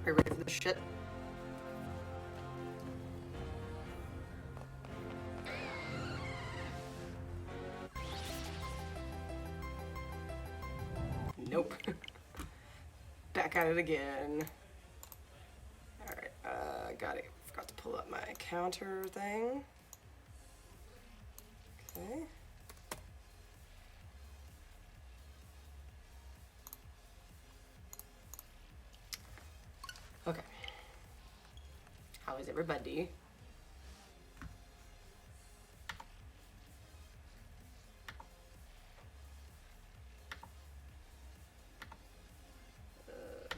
you ready for this shit? Nope. Back at it again. Alright, got it. Forgot to pull up my counter thing. Okay. Okay. How is everybody?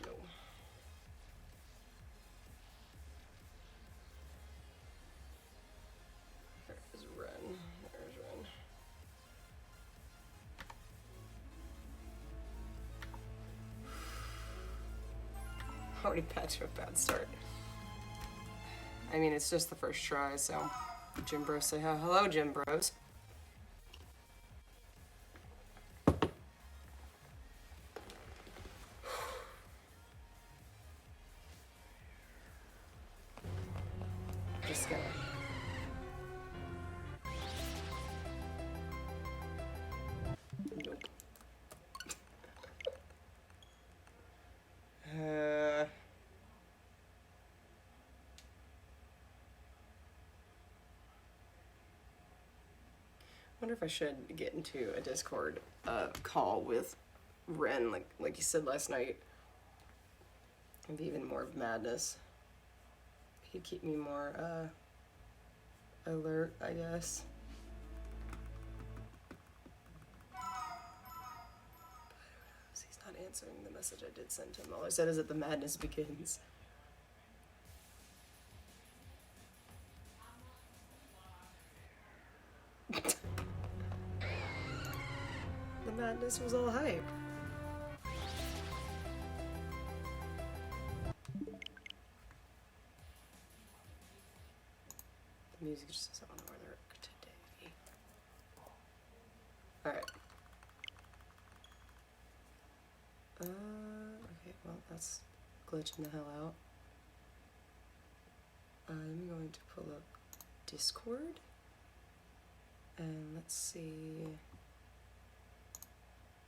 No. There's Ren. There's Ren. Already bad to a bad start. I mean, it's just the first try, so Jim Bros say hello, Jim Bros. Just gonna. Nope. I wonder if I should get into a Discord call with Ren, like you said last night. And be even more of madness. He'd keep me more alert, I guess. But he's not answering the message I did send him. All I said is that the madness begins. The madness was all hype. The music just doesn't want to work today. Alright. Okay, well, that's glitching the hell out. I'm going to pull up Discord. And let's see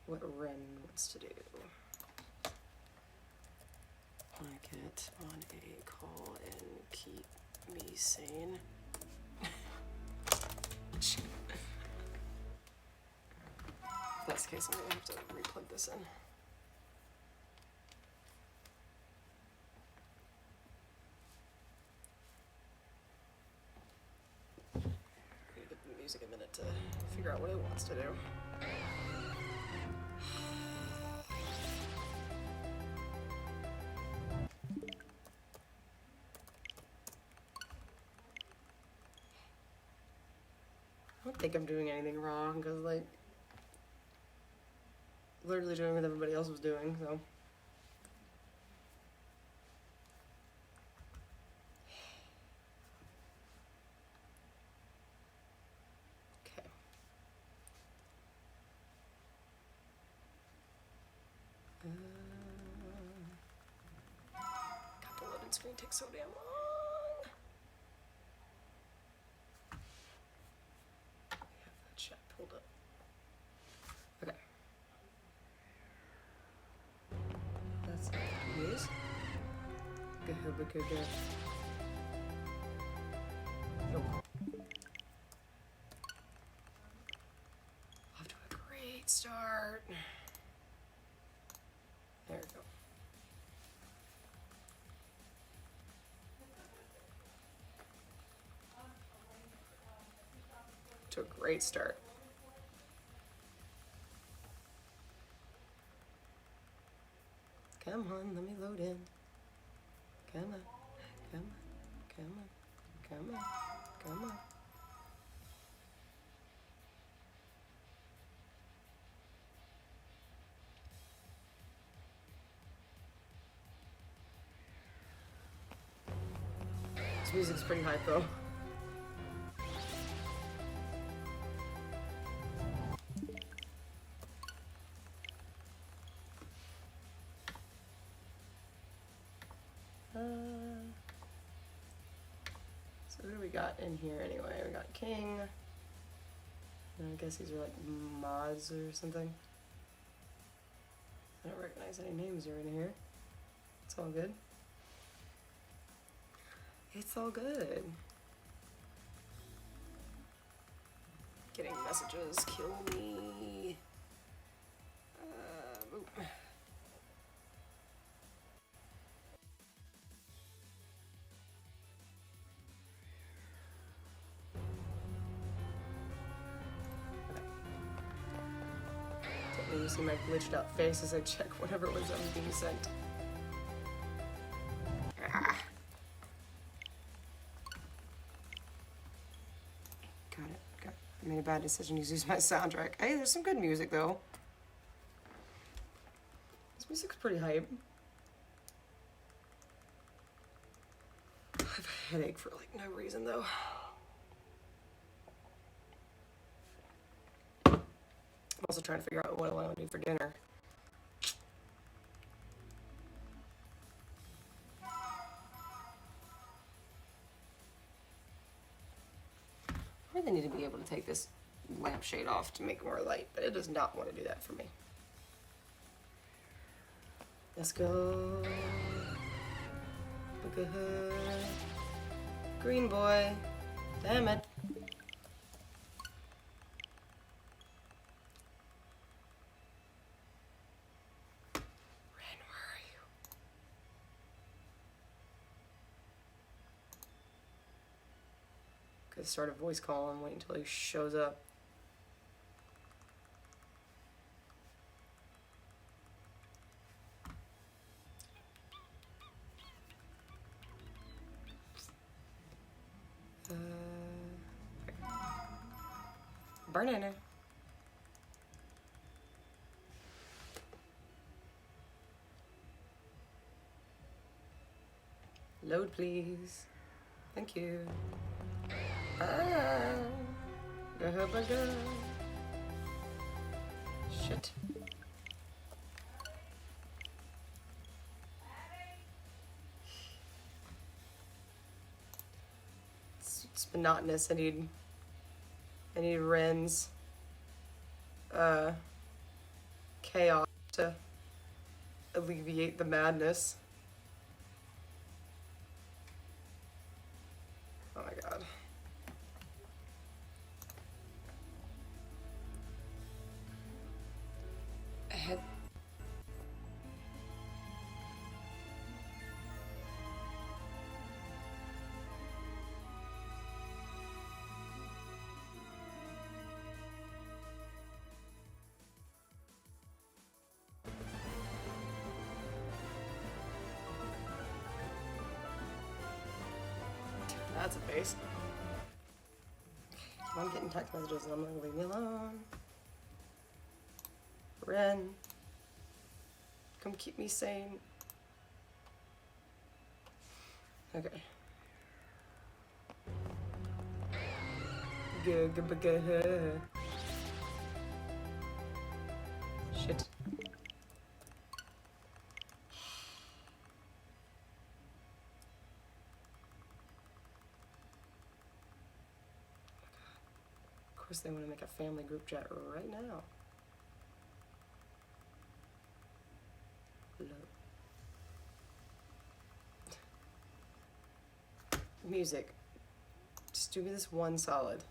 what Ren wants to do. I get on a call and keep me sane. If that's the case, I'm gonna have to replug this in. Give the music a minute to figure out what it wants to do. I don't think I'm doing anything wrong, because, like, literally doing what everybody else was doing, so. Okay. God, the loading screen takes so damn long. Chat pulled up. Okay. That's news. Good. Nope. Off to a great start. There we go. To a great start. Come on, let me load in. Come on, come on, come on, come on, come on. This music's pretty hype though. So who do we got in here anyway? We got King. And I guess these are like mods or something. I don't recognize any names are in here. It's all good. It's all good. Getting messages. Kill me. Oop. You see my glitched out face as I check whatever it was that was being sent. Ah. Got it. I made a bad decision to use my soundtrack. Hey, there's some good music though. This music's pretty hype. I have a headache for like no reason though. I'm also trying to figure out what I want to do for dinner. I really need to be able to take this lampshade off to make it more light, but it does not want to do that for me. Let's go. Look ahead. Green boy. Damn it. Could start a voice call and wait until he shows up. Banana. Load, please. Thank you. Shit. It's monotonous. I need Ren's chaos to alleviate the madness. Oh my god. That's a face. I'm getting text messages and I'm like, leave me alone. Ren, come keep me sane. Okay. Good. Shit. Of course they want to make a family group chat right now. Music. Just do me this one solid.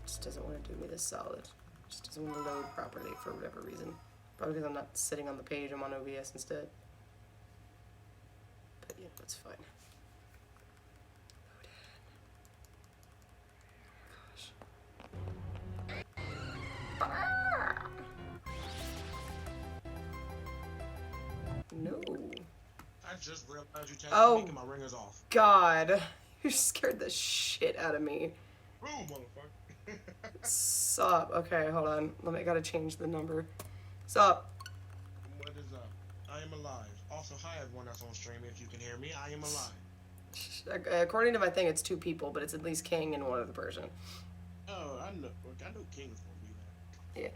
Just doesn't want to do me this solid. Just doesn't want to load properly for whatever reason. Probably because I'm not sitting on the page, I'm on OBS instead. But yeah, that's fine. No. I just realized you changed making my ringers off. God. You scared the shit out of me. Boom, motherfucker. Sup. Okay, hold on. Gotta change the number. Sup. What is up? I am alive. Also, hi everyone that's on stream. If you can hear me, I am alive. According to my thing, it's 2 people, but it's at least King and one other person. Oh, I know King's gonna be there. Yeah.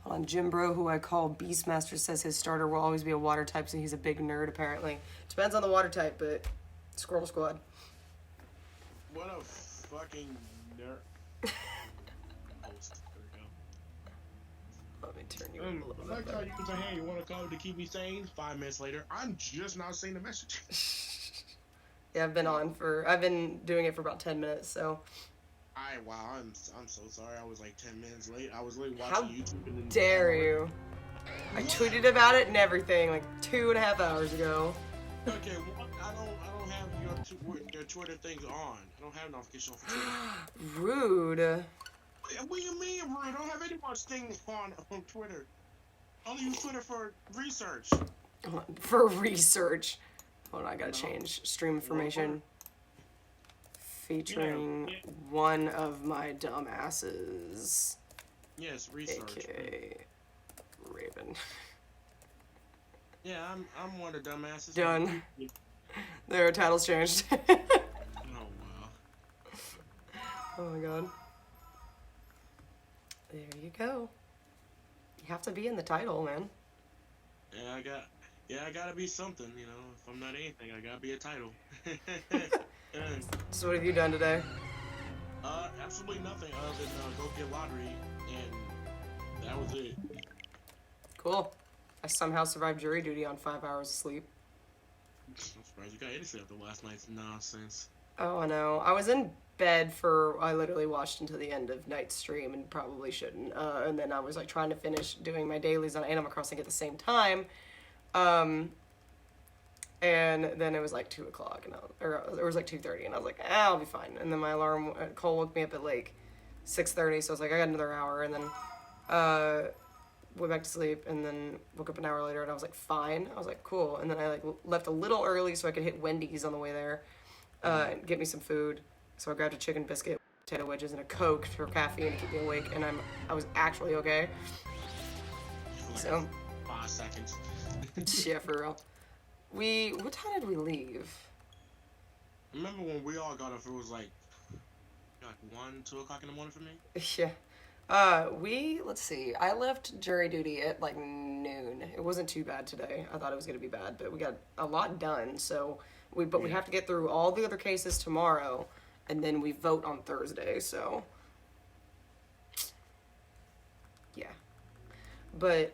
Hold on, Jim Bro, who I call Beastmaster, says his starter will always be a water type, so he's a big nerd, apparently. Depends on the water type, but Squirrel Squad. What a fucking nerd. Host. There we go. Let me turn you a little I bit like how better. you can say, hey, you want to call to keep me sane? 5 minutes later, I'm just now seeing the message. Yeah, I've been doing it for about 10 minutes, so. Wow, I'm so sorry. I was like 10 minutes late. I was literally How watching YouTube and then dare you? I tweeted about it and everything like 2.5 hours ago. Okay, well, I don't have your Twitter things on. I don't have notification on for Twitter. Rude. What do you mean, bro? I don't have any more things on Twitter. I only use Twitter for research. For research. Hold on, I gotta change stream information. Featuring one of my dumbasses. Yes, research. AKA Raven. Yeah, I'm one of the dumbasses. Done. Their titles changed. Oh wow. Oh my god. There you go. You have to be in the title, man. I gotta be something, you know. If I'm not anything, I gotta be a title. So what have you done today? Absolutely nothing other than go get lottery, and that was it. Cool. I somehow survived jury duty on 5 hours of sleep. I'm surprised you got anything after last night's nonsense. Oh, I know. I was in bed I literally watched until the end of night's stream and probably shouldn't. And then I was like trying to finish doing my dailies on Animal Crossing at the same time. And then it was like 2 o'clock, or it was like 2:30, and I was like, I'll be fine. And then my alarm, Cole woke me up at like 6:30, so I was like, I got another hour, and then went back to sleep, and then woke up an hour later, and I was like, fine. I was like, cool. And then I like left a little early so I could hit Wendy's on the way there, and get me some food. So I grabbed a chicken biscuit, potato wedges, and a Coke for caffeine to keep me awake, and I was actually okay. Like So 5 seconds. yeah, for real. What time did we leave? Remember when we all got up? It was like 1, 2 o'clock in the morning for me. Yeah. Let's see. I left jury duty at like noon. It wasn't too bad today. I thought it was gonna be bad, but we got a lot done. So we have to get through all the other cases tomorrow, and then we vote on Thursday. So yeah. But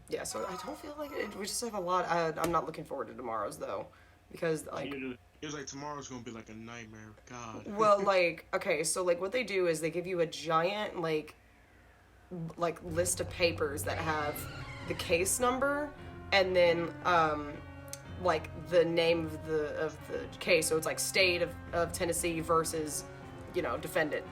yeah. So I don't feel like it. We just have a lot. I'm not looking forward to tomorrow's though, because like. It was like tomorrow's gonna be like a nightmare. God. Well, like, okay, so like what they do is they give you a giant like list of papers that have the case number and then like the name of the case. So it's like state of Tennessee versus, defendant.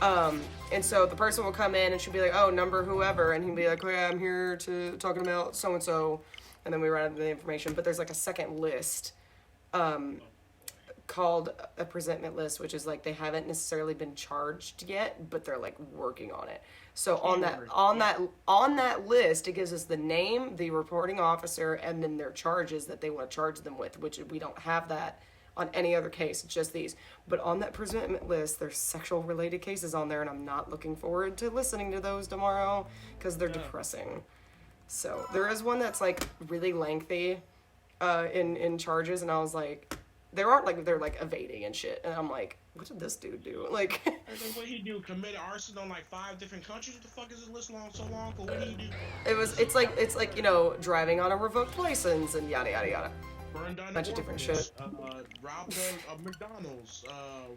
And so the person will come in and she'll be like, oh, number whoever, and he'll be like, oh yeah, I'm here to talking about so and so, and then we write out the information. But there's like a second list. Called a presentment list, which is like they haven't necessarily been charged yet, but they're like working on it. So on that list, it gives us the name, the reporting officer, and then their charges that they want to charge them with, which we don't have that on any other case, it's just these. But on that presentment list, there's sexual related cases on there, and I'm not looking forward to listening to those tomorrow because they're depressing. So there is one that's like really lengthy in charges, and I was like, they're like evading and shit, and I'm like, what did this dude do? Like, what he do? Committed arson on like 5 different countries? What the fuck is this list so long? Or what did he do? it's like driving on a revoked license and yada yada yada. Burned down bunch of different shit. Robbed a McDonald's.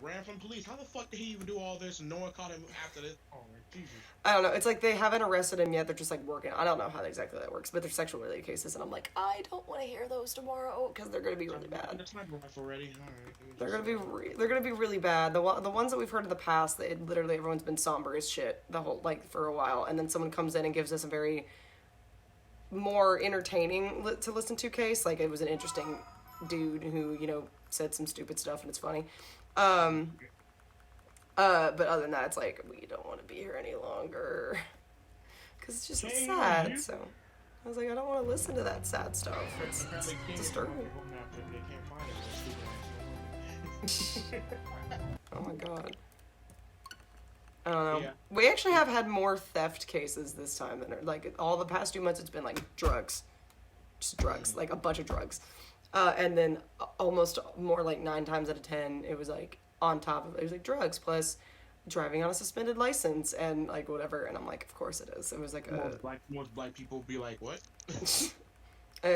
Ran from police. How the fuck did he even do all this and no one caught him after this? Oh my Jesus. I don't know. It's like they haven't arrested him yet. They're just like working. I don't know how exactly that works, but they're sexual related cases, and I'm like, I don't want to hear those tomorrow because they're gonna be really bad. That's my breath already. All right. They're gonna be really bad. The ones that we've heard in the past, literally everyone's been somber as shit the whole for a while, and then someone comes in and gives us a very more entertaining to listen to case. Like it was an interesting dude who said some stupid stuff and it's funny. But other than that, it's like we don't want to be here any longer because it's just sad. So I was like, I don't want to listen to that sad stuff. It's disturbing. Oh my god. I don't know. Yeah. We actually have had more theft cases this time than like all the past 2 months. It's been like drugs, just drugs, like a bunch of drugs, and then almost more like 9 times out of 10, it was like on top of it was like drugs plus driving on a suspended license and like whatever. And I'm like, of course it is. It was like Most black people be like, what?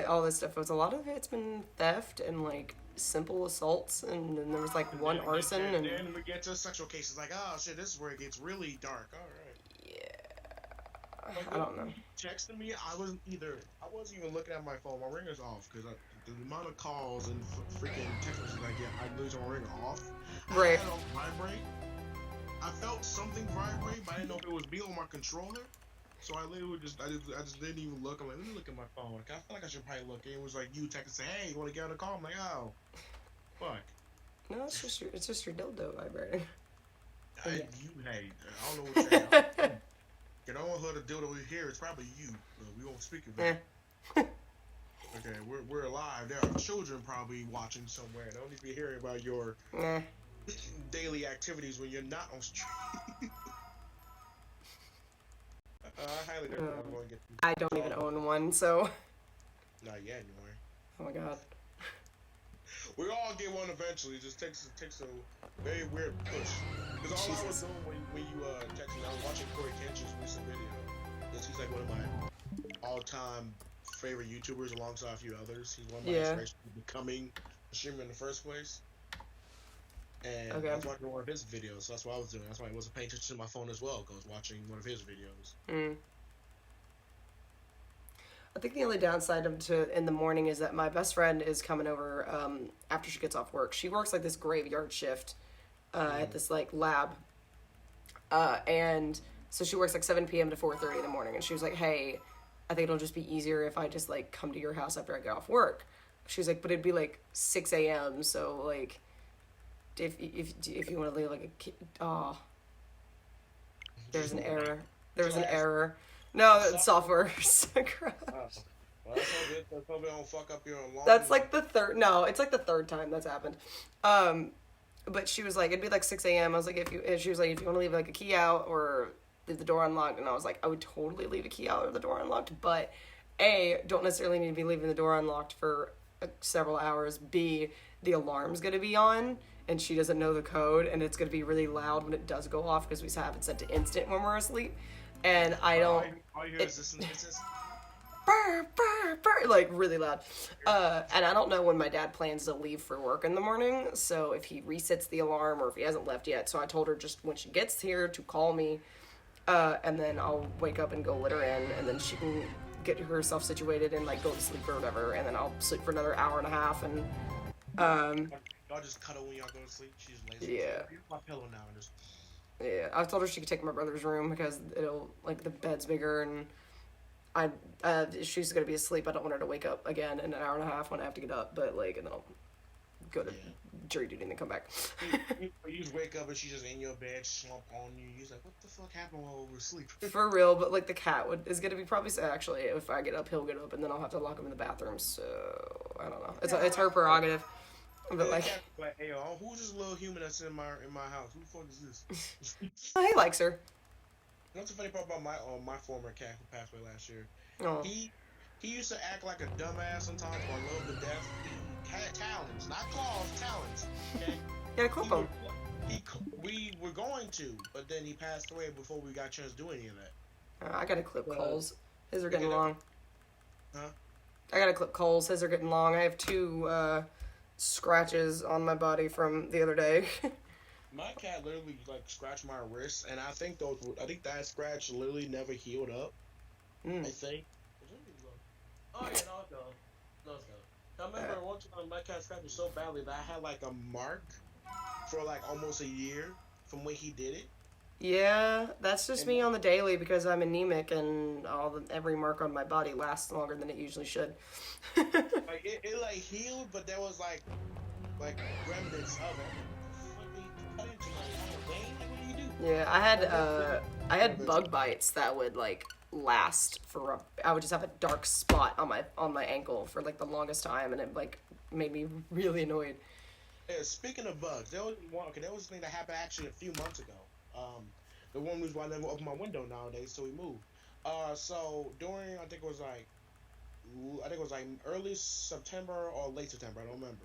all this stuff. It was a lot of it's been theft and like simple assaults, and then there was like one arson and then we get to sexual cases. Like, oh shit, this is where it gets really dark. All right. yeah, Like, I don't know. Texting me, I wasn't even looking at my phone. My ringer's off because the amount of calls and freaking text messages I get, I lose my ringer off. Right. I had it on vibrate. I felt something vibrate, but I didn't know if it was me on my controller. So I literally I just didn't even look. I'm like, let me look at my phone. I feel like I should probably look. And it was like you text and say, hey, you want to get on a call? I'm like, oh, fuck. No, it's just your dildo vibrating. Hey, I don't know what you're saying. You don't want her to dildo here. It's probably you. We won't speak of it. Okay, we're alive. There are children probably watching somewhere. They don't need to be hearing about your daily activities when you're not on stream. I highly recommend going to get. I don't even own one, so. Not yet, anyway. Oh my god. We all get one eventually. It just takes a very weird push. Because all I was doing when you texted me, I was watching Corey Kenshin's recent video. Because he's like one of my all-time favorite YouTubers alongside a few others. He's one of my inspirations for becoming a streamer in the first place. And I was watching one of his videos, so that's what I was doing. That's why I wasn't paying attention to my phone as well, because I was watching one of his videos. I think the only downside in the morning is that my best friend is coming over after she gets off work. She works like this graveyard shift at this like lab, and so she works like 7 p.m. to 4:30 in the morning. And she was like, "Hey, I think it'll just be easier if I just like come to your house after I get off work." She was like, "But it'd be like 6 a.m. So like, if you want to leave like a kid, there's an error. There was an error." No, it's software. Well, that's all good. That's probably don't fuck up your alarm. That's like the third. No, it's like the third time that's happened. But she was like, it'd be like 6 a.m. I was like, she was like, if you want to leave like a key out or leave the door unlocked, and I was like, I would totally leave a key out or the door unlocked, but A, don't necessarily need to be leaving the door unlocked for several hours. B, the alarm's gonna be on, and she doesn't know the code, and it's gonna be really loud when it does go off because we have it set to instant when we're asleep. And I don't. All you hear is this. Burr, burr, burr, like really loud. And I don't know when my dad plans to leave for work in the morning, so if he resets the alarm or if he hasn't left yet. So I told her just when she gets here to call me, and then I'll wake up and go let her in, and then she can get herself situated and like go to sleep or whatever, and then I'll sleep for another hour and a half. And y'all just cuddle when y'all go to sleep. She's lazy. Yeah. Here's my pillow now. And just... Yeah, I told her she could take my brother's room because it'll like the bed's bigger, and she's gonna be asleep. I don't want her to wake up again in an hour and a half when I have to get up. But like, and then I'll go to jury duty and then come back. You just wake up and she's just in your bed, slump on you. You're like, what the fuck happened while we were asleep? For real, but like the cat is gonna be probably actually if I get up, he'll get up, and then I'll have to lock him in the bathroom. So I don't know. It's her prerogative. But like, hey, who's this little human that's in my house? Who the fuck is this? he likes her. What's the funny part about my former cat who passed away last year? Oh. He used to act like a dumbass sometimes, but I love to death. He had talons, not claws, talons. Okay. Yeah, clip him. We were going to, but then he passed away before we got a chance to do any of that. I gotta clip Cole's. His are getting long. Huh? I gotta clip Cole's. His are getting long. I have 2 scratches on my body from the other day. My cat literally like scratched my wrist, and I think that scratch literally never healed up. I think. Oh yeah, no, it's gone. No, it's gone. I remember one time my cat scratched me so badly that I had like a mark for like almost a year from when he did it. Yeah, that's just me on the daily because I'm anemic and every mark on my body lasts longer than it usually should. Like it like healed, but there was like remnants of it. Cut into my vein. Like, what do you do? Yeah, I had bug bites that would like last for. I would just have a dark spot on my ankle for like the longest time, and it like made me really annoyed. Yeah, speaking of bugs, there was a thing that happened actually a few months ago. The one reason why I never open my window nowadays, so we moved. So during I think it was like early September or late September, I don't remember.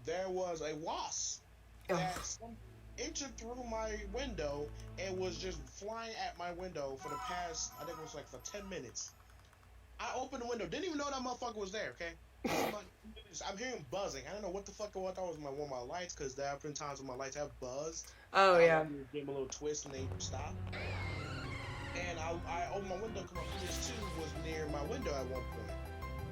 There was a wasp that entered through my window and was just flying at my window for the past, I think it was like for 10 minutes. I opened the window, didn't even know that motherfucker was there, okay? I'm hearing buzzing. I don't know what the fuck I thought was one of my lights, because there have been times when my lights have buzzed. Oh, yeah. Give them a little twist and they stop. And I opened my window because my PS2 was near my window at one point.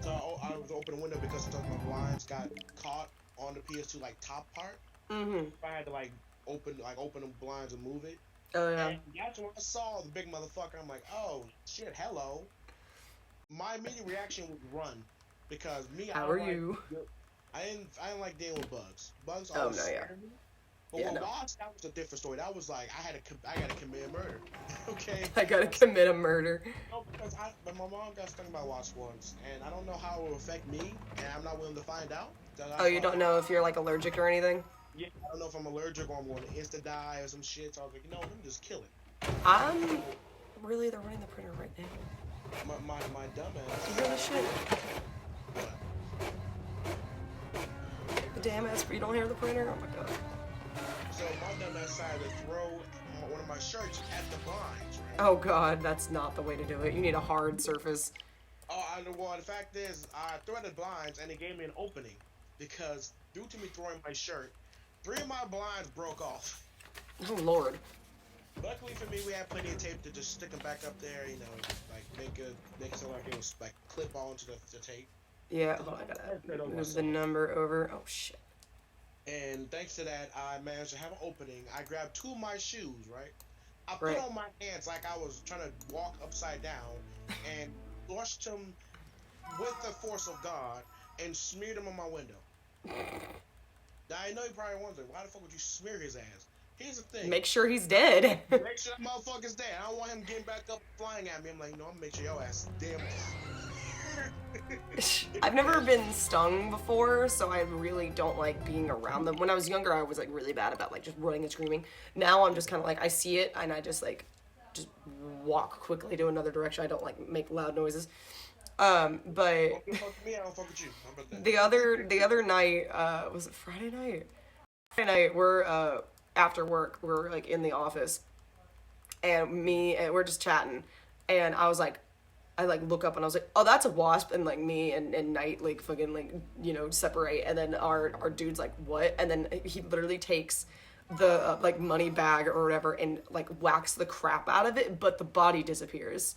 So I was opening the window because sometimes my blinds got caught on the PS2 like top part. Mm-hmm. I had to like open the blinds and move it. Oh, yeah. And that's when I saw the big motherfucker. I'm like, oh shit, hello. My immediate reaction was run, because me. How are you? I didn't like dealing with bugs. Bugs Oh, always no, yeah. scared me. But Yeah, with no. wasps, that was a different story. That was like I gotta commit a murder. Okay. I gotta commit a murder. No, because but my mom got stung by wasps once, and I don't know how it will affect me, and I'm not willing to find out. Oh, you don't know if you're like allergic or anything? Yeah, I don't know if I'm allergic or I'm going to insta die or some shit. So I was like, let me just kill it. I'm really, they're running the printer right now. My dumbass. You hear this shit? The damn ass, you don't hear the printer? Oh my god. So my dumbass decided to throw one of my shirts at the blinds. Right? Oh god, that's not the way to do it. You need a hard surface. Well, the fact is, I threw at the blinds and it gave me an opening, because due to me throwing my shirt, 3 of my blinds broke off. Oh lord. Luckily for me, we had plenty of tape to just stick them back up there, like make it so like it was like clip onto the tape. Yeah, oh my god. Move the number over. Oh shit. And thanks to that, I managed to have an opening. I grabbed 2 of my shoes, right? I put on my hands like I was trying to walk upside down, and flushed them with the force of God and smeared them on my window. Now, I know you're probably wondering, why the fuck would you smear his ass? Here's the thing. Make sure he's dead. Make sure that motherfucker's dead. I don't want him getting back up flying at me. I'm like, no, I'm gonna make sure your ass is damn. I've never been stung before, so I really don't like being around them. When I was younger, I was like really bad about like just running and screaming. Now I'm just kind of like, I see it and I just like walk quickly to another direction. I don't like make loud noises. But Don't fuck with me, I don't fuck with you. How about that? the other night, was it Friday night? Friday night, we're after work, we're like in the office, and we're just chatting, and I was like, I like look up and I was like, oh, that's a wasp, and like me and Knight like fucking like, you know, separate, and then our dude's like, what? And then he literally takes the like money bag or whatever and like whacks the crap out of it, but the body disappears.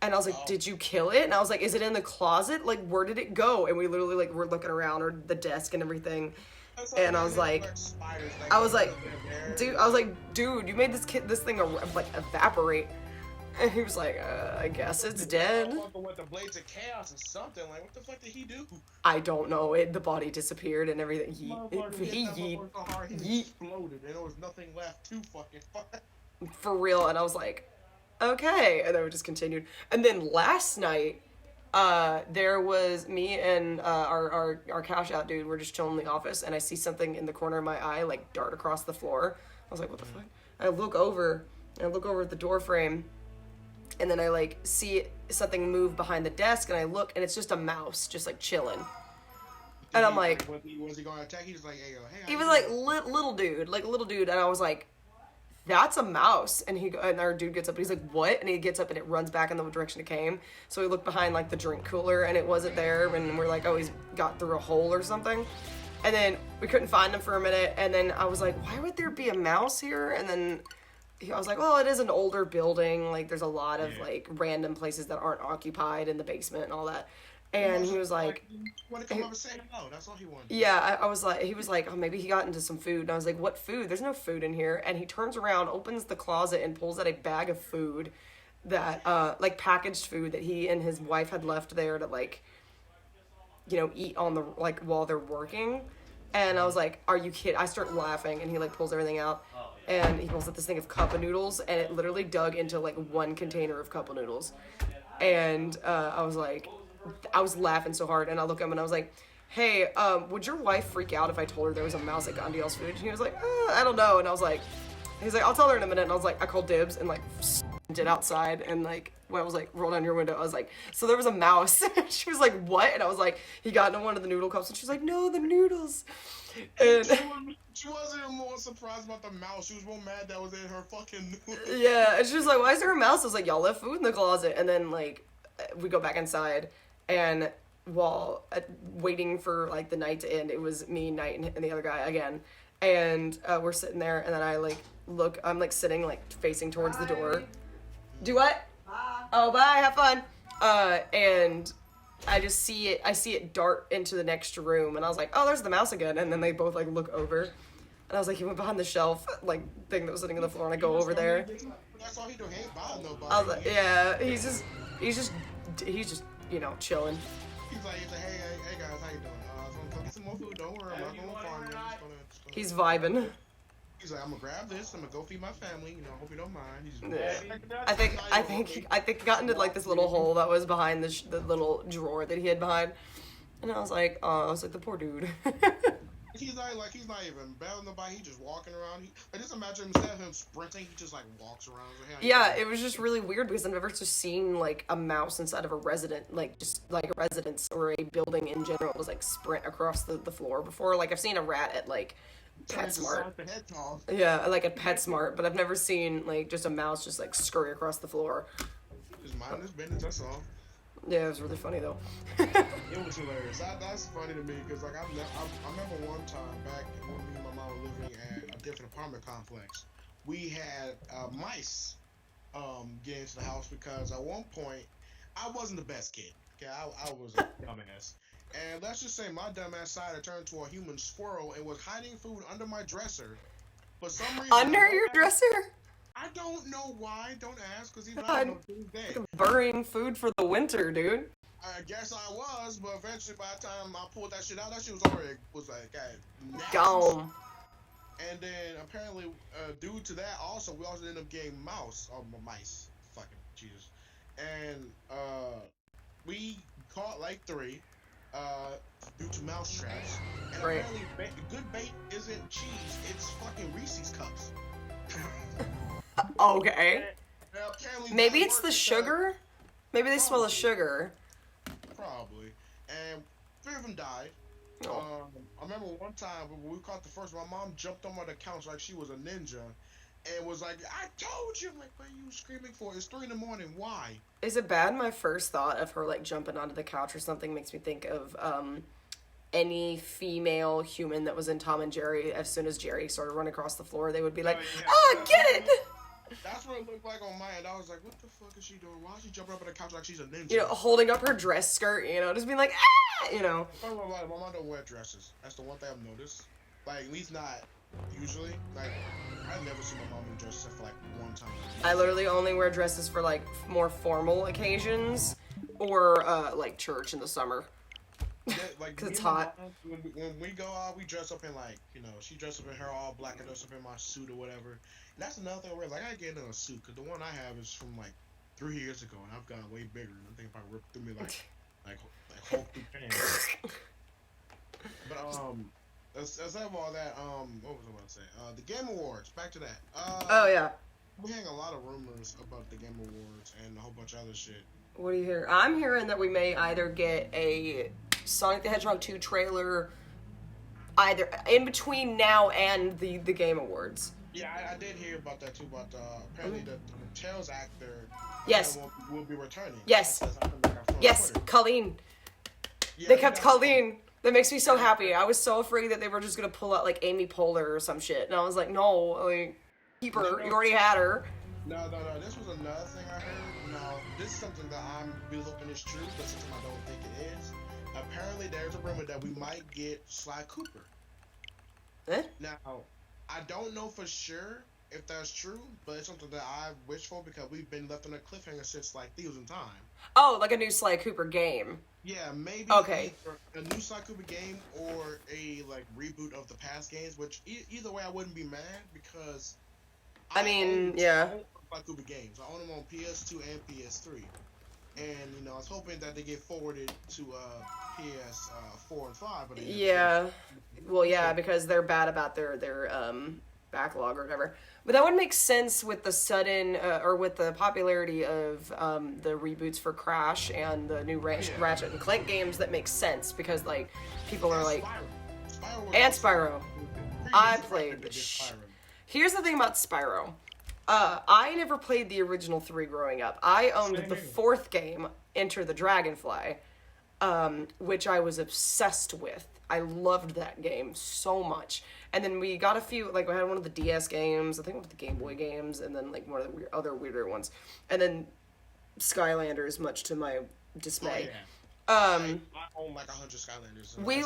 And I was like, did you kill it? And I was like, is it in the closet? Like, where did it go? And we literally like were looking around, or the desk and everything. And I was like, dude, you made this thing like evaporate. And he was like, I guess it's dead. With the blades of chaos or something. Like, what the fuck did he do? I don't know. The body disappeared and everything. He exploded, and there was nothing left to fucking fight. For real. And I was like, okay. And then we just continued. And then last night, there was me and our cash out dude. We're just chilling in the office, and I see something in the corner of my eye like dart across the floor. I was like, what the fuck? I look over at the door frame, and then I like see something move behind the desk, and I look, and it's just a mouse just like chilling. And I'm like, was he going to attack? He was like, hey, he was like little dude, and I was like, that's a mouse. And our dude gets up and he's like, what? And he gets up and it runs back in the direction it came. So we look behind like the drink cooler and it wasn't there. And we're like, oh, he's got through a hole or something. And then we couldn't find him for a minute. And then I was like, why would there be a mouse here? And then I was like, well, it is an older building. Like there's a lot of like random places that aren't occupied in the basement and all that. And he was like, want to come over and say hello. That's all he wanted. Yeah, I was like, he was like, oh, maybe he got into some food. And I was like, what food? There's no food in here. And he turns around, opens the closet, and pulls out a bag of food that, like packaged food that he and his wife had left there to like, you know, eat on the, like while they're working. And I was like, are you kidding? I start laughing, and he like pulls everything out. And he pulls out this thing of cup of noodles, and it literally dug into like one container of cup of noodles. And I was like, I was laughing so hard, and I look at him and I was like, hey, would your wife freak out if I told her there was a mouse at Gandhiel's food? And he was like, I don't know. And I was like, He's like, I'll tell her in a minute. And I was like, I called dibs and like did outside. And like, when I was like, roll down your window, I was like, so there was a mouse. She was like, what? And I was like, he got into one of the noodle cups. And she's like, no, the noodles. And She wasn't even more surprised about the mouse. She was more mad that was in her fucking noodles. yeah. And she was like, why is there a mouse? I was like, y'all left food in the closet. And then like, we go back inside. And while waiting for like the night to end, it was me, Knight, and the other guy again. And we're sitting there, and then I like look. I'm like sitting like facing towards the door. Do what? Bye. Oh, bye. Have fun. And I just see it. I see it dart into the next room, and I was like, oh, there's the mouse again. And then they both like look over, and I was like, he went behind the shelf like thing that was sitting on the floor, and I go over there. That's all he do. He ain't bothering nobody. I was like, yeah, he's just chilling. He's like, hey guys, how you doing? I'm gonna go get some more food. Don't worry, I'm not gonna farm you. He's vibing. He's like, I'm gonna grab this. I'm gonna go feed my family. You know, I hope you don't mind. He's just, Yeah. I think he got into like this little hole that was behind the little drawer that he had behind, and I was like, the poor dude. he's not even battling nobody. He's just walking around. I just imagine instead of him sprinting, he just like walks around. Like, hey, Yeah, it was just really weird because I've never just seen like a mouse inside of a resident, like just like a residence or a building in general was like sprint across the floor before. Like I've seen a rat at like PetSmart. Yeah, like at PetSmart, but I've never seen like just a mouse just like scurry across the floor. Just mind his business, that's all. Yeah, it was really funny though. It was hilarious. That's funny to me because like I remember one time back when me and my mom were living at a different apartment complex, we had mice get into the house because at one point I wasn't the best kid. Okay, I was a dumbass. And let's just say my dumbass decided to turn into a human squirrel and was hiding food under my dresser. For some reason, Under your dresser? I don't know why. Don't ask, because even I don't know to this day. Burying food for the winter, dude. I guess I was, but eventually by the time I pulled that shit out, that shit was already nasty. Gone. And then apparently, due to that, also we also ended up getting mice. Fucking Jesus. And we caught like 3. Due to mouse traps. And Right. apparently, good bait isn't cheese, it's fucking Reese's cups. Okay. And apparently Maybe that it's worked the because- sugar? Maybe they smell the sugar. Probably. And 3 of them died. Oh. I remember one time when we caught the first, my mom jumped on the couch like she was a ninja. And was like, I told you! I'm like, what are you screaming for? It's 3 in the morning, why? Is it bad? My first thought of her like jumping onto the couch or something makes me think of any female human that was in Tom and Jerry. As soon as Jerry started running across the floor, they would be like, "Ah, get it!" That's what it looked like on my end. I was like, what the fuck is she doing? Why is she jumping up on the couch like she's a ninja? You know, holding up her dress skirt. You know, just being like, "Ah!" You know. My mom don't wear dresses. That's the one thing I've noticed. Like, at least not usually. Like, I've never seen my mom in dresses except for like one time. I literally only wear dresses for like more formal occasions or like church in the summer. Yeah, like, 'Cause it's me and my hot. mom, when we go out, we dress up in like, you know, she dressed up in her all black, and dress up in my suit or whatever. And that's another thing where like I get in a suit because the one I have is from like 3 years ago, and I've gotten way bigger. And I think if I rip through me like Hulk through pants. But aside of all that, what was I about to say? The Game Awards. Back to that. Oh yeah. We're hearing a lot of rumors about the Game Awards and a whole bunch of other shit. What do you hear? I'm hearing that we may either get a Sonic the Hedgehog 2 trailer either in between now and the Game Awards. Yeah, I did hear about that too. But apparently the Tails actor Yes. will be returning. Yes. That's something that I found on Yes, Twitter. Colleen. Yeah, They kept got- Colleen. That makes me so happy. I was so afraid that they were just gonna pull out like Amy Poehler or some shit, and I was like, no, like keep her. You already had her. No. This was another thing I heard. Now, this is something that I'm be looking is true, but something I don't think it is. Apparently, there's a rumor that we might get Sly Cooper. Eh? Now, I don't know for sure if that's true, but it's something that I wish for because we've been left on a cliffhanger since like Thieves in Time. Oh, like a new Sly Cooper game. Yeah, maybe Okay. either a new Sly Cooper game or a like reboot of the past games. Which either way, I wouldn't be mad because I mean, own yeah. Sly Cooper games. I own them on PS2 and PS3, and you know I was hoping that they get forwarded to PS4 and 5. But they never Yeah. Well, yeah, because they're bad about their backlog or whatever. But that would make sense with the sudden, or with the popularity of the reboots for Crash and the new Ratchet and Clank games. That makes sense because like people are like, and Spyro. I played the Here's the thing about Spyro. I never played the original 3 growing up. I owned the 4th game, Enter the Dragonfly, which I was obsessed with. I loved that game so much. And then we got a few, like, we had one of the DS games, I think one of the Game Boy games, and then, like, one of the other weirder ones. And then Skylanders, much to my dismay. I own like 100 Skylanders. We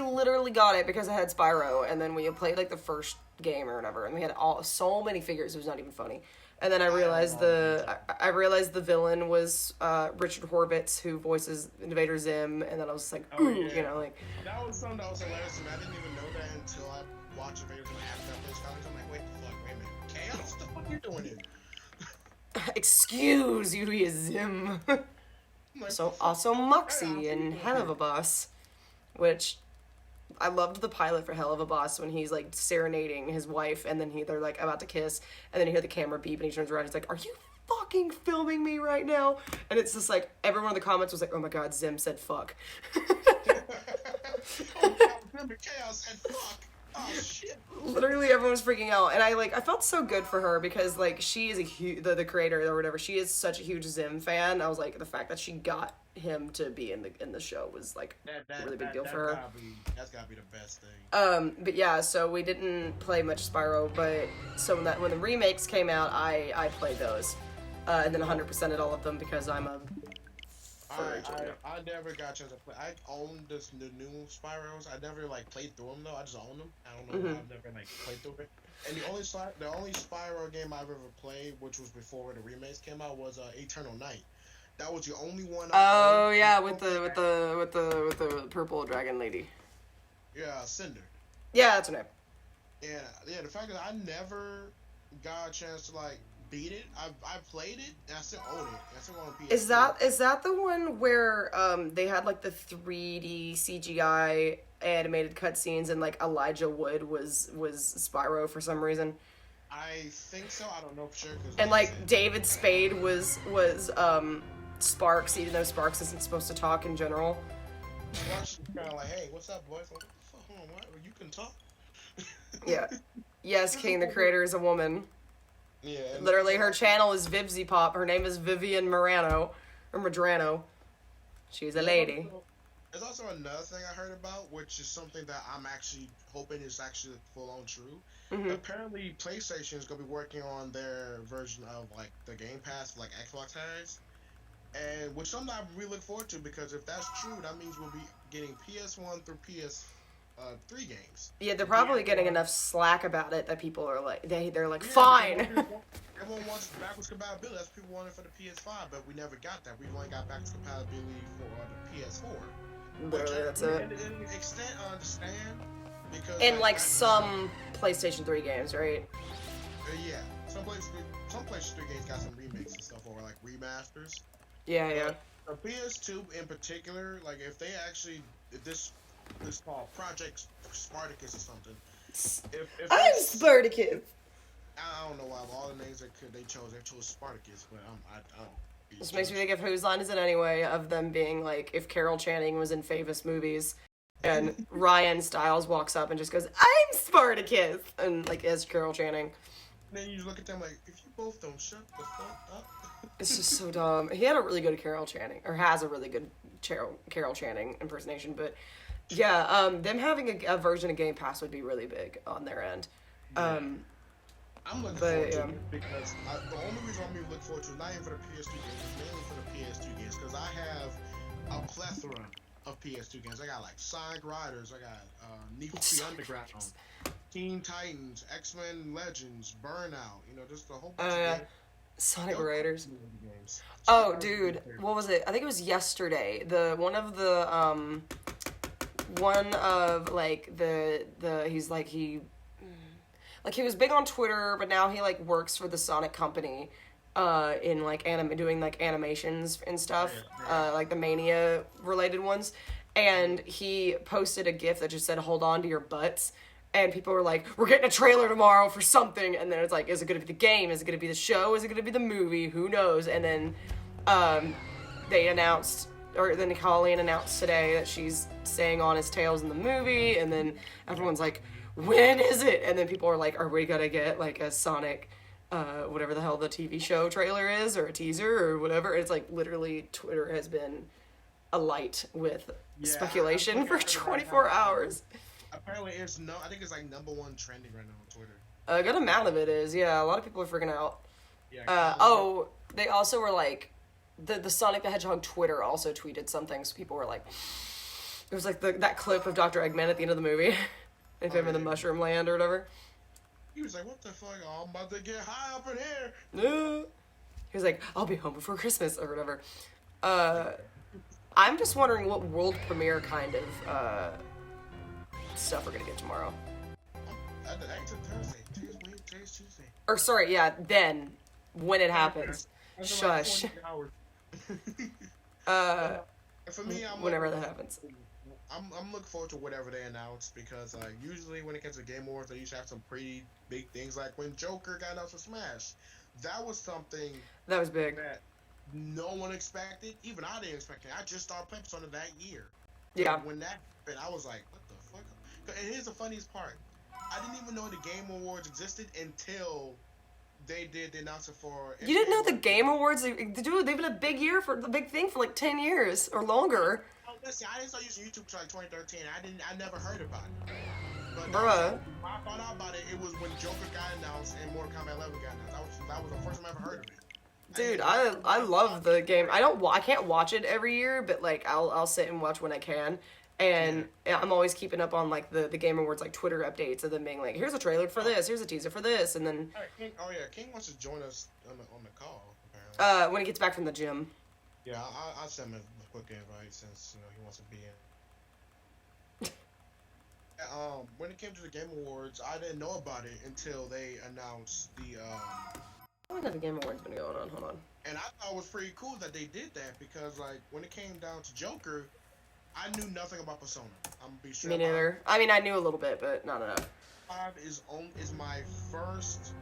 literally got it because I had Spyro, and then we played, like, the first game or whatever, and we had so many figures, it was not even funny. And then I realized the villain was Richard Horvitz, who voices Invader Zim, and then I was just like, you know, like... That was something that was hilarious to me. I didn't even know that until I watched Invader Zim after I played Skylanders. I'm like, wait a minute. Chaos? What the fuck are you doing here? Excuse you, Zim. So, also Moxie in Hell of a Boss, which... I loved the pilot for Hell of a Boss when he's, like, serenading his wife, and then they're, like, about to kiss, and then you hear the camera beep, and he turns around, and he's like, are you fucking filming me right now? And it's just, like, everyone in the comments was like, oh my god, Zim said fuck. Chaos said fuck. Oh, shit. Literally everyone was freaking out, and I felt so good for her, because, like, she is the creator or whatever, she is such a huge Zim fan. I was like, the fact that she got him to be in the show was like a really big deal for her. That's gotta be the best thing. But yeah, so we didn't play much Spyro, but so when the remakes came out, I played those, and then 100%ed all of them because I'm a I never got a chance to play. I owned the new Spyros. I never like played through them though. I just own them. I don't know. I've never like played through it. And the only Spyro game I've ever played, which was before the remakes came out, was Eternal Night. That was the only one. With the purple dragon lady. Yeah, Cinder. Yeah, that's her name. Yeah. The fact that I never got a chance to like beat it. I played it and I still own it. I still own PS3. Is that the one where they had like the 3D CGI animated cutscenes and like Elijah Wood was Spyro for some reason? I think so. I don't know for sure. And like David Spade was Sparks, even though Sparks isn't supposed to talk in general. Kind of like, hey, what's up, boys? Like, hold on, what? You can talk. Yeah. Yes, King, the creator is a woman. Yeah. Literally, her channel is Vivzy Pop. Her name is Vivian Morano, or Madrano. She's a lady. There's also another thing I heard about, which is something that I'm actually hoping is actually full on true. Mm-hmm. Apparently, PlayStation is going to be working on their version of like the Game Pass, like Xbox has, and which something I really look forward to, because if that's true, that means we'll be getting PS1 through PS3 games. Yeah, they're probably getting enough slack about it that people are like, they're like, fine. Everyone wants backwards compatibility. That's what people wanted for the PS5, but we never got that. We've only got backwards compatibility for the PS4. Literally, that's it. To an extent, I understand. Because in like some PlayStation 3 games, right? Yeah. Some PlayStation 3 games got some remakes and stuff, or like remasters. Yeah. The PS2 in particular, like if this called Project Spartacus or something. I'm Spartacus. I don't know why all the names they chose Spartacus, but I don't. This makes me think of Whose Line Is It Anyway, of them being like, if Carol Channing was in famous movies, and Ryan Stiles walks up and just goes, I'm Spartacus! And like, as Carol Channing. And then you look at them like, if you both don't shut the fuck up. It's just so dumb. He had a really good Carol Channing, or has a really good Carol Channing impersonation, but yeah, them having a version of Game Pass would be really big on their end. Yeah. I'm looking forward to it because the only reason I'm looking forward to it, not even for the PS2 games, it's mainly for the PS2 games, because I have a plethora of PS2 games. I got like Sonic Riders, I got Need for Speed Underground, Teen Titans, X-Men Legends, Burnout, just a whole bunch of games. Sonic Riders. Oh, dude, what was it? I think it was yesterday. One of he was big on Twitter, but now he like works for the Sonic company, in like doing like animations and stuff, like the Mania related ones. And he posted a GIF that just said "Hold on to your butts," and people were like, we're getting a trailer tomorrow for something, and then it's like, is it going to be the game? Is it going to be the show? Is it going to be the movie? Who knows? And then they announced, or then Colleen announced today that she's staying on as Tails in the movie, and then everyone's like, when is it? And then people are like, are we going to get like a Sonic, whatever the hell the TV show trailer is, or a teaser, or whatever? It's like, literally, Twitter has been alight with speculation for 24 hours. Apparently, I think it's like #1 trending right now on Twitter. A good amount of it is, yeah. A lot of people are freaking out. Yeah. They also were like, the Sonic the Hedgehog Twitter also tweeted something, so people were like, it was like that clip of Dr. Eggman at the end of the movie, if I'm in the Mushroom Land or whatever. He was like, what the fuck? Oh, I'm about to get high up in here. He was like, I'll be home before Christmas, or whatever. I'm just wondering what world premiere kind of stuff we're gonna get tomorrow. That's a Thursday. Today's Tuesday. Or sorry, yeah, then when it happens. Shush. For me, whenever that happens. I'm looking forward to whatever they announce, because usually when it comes to Game Awards, they usually have some pretty big things, like when Joker got announced for Smash. That was something that was big. That no one expected. Even I didn't expect it. I just started playing Persona that year. Yeah. And when that happened, I was like, what the fuck? And here's the funniest part. I didn't even know the Game Awards existed until they did the announcement for... You didn't know the Game Awards? Dude, they've been a big year for the big thing for like 10 years or longer. Oh, listen, I didn't start using YouTube until like 2013. I never heard about it. But Bruh. When I found out about it, it was when Joker got announced and Mortal Kombat 11 got announced. That was the first time I ever heard of it. Dude, I love the game. I can't watch it every year, but like I'll sit and watch when I can. And I'm always keeping up on like the Game Awards like Twitter updates of them being like, here's a trailer for this, here's a teaser for this, and then King wants to join us on the call apparently. When he gets back from the gym. Yeah, I'll send him a quick invite since he wants to be in. When it came to the Game Awards, I didn't know about it until they announced the How long has the Game Awards been going on? Hold on. And I thought it was pretty cool that they did that, because like when it came down to Joker, I knew nothing about Persona. I'm gonna be sure. Me neither. I mean, I knew a little bit, but not enough. 5 is my first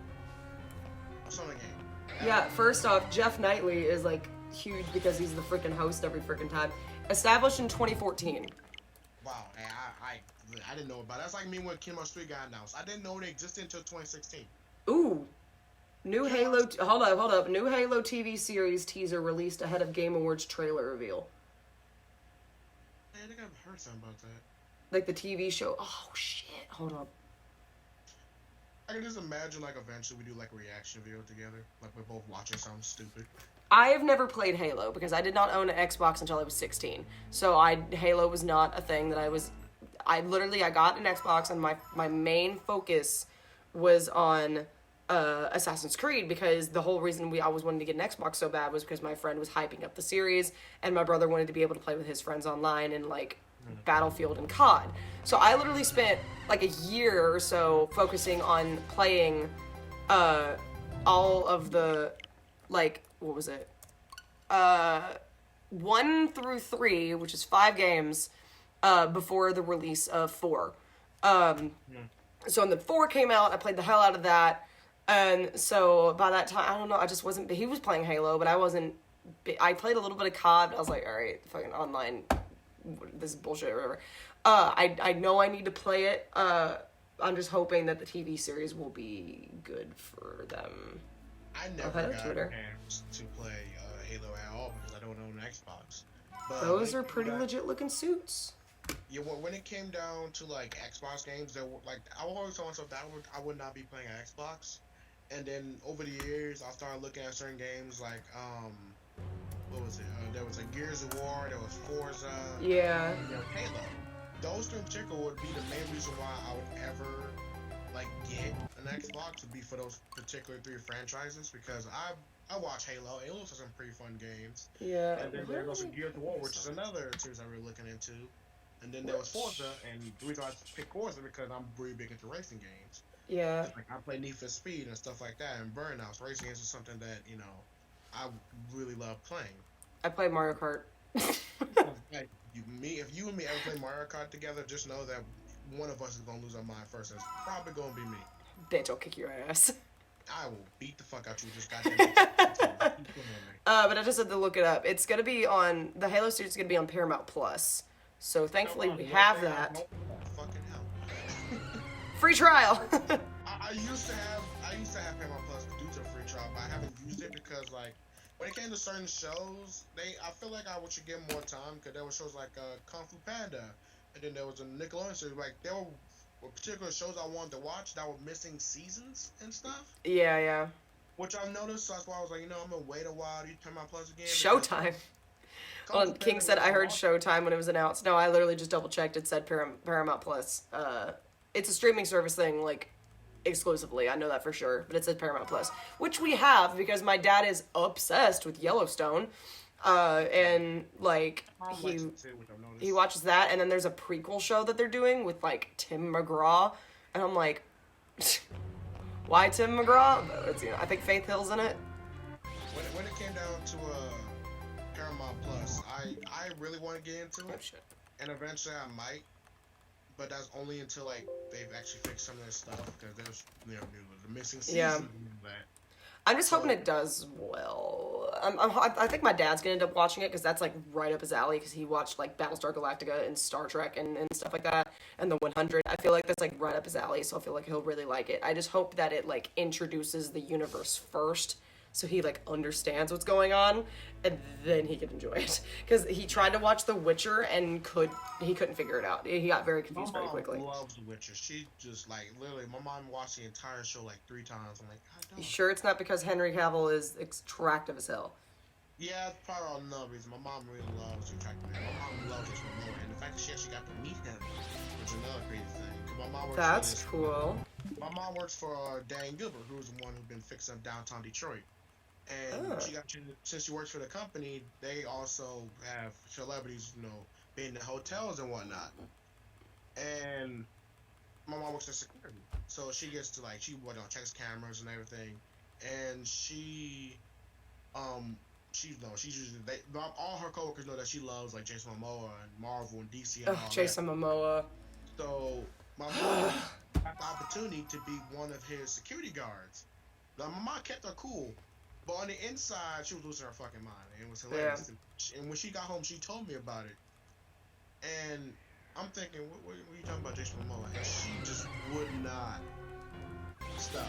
Persona game. Yeah, first off, Jeff Knightley is like huge because he's the freaking host every freaking time. Established in 2014. Wow, and I didn't know about it. That's like me when Kingdom Hearts 3 got announced. I didn't know they existed until 2016. Ooh. New Halo... Hold up. New Halo TV series teaser released ahead of Game Awards trailer reveal. I think I've heard something about that. Like the TV show. Oh, shit. Hold up. I can just imagine, like, eventually we do, like, a reaction video together. Like, we're both watching something stupid. I have never played Halo because I did not own an Xbox until I was 16. So Halo was not a thing that I was... I got an Xbox, and my main focus was on Assassin's Creed, because the whole reason I was wanting to get an Xbox so bad was because my friend was hyping up the series, and my brother wanted to be able to play with his friends online and like Battlefield and COD. So I literally spent like a year or so focusing on playing all of the, like, what was it? 1 through 3, which is 5 games, before the release of 4. So when the 4 came out, I played the hell out of that. And so by that time, I don't know, I just wasn't... He was playing Halo, but I wasn't... I played a little bit of COD, but I was like, alright, fucking online, this is bullshit or whatever. I know I need to play it. I'm just hoping that the TV series will be good for them. I never got a chance to play Halo at all because I don't own an Xbox. But those are pretty legit looking suits. Yeah, when it came down to like Xbox games, that were like I always told myself that I would not be playing an Xbox. And then over the years, I started looking at certain games like what was it? There was like Gears of War, there was Forza, yeah, Halo. Those three in particular would be the main reason why I would ever like get an Xbox, would be for those particular 3 franchises, because I watch Halo. Halo's some pretty fun games. Yeah. And then there goes Gears of War, which is another series I was looking into. And then there was Forza, and the reason I picked Forza because I'm really big into racing games. Yeah. Like I play Need for Speed and stuff like that, and Burnouts. Racing games is something that I really love playing. I play Mario Kart. If you and me ever play Mario Kart together, just know that one of us is gonna lose our mind first. And it's probably gonna be me. Bitch, I'll kick your ass. I will beat the fuck out you. Just goddamn. But I just had to look it up. It's gonna be on the Halo series. Is gonna be on Paramount Plus. So thankfully we have that. Fucking hell. Free trial. I used to have Paramount Plus due to a free trial, but I haven't used it because like when it came to certain shows, I feel like I should give more time because there were shows like Kung Fu Panda, and then there was a Nickelodeon series. Like there were particular shows I wanted to watch that were missing seasons and stuff. Yeah. Which I've noticed, so that's why I was like, I'm gonna wait a while to turn my Plus again. Showtime. Well, King said I heard Showtime when it was announced. No, I literally just double checked. It said Paramount Plus. It's a streaming service thing, like exclusively. I know that for sure, but it said Paramount Plus, which we have because my dad is obsessed with Yellowstone, and like he watches that, and then there's a prequel show that they're doing with like Tim McGraw, and I'm like, why Tim McGraw? It's, I think Faith Hill's in it. When it came down to Paramount Plus, I really want to get into it, and eventually I might. But that's only until like they've actually fixed some of their stuff because there's the missing season. Yeah. And that. I'm just hoping it does well. I think my dad's gonna end up watching it because that's like right up his alley because he watched like Battlestar Galactica and Star Trek and stuff like that and the 100. I feel like that's like right up his alley, so I feel like he'll really like it. I just hope that it like introduces the universe first, so he like understands what's going on, and then he can enjoy it. Because he tried to watch The Witcher and he couldn't figure it out. He got very confused very quickly. My mom loves The Witcher. She just like literally, my mom watched the entire show like 3 times. I'm like, I don't. You sure it's not because Henry Cavill is attractive as hell? Yeah, it's probably another reason. My mom really loves the attractive man. My mom loves Jason Momoa, and the fact that she actually got to meet him, which is another crazy thing. 'Cause my mom works That's cool. My mom works for Dan Gilbert, who's the one who's been fixing up downtown Detroit. And since she works for the company, they also have celebrities, being in the hotels and whatnot. And my mom works in security, so she gets to she checks cameras and everything. And she's usually all her coworkers know that she loves like Jason Momoa and Marvel and DC and all Jason that. Momoa. So my mom had the opportunity to be one of his security guards. Now my mom kept her cool. But on the inside, she was losing her fucking mind. It was hilarious. Yeah. And when she got home, she told me about it. And I'm thinking, what are you talking about, Jason Momoa? And she just would not stop.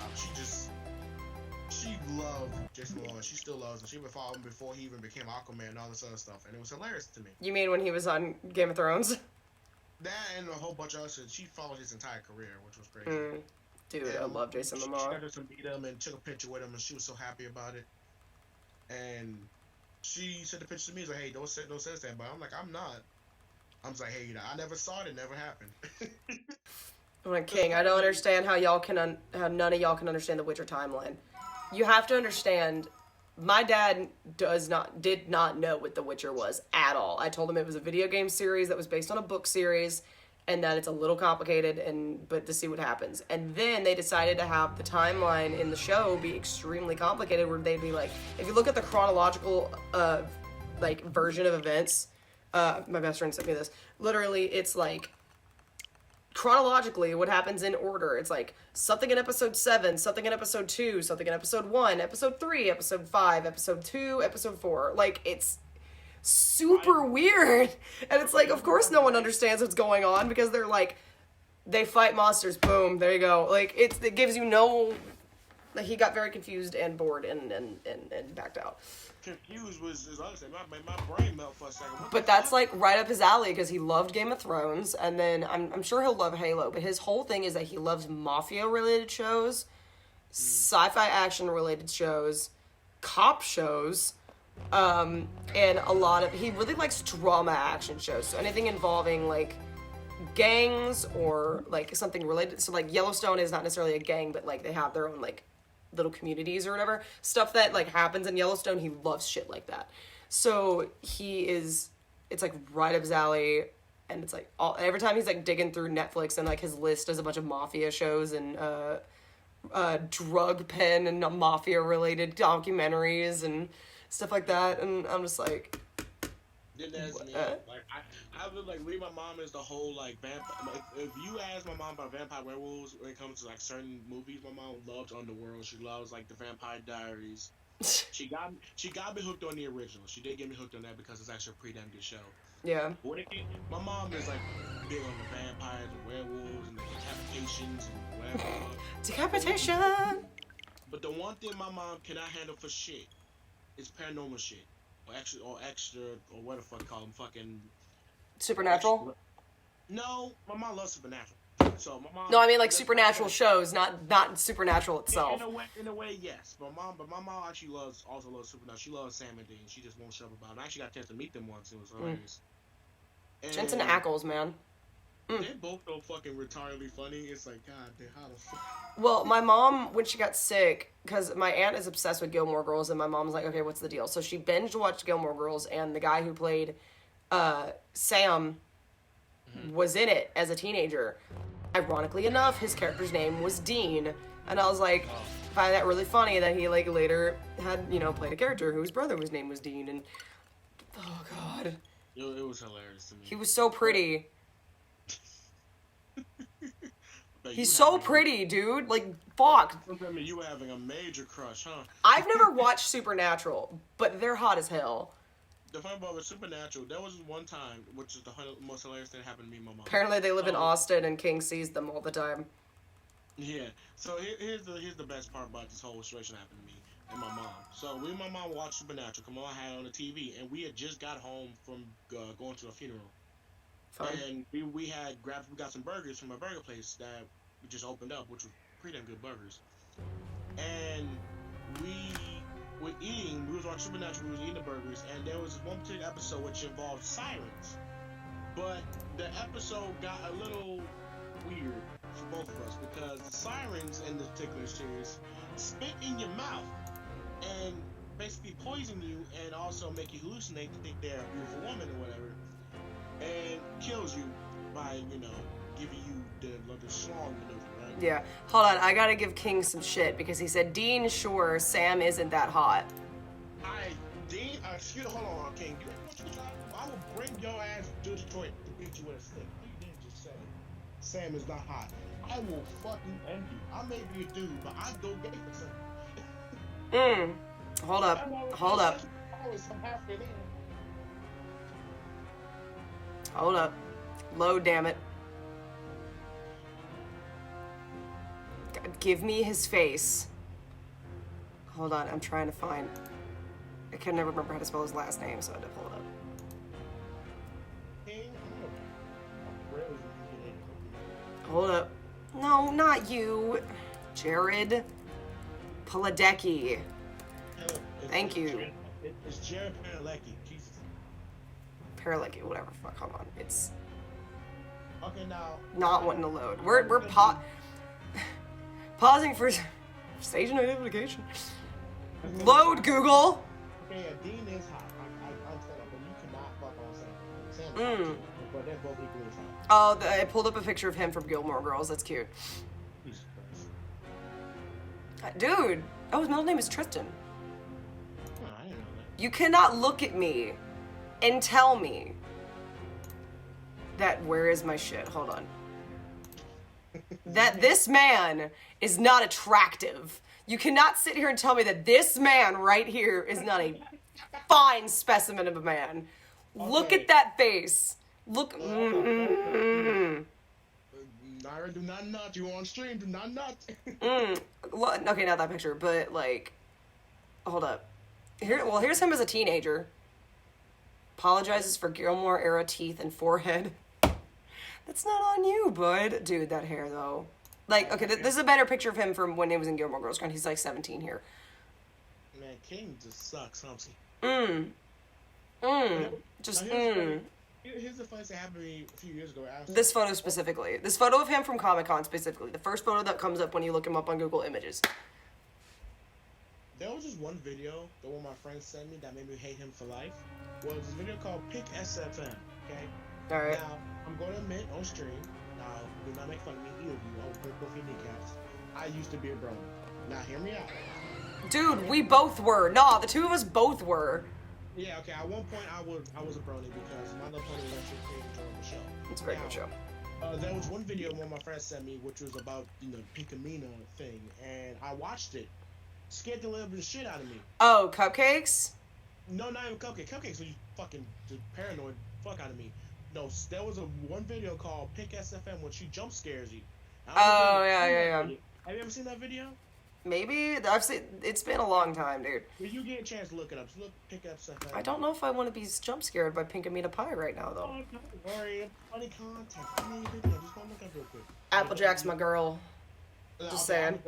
She loved Jason Momoa. She still loves him. She would follow him before he even became Aquaman and all this other stuff. And it was hilarious to me. You mean when he was on Game of Thrones? That and a whole bunch of other shit. She followed his entire career, which was crazy. Dude, and I love Jason Momoa. She got to meet him and took a picture with him, and she was so happy about it. And she sent the picture to me. She's like, "Hey, don't say that." But I'm like, "I'm not." I'm just like, "Hey, I never saw it. It never happened." I'm like, King, I don't understand how y'all can how none of y'all can understand the Witcher timeline. You have to understand. My dad did not know what The Witcher was at all. I told him it was a video game series that was based on a book series. And that it's a little complicated, but to see what happens. And then they decided to have the timeline in the show be extremely complicated, where they'd be like, if you look at the chronological, version of events, my best friend sent me this. Literally, it's like chronologically what happens in order. It's like something in episode 7, something in episode 2, something in episode 1, episode 3, episode 5, episode 2, episode 4. Like it's super weird, and it's like, of course no one understands what's going on because they're like, they fight monsters, boom, there you go. Like it gives you no. Like he got very confused and bored and backed out. Confused was honestly my brain melt for a second. But that's like right up his alley because he loved Game of Thrones, and then I'm sure he'll love Halo. But his whole thing is that he loves mafia related shows, sci-fi action related shows, cop shows. And he really likes drama action shows. So anything involving like gangs or like something related. So like Yellowstone is not necessarily a gang, but like they have their own like little communities or whatever. Stuff that like happens in Yellowstone, he loves shit like that. So it's like right up his alley. And it's like every time he's like digging through Netflix and like his list is a bunch of mafia shows and, drug pen and mafia related documentaries and stuff like that, and I'm just like, Then that's me. What? Like I would like read my mom is the whole like vampire. Like, if you ask my mom about vampire werewolves when it comes to like certain movies, my mom loves Underworld. She loves like the Vampire Diaries. She got me hooked on the original. She did get me hooked on that because it's actually a pretty damn good show. Yeah. But when it came, my mom is like big on the vampires and werewolves and the decapitations and whatever. Decapitation. But the one thing my mom cannot handle for shit is paranormal shit. Or extra, or what the fuck you call them, fucking... Supernatural? Extra. No, my mom loves Supernatural. So my mom... No, I mean like supernatural shows, not Supernatural itself. In a way, yes. But my mom actually also loves Supernatural. She loves Sam and Dean. She just won't shut up about it. I actually got a chance to meet them once. It was hilarious. Jensen Ackles, man. They're both so fucking retardedly funny. It's like, God damn, how the fuck... Well, my mom, when she got sick, because my aunt is obsessed with Gilmore Girls, and my mom's like, okay, what's the deal? So she binge watched Gilmore Girls, and the guy who played Sam was in it as a teenager. Ironically enough, his character's name was Dean, and I was like, find that really funny that he like later had, you know, played a character whose brother's name was Dean, and oh god, it was hilarious to me. he was so pretty. He's so pretty, dude. Like, fuck. You were having a major crush, huh? I've never watched Supernatural, but they're hot as hell. The funny part with Supernatural, there was one time, which is the most hilarious thing that happened to me and my mom. Apparently they live in Austin and King sees them all the time. Yeah. So here's the best part about this whole situation that happened to me and my mom. So we and my mom watched Supernatural. Come on, had it on the TV, and we had just got home from going to a funeral. Fun. And we got some burgers from a burger place that we just opened up, which was pretty damn good burgers. And we were eating, we was watching Supernatural, we was eating the burgers, and there was one particular episode which involved sirens. But the episode got a little weird for both of us because the sirens in this particular series spit in your mouth and basically poison you and also make you hallucinate to think they're a beautiful woman or whatever, and kills you by, you know, giving you the schlong maneuver, right? Yeah. Hold on, I gotta give King some shit because he said, Dean, sure, Sam isn't that hot. Dean, excuse me, hold on, King. I will bring your ass to Detroit to beat you with a stick. You didn't just say Sam is not hot. I will fucking end you. I may be a dude, but I go gay for Sam. Hold up. Hold up. I'm halfway there. Hold up. Load, damn it. Give me his face. Hold on, I'm trying to find... I can never remember how to spell his last name, so I had to pull it up. Hold up. No, not you. Jared Padalecki. Thank you. It's Jared Padalecki. Jesus. Padalecki, whatever. Fuck, hold on. It's Okay, now. not wanting to load. We're pausing for stage identification. Load, Google. Okay, yeah, Dean is hot. I understand that, but you cannot fuck on Sam. Sam is hot too, but they're both equally as hot. Oh, I pulled up a picture of him from Gilmore Girls. That's cute. Jesus Christ. Dude, oh, his middle name is Tristan. Oh, I didn't know that. You cannot look at me and tell me that, where is my shit? Hold on. That this man is not attractive. You cannot sit here and tell me that this man right here is not a fine specimen of a man. Okay. Look at that face. Look. Naira, do not nut. You on stream, do not nut. Okay, not that picture, but like, hold up. Here's him as a teenager. Apologizes for Gilmore era teeth and forehead. That's not on you, bud. Dude, that hair though. Like, okay, this is a better picture of him from when he was in Gilmore Girls. He's like 17 here. Man, King just sucks, huh? Here's the funniest thing happened to me a few years ago. This photo specifically. This photo of him from Comic-Con specifically. The first photo that comes up when you look him up on Google Images. There was just one video that one of my friends sent me that made me hate him for life. Was this video called Pick SFM, okay? Alright. Now, I'm going to admit on stream, now, do not make fun of me, either of you. I will break both your kneecaps. I used to be a brother. Now, hear me out. Dude, we both were. Nah, the two of us both were. Yeah, okay. At one point, I was a brony because My Little Pony was actually a pretty enjoyable show. It's a very good show. There was one video one of my friends sent me, which was about Pinkamena thing, and I watched it. Scared the living shit out of me. Oh, cupcakes? No, not even Cupcake. Cupcakes are you fucking paranoid fuck out of me. No, there was one video called Pink SFM when she jump scares you. Oh, yeah. Have you ever seen that video? Maybe. I've seen. It's been a long time, dude. When you get a chance to look it up, look Pink SFM. I don't know if I want to be jump scared by Pinkamena Pie right now, though. Oh, don't worry. Funny content. Funny video. Just go look up real quick. Applejack's my girl. Just saying.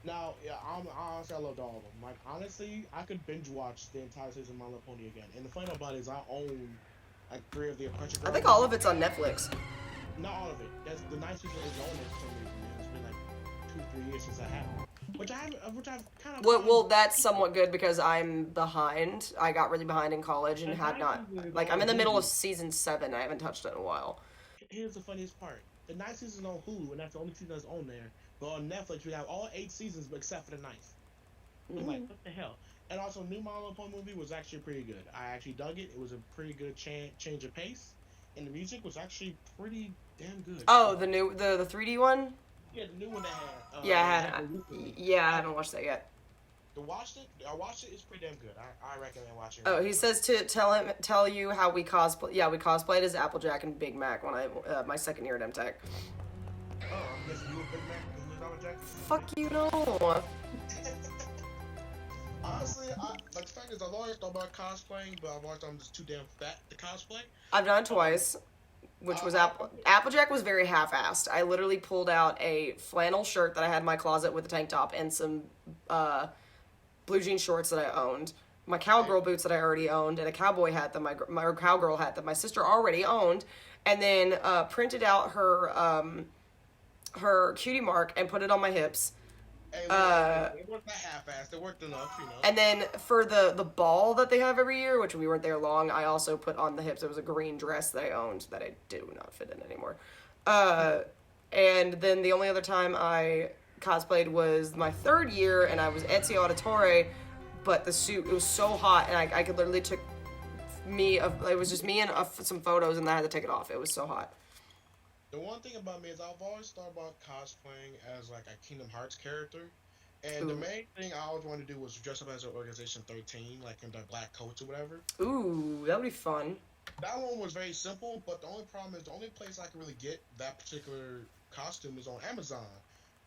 Now, yeah, honestly, I loved all of them. Like, honestly, I could binge watch the entire season of My Little Pony again. And the funny about it is, I own like 3 of the Adventure Girls. I think all of it's on Netflix. Not all of it. That's the nice season is on it for some reason. Man. It's been like 2-3 years since I had it. Which I've kind of. Well, that's somewhat good because I'm behind. I got really behind in college and had not. Like, I'm in the middle of season 7. I haven't touched it in a while. Here's the funniest part. The 9th season is on Hulu, and that's the only season that's on there. But on Netflix, we have all 8 seasons except for the 9th. I'm like, what the hell? And also, new My Little Pony movie was actually pretty good. I actually dug it. It was a pretty good change of pace, and the music was actually pretty damn good. Oh, the 3D one? Yeah, the new one that had. I haven't watched that yet. I watched it. It's pretty damn good. I recommend watching it. Oh, he says to tell you how we cosplay. Yeah, we cosplayed as Applejack and Big Mac when I my second year at MTech. Oh, I'm guessing you were Big Mac because you was Applejack. Fuck you, no. Honestly, the fact is, I've always thought about cosplaying, but I've always thought I'm just too damn fat to cosplay. I've done it twice, which was Applejack was very half-assed. I literally pulled out a flannel shirt that I had in my closet with a tank top and some blue jean shorts that I owned, my cowgirl boots that I already owned, and a cowboy hat that my cowgirl hat that my sister already owned, and then printed out her cutie mark and put it on my hips. Hey, it wasn't that half-assed. It worked enough, you know. And then for the ball that they have every year, which we weren't there long, I also put on the hips. It was a green dress that I owned that I do not fit in anymore. And then the only other time I cosplayed was my 3rd year, and I was Ezio Auditore, but the suit, it was so hot, and I could literally took it was just me and some photos, and I had to take it off. It was so hot. The one thing about me is I've always thought about cosplaying as like a Kingdom Hearts character, and the main thing I always wanted to do was dress up as an Organization 13, like in the black coats or whatever. Ooh, that would be fun. That one was very simple, but the only problem is the only place I can really get that particular costume is on Amazon.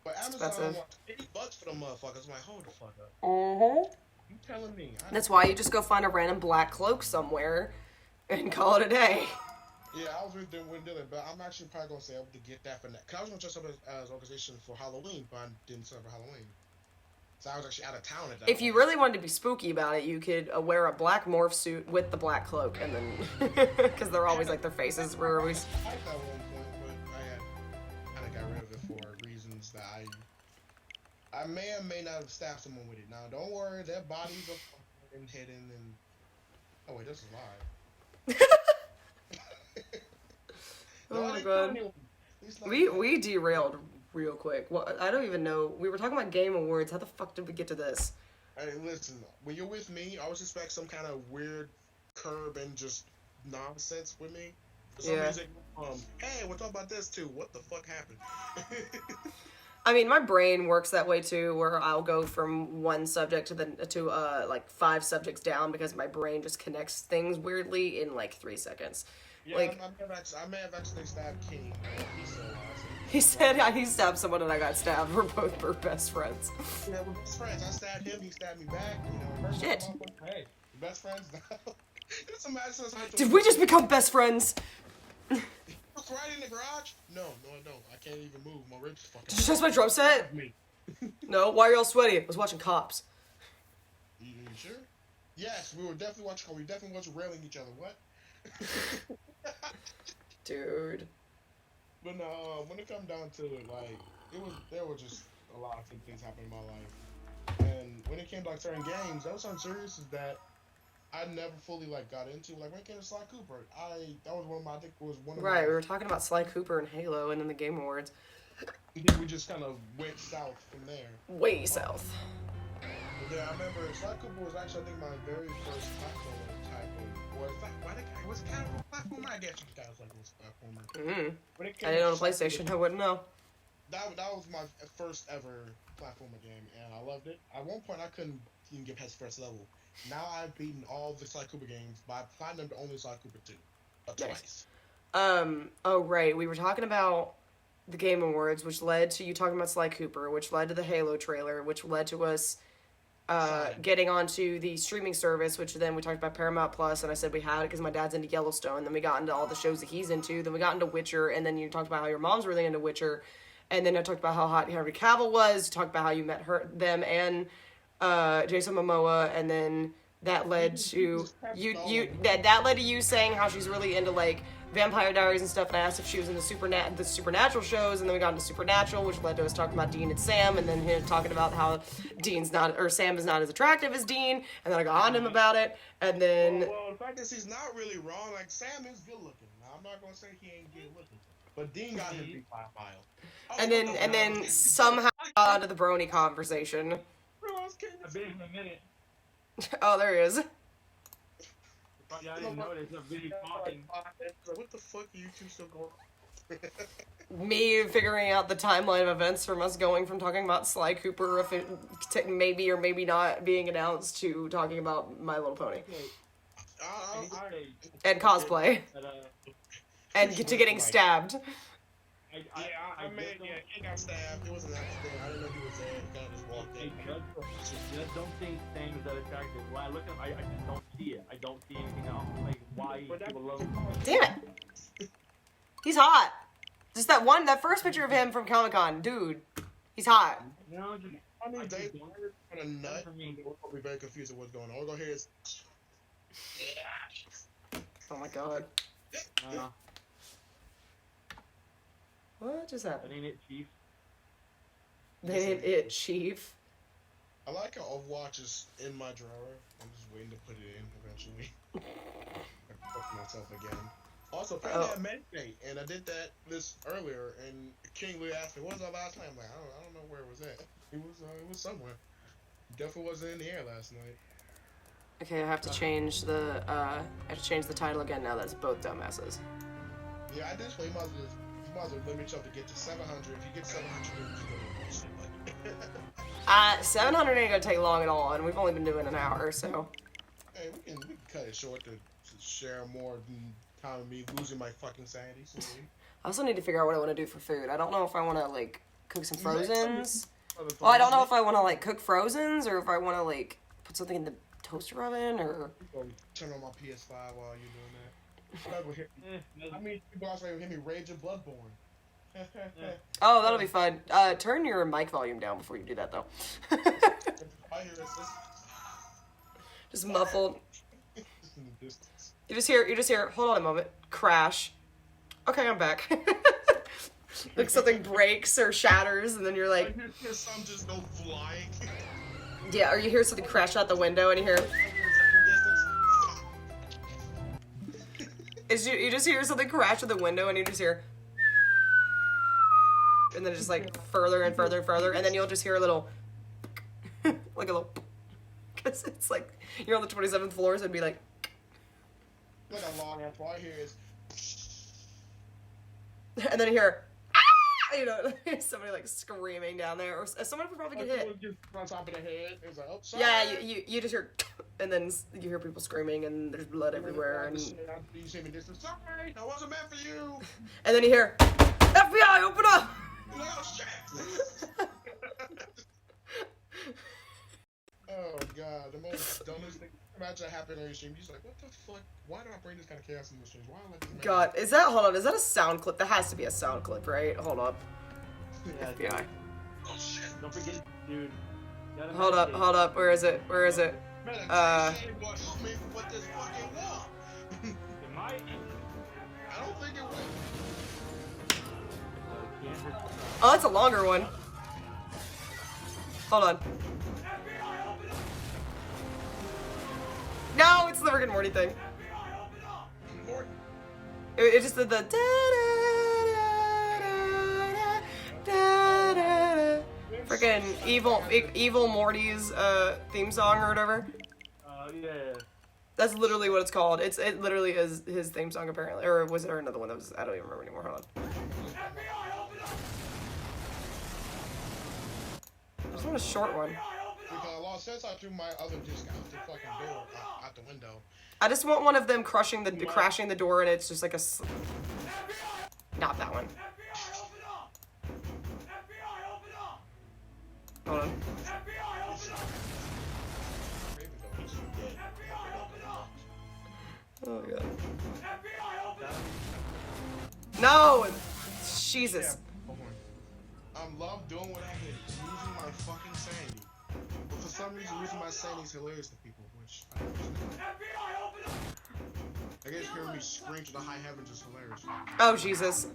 But Amazon wants $80 for them motherfuckers. I'm like, hold the fuck up. You telling me? That's why you just go find a random black cloak somewhere and call it a day. Yeah, I was really doing it, but I'm actually probably going to say able to get that for that. Because I was going to dress up as Organization for Halloween, but I didn't set up for Halloween. So I was actually out of town at that If you really wanted to be spooky about it, you could wear a black morph suit with the black cloak, and then... Because they're always, like, their faces were always... I liked that one point, but I kind of got rid of it for reasons that I may or may not have stabbed someone with it. Now, don't worry, their bodies are hidden and... Oh, wait, this is live. Oh my god. We derailed real quick. Well, I don't even know. We were talking about Game Awards. How the fuck did we get to this? Hey, listen. When you're with me, I always expect some kind of weird curb and just nonsense with me. For some reason, hey, we'll talk about this too. What the fuck happened? I mean, my brain works that way too, where I'll go from one subject to like 5 subjects down because my brain just connects things weirdly in like 3 seconds. Yeah, like, I may have actually stabbed King. He said he stabbed someone and I got stabbed. We're both best friends. Yeah, we're best friends. I stabbed him, he stabbed me back. You know, shit. Hey, best friends now. It's a matter of Did we just become best friends? Right in the garage? No, I don't. I can't even move. My ribs fucking. Did you test my drum set? Me. No. Why are y'all sweaty? I was watching Cops. You sure? Yes, we were definitely watching. We definitely watched railing each other. What? Dude. But no, when it comes down to it, like there were just a lot of things happening in my life, and when it came to like certain games, that was something serious is that I never fully like got into. Like when it came to Sly Cooper, that was one of my, I think was one of right. We were talking about Sly Cooper and Halo, and then the Game Awards. And then we just kind of went south from there. Way south. Yeah, I remember Sly Cooper was actually I think my very first platformer type Was it kind of a platformer? I guess you could kind of like it was a platformer. Mm-hmm. When it I came didn't own a to PlayStation. I wouldn't know. That was my first ever platformer game, and I loved it. At one point, I couldn't even get past the first level. Now I've beaten all the Sly Cooper games by platinum to only Sly Cooper 2. Twice. Oh, right. We were talking about the Game Awards, which led to you talking about Sly Cooper, which led to the Halo trailer, which led to us getting onto the streaming service, which then we talked about Paramount Plus, and I said we had it because my dad's into Yellowstone. Then we got into all the shows that he's into. Then we got into Witcher, and then you talked about how your mom's really into Witcher. And then I talked about how hot Henry Cavill was. You talked about how you met them and Jason Momoa, and then that led to that led to you saying how she's really into like Vampire Diaries and stuff. And I asked if she was in the Supernatural shows, and then we got into Supernatural, which led to us talking about Dean and Sam, and then him talking about how Sam is not as attractive as Dean, and then I got on him about it, and then well, the fact is he's not really wrong. Like Sam is good looking. Now I'm not gonna say he ain't good looking, but Dean got him beat by a mile. And then somehow got onto the brony conversation. I've been in a minute. Oh, there he is. Yeah, I didn't notice. I've been talking. What the fuck are you two still going? Me figuring out the timeline of events from us going from talking about Sly Cooper, if it maybe or maybe not being announced, to talking about My Little Pony. And cosplay. And to getting stabbed. He got stabbed. It was an accident. I didn't know he was there. He kind of just walked in. I just don't think Sam is that attractive. When I look at him, I just don't see it. I don't see anything else. Like, why people love him. Damn it. He's hot. Just that first picture of him from Comic-Con. Dude, he's hot. No, just, I mean, they don't. on a nut. We'll probably be very confused at what's going on. All we're going to hear is... Oh my god. What just happened? That ain't it, Chief. That ain't it, Chief. I like how Overwatch is in my drawer. I'm just waiting to put it in eventually. I fucked myself again. Also, apparently I meditate, and I did that earlier, and King Lee asked me, what was that last time? I'm like, I don't know where it was at. It was somewhere. Definitely wasn't in the air last night. Okay, I have to change the title again now. That's both dumbasses. Yeah, I did. You might as well limit yourself to get to 700. If you get 700, you're just gonna 700 ain't gonna take long at all, and we've only been doing an hour, so. Hey, we can cut it short to share more time of me losing my fucking sanity. So. I also need to figure out what I want to do for food. I don't know if I want to like cook some Frozens. Well, I don't know if I want to like cook Frozens or if I want to like put something in the toaster oven or. Turn on my PS5 while you're doing that. I mean, people also hear me rage of Bloodborne. Oh, that'll be fun. Turn your mic volume down before you do that, though. I hear this. Just muffled. You just hear. Hold on a moment. Crash. Okay, I'm back. Like something breaks or shatters, and then you're like. I hear some just go flying. Yeah, or you hear something crash out the window, and you hear. You just hear something crash out the window, and you just hear. And then just like further and further and further, and then you'll just hear a little, like a little, because it's like you're on the 27th floor, so it'd be like a long ass. All I hear is, and then you hear, ah! You know, somebody like screaming down there, or someone would probably get hit. Just on top of the head. It's like, oh, sorry. Yeah, you just hear, and then you hear people screaming, and there's blood everywhere, and you see me distance. Sorry, that wasn't meant for you. And then you hear, FBI, open up. Oh shit! Oh god, the most dumbest thing. Imagine that happened on your stream. You're just like, what the fuck? Why do I bring this kind of chaos in the stream? Why am I God, hold on, is that a sound clip? That has to be a sound clip, right? Hold up. Yeah, FBI. Oh shit. Don't forget, dude. Hold up, where is it? Man, help me with this fucking wall. It might. I don't think it will. Oh, that's a longer one. Hold on. No, it's the Rick and Morty thing. Morty. It just did the freaking evil Morty's theme song or whatever. Yeah. That's literally what it's called. It literally is his theme song apparently, or was there another one that was? I don't even remember anymore. Hold on. There's not a short one. Because since I threw my other disc out the fucking door, out the window. I just want one of them crashing the door, and it's just like a. Not that one. Hold on. Oh my god. No! Jesus. Love doing what I hate. Losing my fucking sanity. But for some reason, losing my sanity is hilarious to people, which I don't understand. I guess hearing me scream to the high heavens is hilarious. Oh, Jesus.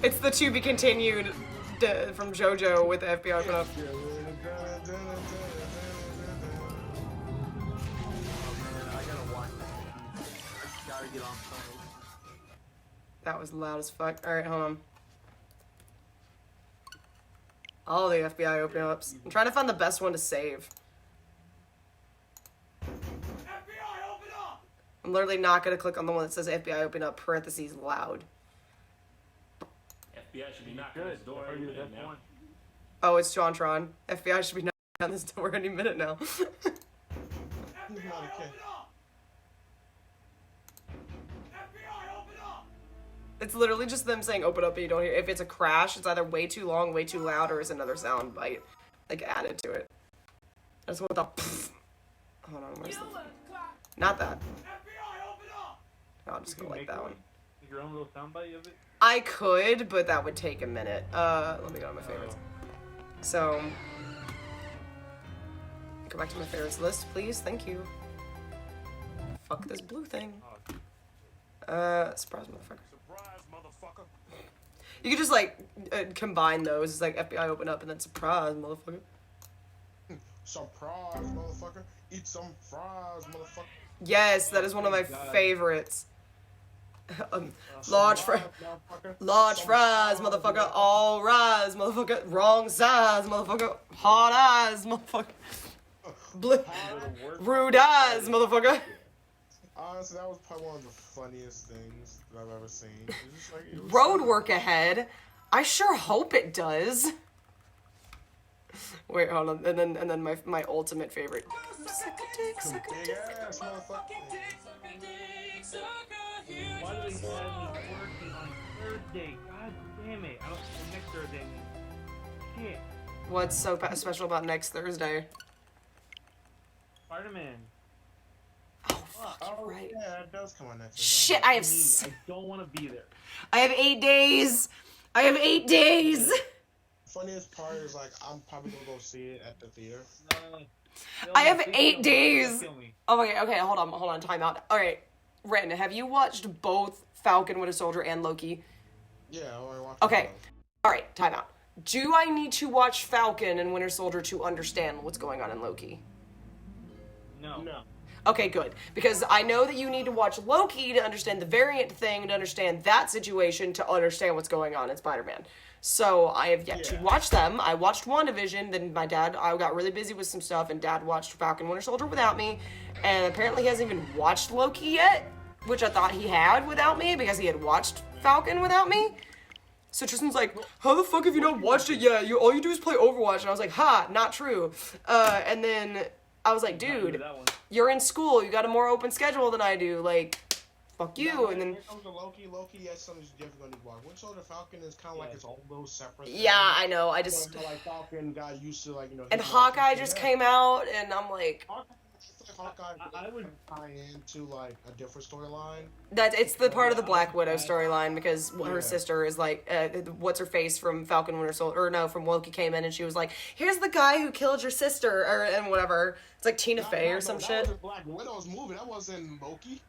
It's the to be continued from JoJo with the FBI open up. Oh man, I gotta watch that. I gotta get on phone. That was loud as fuck. Alright, hold on. All the FBI open ups. I'm trying to find the best one to save. I'm literally not gonna click on the one that says FBI open up parentheses loud. FBI should be knocking on this door any minute now. Oh, it's JonTron. FBI should be knocking on this door any minute now. He's not a kid. It's literally just them saying open up and you don't hear. If it's a crash, it's either way too long, way too loud, or it's another sound bite like added to it. I just want the hold on, where's the not that. No, I'm just gonna like that one. Your own little soundbite of it? I could, but that would take a minute. Let me go to my favorites. So go back to my favorites list, please. Thank you. Fuck this blue thing. Surprise motherfucker. Surprise, motherfucker. You could just like combine those. It's like FBI open up and then surprise motherfucker. Surprise, motherfucker. Eat some fries, motherfucker. Yes, that is one of my favorites. Large fries, motherfucker. All rise, motherfucker. Wrong size, motherfucker. Hard eyes, motherfucker. Rude eyes, motherfucker. Honestly, that was probably one of the funniest things that I've ever seen. It was Road work ahead. I sure hope it does. Wait, hold on. And then my ultimate favorite. Suck a dick, suck a big dick. ass motherfucker. Why do they have me working on Thursday? God damn it. I don't next Thursday. Shit. What's so special about next Thursday? Spider-Man. Oh, fuck, you're right. Yeah, that does come on next. Shit, I have I don't want to be there. I have 8 days. I have 8 days. Funniest part is like I'm probably gonna go see it at the theater. I have 8 days. Oh, okay, hold on, time out. All right, Ren, have you watched both Falcon, Winter Soldier, and Loki? Yeah, I already watched Okay, it. all right, time out. Do I need to watch Falcon and Winter Soldier to understand what's going on in Loki? No. Okay, good. Because I know that you need to watch Loki to understand the variant thing, to understand that situation, to understand what's going on in Spider-Man. So I have yet to watch them. I watched WandaVision, then I got really busy with some stuff, and Dad watched Falcon Winter Soldier without me, and apparently he hasn't even watched Loki yet, which I thought he had without me, because he had watched Falcon without me. So Tristan's like, how the fuck have you not watched it yet? All you do is play Overwatch. And I was like, ha, not true. And then I was like, dude, you're in school. You got a more open schedule than I do. Like, fuck you. And then when it comes to Loki, that's something you definitely need to watch. Winter Soldier Falcon is kind of like its own little separate thing. yeah, I know. I just like Falcon got used to and Hawkeye just came out, and I'm like, Hawkeye I would tie into like a different storyline. it's the part of the Black Widow storyline because her sister is like, what's her face from Falcon Winter Soldier, or no, from Loki came in and she was like, here's the guy who killed your sister, and whatever. It's like Tina Fey or some shit. That was Black Widow's movie. That wasn't Loki.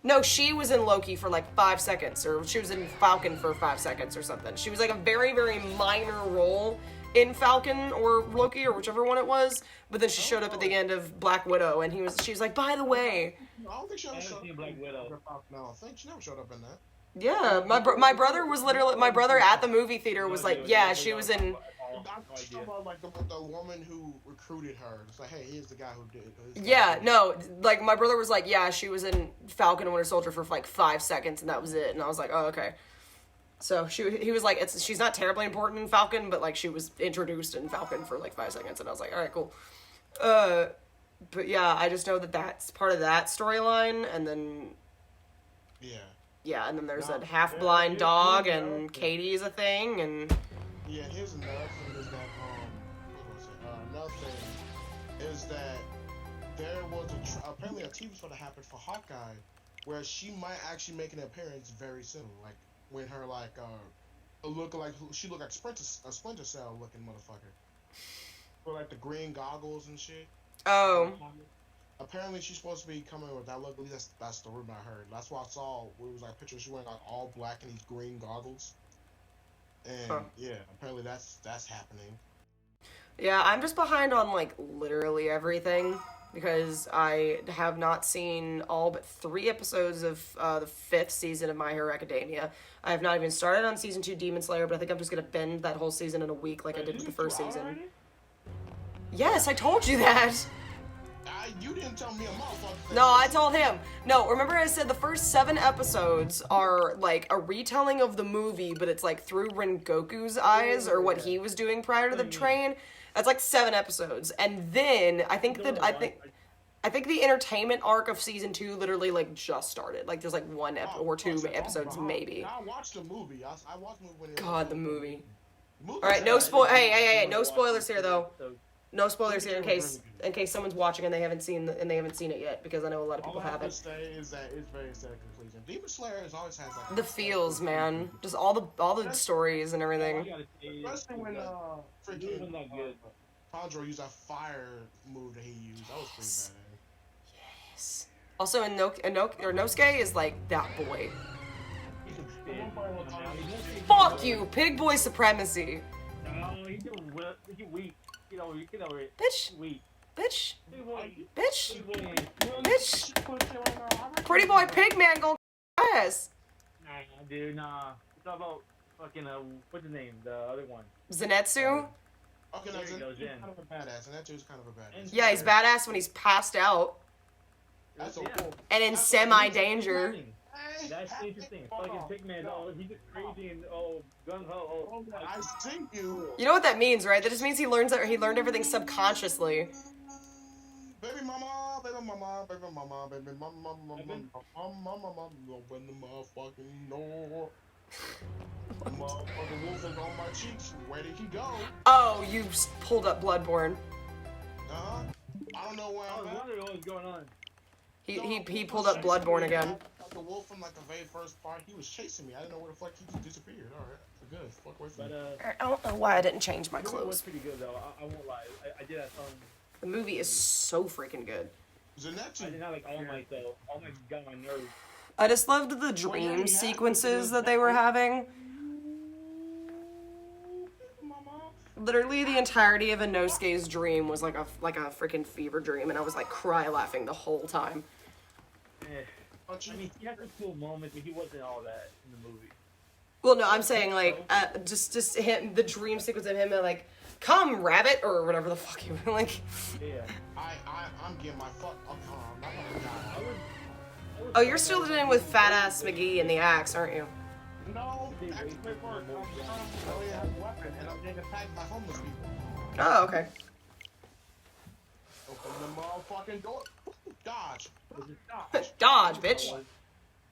No, she was in Loki for like 5 seconds, or she was in Falcon for 5 seconds or something. She was like a very, very minor role in Falcon or Loki or whichever one it was, but then she showed up at the end of Black Widow, and she was like, by the way. I don't think she ever showed up Black Widow. No, I think she never showed up in that. Yeah, my brother was literally, my brother at the movie theater was like, yeah, she was in. I'm talking about like the woman who recruited her. It's like, hey, here's the guy who did. Yeah, no, like my brother was like, yeah, she was in Falcon and Winter Soldier for like 5 seconds and that was it. And I was like, oh, okay. So he was like, she's not terribly important in Falcon, but like she was introduced in Falcon for like 5 seconds, and I was like, all right, cool. But yeah, I just know that that's part of that storyline, and then and then there's a half-blind dog, and Katie's a thing, and yeah. Here's another thing is that what was it? Another thing is that there was apparently a TV show that happened for Hawkeye, where she might actually make an appearance very soon, like. When her she looked like a Splinter Cell looking motherfucker, with like the green goggles and shit. Oh. Apparently she's supposed to be coming with that look. At least that's the rumor I heard. That's what I saw. Where it was like a picture. She wearing like all black and these green goggles. And yeah, apparently that's happening. Yeah, I'm just behind on like literally everything. Because I have not seen all but 3 episodes of the 5th season of My Hero Academia. I have not even started on season 2 Demon Slayer, but I think I'm just gonna bend that whole season in a week like I did with the first season. Already? Yes, I told you that! You didn't tell me a motherfucker. No, I told him. No, remember I said the first 7 episodes are like a retelling of the movie, but it's like through Rengoku's eyes, or what he was doing prior to the train. That's like 7 episodes, and then I think the entertainment arc of season 2 literally like just started. Like there's like 1 or 2 episodes maybe. I watched the movie. I watched the movie when it God, the movie. All right, no spoil. Hey, no spoilers here though. No spoilers here in case someone's watching and they haven't seen it yet, because I know a lot of people haven't. All I have to say is that it's very sad conclusion. Demon Slayer always has like the feels, man. Just all the stories and everything. Especially when freaking Tanjiro used that fire move that he used. That was pretty bad. Yes. Also, Inosuke is like that boy. Fuck you, pig boy supremacy. No, he's weak. You know it. Bitch. Weak. Bitch. Bitch. Bitch. Pretty boy pig man gon' ass. Nah, dude, nah. It's all about fucking, what's his name? The other one. Zenitsu? Okay, now Zenitsu's kind of a badass, and that dude's kind of a badass. Yeah, he's badass when he's passed out. That's so cool. And in semi-danger. That's interesting. Fucking Pigman, he's just crazy and gung-ho. I see you. You know what that means, right? That just means he learned everything subconsciously. Baby mama, baby mama, baby mama, baby mama, mama, open the motherfucking door. The motherfucking wolf is on my cheeks. Where did he go? Oh, you pulled up Bloodborne. I don't know where I'm at. I wonder what was going on. He pulled up Bloodborne again. The wolf from like the very first part, he was chasing me. I didn't know where the fuck he just disappeared. Alright, good. Fuck away from me. I don't know why I didn't change my It was clothes. pretty good though. I won't lie. I did have fun. The movie is so freaking good. Zenitsu. I did not like All Might though. All Might got my nerves. I just loved the dream sequences that they were having. Literally the entirety of Inosuke's dream was like a freaking fever dream, and I was like cry laughing the whole time. I mean, he had some cool moments, but he wasn't all that in the movie. Well, no, I'm saying like just him, the dream sequence of him like, come rabbit, or whatever the fuck you were like. Yeah. I'm getting my fuck. I'm not gonna die. Oh, you're still dealing with fat ass McGee and the axe, aren't you? No, actually, my work. I only have a weapon, and I'm getting attacked by homeless people. Oh, okay. Open the motherfucking door. Dodge. Dodge, bitch.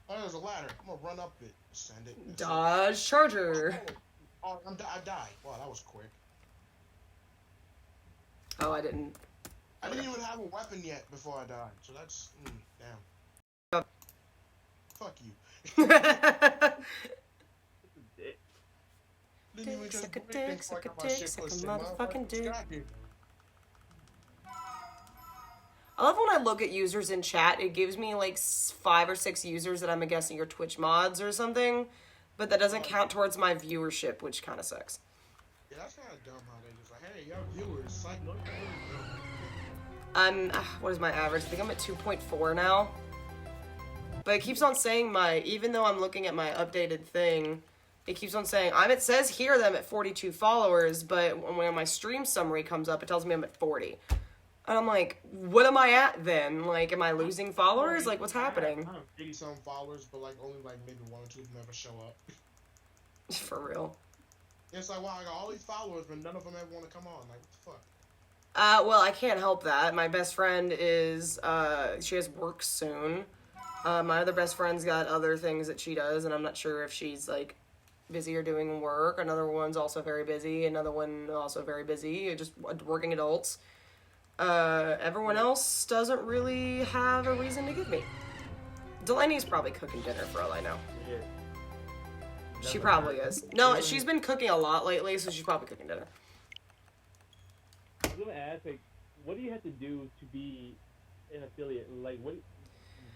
Oh, there's a ladder. I'm gonna run up it. Send it. Dodge Charger. Oh, I died. Wow, that was quick. Oh, I didn't. I didn't even have a weapon yet before I died, so that's damn. Oh. Fuck you. Dick, suck a dick, suck a dick, suck a motherfucking dick. I love when I look at users in chat, it gives me like 5 or 6 users that I'm guessing are Twitch mods or something, but that doesn't count towards my viewership, which kind of sucks. Yeah, that's kind of dumb how they just like, hey, y'all viewers, psych. What is my average? I think I'm at 2.4 now. But it keeps on saying even though I'm looking at my updated thing, it keeps on saying, it says here that I'm at 42 followers, but when my stream summary comes up, it tells me I'm at 40. And I'm like, what am I at then? Like, am I losing followers? Like, what's happening? 80-some followers, but like only like maybe 1 or 2 of them ever show up. For real. It's like, wow, I got all these followers, but none of them ever want to come on. Like, what the fuck? Well, I can't help that. My best friend is, she has work soon. My other best friend's got other things that she does, and I'm not sure if she's, like, busy or doing work. Another one's also very busy. Another one also very busy. Just working adults. Everyone else doesn't really have a reason to give me. Delaney's probably cooking dinner for all I know. Yeah. She probably is. No, she's been cooking a lot lately, so she's probably cooking dinner. I was gonna ask, like, what do you have to do to be an affiliate? Like,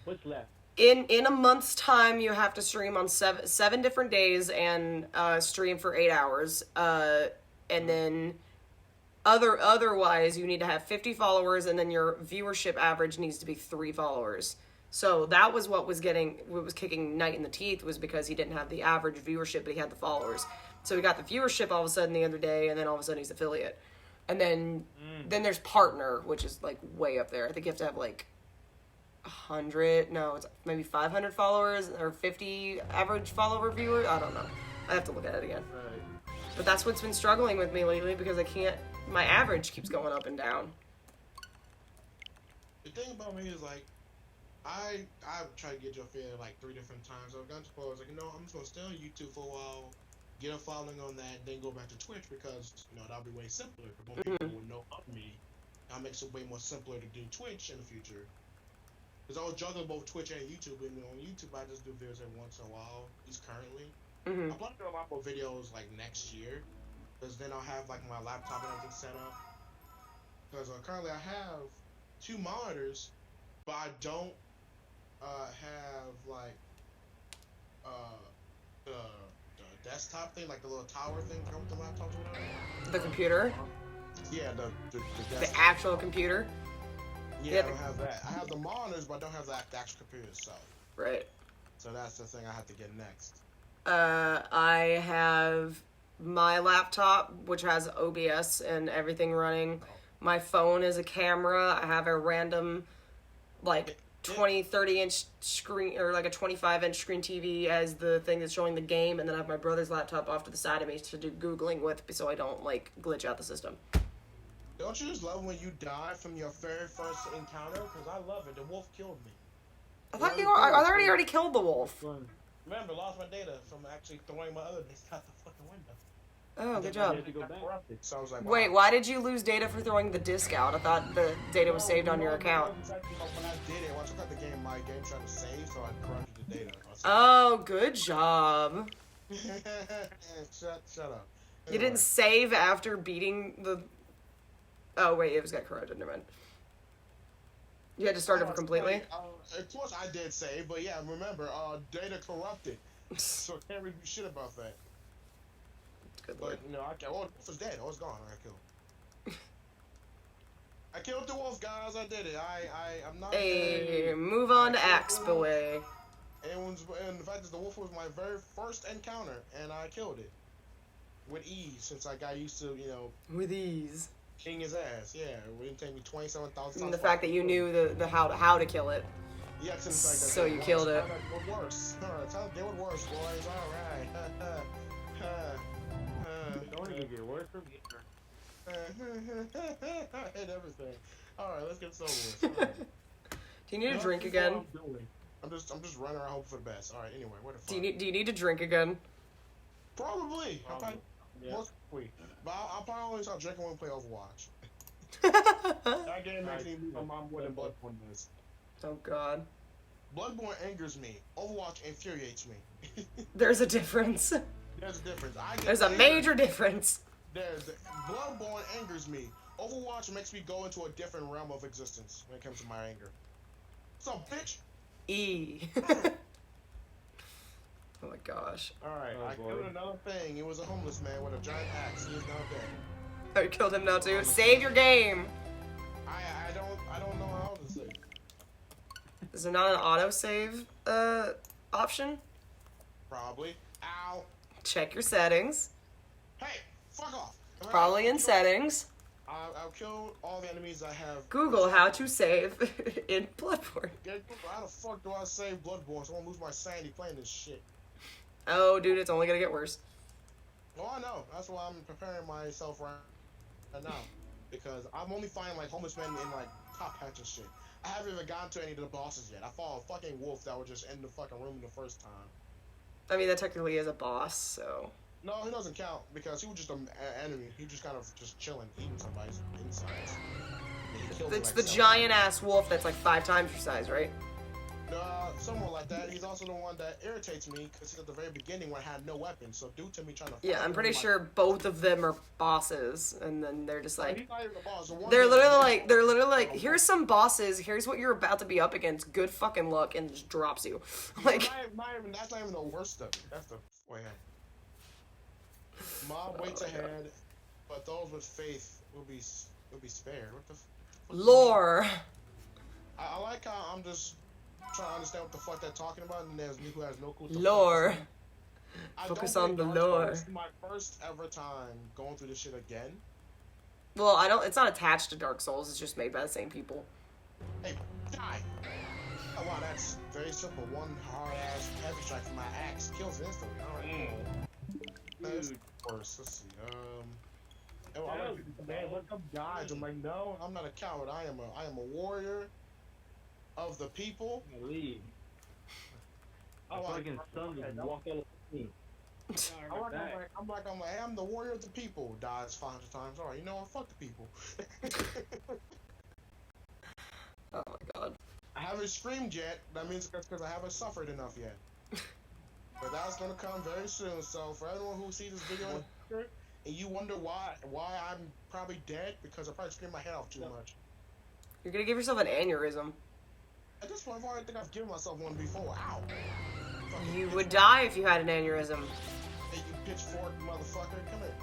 what's left? In a month's time, you have to stream on seven different days and stream for 8 hours. And then otherwise, you need to have 50 followers, and then your viewership average needs to be 3 followers. So that was what was kicking Knight in the teeth, was because he didn't have the average viewership, but he had the followers. So he got the viewership all of a sudden the other day, and then all of a sudden he's affiliate. And then there's partner, which is like way up there. I think you have to have like 100, no, it's maybe 500 followers or 50 average follower viewer. I don't know. I have to look at it again. Right. But that's what's been struggling with me lately, because my average keeps going up and down. The thing about me is like, I tried to get your affiliate like 3 different times. I've gotten to the point where I was like, I'm just gonna stay on YouTube for a while, get a following on that, then go back to Twitch, because that'll be way simpler. More people would know of me. That makes it way more simpler to do Twitch in the future. Because I was juggling both Twitch and YouTube, and on YouTube I just do videos every once in a while, at least currently. Mm-hmm. I'm planning to do a lot more videos like next year, because then I'll have like my laptop and everything set up. Because currently I have 2 monitors, but I don't have like the desktop thing, like the little tower thing that comes with the laptops or whatever. The computer? Yeah, the The desktop. actual computer? Yeah, I don't have that. I have the monitors, but I don't have the actual computer itself. Right. So that's the thing I have to get next. I have my laptop, which has OBS and everything running. My phone is a camera. I have a random, like, 30-inch screen, or like a 25-inch screen TV as the thing that's showing the game, and then I have my brother's laptop off to the side of me to do Googling with, so I don't, like, glitch out the system. Don't you just love when you die from your very first encounter? Because I love it. The wolf killed me. I thought I already killed the wolf. Remember, lost my data from actually throwing my other data out the fucking window. Oh, good You job. have to go back. So I was like, wow. Wait, why did you lose data for throwing the disc out? I thought the data was saved on your account. When I did it, once I got the game, my game tried to save, so I corrupted the data. Oh, good job. Shut up. You didn't save after beating the... Oh, wait, it got corrupted. Never mind. You had to start over completely? Of course I did save, but yeah, remember, data corrupted. So I can't really do shit about that. Good lord. But, the wolf was dead. I was gone. I got killed. I killed the wolf, guys. I did it. I'm not Hey, dead. move on to Axe Boy. And the fact is, the wolf was my very first encounter, and I killed it. With ease, since I got used to, With ease. king his ass. Yeah, it didn't take me 27,000 And times. the fact that you knew the how to kill it. Yeah, it's in the fact that So you killed it. They were worse. They were worse, boys. All right. Don't even get worse from here. I hate everything. All right, let's get this over with. All right. Do you need a drink again? I'm just running around hoping for the best. All right. Anyway, where the fuck? Do you need to drink again? Probably. Yeah. Most probably. But I'll probably only start drinking when we play Overwatch. That game makes me lose my mind more than Bloodborne does. Oh god. Bloodborne angers me. Overwatch infuriates me. There's a difference. There's a difference. There's a major difference. Bloodborne angers me. Overwatch makes me go into a different realm of existence when it comes to my anger. What's up, bitch? E. Oh my gosh. Alright, Oh, I boy. killed another thing. It was a homeless man with a giant axe. He is now dead. Oh, you killed him now too? Save your game! I don't know how to say. Is there not an autosave option? Probably. Ow. Check your settings. Hey, fuck off. Probably in settings. I'll kill all the enemies I have. Google how to save in Bloodborne. How the fuck do I save Bloodborne so I won't lose my sanity playing this shit? Oh, dude, it's only gonna get worse. Well, I know. That's why I'm preparing myself right now. Because I'm only finding, like, homeless men in, like, top hats and shit. I haven't even gotten to any of the bosses yet. I fought a fucking wolf that would just end the fucking room the first time. I mean, that technically is a boss, so. No, he doesn't count because he was just an enemy. He just kind of just chilling, eating somebody's insides. And he killed me, It's like, the 7 giant times. ass wolf that's like 5 times your size, right? Somewhere like that. He's also the one that irritates me because he's at the very beginning when I had no weapon. So due to me trying to. Yeah, I'm pretty sure both of them are bosses, and then they're just like. He's not even the boss. The one They're that- literally like, here's some bosses, here's what you're about to be up against, good fucking luck, and just drops you. Like, that's not even the worst of it. That's the way ahead. Mob waits my God. ahead, but those with faith will be spared. What the? lore. I like how I'm just trying to understand what the fuck they're talking about, and there's me who has no clue. what the fuck Lore. they're saying. I Focus don't on play the Dark Souls. lore. This is my first ever time going through this shit again. Well, it's not attached to Dark Souls, it's just made by the same people. Hey, die! Oh wow, that's very simple. One hard ass heavy strike from my axe kills it instantly. Alright. That's worse. Let's see. Oh, I like man, look up guys. I'm like, no, I'm not a coward. I am a warrior of the people. Leave. Oh, I fucking son just walked out of the scene. I'm the warrior of the people. Dies 500 times. Alright, you know what? Fuck the people. Oh my god. I haven't screamed yet. That means that's because I haven't suffered enough yet. But that's gonna come very soon. So for everyone who sees this video and you wonder why I'm probably dead, because I probably screamed my head off too much. You're gonna give yourself an aneurysm. At this point, I already think I've given myself one before. Ow! Fucking You bitch. would die if you had an aneurysm. Hey, you pitchfork motherfucker, come here.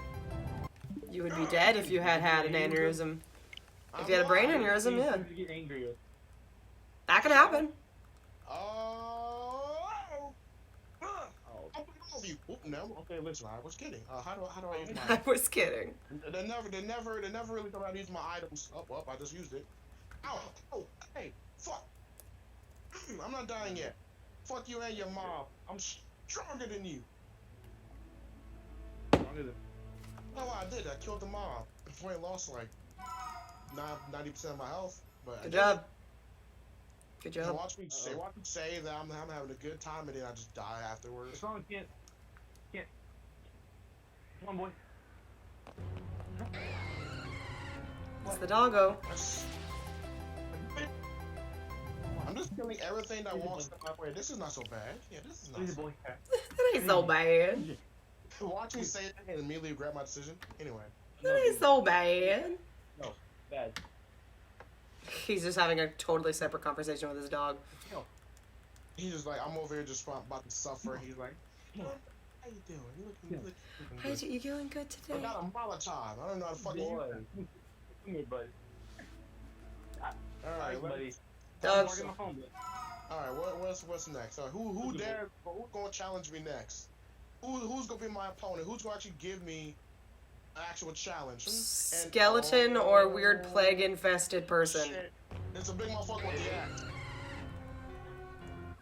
You would be dead if you had an aneurysm. If you had a brain aneurysm, yeah. You get angry with. That could happen. Oh! Oh, I'll put all of you. Oop, no. Okay, listen, I was kidding. How do I use I my? was kidding. They never really come out and use my items. Oh, I just used it. Ow! Oh, hey, fuck! I'm not dying yet. Fuck you and your mom. I'm stronger than you. stronger than. Oh, I did. I killed the mob before I lost like 90% of my health. But I Good did job. Good it. You job. watch me say that I'm having a good time, and then I just die afterwards. What's wrong? Can't. Come on, boy. It's the doggo. I'm just killing everything that walks in my way. This is not so bad. Yeah, this is not Easy, so boy. That ain't so bad. bad. Watch me say that and immediately regret my decision. Anyway. That ain't so bad. No, bad. He's just having a totally separate conversation with his dog. No. He's just like, I'm over here just about to suffer. He's like, how you doing? You looking Hi, good. you feeling good I today? got a Molotov. I don't know how to fucking Boy. use it. Come here, buddy. Alright, buddy. Dogs. I'm home, alright, what's next? Who's gonna challenge me next? Who's gonna be my opponent? Who's gonna actually give me an actual challenge? Skeleton or weird plague infested person? Shit. It's a big motherfucker with the axe.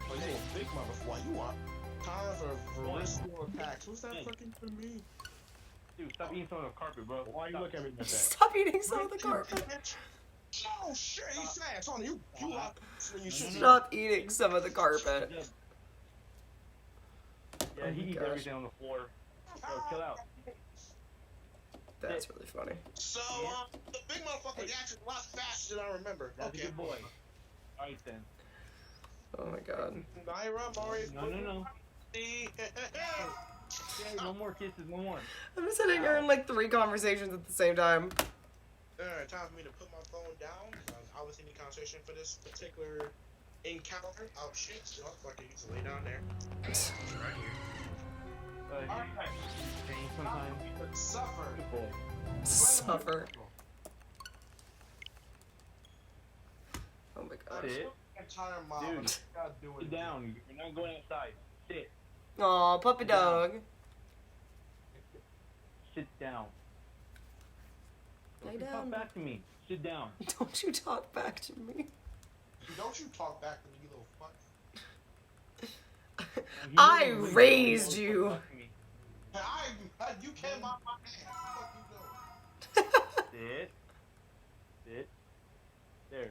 Oh, you a big motherfucker. You want time for risky attacks. What's that fucking for me? Dude, stop eating some of the carpet, bro. Why you look at me like that? Stop eating some of the carpet. Oh shit, he's fast on you. You up when you should. Stop eating some of the carpet. Yeah, he Oh my eats gosh. everything on the floor. Bro, chill out. That's really funny. So, the big motherfucker is actually a lot faster than I remember. That's Okay. a good boy. Alright then. Oh my god. Naira, Mari. No. Yeah, no more kisses, no more. I'm just sitting here in like 3 conversations at the same time. Alright, time for me to put my phone down. I obviously need concentration for this particular encounter. Oh shit, oh, fuck it, he's lay down there. Right here. Alright. Change sometimes. Suffer. Good boy. Suffer. Oh my gosh. That's it. entire mom. Dude, God do it. Sit down. You're not going outside. Sit. Aw, puppy dog. Sit down. Lay Don't you down. talk back to me. Sit down. Don't you talk back to me. Don't you talk back to me, you little fuck. You I know the raised reason you. why talk to me. You came out my ass. What the fuck you doing? Sit. Sit. There.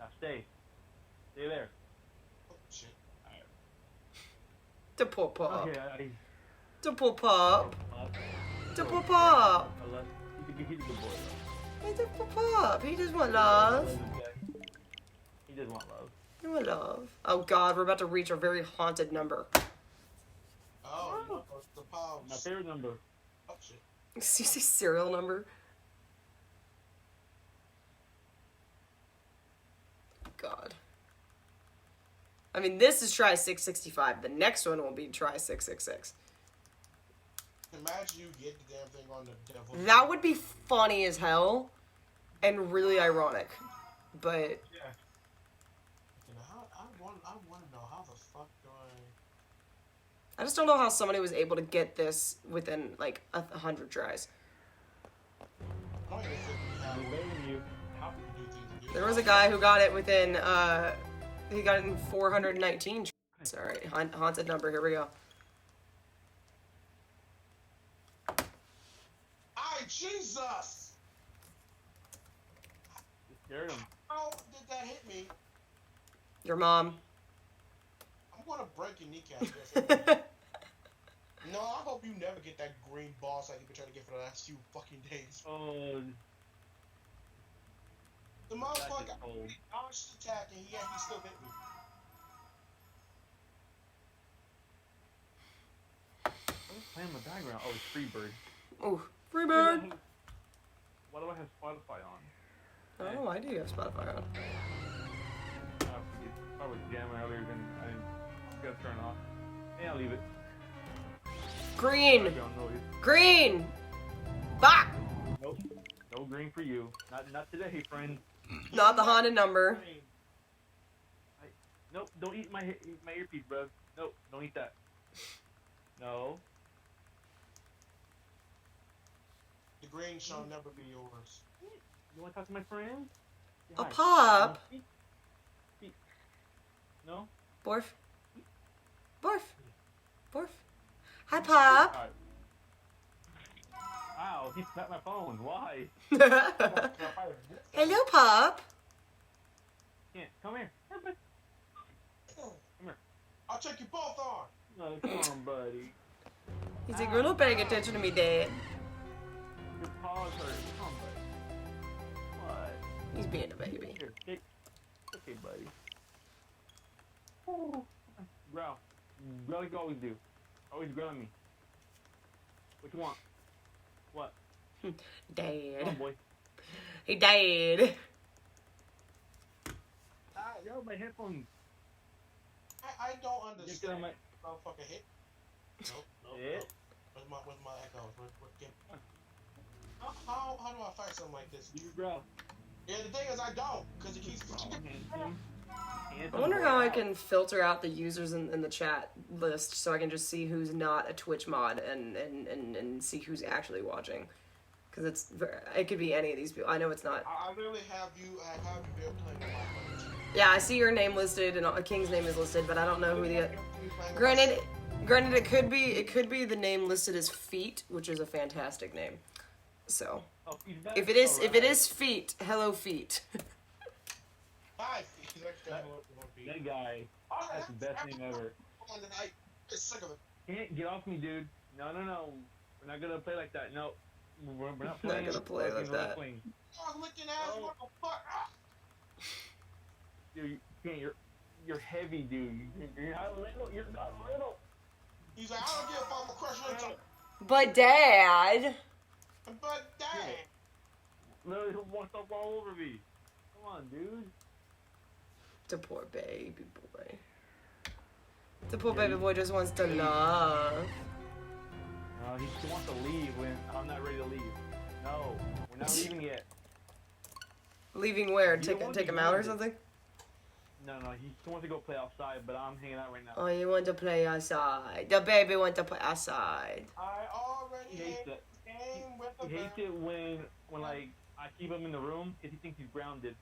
Now stay. Stay there. Oh, shit. To pop up. Okay, To pop up. I To pop up. love. He's a good boy. Though. Hey, to pop up. He just want love. He does want love. He want love. Oh God, we're about to reach a very haunted number. Oh, no, it's the power. My favorite number. Oh, shit. You see serial number? God. I mean, this is try 665. The next one will be try 666. Imagine you get the damn thing on the devil. That would be funny as hell and really ironic. But You know, I want to know how the fuck do I... I just don't know how somebody was able to get this within like 100 tries. I don't even think we have I'm begging you. how to do things. There was a guy who got it within he got it in 419 tries. Alright, haunted number, here we go. Jesus! You scared him. How did that hit me? Your mom. I'm gonna break your kneecap. No, I hope you never get that green boss like you've been trying to get for the last few fucking days. Oh, The that's motherfucker cold. dodged the attack and he still hit me. What's playing in the background? Oh, it's Freebird. Oh, Freebird! Why do I have Spotify on? Oh, why do you have Spotify on? I was jamming earlier than I got to turn off. Yeah, I'll leave it. Green! Background noise. Green! Fuck! Nope. No green for you. Not today, friend. Not the haunted number. Nope. Don't eat my earpiece, bro. Nope. Don't eat that. No. The green shall never be yours. You want to talk to my friend? A Hi. pop! Speak. No? Borf. Borf. Borf. Hi, Pop. Alright. Wow, he snapped my phone. Why? Hello, Pop. Can't. Come here. I'll take you both on. No, come on, buddy. He's like, you're not paying attention to me, Dad. Your paws hurt. Come on, buddy. What? He's being a baby. Here, take. Okay, buddy. Growl. Growl like you always do. Always growling me. What you want? What? Come on, Dad. boy. Hey, Dad. Ah, yo, my headphones. I don't Get understand. my. Motherfucker hit. Nope. Hit? Where's my echo? How do I fight something like this? You growl. Yeah, the thing is I don't, because it keeps... I wonder how I can filter out the users in the chat list so I can just see who's not a Twitch mod and see who's actually watching. Because it could be any of these people. I know it's not. I literally have you there playing with my phone. Yeah, I see your name listed and King's name is listed, but I don't know who the. Granted, it could be the name listed as Feet, which is a fantastic name. So, Oh, he's back? if it is Alright. Feet, hello Feet. Hi. That guy, that's the best name ever. I'm sick of it. Can't get off me, dude. No. We're not gonna play like that. No. We're not Not playing. gonna play like We're not that. playing. Oh, licking ass Oh. motherfucker. Dude, you can't. You're heavy, dude. You're not little. You're not little. He's like, I don't give a fuck, I'm crushing into But Dad. But dang. Literally, he'll walk up all over me. Come on, dude. The poor baby boy. The poor baby boy just wants to love. No, he wants to leave when I'm not ready to leave. No, we're not leaving yet. Leaving where? You don't wanna Take be him out or grounded. something? No, he wants to go play outside, but I'm hanging out right now. Oh, you want to play outside. The baby want to play outside. I already He hates hate it. the game with the He hates it when like I keep him in the room because he thinks he's grounded.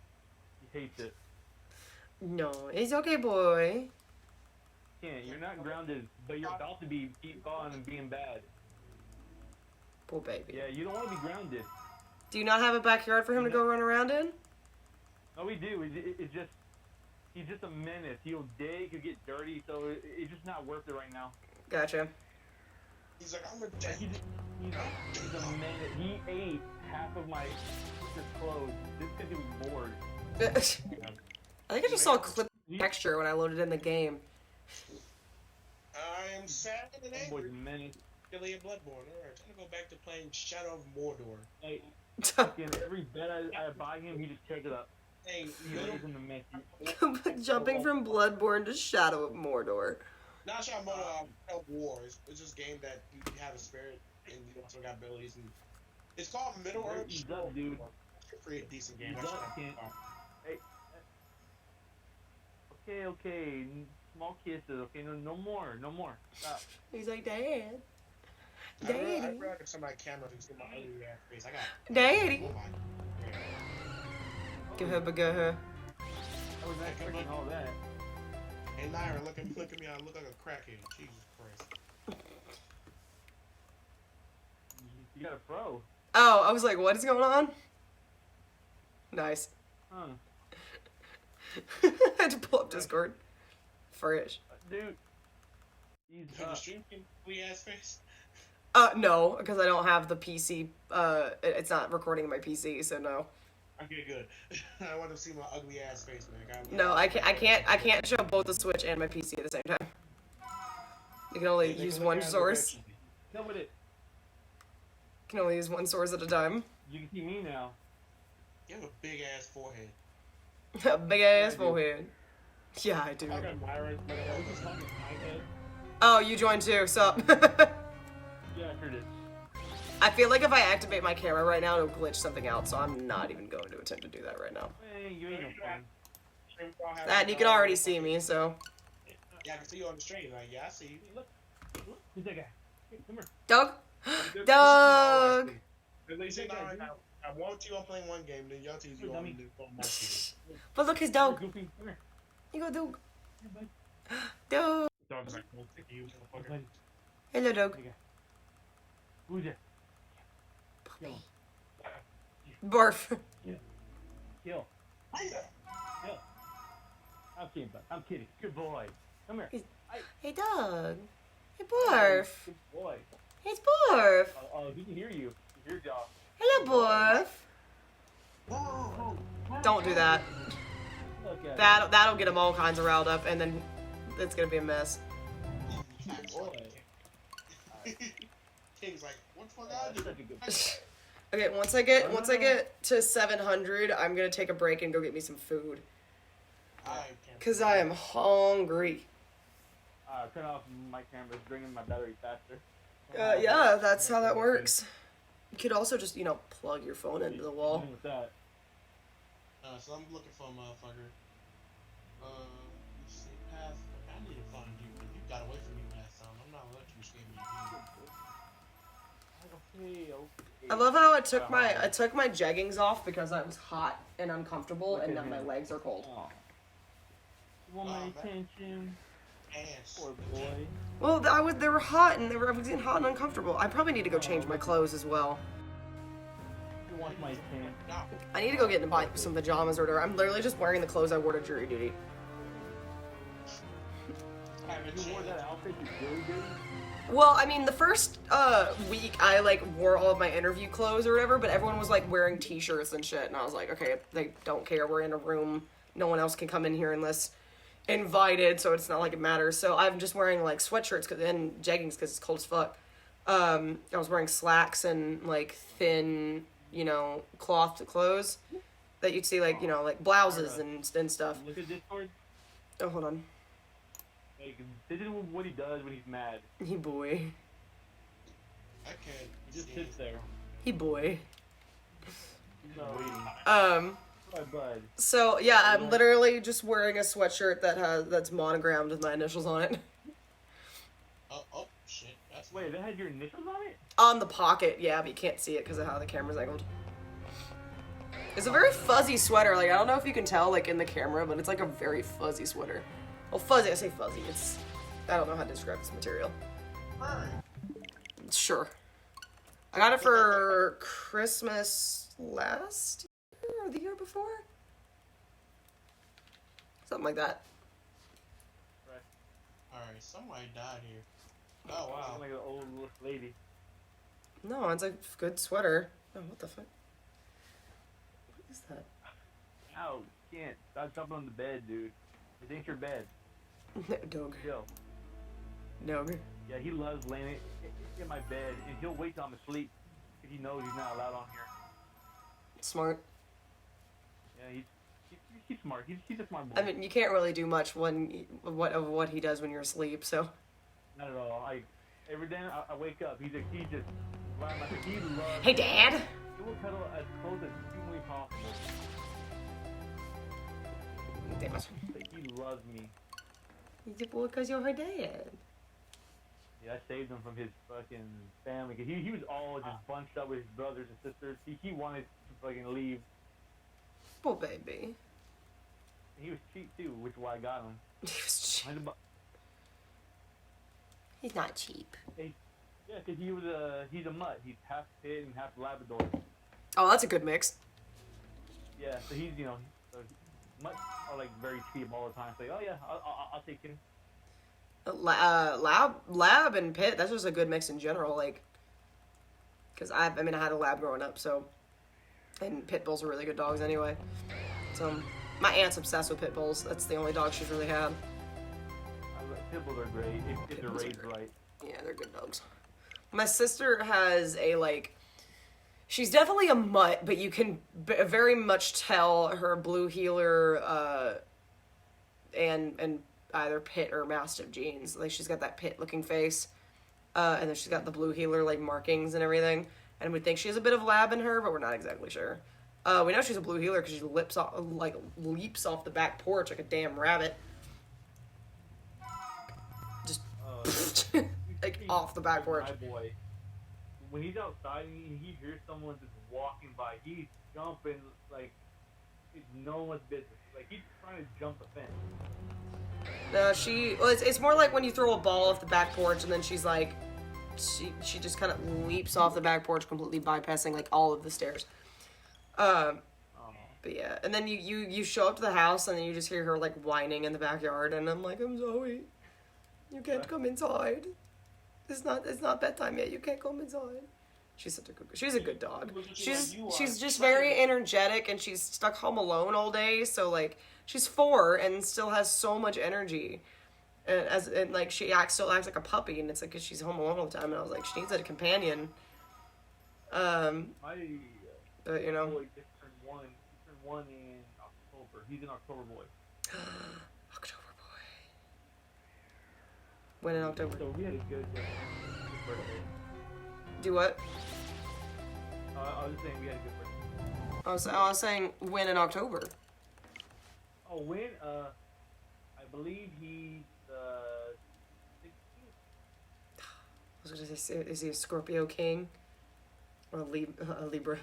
He hates it. No, it's okay, boy. Can't. You're not grounded, but you're about to be keep on and being bad. Poor baby. Yeah, you don't want to be grounded. Do you not have a backyard for him to go run around in? No, we do. It's just he's just a menace. He'll dig, he'll get dirty, so it's just not worth it right now. Gotcha. He's like, I'm a Like, dead. he's a menace. He ate half of my sister's clothes just because he was bored. I think I just saw a clip texture when I loaded in the game. I am sad and That boy's angry. a menace. Billy and Bloodborne. Alright, time to go back to playing Shadow of Mordor. Like, fucking every bet I buy him, he just tears it up. Hey, He middle, lays in the mess. Jumping from Bloodborne to Shadow of Mordor. not Shadow of Mordor, Shadow of War. It's just a game that you have a spirit and you also got abilities. And it's called Middle Earth. He's up, dude. It's a pretty decent game. He's up, can't. Okay. Small kisses, okay? No more. Stop. He's like, Dad. I Daddy. rather somebody camera to see my ugly ass face. I got. Daddy. Oh my. Give her, but go her. I was not expecting all that. Hey Naira, look at me. I look like a crackhead. Jesus Christ. You got a pro. Oh, I was like, what is going on? Nice. Huh. I had to pull up Discord. Fresh. Dude. He's Can you stream ugly ass face? No, because I don't have the PC. It's not recording my PC, so no. Okay, good. I want to see my ugly ass face, man. No, I can't show both the Switch and my PC at the same time. You can only use one source. No, but You can only use one source at a time. you can see me now. You have a big ass forehead. A big ass I do. forehead. Yeah, I do. I got Myron, but I was just talking my head. Oh, you joined too. Sup? Yeah, I heard it. I feel like if I activate my camera right now, it'll glitch something out, so I'm not even going to attempt to do that right now. Hey, you ain't no fun. And you can already see me, so. Yeah, I can see you on the stream. Like, yeah, I see you. Look, who's that guy? Hey, come here. Doug? Doug! At least I want you on playing one game, then y'all tease you on the my team. But look, his dog. Goofy, come here. You go, Doug. Here, bud. Doug. Dog's like, well, take you, Hey, motherfucker. buddy. Hello, Doug. Hey, guy. Who's that? Kill him. Barf. Kill. Kill. I'm kidding, bud. I'm kidding. Good boy. Come here. Hey, Doug. Hey, Barf. Good boy. It's Barf. Oh, he can hear you. He hears y'all. Hello, Barf. Don't do that. Look at That'll get him all kinds of riled up, and then it's gonna be a mess. Boy. King's like, what the fuck I That's do? such a good boy. Okay, once I get to 700, I'm gonna take a break and go get me some food, I can't. cause I am hungry. Turn off my camera. It's bringing my battery faster. Yeah, that's how that works. You could also just, plug your phone into the wall. With that. So I'm looking for a motherfucker. Let's see, path. I need to find you, but you got away from me last time. I'm not letting you escape me. Okay. I love how I took my jeggings off because I was hot and uncomfortable, and now my legs are cold. Oh. You want my attention? Ass. Poor boy. Well, they were hot and I was getting hot and uncomfortable. I probably need to go change my clothes as well. You want my attention? No. I need to go get and buy some pajamas or whatever. I'm literally just wearing the clothes I wore to jury duty. You wore that outfit to jury duty? Well, I mean, the first week I wore all of my interview clothes or whatever, but everyone was wearing t-shirts and shit, and I was like, okay, they don't care. We're in a room. No one else can come in here unless invited, so it's not like it matters. So I'm just wearing sweatshirts and jeggings because it's cold as fuck. I was wearing slacks and thin, cloth clothes that you'd see blouses and stuff. Look at Discord. Oh, hold on. This is what he does when he's mad. He boy. I can't. He just sits there. He boy. He's not waiting. my bud. So yeah, I'm literally just wearing a sweatshirt that's monogrammed with my initials on it. Oh shit. That's Wait, that had your initials on it? On the pocket, yeah, but you can't see it because of how the camera's angled. It's a very fuzzy sweater. Like, I don't know if you can tell, like, in the camera, but it's like a very fuzzy sweater. Well, fuzzy, I say fuzzy. I don't know how to describe this material. furry. Sure. I got it for Christmas last year or the year before? Something like that. Alright, somebody died here. Oh wow. Like an old lady. No, it's a good sweater. Oh, what the fuck? What is that? Ow, you can't. Stop jumping on the bed, dude. It ain't your bed. Dog. Chill. Dog. Yeah, he loves laying in my bed, and he'll wait till I'm asleep if he knows he's not allowed on here. Smart. Yeah, he's smart. He's a smart boy. I mean, you can't really do much of what he does when you're asleep, so. Not at all. Every day I wake up, he just he loves. Hey, Dad! He will cuddle as close as humanly possible. Damn it. Like, he loves me. Because you're her dad. Yeah, I saved him from his fucking family. Cause he was all just bunched up with his brothers and sisters. He wanted to fucking leave. Poor baby. He was cheap too, which is why I got him. He's not cheap. Yeah, cause he's a mutt. He's half pit and half Labrador. Oh, that's a good mix. Yeah, so he's so mutts are like very cheap all the time. So oh yeah, I'll take him. Lab and pit, that's just a good mix in general, like, because I had a lab growing up, so, and pit bulls are really good dogs anyway, so, my aunt's obsessed with pit bulls. That's the only dog she's really had. Pit bulls are great if they're raised right. Yeah, they're good dogs. My sister has she's definitely a mutt, but you can very much tell her blue heeler, and either pit or mastiff genes. Like, she's got that pit looking face, and then she's got the blue heeler like markings and everything, and we think she has a bit of lab in her, but we're not exactly sure. We know she's a blue heeler because she leaps off the back porch like a damn rabbit, just like off the back porch. My boy, when he's outside and he hears someone just walking by, he's jumping like it's no one's business. Like, he's trying to jump the fence. No, it's more like when you throw a ball off the back porch and then she's like, she just kind of leaps off the back porch, completely bypassing like all of the stairs. But yeah, and then you show up to the house and then you just hear her like whining in the backyard, and I'm like, I'm Zoe, you can't come inside. It's not bedtime yet. You can't come inside. She's a good dog. She's just very energetic, and she's stuck home alone all day. So like, she's 4 and still has so much energy, and like she still acts like a puppy, and it's like 'cause she's home alone all the time. And I was like, she needs a companion. But you know. Boy just turned 1. He turned 1 in October. He's an October boy. October boy. When in October? So we had a good birthday. Do what? I was just saying we had a good birthday. I was saying when in October. Oh, when? I believe he's 16th. I was gonna say, is he a Scorpio king? Or a Libra?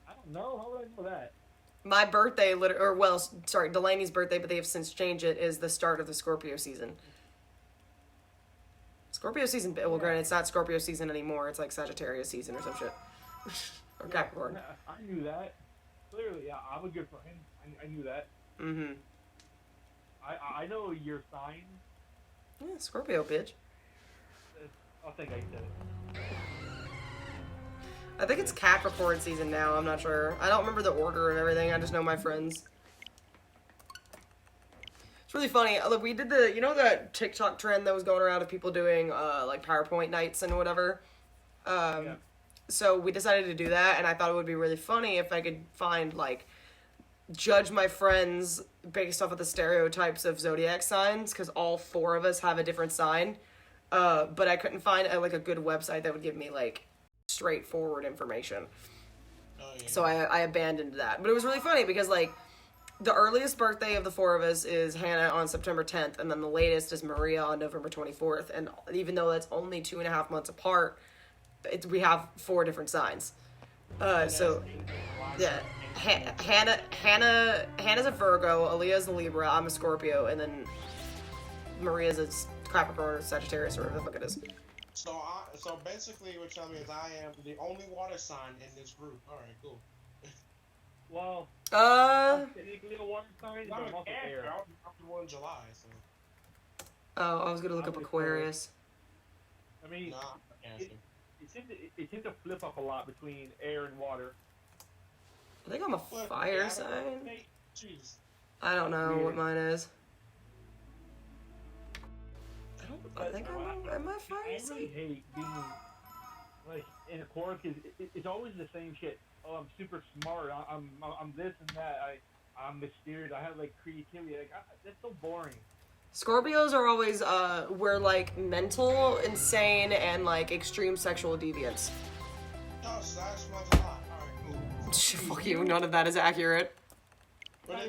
I don't know. How would I know that? My birthday, Delaney's birthday, but they have since changed it, is the start of the Scorpio season. Scorpio season, well, granted, it's not Scorpio season anymore. It's like Sagittarius season or some shit. Or Capricorn. I knew that. Clearly, yeah, I'm a good friend. I knew that. Mm-hmm. I know your sign. Yeah, Scorpio, bitch. I think I said it. I think it's Capricorn season now. I'm not sure. I don't remember the order of everything. I just know my friends. It's really funny. Look, we did the TikTok trend that was going around of people doing like PowerPoint nights and whatever. Yeah. So we decided to do that, and I thought it would be really funny if I could find judge my friends based off of the stereotypes of zodiac signs, because all 4 of us have a different sign. But I couldn't find a good website that would give me straightforward information. Oh, yeah. So I abandoned that. But it was really funny because, like, the earliest birthday of the four of us is Hannah on September 10th, and then the latest is Maria on November 24th. And even though that's only 2.5 months apart, we have 4 different signs. So, yeah. Hannah's a Virgo, Aaliyah's a Libra, I'm a Scorpio, and then Maria's a Capricorn or Sagittarius or whatever the fuck it is. So basically, what you're telling me is I am the only water sign in this group. All right, cool. Well, Uh, technically a water sign, but I'm I'm an also Cancer. air. I'm born in July, so oh, I was gonna look up I'm Aquarius. I mean, nah, I'm Cancer. it tends to flip up a lot between air and water. I think I'm a What? fire Yeah, I don't sign. know. Hey, jeez. I don't know what Weird. mine is. I think I'm a I fire really sign. hate being like in a chorus because it's always the same shit. Oh, I'm super smart. I'm this and that. I'm mysterious. I have like creativity. Like that's so boring. Scorpios are always we're like mental, insane, and like extreme sexual deviance. No, so that's much a lot. All right, cool. Fuck you, none of that is accurate. But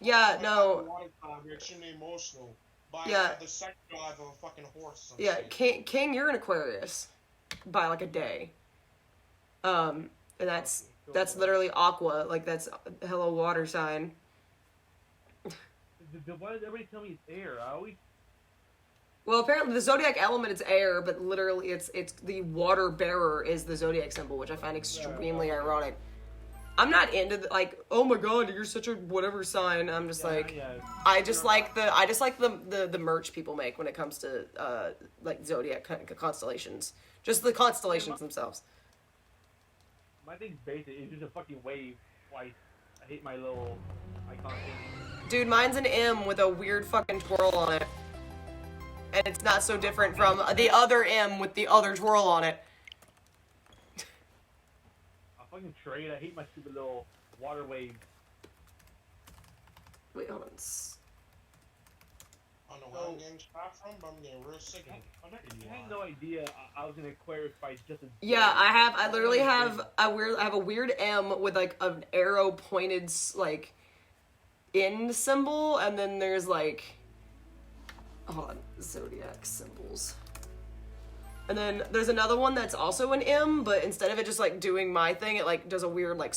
Yeah, no. Water sign, you're extremely emotional. By Yeah. the sex drive of a fucking horse. Yeah, King, you're an Aquarius by like a day. And that's literally Aqua, like that's hello water sign. Why does everybody tell me it's air? I always Well, apparently the zodiac element is air, but literally it's the water bearer is the zodiac symbol, which I find extremely ironic. I'm not into like, oh my god, you're such a whatever sign. I'm just I just like the merch people make when it comes to like zodiac constellations, just the constellations themselves. My thing's basic. It's just a fucking wave twice. I hate my little icon thing. Dude, mine's an M with a weird fucking twirl on it, and it's not so different from the other M with the other twirl on it. I fucking trade. I hate my stupid little water wave. Wait, hold on. I don't know where I'm getting shot from, but I'm getting real sick of it. I had no idea I was an Aquarius by just a Yeah, I literally have I have a weird M with like an arrow pointed like in symbol, and then there's like, hold on, zodiac symbols. And then there's another one that's also an M, but instead of it just like doing my thing, it like does a weird like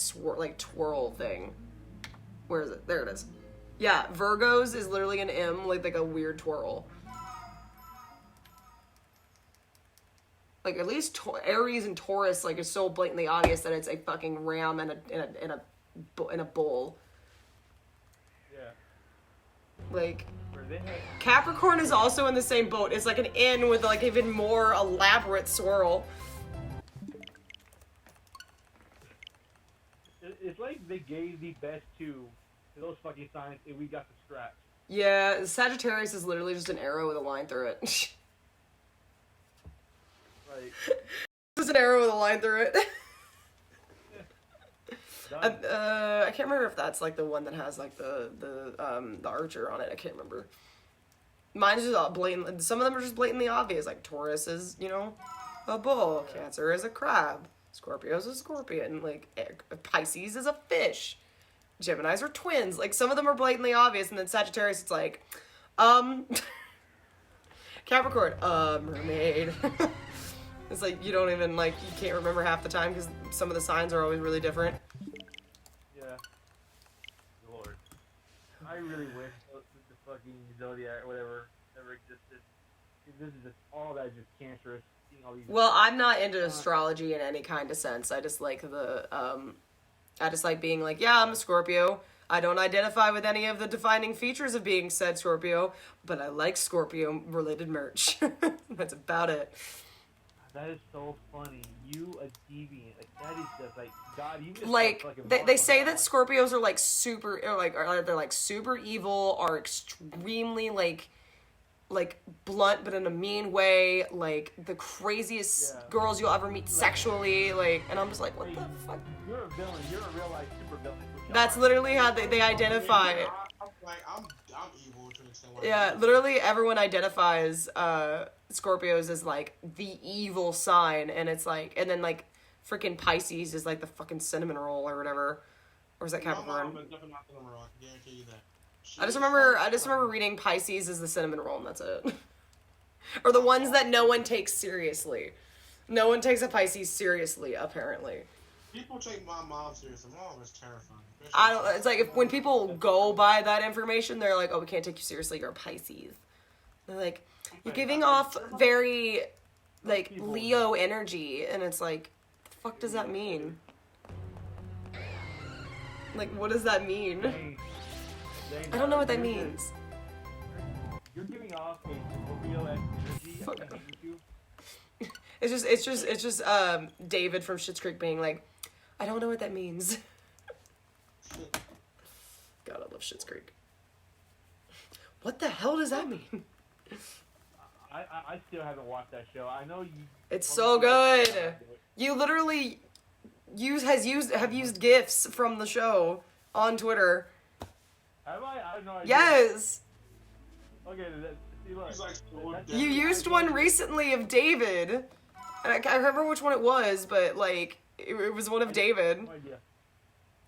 twirl thing. Where is it? There it is. Yeah, Virgos is literally an M, like a weird twirl. Like at least Aries and Taurus like is so blatantly obvious that it's a fucking ram and a bull. Yeah. Like Where they had Capricorn is also in the same boat. It's like an N with like even more elaborate swirl. it's like they gave the best two to those fucking signs and we got the scratch. Yeah, Sagittarius is literally just an arrow with a line through it. Like Just an arrow with a line through it. done. I can't remember if that's like the one that has like the archer on it. I can't remember. Mine is just all blatant. Some of them are just blatantly obvious. Like Taurus is, a bull. Cancer is a crab. Scorpio is a scorpion. Like Pisces is a fish. Geminis are twins. Like some of them are blatantly obvious, and then Sagittarius, it's like, Capricorn, mermaid. It's like you don't even like you can't remember half the time because some of the signs are always really different. Yeah. Lord. I really wish the fucking zodiac or whatever never existed. This is just all that is just cancerous. Seeing all these Well, I'm not into astrology in any kind of sense. I just like I just like being like, yeah, I'm a Scorpio. I don't identify with any of the defining features of being said Scorpio, but I like Scorpio-related merch. That's about it. That is so funny. You a deviant. Like that is just like God. You just Like fucking they say mark that Scorpios are like super, or they're like super evil, are extremely like blunt, but in a mean way. Like the craziest girls you'll ever meet sexually. Like, and I'm just like, what the fuck? You're a villain. You're a real life super villain. That's literally how they identify it. I'm evil to an extent. Yeah, literally everyone identifies Scorpios as like the evil sign, and it's like, and then like freaking Pisces is like the fucking cinnamon roll or whatever. Or is that My mom Capricorn? is definitely not the number one. I can guarantee you that. I just remember reading Pisces is the cinnamon roll, and that's it. Or the ones that no one takes seriously. No one takes a Pisces seriously, apparently. People take my mom seriously. My mom is terrifying. I don't. It's like when people go by that information, they're like, "Oh, we can't take you seriously. You're a Pisces." They're like, "You're giving off very like Leo energy," and it's like, "The fuck does that mean?" Like, what does that mean? I don't know what that means. You're giving off a Scorpio energy. I can't hate you. It's just David from Schitt's Creek being like, I don't know what that means. God, I love Schitt's Creek. What the hell does that mean? I still haven't watched that show. I know you. It's so good. You literally have used GIFs from the show on Twitter. Have I? I have no idea. Yes. Okay, see, look. He's like, You used one recently of David. And I can't remember which one it was, but like it was one of David. No idea.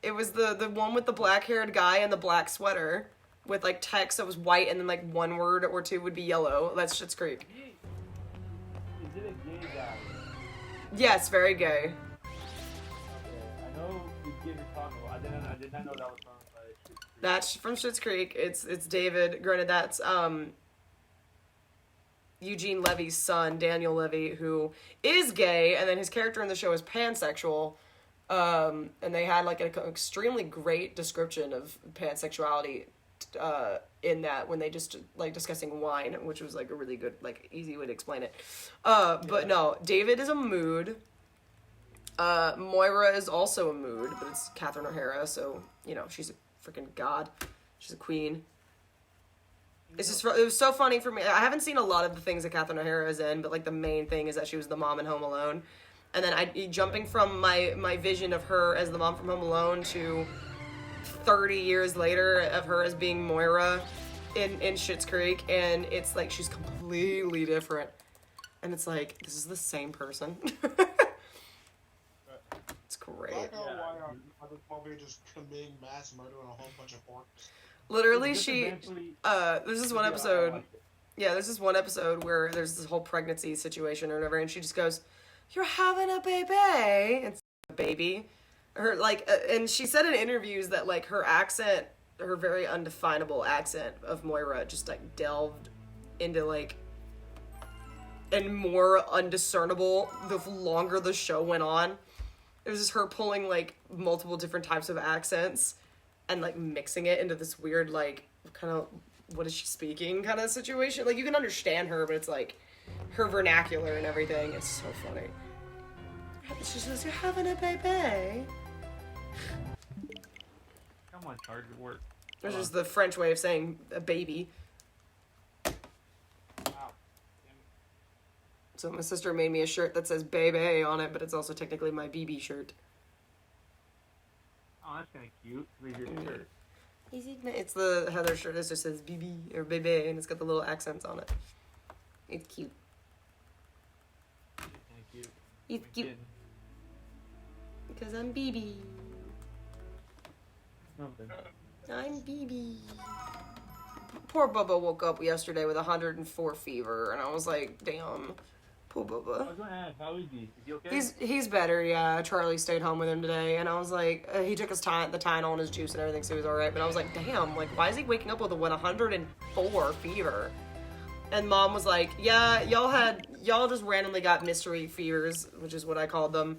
It was the one with the black-haired guy and the black sweater with like text that was white and then like one word or two would be yellow. That's Schitt's Creek. Is it a gay guy? Yes, very gay. Okay, I know you get your talking about. I did not know that was from Schitt's Creek. That's from Schitt's Creek. It's David. Granted, that's Eugene Levy's son, Daniel Levy, who is gay, and then his character in the show is pansexual. And they had like an extremely great description of pansexuality in that when they just like discussing wine, which was like a really good, like easy way to explain it. But no, David is a mood. Moira is also a mood, but it's Catherine O'Hara, so you know she's a freaking god. She's a queen. It's just it was so funny for me. I haven't seen a lot of the things that Catherine O'Hara is in, but like the main thing is that she was the mom in Home Alone. And then jumping from my vision of her as the mom from Home Alone to 30 years later of her as being Moira in Schitt's Creek, and it's like she's completely different. And it's like, this is the same person. It's great. I don't know why this movie just committing mass murder on a whole bunch of orcs. Literally, Just she eventually- there's this one Yeah, I episode. liked it. Yeah, there's this one episode where there's this whole pregnancy situation or whatever, and she just goes, "You're having a baby." It's a baby. Her like, and she said in interviews that like her accent, her very undefinable accent of Moira, just like delved into like, and more undiscernible the longer the show went on. It was just her pulling like multiple different types of accents and like mixing it into this weird like kind of what is she speaking kind of situation. Like you can understand her, but it's like her vernacular and everything. It's so funny. She says, "You're having a baby." Come on, Charge, it worked. Which is the French way of saying a baby. Wow. So my sister made me a shirt that says "baby" on it, but it's also technically my BB shirt. Oh, that's kind of cute. Leave your shirt. It's the Heather shirt. It just says "BB" or "baby," and it's got the little accents on it. It's cute. Kind of cute. It's I'm cute kidding. because I'm BB. Something. I'm BB. Poor Bubba woke up yesterday with 104 fever, and I was like, damn, poor I Bubba. was gonna ask, how is he? Is he okay? He's better, yeah. Charlie stayed home with him today, and I was like, he took his the Tylenol and his juice and everything, so he was all right. But I was like, damn, like, why is he waking up with a 104 fever? And Mom was like, yeah, y'all just randomly got mystery fevers, which is what I called them,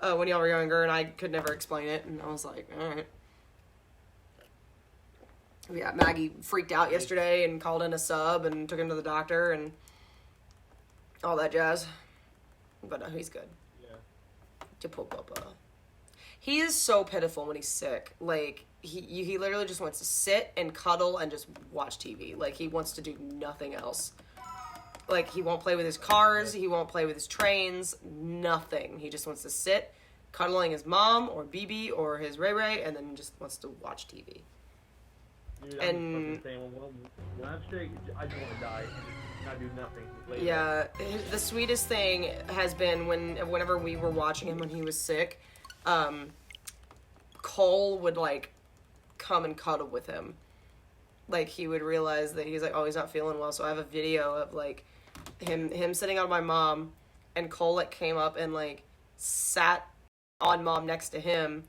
when y'all were younger, and I could never explain it. And I was like, all right. Yeah, Maggie freaked out yesterday and called in a sub and took him to the doctor and all that jazz. But no, he's good. Yeah. He is so pitiful when he's sick. Like, he literally just wants to sit and cuddle and just watch TV. Like, he wants to do nothing else. Like, he won't play with his cars. He won't play with his trains. Nothing. He just wants to sit, cuddling his mom or BB or his Ray Ray, and then just wants to watch TV. Dude, And- I'm just fucking saying, when I'm straight, I just want to die. not do nothing. Just lay there. Yeah, the sweetest thing has been whenever we were watching him when he was sick, Cole would like come and cuddle with him. Like he would realize that he's like, oh, he's not feeling well. So I have a video of like him sitting on my mom, and Cole like came up and like sat on mom next to him,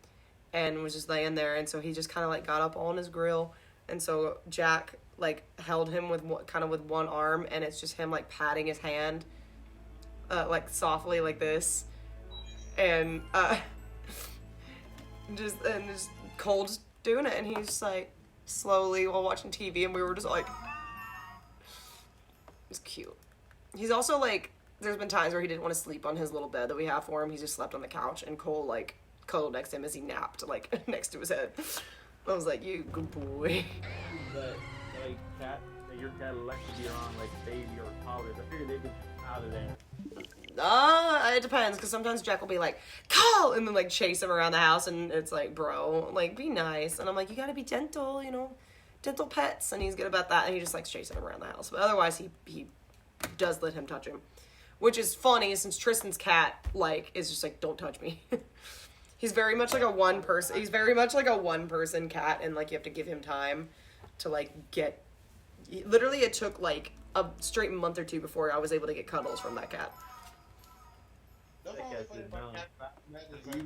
and was just laying there. And so he just kind of like got up on his grill, and so Jack like held him with one arm, and it's just him like patting his hand, like softly like this, and just Cole just doing it, and he's just like slowly while watching TV, and we were just like, it's cute. He's also like, there's been times where he didn't want to sleep on his little bed that we have for him. He just slept on the couch, and Cole like cuddled next to him as he napped like next to his head. I was like, you good boy. But like cat, that your cat elects to be around like baby or toddlers. I figured they'd be out of there. It depends, because sometimes Jack will be like, Cole, and then like chase him around the house, and it's like, bro, like be nice. And I'm like, you gotta be gentle, you know, gentle pets. And he's good about that, and he just likes chasing him around the house. But otherwise, he does let him touch him, which is funny since Tristan's cat like is just like, don't touch me. He's very much like a one person. He's very much like a one person cat, and like you have to give him time to like get. Literally, it took like a straight month or two before I was able to get cuddles from that cat. That's all funny about cat is like,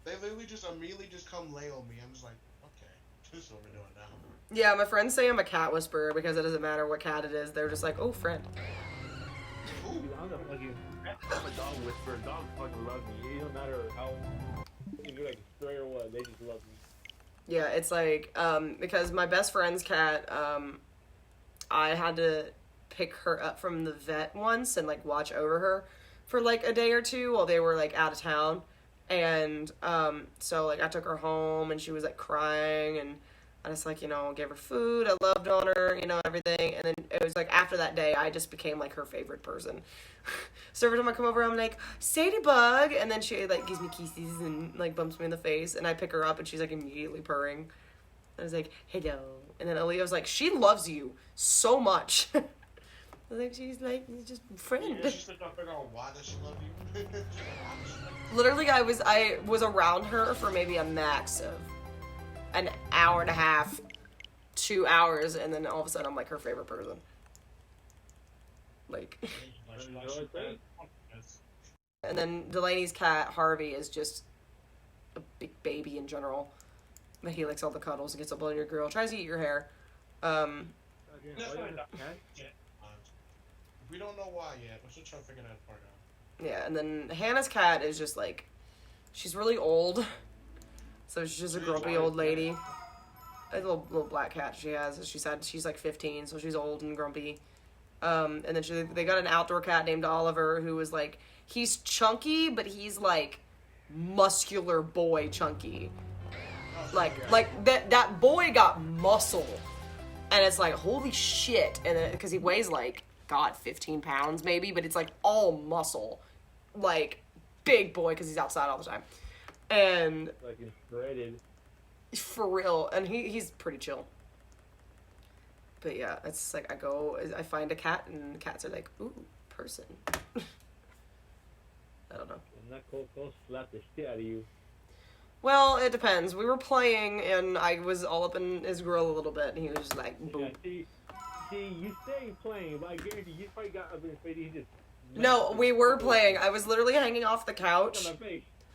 they literally just immediately just come lay on me. I'm just like, okay, this is what we're doing now. Yeah, my friends say I'm a cat whisperer because it doesn't matter what cat it is. They're just like, oh, friend. Dude, I'm a fucking I'm a dog whisperer. Dogs fucking love me. It don't matter how if you're like stray or what, they just love me. Yeah, it's like, because my best friend's cat, I had to pick her up from the vet once and like watch over her for like a day or two while they were like out of town. And so like I took her home, and she was like crying, and I just like, you know, gave her food. I loved on her, you know, everything. And then it was like after that day, I just became like her favorite person. So every time I come over, I'm like, Sadybug, and then she like gives me kisses and like bumps me in the face, and I pick her up, and she's like immediately purring. I was like, hello. And then Aaliyah was like, she loves you so much. I was like, she's like, just friend. Yeah, she's like, I figure out why does she love you? Literally, I was around her for maybe a max of an hour and a half, 2 hours, and then all of a sudden I'm like her favorite person. Like, and then Delaney's cat, Harvey, is just a big baby in general. But he likes all the cuddles and gets up on your grill, tries to eat your hair. We don't know why yet. We're still trying to figure that part out. Yeah, and then Hannah's cat is just like, she's really old. So she's just a grumpy old lady. A little black cat she has. She's like 15, so she's old and grumpy. And then they got an outdoor cat named Oliver, who was like, he's chunky, but he's like muscular boy chunky. Like that boy got muscle, and it's like, holy shit. And then because he weighs like, God, 15 pounds maybe, but it's like all muscle, like big boy because he's outside all the time, and like it's shredded. For real. And he's pretty chill. But yeah, it's like I find a cat, and the cats are like, ooh, person. I don't know. And that Cole slapped the shit out of you. Well, it depends. We were playing, and I was all up in his grill a little bit, and he was just like, boom. Yeah, see, you say playing, but I guarantee you probably got up in his face. He just. No, we were playing. I was literally hanging off the couch.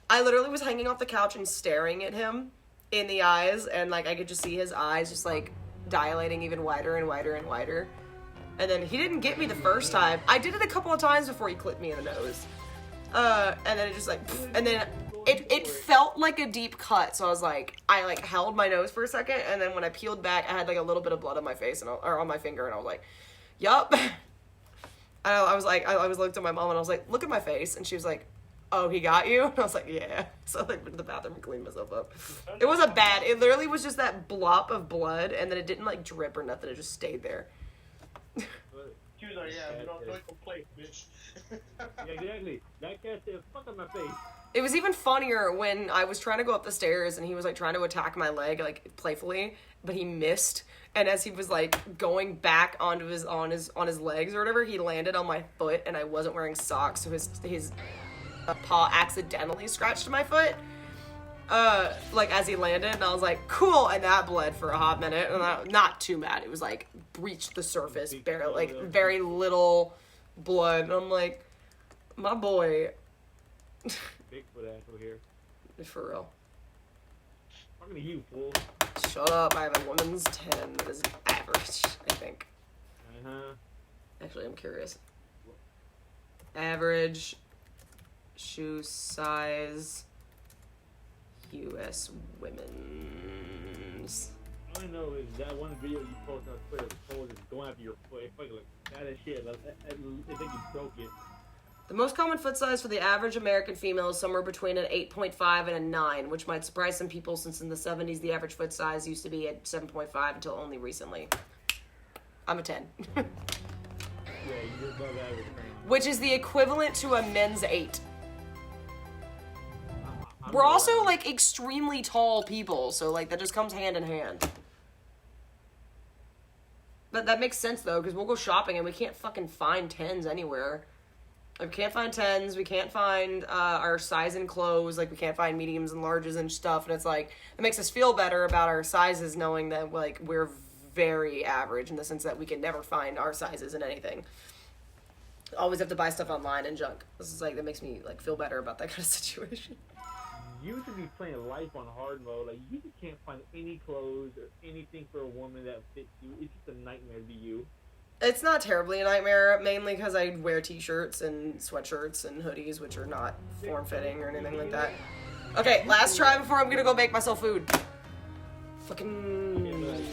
I literally was hanging off the couch and staring at him in the eyes, and like I could just see his eyes just like dilating even wider and wider and wider. And then he didn't get me the first time. I did it a couple of times before he clipped me in the nose. And then it just like, and then it felt like a deep cut. So I like held my nose for a second, and then when I peeled back, I had like a little bit of blood on my face or on my finger, and I was like, yup. I was looked at my mom, and I was like, look at my face, and she was like, oh, he got you? And I was like, yeah. So I like went to the bathroom and cleaned myself up. It wasn't bad. It literally was just that blop of blood, and then it didn't like drip or nothing. It just stayed there. She was like, Yeah, cat don't said, complain, bitch. yeah, exactly. That cat said, fuck on my face. It was even funnier when I was trying to go up the stairs and he was like trying to attack my leg like playfully, but he missed. And as he was like going back onto his on his legs or whatever, he landed on my foot and I wasn't wearing socks, so his paw accidentally scratched my foot. Like as he landed, and I was like, cool, and that bled for a hot minute, and not too bad. It was like breached the surface, barely, like very little blood. And I'm like, my boy. Bigfoot asshole here. For real. Talking to you, fool. Shut up, I have a woman's 10 that is average, I think. Uh-huh. Actually, I'm curious. Average shoe size US women's. All I know is that one video you posted on Twitter, the pole is going after your foot. It's fucking like that as shit. I think you broke it. The most common foot size for the average American female is somewhere between an 8.5 and a 9, which might surprise some people since in the 70s the average foot size used to be at 7.5 until only recently. I'm a 10. Yeah, you're above average. Which is the equivalent to a men's 8. I'm We're also, around. like, extremely tall people, so, like, that just comes hand in hand. But that makes sense, though, because we'll go shopping and we can't fucking find 10s anywhere. Like, we can't find 10s, we can't find our size in clothes, like, we can't find mediums and larges and stuff, and it's, like, it makes us feel better about our sizes knowing that, like, we're very average in the sense that we can never find our sizes in anything. Always have to buy stuff online and junk. This is, like, that makes me, like, feel better about that kind of situation. You should be playing life on hard mode. Like, you just can't find any clothes or anything for a woman that fits you. It's just a nightmare to be you. It's not terribly a nightmare, mainly because I wear t-shirts and sweatshirts and hoodies, which are not form-fitting or anything like that. Okay, last try before I'm gonna go make myself food. Fucking...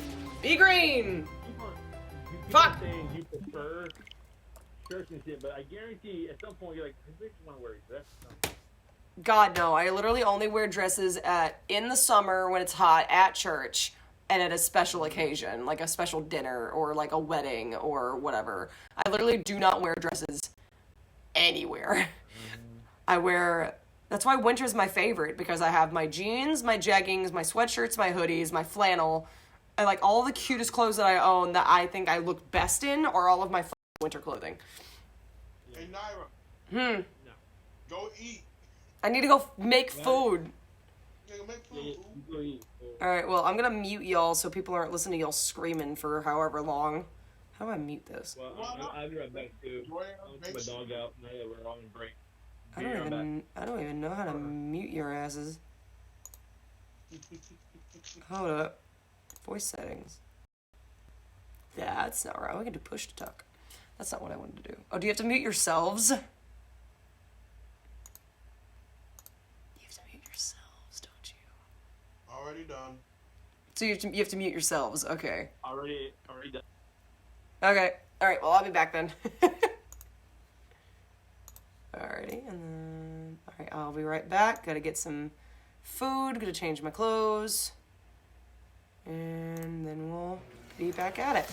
Be green! You keep Fuck! on saying you prefer shirts and shit, but I guarantee at some point you're like, I just want to wear a dress. No. God, no. I literally only wear dresses in the summer when it's hot at church and at a special occasion, like a special dinner or like a wedding or whatever. I literally do not wear dresses anywhere. I wear... That's why winter's my favorite, because I have my jeans, my jeggings, my sweatshirts, my hoodies, my flannel, and like all the cutest clothes that I own that I think I look best in are all of my winter clothing. Hey, Naira. No. Go eat. I need to go make food. Nigga, make Yeah, food. you go eat. Alright, well, I'm gonna mute y'all so people aren't listening to y'all screaming for however long. How do I mute this? Well, I'll be right back too. I'll take my dog out. Now that we're on break. I don't even know how to mute your asses. Hold up. Voice settings. That's not right. We can do push to talk. That's not what I wanted to do. Oh, do you have to mute yourselves? You have to mute yourselves, don't you? Already done. So you have to mute yourselves. Okay. Already done. Okay. Alright, well, I'll be back then. Alrighty, and then... Alright, I'll be right back. Gotta get some food. Gotta change my clothes. And then we'll be back at it.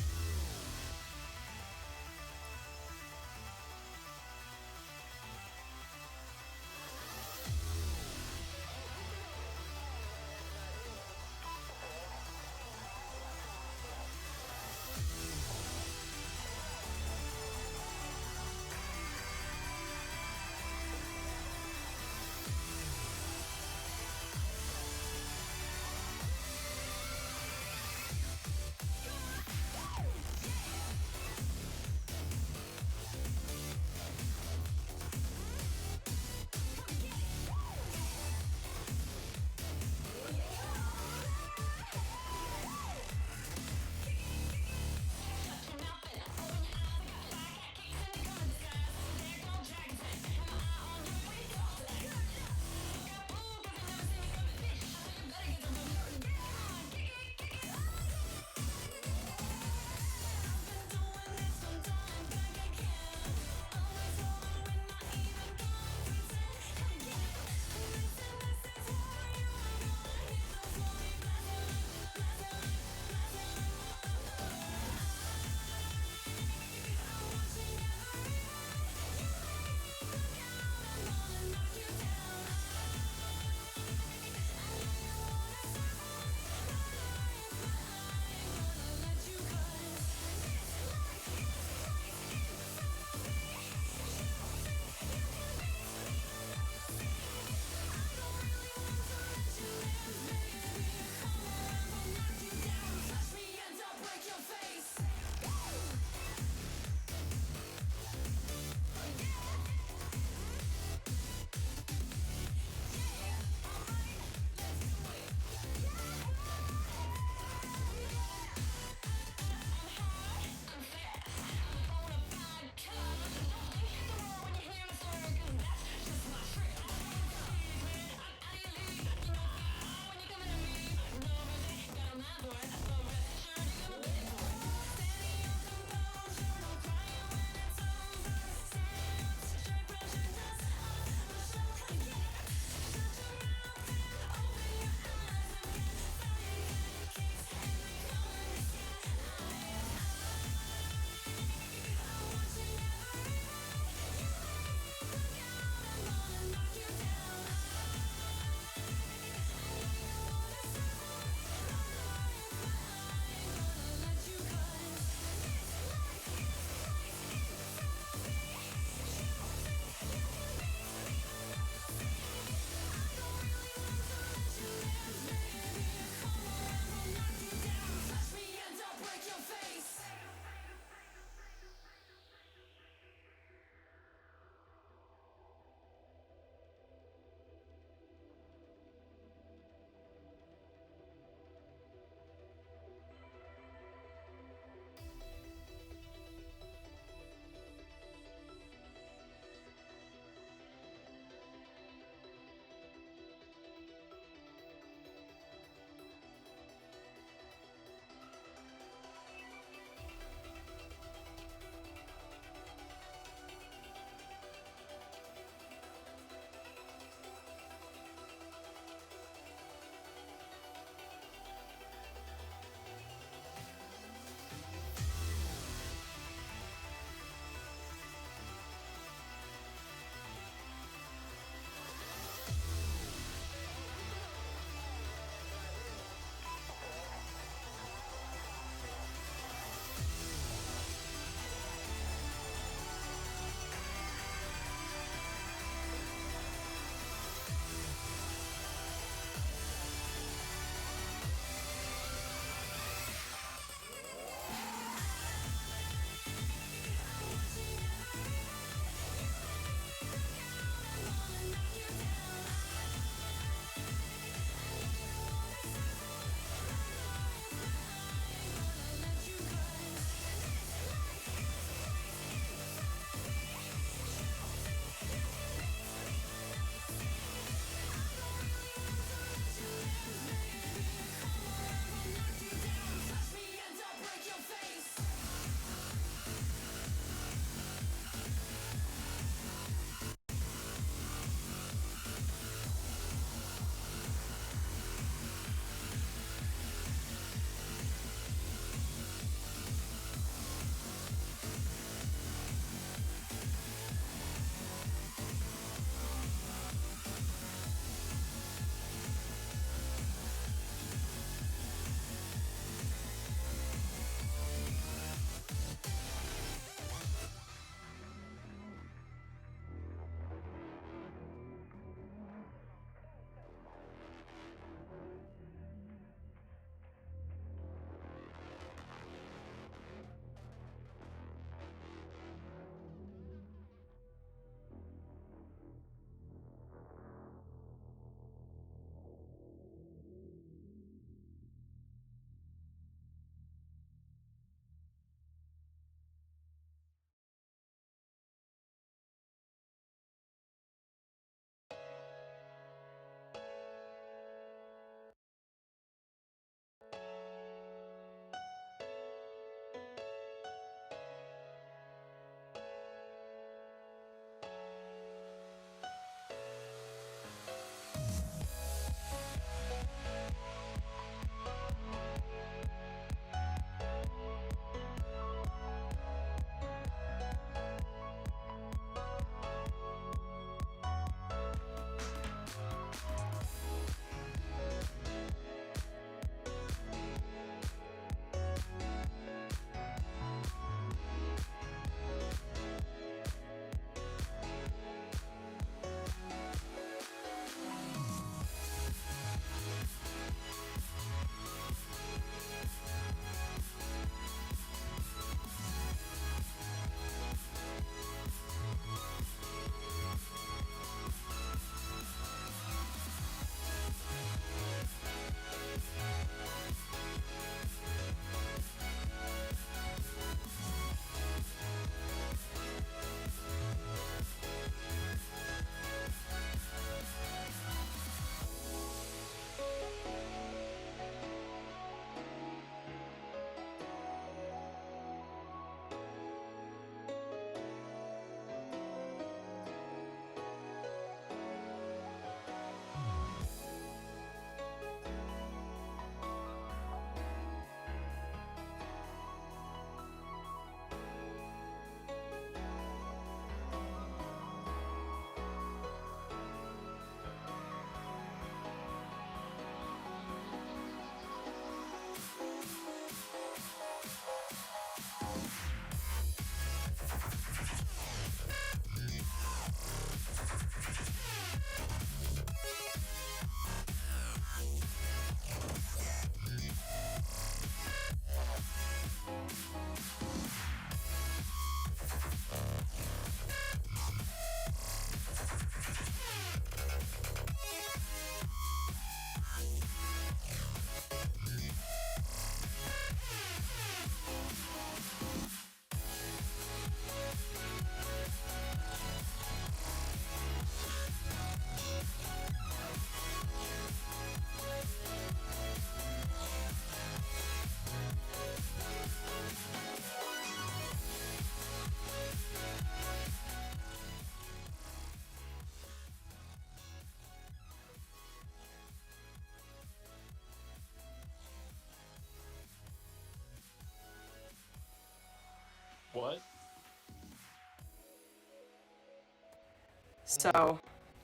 So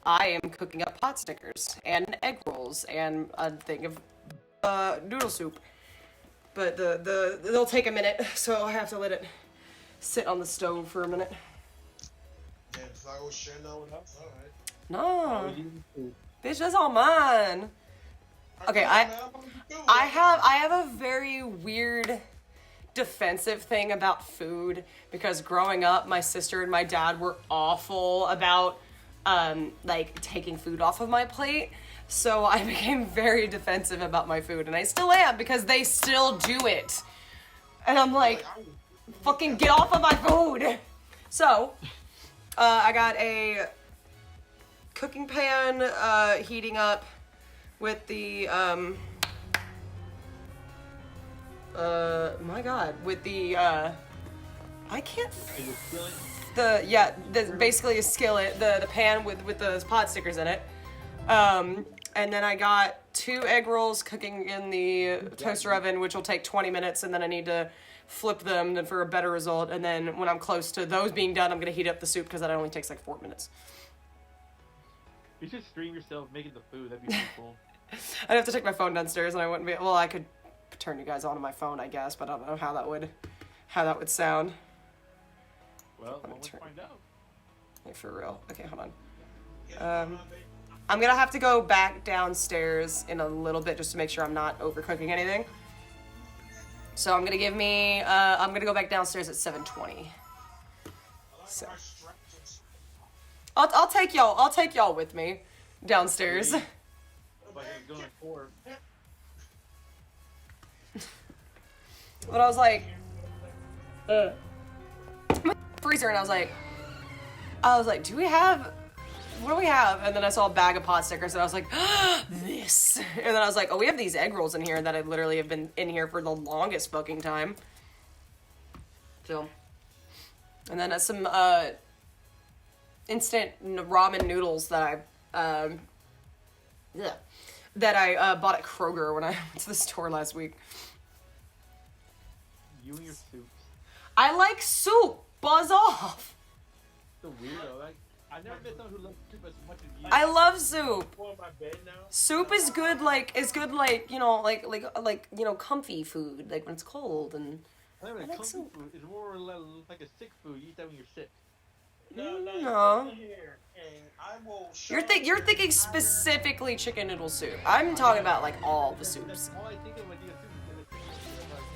I am cooking up pot stickers and egg rolls and a thing of noodle soup. But they'll take a minute, so I have to let it sit on the stove for a minute. Yeah, if I was sharing that with us, alright. No, bitch, that's all mine. Okay, I have a very weird defensive thing about food because growing up, my sister and my dad were awful about like taking food off of my plate. So I became very defensive about my food, and I still am because they still do it. And I'm like, fucking get off of my food. So I got a cooking pan heating up with the my god, with the I can't basically a skillet, the pan with the pot stickers in it. And then I got 2 egg rolls cooking in the toaster oven, which will take 20 minutes, and then I need to flip them for a better result. And then when I'm close to those being done, I'm gonna heat up the soup because that only takes like 4 minutes. You should stream yourself making the food. That'd be pretty cool. I'd have to take my phone downstairs, and I wouldn't be. Well, I could turn you guys on to my phone, I guess, but I don't know how that would sound. Well, we'll find out. Like, for real. Okay, hold on. I'm gonna have to go back downstairs in a little bit just to make sure I'm not overcooking anything. So I'm gonna go back downstairs at 7:20. So I'll take y'all with me downstairs. Like it's going forward. But I was like, my freezer, and I was like, what do we have? And then I saw a bag of pot stickers, and I was like, this. And then I was like, oh, we have these egg rolls in here that I literally have been in here for the longest fucking time. So, and then some instant ramen noodles that I bought at Kroger when I went to the store last week. You and your soups. I like soup. Buzz off. It's a weirdo. Like, I've never met someone who loves soup as much as you. I love soup. I'm on my bed now. Soup is good, like comfy food, like when it's cold and. I don't I even like comfy soup. food. It's more like a sick food. You eat that when you're sick. No. Here, and I will You're thinking specifically chicken noodle soup. I'm talking about like all the soups. All I think of when you get soup is chicken noodle soup.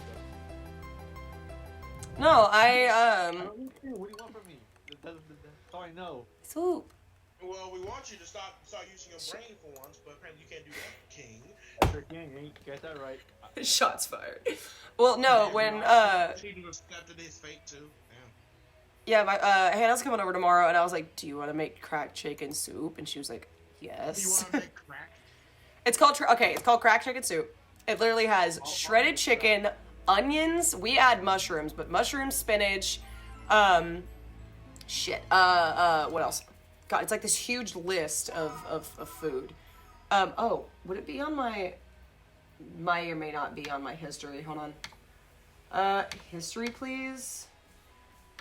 No, What do you want from me? That's all I know. soup. Well, we want you to start using your brain for once, but apparently you can't do that, King. Sure can. You got that right. Shots fired. Well, no, when Cheating was accepted his fate too. yeah, my Hannah's coming over tomorrow, and I was like, "Do you want to make cracked chicken soup?" And she was like, "Yes." You want to make crack? It's called cracked chicken soup. It literally has shredded chicken, onions. We add mushrooms, but mushrooms, spinach, what else? God, it's like this huge list of food. Would it be on my? May or may not be on my history. Hold on. History, please.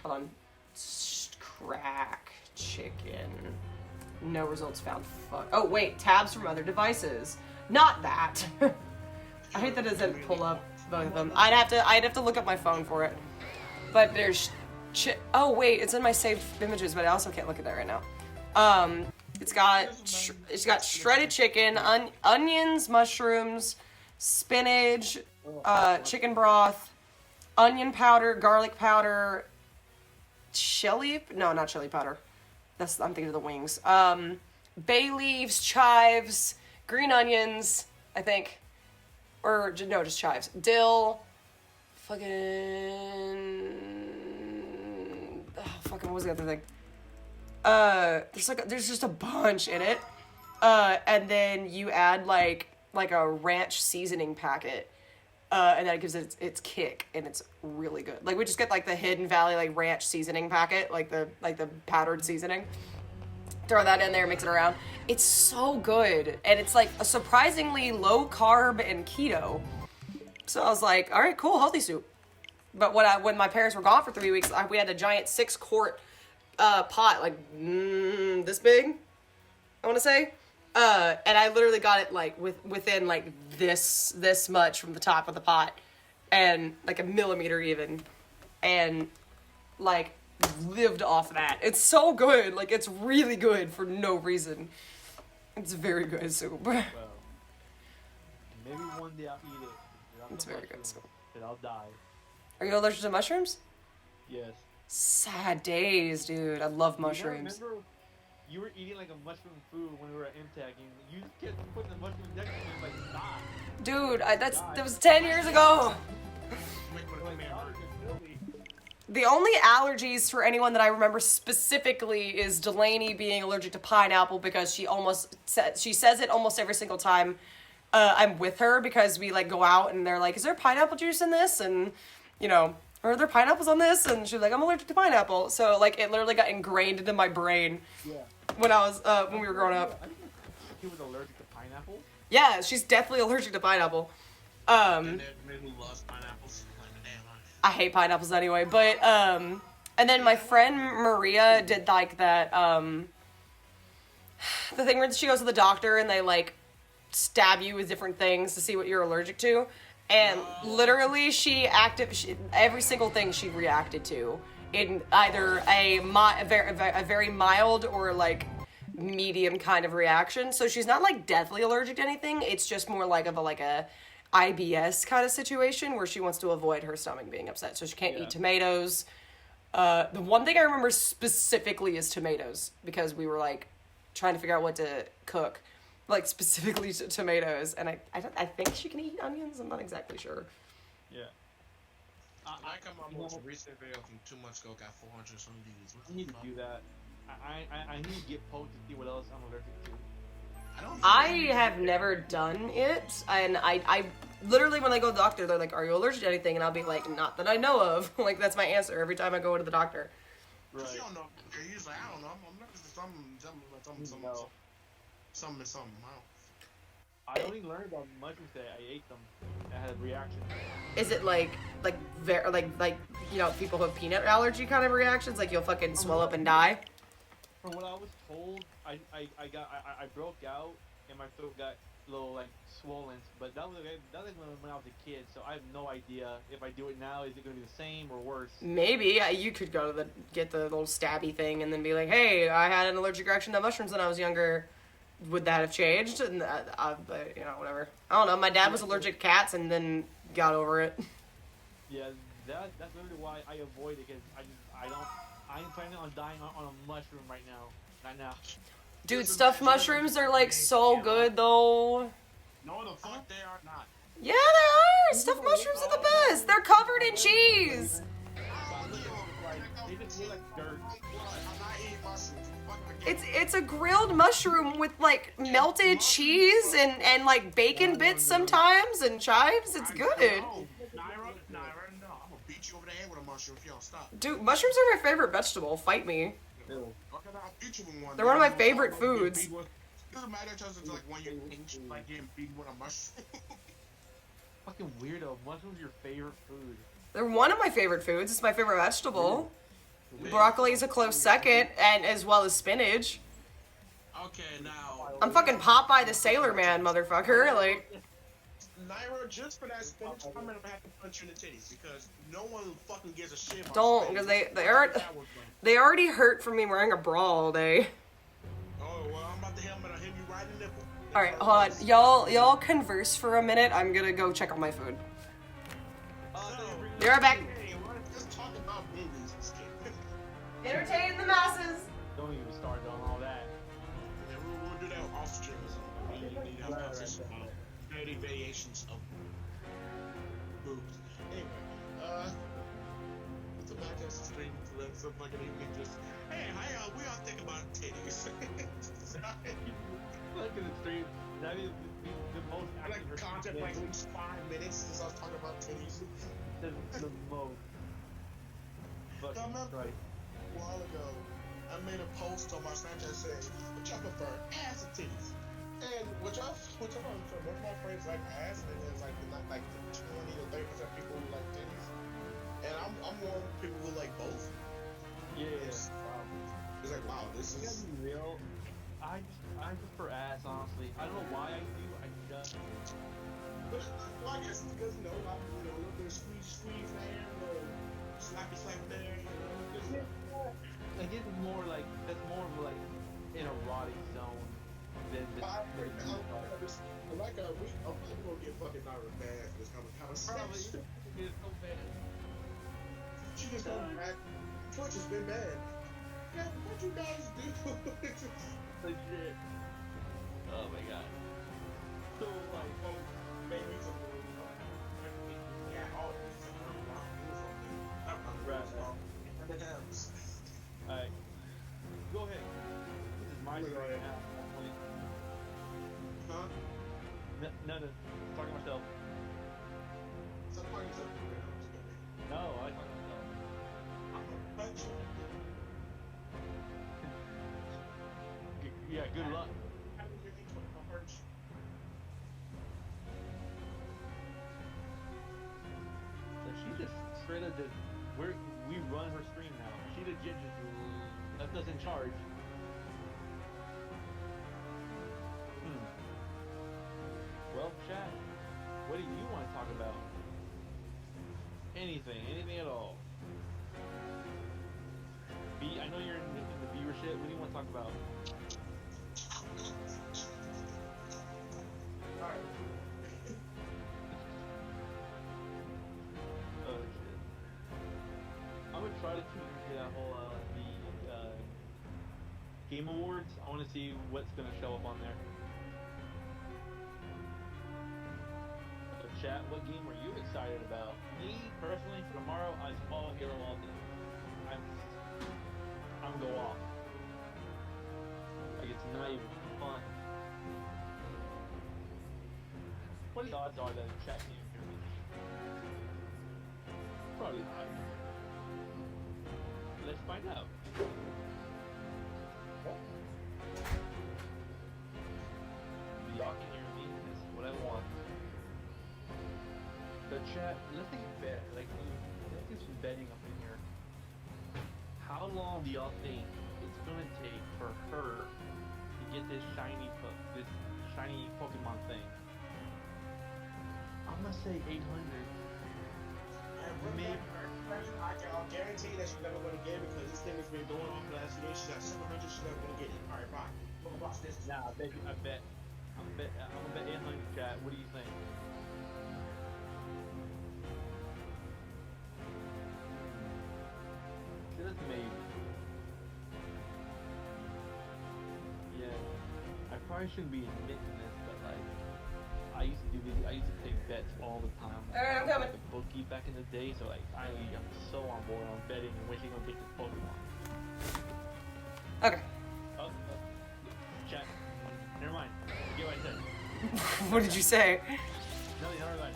Hold on. Crack chicken. No results found. Fuck. Oh wait, tabs from other devices. Not that. I hate that it doesn't pull up both of them. I'd have to look up my phone for it. But there's oh wait, it's in my saved images, but I also can't look at that right now. It's got shredded chicken, onions, mushrooms, spinach, chicken broth, onion powder, garlic powder, not chili powder. I'm thinking of the wings. Bay leaves, chives, green onions, I think. Or, no, just chives. Dill, what was the other thing? There's just a bunch in it. And then you add like a ranch seasoning packet. And that gives it its kick, and it's really good. Like, we just get like the Hidden Valley like ranch seasoning packet, like the powdered seasoning. Throw that in there, mix it around. It's so good, and it's like a surprisingly low carb and keto. So I was like, all right, cool, healthy soup. But when my parents were gone for 3 weeks, we had a giant 6-quart pot, like this big, I want to say. And I literally got it like within like this much from the top of the pot, and like a millimeter even, and like lived off that. It's so good. Like it's really good for no reason. It's very good soup. Well, maybe one day I'll eat it. It's very good soup. And I'll die. Are you allergic to mushrooms? Yes. Sad days, dude. I love I mushrooms. remember you were eating like a mushroom food when we were at MTech, and you kept putting the mushroom next to me, and like, stop. Dude, that was 10 years ago. Make one of Like, them stop, hurt. you're silly. The only allergies for anyone that I remember specifically is Delaney being allergic to pineapple because she says it almost every single time I'm with her, because we like go out and they're like, is there pineapple juice in this? And you know, are there pineapples on this? And she's like, I'm allergic to pineapple. So like it literally got ingrained into my brain Yeah. when we were growing up. I think she was allergic to pineapple. Yeah, she's definitely allergic to pineapple. And then who loves pineapples? Like, damn, I hate pineapples anyway, but and then my friend Maria did like that the thing where she goes to the doctor and they like stab you with different things to see what you're allergic to, and literally every single thing she reacted to in either a very mild or like medium kind of reaction. So she's not like deathly allergic to anything. It's just more like a IBS kind of situation where she wants to avoid her stomach being upset. So she can't eat tomatoes. The one thing I remember specifically is tomatoes, because we were like trying to figure out what to cook, like specifically tomatoes. And I think she can eat onions. I'm not exactly sure. Yeah. I come on most recent video from Too Much Go got 400 some views. What I the need to fuck? do that. I need to get poked to see what else I'm allergic to. I have never done it, and I literally, when I go to the doctor, they're like, are you allergic to anything? And I'll be like, not that I know of. Like, that's my answer every time I go to the doctor. Right. You don't know. He's like, I don't know. I'm looking for something. I only learned about mushrooms today. I ate them. I had a reaction. Is it like you know, people who have peanut allergy kind of reactions? Like you'll fucking swell up and die? From what I was told, I broke out and my throat got a little like swollen, but that was when I was a kid, so I have no idea if I do it now, is it going to be the same or worse? Maybe. You could go to get the little stabby thing and then be like, hey, I had an allergic reaction to mushrooms when I was younger. Would that have changed? And but, you know, whatever. I don't know. My dad was allergic to cats and then got over it. Yeah, that's literally why I avoid it, because I'm planning on dying on a mushroom right now. Not now. Dude, stuffed mushrooms are like so good though. No, the fuck they are not. Yeah, they are. Stuffed mushrooms are the best. They're covered in cheese. They just feel like dirt. I'm not eating mushrooms. It's a grilled mushroom with like melted cheese and like bacon bits sometimes and chives. It's good. Naira, no. I'm gonna beat you over the head with a mushroom if you don't stop. Dude, mushrooms are my favorite vegetable. Fight me. Okay, I'll beat you with one. They're one of my favorite foods. It doesn't matter if it's like when you're like getting beaten with a mushroom. Fucking weirdo. Mushroom's your favorite food. They're one of my favorite foods. It's my favorite vegetable. Broccoli is a close second, and as well as spinach. Okay, now. I'm fucking Popeye the Sailor Man, motherfucker. Like, Naira, just for that spinach, I'm gonna have to punch you in the titties because no one fucking gives a shit about don't, spinach. because they already hurt from me wearing a bra all day. Oh, well, I'm about to hit you right in the nipple. All right, hold on. Y'all converse for a minute. I'm gonna go check on my food. Be right back. Hey, let's talk about movies and shit. Entertain the masses. Don't even start on all that. Yeah, we'll do that off stream. We need to have a conversation about variations of boobs. Anyway, what's the back of the stream? That's some fucking evening just. Hey, how y'all? We all think about titties. Look at the stream. That is the most like active content like at least 5 minutes since I was talking about titties. the most. Fucking right. A while ago, I made a post on my Snapchat saying, "Which I prefer, ass or titties?" And which I most of my friends like ass, and there's like 20 to 30% people who like titties. And I'm one of the people who like both. Yeah. It's, This I gotta is. be real. I prefer ass, honestly. I don't know why I do. I just. Well, I guess it's because like, a little bit of squeeze there, a little slap there, good stuff. I get more like that's more of like an erotic zone than But I this. like we gonna get fucking Naira bad for this conversation. It's so bad. She just going back. Twitch has been bad. Yeah, what you guys do? Legit. Oh my god. So like, Oh, maybe some. Yeah, all these. alright. Go ahead. This is my story right now. Huh? No. Talking to myself. Somebody's up there. No, I talk to myself. I'm gonna punch you. Yeah, good luck. I don't really want to hurt you. So she just straight up just we run her stream now. She legit just left us in charge. Well, chat, what do you want to talk about? Anything at all. I know you're in the viewership. What do you want to talk about? Alright. Oh shit. I'm gonna try to tune into that whole the Game Awards. I want to see what's gonna show up on there. So chat, what game are you excited about? Me personally, for tomorrow, I follow Halo all day. I'm gonna go off. Like it's not even fun. What are the odds are that the chat can't hear me? Probably high. Let's find out. Y'all can hear me. This is what I want. The chat. Let's take a bet. Let's do some betting up in here. How long do y'all think it's gonna take for her to get this shiny Pokemon thing? I'm gonna say 800. Maybe. I'll guarantee that she's never going to get it because this thing has been going on for the last few days. She's got 700. She's never going to get it. All right, fine. We'll watch this. Nah, I'm gonna bet 800, chat. What do you think? Just maybe. Yeah, I probably shouldn't be admitting this, but like, I used to take bets all the time. Alright, I'm coming. Like a bookie back in the day, so like, I'm so on board on betting and when she's gonna get this Pokemon. Okay. Oh, chat. Never mind. Forget what I said. What did you say? No, never mind.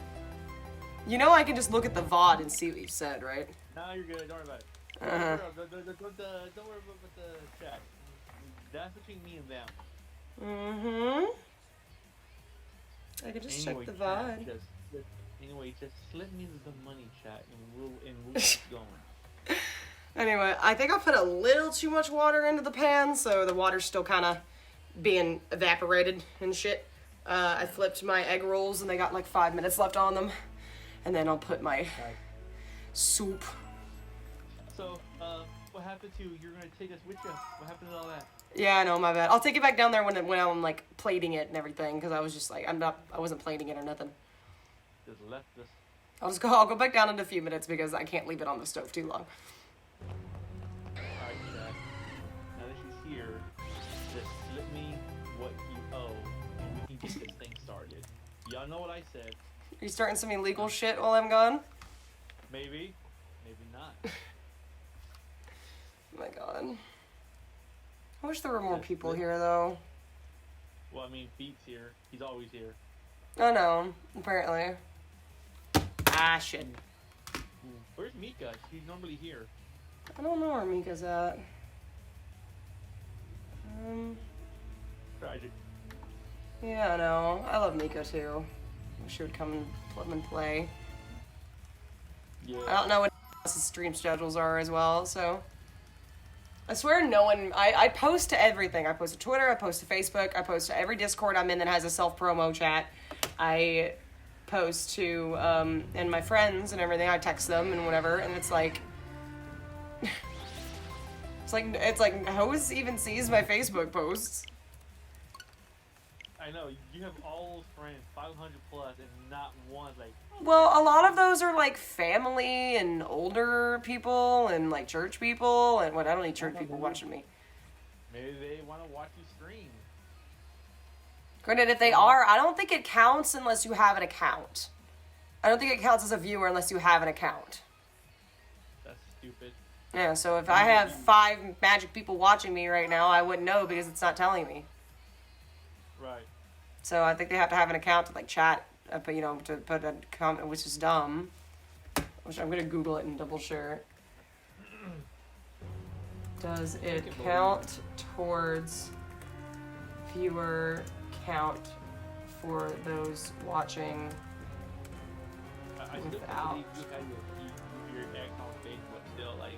You know I can just look at the VOD and see what you said, right? No, you're good. Don't worry about it. Uh-huh. Don't worry about the chat. That's between me and them. Mm-hmm. I could just Anyway, check the chat, VOD. just slip me the money, chat, and we'll keep going. Anyway, I think I put a little too much water into the pan, so the water's still kind of being evaporated and shit. I flipped my egg rolls, and they got like 5 minutes left on them. And then I'll put my soup. So, what happened to you're gonna take us with you? What happened to all that? Yeah, I know, my bad. I'll take it back down there when I'm like plating it and everything, because I was just like I wasn't plating it or nothing. Just left us. I'll go back down in a few minutes because I can't leave it on the stove too long. Alright, chat. Now that she's here, just slip me what you owe, and we can get this thing started. Y'all know what I said. Are you starting some illegal shit while I'm gone? Maybe, maybe not. Oh my god. I wish there were more people here though. Well, I mean, Beat's here. He's always here. Oh no, apparently. Ah, shit. Where's Mika? She's normally here. I don't know where Mika's at. Tragic. Yeah, I know. I love Mika too. Wish she would come and play. Yeah. I don't know what else's stream schedules are as well, so. I swear no one, I post to everything. I post to Twitter, I post to Facebook, I post to every Discord I'm in that has a self-promo chat. I post to, and my friends and everything, I text them and whatever, and it's like, it's like, who even sees my Facebook posts? I know, you have all those friends, 500 plus, and not one, like... Well, a lot of those are, like, family and older people and, like, church people, and what, I don't need church people watching me. Maybe they want to watch you stream. Granted, if they are, I don't think it counts unless you have an account. I don't think it counts as a viewer unless you have an account. That's stupid. Yeah, so if I have 5 magic people watching me right now, I wouldn't know because it's not telling me. Right. So I think they have to have an account to, like, chat, but, you know, to put a comment, which is dumb. Which I'm going to Google it and double share. Does it count towards viewer count for those watching I still without? believe you had your account on Facebook still, like...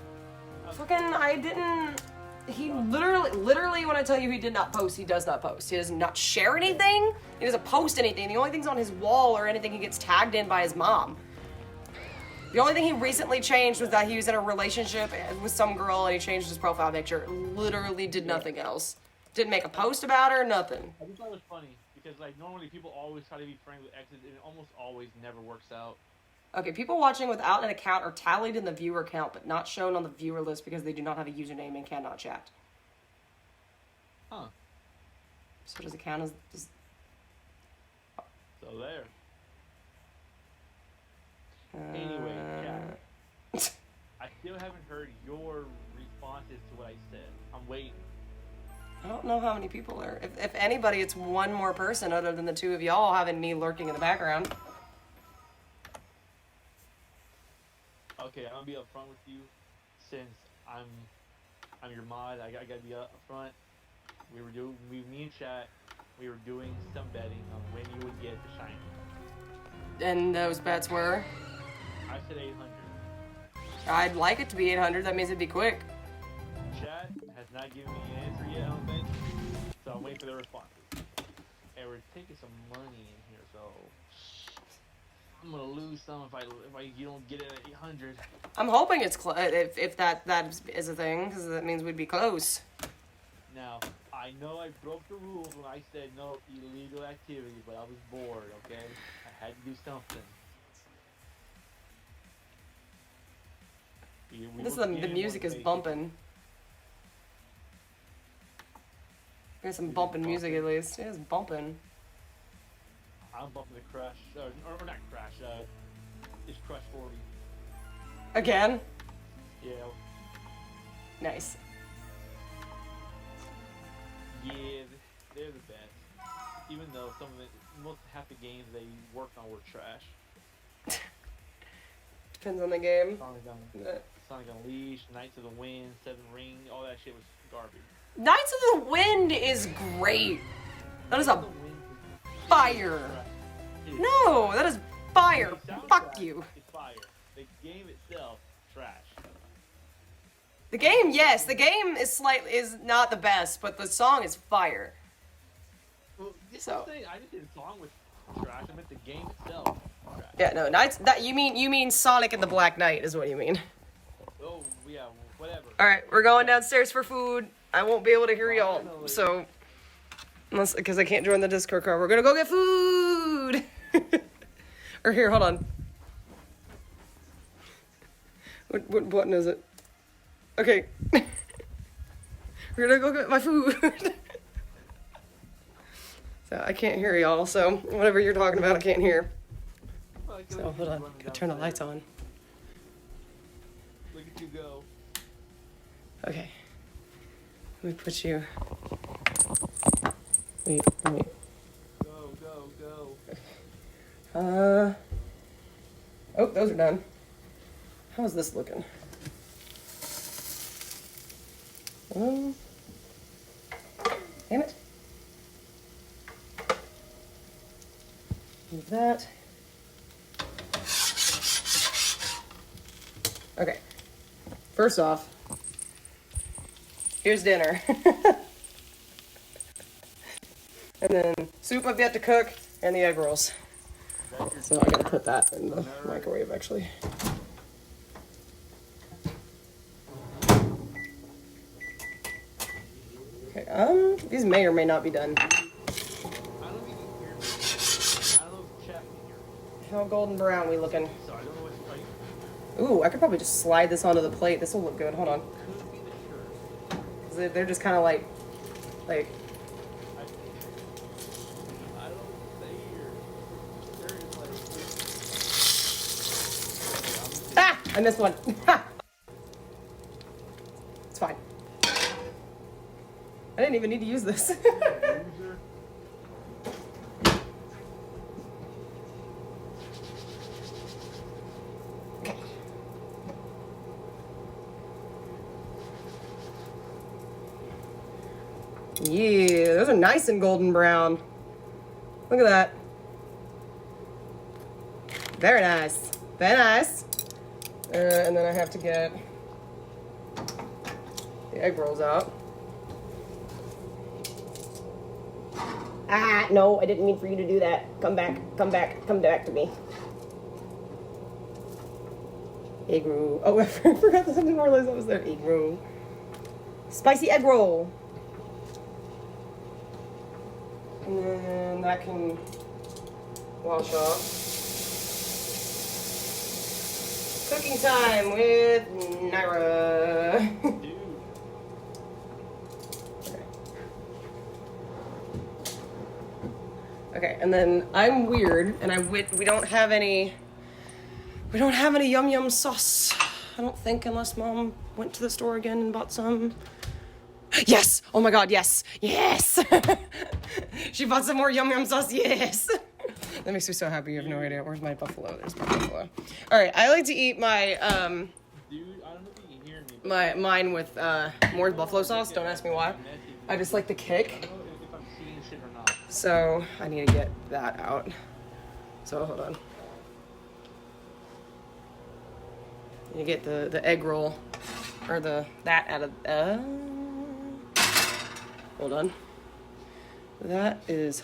Fucking, I didn't... He literally, when I tell you he did not post, he does not post. He does not share anything. He doesn't post anything. The only things on his wall or anything he gets tagged in by his mom. The only thing he recently changed was that he was in a relationship with some girl and he changed his profile picture. Literally did nothing else. Didn't make a post about her, nothing. I just thought it was funny, because, like, normally people always try to be friends with exes, and it almost always never works out. Okay, people watching without an account are tallied in the viewer count, but not shown on the viewer list because they do not have a username and cannot chat. Huh. So does it count as... So there. Anyway, chat. I still haven't heard your responses to what I said. I'm waiting. I don't know how many people are. If anybody, it's one more person other than the two of y'all having me lurking in the background. Okay, I'm gonna be upfront with you, since I'm your mod. I gotta be upfront. Me and chat, we were doing some betting on when you would get the shiny. And those bets were? I said 800. I'd like it to be 800. That means it'd be quick. Chat has not given me an answer yet, I don't think. So I'm waiting for their responses. And we're taking some money in here, so I'm gonna lose some if you don't get it at 800. I'm hoping it's if that is a thing, because that means we'd be close. Now, I know I broke the rules when I said no illegal activity, but I was bored, okay? I had to do something. The music is bumping. There's some bumping music at least. It is bumping. I'm bumping the Crush, or not Crush, it's Crush 40. Again? Yeah. Nice. Yeah, they're the best. Even though half the games they worked on were trash. Depends on the game. Sonic Unleashed, Knights of the Wind, Seven Ring, all that shit was garbage. Knights of the Wind is great. That is a fire. No, that is fire. Fuck you. It's fire. The game itself, trash. The game, yes, the game is not the best, but the song is fire. Well, So. I just did a song with trash. I meant the game itself. Trash. Yeah, no, you mean Sonic and the Black Knight is what you mean. Oh yeah, whatever. All right, we're going downstairs for food. I won't be able to hear y'all, so because I can't join the Discord call, we're gonna go get food. Or here, hold on. What button is it? Okay. We're gonna go get my food. So I can't hear y'all, so whatever you're talking about, I can't hear. So hold on, go turn the lights on. Look at you go. Okay. Let me put you. Wait. Go. Oh, those are done. How is this looking? Damn it. Move that. Okay. First off, Here's dinner. And then soup I've yet to cook, and the egg rolls. So I gotta put that in the microwave, actually. Okay, these may or may not be done. I don't even hear me. I don't know if chat can hear me. How golden brown we looking? So I don't know what are you Ooh, I could probably just slide this onto the plate. This will look good. Hold on. could be the shirt. 'Cause they're just kind of like, I don't say here. There is like ah, I missed one. Ha! It's fine. I didn't even need to use this. loser. Okay. Yeah, those are nice and golden brown. Look at that. Very nice. Very nice. And then I have to get the egg rolls out. Ah, no, I didn't mean for you to do that. Come back, come back, come back to me. Egg roll. Oh, I forgot that I didn't realize that was there. Egg roll. Spicy egg roll. And then that can wash off. Cooking time with Naira. Dude. Okay, and then I'm weird, and we don't have any yum yum sauce. I don't think, unless Mom went to the store again and bought some. Yes! Oh my God, yes! Yes! She bought some more yum yum sauce. Yes! That makes me so happy. You have no idea. Where's my buffalo? There's my buffalo. All right, I like to eat my Dude, I don't know if you can hear me. mine with more buffalo sauce. Don't ask me why. I just like the I kick. don't know if I'm seeing shit or not. So I need to get that out. So hold on. You get the egg roll, or that out of. Hold on. That is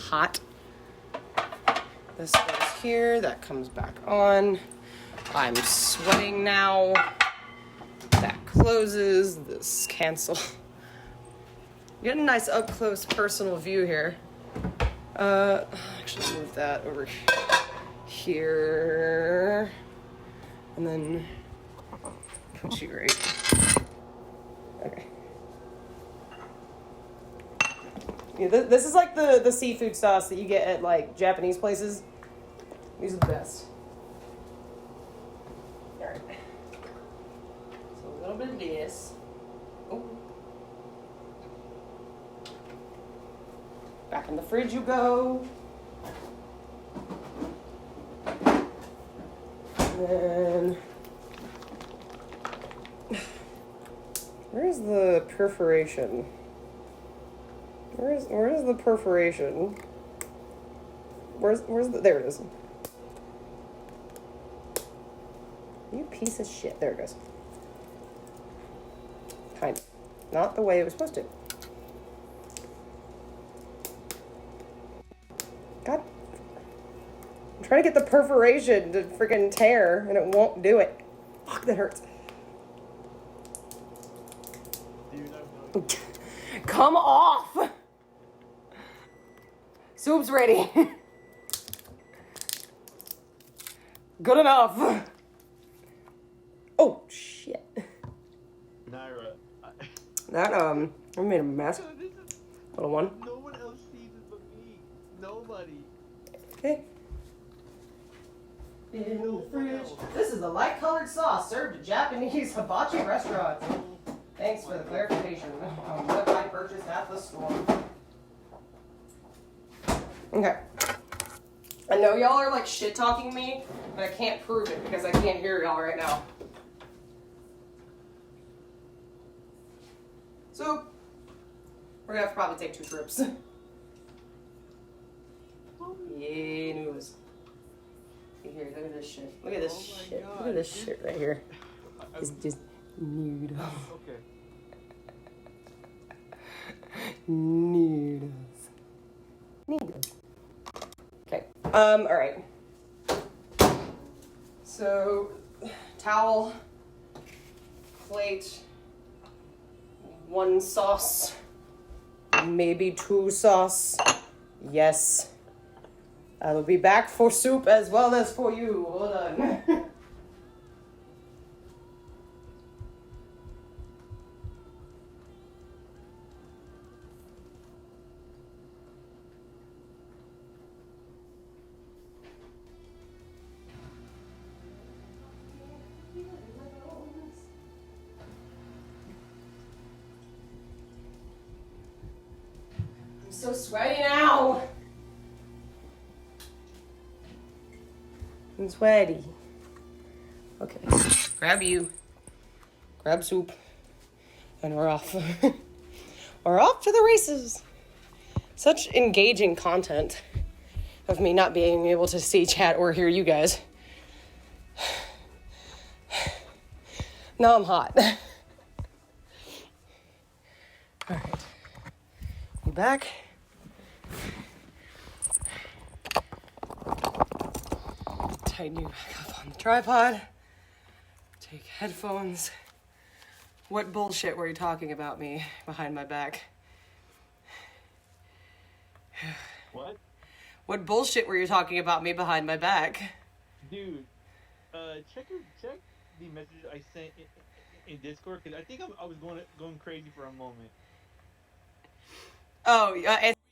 hot. This goes here. That comes back on. I'm sweating now. That closes. This cancel. You get a nice up close personal view here. Actually move that over here. And then put you right. Okay. Yeah, this is like the seafood sauce that you get at like Japanese places. These are the best. Alright. So a little bit of this. Oh. Back in the fridge you go. And then where's the perforation? Where's the perforation? Where's the there it is. You piece of shit. There it goes. Kind of. Not the way it was supposed to. God. I'm trying to get the perforation to freaking tear, and it won't do it. Fuck, that hurts. Dude, I have no Come off! Soup's ready. Good enough. Oh, shit. Naira. That, I made a mess. This is, Little one. no one else sees it but me. Nobody. Okay. In the fridge. This is the light-colored sauce served at Japanese hibachi restaurants. Thanks for the clarification on what I purchased at the store. Okay. I know y'all are like shit-talking me, but I can't prove it because I can't hear y'all right now. So, we're gonna have to probably take 2 trips. Yeah, news. Here, look at this shit. Look at this shit. God, Look at this dude. shit right here. It's just nude. Okay. Needles. Okay. All right. So, towel, plate, 1 sauce, maybe 2 sauce. Yes. I will be back for soup as well as for you. Hold on. I'm so sweaty now. I'm sweaty. Okay. Grab you. Grab soup. And we're off. We're off to the races. Such engaging content of me not being able to see chat or hear you guys. Now I'm hot. All right. You back? Tighten you back up on the tripod. Take headphones. What bullshit were you talking about me behind my back? What? What bullshit were you talking about me behind my back? Dude, check the messages I sent in Discord, because I think I was going crazy for a moment. Oh,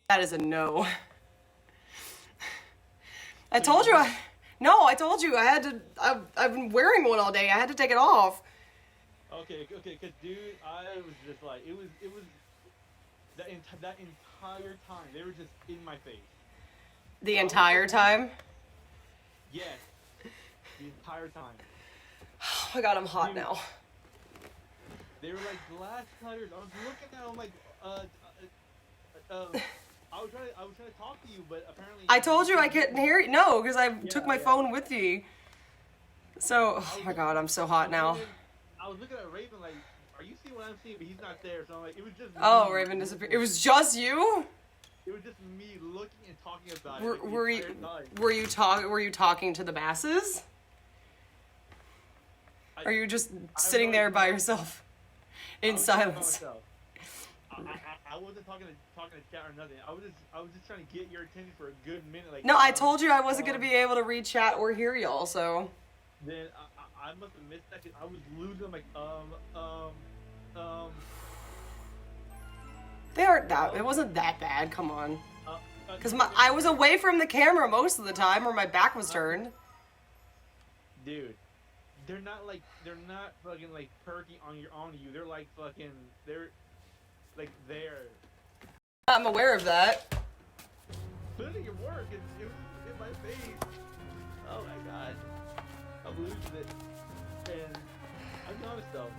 that is a no. I told you I told you I had to, I've been wearing one all day. I had to take it off. Okay, because dude, I was just like, it was that entire time, they were just in my face. The entire time? Yes, the entire time. Oh my god, I'm hot Dude. now. They were like glass cutters. I was looking at them, I'm like, I was trying to talk to you, but apparently... I told you I couldn't hear you. No, because I took my yeah. phone with me. So, oh my god, I'm so hot now. I was looking at Raven like, are you seeing what I'm seeing? But he's not there, so I'm like, it was just Oh, me. Raven disappeared. It was just you? It was just me looking and talking about Were, it. Like, were the you entire time. were you talking to the masses? Or are you just sitting there by yourself in I was talking by silence? myself. I wasn't talking to chat or nothing. I was just trying to get your attention for a good minute. Like, No, I told you I wasn't gonna be able to read chat or hear y'all. So Then I must have missed that. 'Cause I was losing. Like they aren't that. It wasn't that bad. Come on. Because I was away from the camera most of the time, or my back was turned. Dude, they're not fucking like perky on you. They're like fucking. They're like there. I'm aware of that. Literally your work. It was in my face. Oh my god. I'm losing it. And I'll be honest though.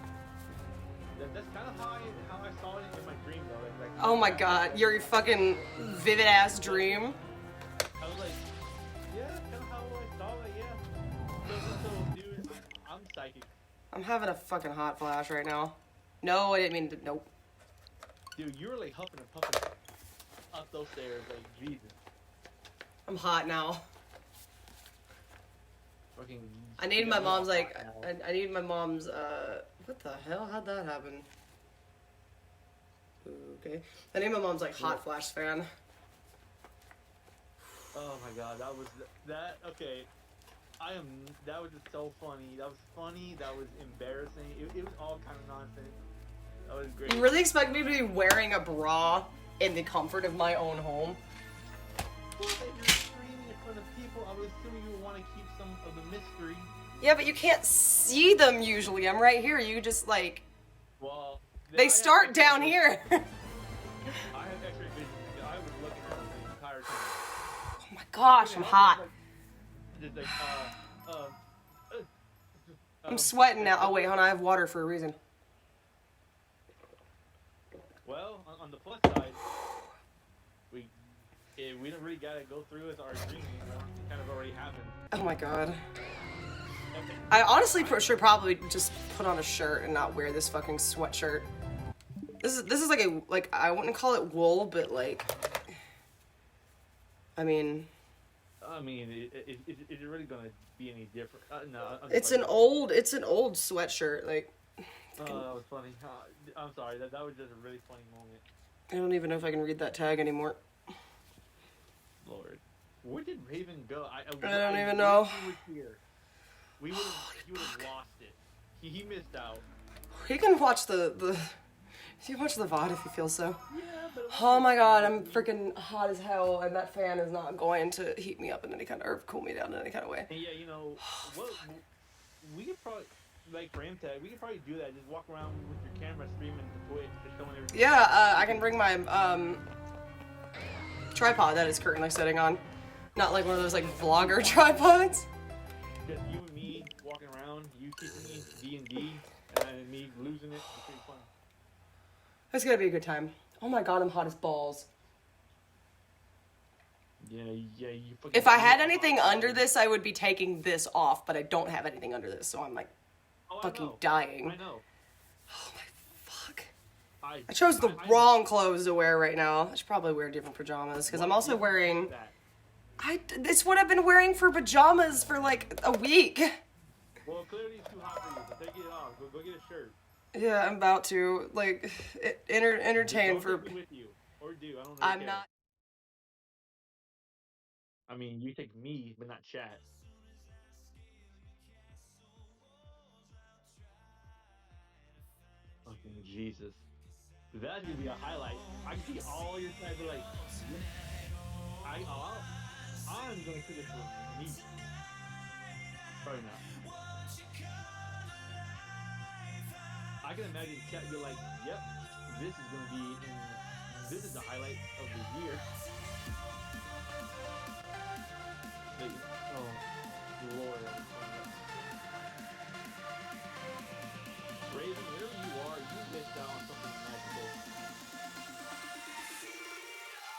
That's kind of how I saw it in my dream though. Like Oh my god, your fucking vivid ass dream. I was like, yeah, that's kind of how I saw it. Yeah. So dude, I'm psychic. I'm having a fucking hot flash right now. No, I didn't mean to. Nope. Dude, you were like huffing and puffing up those stairs, like Jesus. I'm hot now. Fucking. I need my mom's like. I need my mom's. What the hell? How'd that happen? Okay. I need my mom's like hot flash fan. Oh my god, that. Okay. That was just so funny. That was funny. That was embarrassing. It was all kind of nonsense. That was great. You really expect me to be wearing a bra in the comfort of my own home? Well, if you're screaming in front of people, I was assuming you would want to keep some of the mystery. Yeah, but you can't see them usually. I'm right here. You just like. Well, They start down here. I have X-ray vision. I was looking at them the entire time. Oh my gosh, I'm hot. Just like, I'm sweating now. Oh wait, hold on. I have water for a reason. Well, on the plus side, we don't really gotta go through with our dream anymore. It kind of already happened. Oh my god. I honestly should probably just put on a shirt and not wear this fucking sweatshirt. This is like I wouldn't call it wool, but like, I mean, is it really gonna be any different? No. it's an old sweatshirt. Like, Oh, that was funny. I'm sorry. That was just a really funny moment. I don't even know if I can read that tag anymore. Lord, where did Raven go? I don't even know. He was here. He would have lost it. He missed out. You can watch the you can watch the VOD if you feel so. Yeah, but Oh my god, I'm freaking hot as hell, and that fan is not going to heat me up in any kind of, or cool me down in any kind of way. and yeah, what we could probably like for MTech, we could probably do that. Just walk around with your camera streaming to Twitch, just showing everything. Yeah, I can bring my tripod that is currently sitting on. Not like one of those like vlogger tripods. Just you and me walking around, you teaching me D&D, and me losing it. It's pretty fun. It's gonna be a good time. Oh my god, I'm hot as balls. Yeah, you fucking. If I had anything under this, I would be taking this off, but I don't have anything under this, so I'm like fucking dying. I know. Oh my fuck. I chose the wrong clothes to wear right now. I should probably wear different pajamas, because I'm also wearing... This what I've been wearing for pajamas for like a week. Well, clearly it's too hot for you, so take it off. Go get a shirt. Yeah, I'm about to. Like, entertain for... Take me with you. Or do. I don't know. I'm not... I mean, you take me, but not chat. Fucking Jesus. That's gonna be a highlight. I can see all your sides are like... I'm gonna do this for me. Probably not. I can imagine chat be like, yep, this is gonna be in... This is the highlight of the year. Like, oh, Lord. Raven, wherever you are, you missed out on something magical.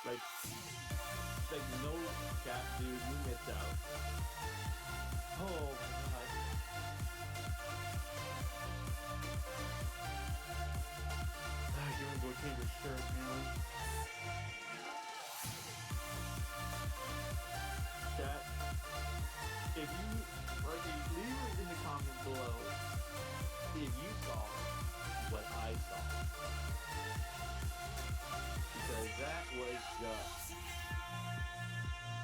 Like no chat, dude, you missed out. Oh my god. You're gonna go change your shirt, man. Chat, if you, leave it in the comments below if you saw what I saw. Because that was just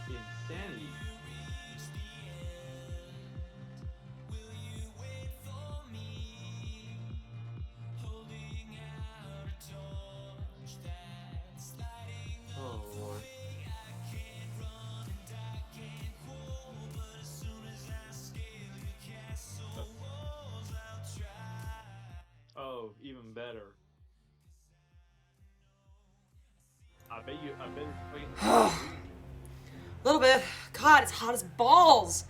insanity. Oh Lord. Oh, even better. I bet it's fucking A little bit. God, it's hot as balls.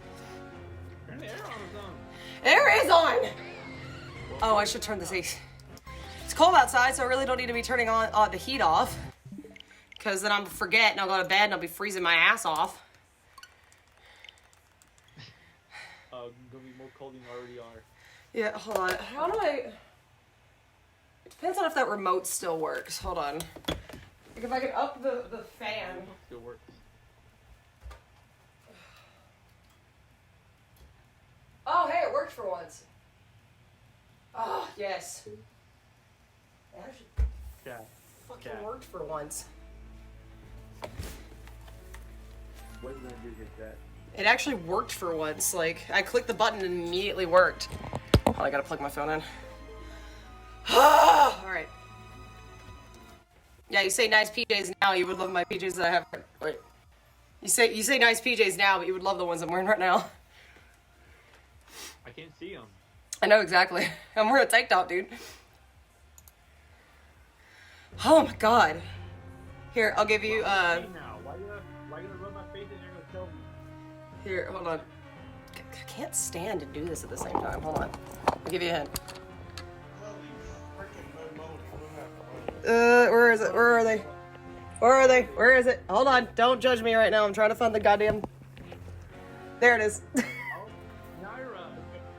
turn the air on or something. Air is on! Oh, I should turn this AC. It's cold outside, so I really don't need to be turning on the heat off. Because then I'll forget and I'll go to bed and I'll be freezing my ass off. Gonna be more cold than you already are. Yeah, hold on. How do I... It depends on if that remote still works. Hold on. Like if I can up the fan. Still works. Oh, hey, it worked for once. Oh, yes. It actually Yeah. fucking Yeah. worked for once. What are you gonna do with that? It actually worked for once. Like, I clicked the button and it immediately worked. Oh, I gotta plug my phone in. Alright. Yeah, you say nice PJs now, you would love my PJs that I have. Wait. You say nice PJs now, but you would love the ones I'm wearing right now. I can't see them. I know exactly. I'm wearing a tank top, dude. Oh my god. Here, I'll give you, Now, why you gonna rub my face and you're gonna tell me? here, hold on. I can't stand to do this at the same time. Hold on. I'll give you a hint. Where is it? Where are they? Where are they? Where is it? Hold on. Don't judge me right now. I'm trying to find the goddamn... There it is. Oh, Naira.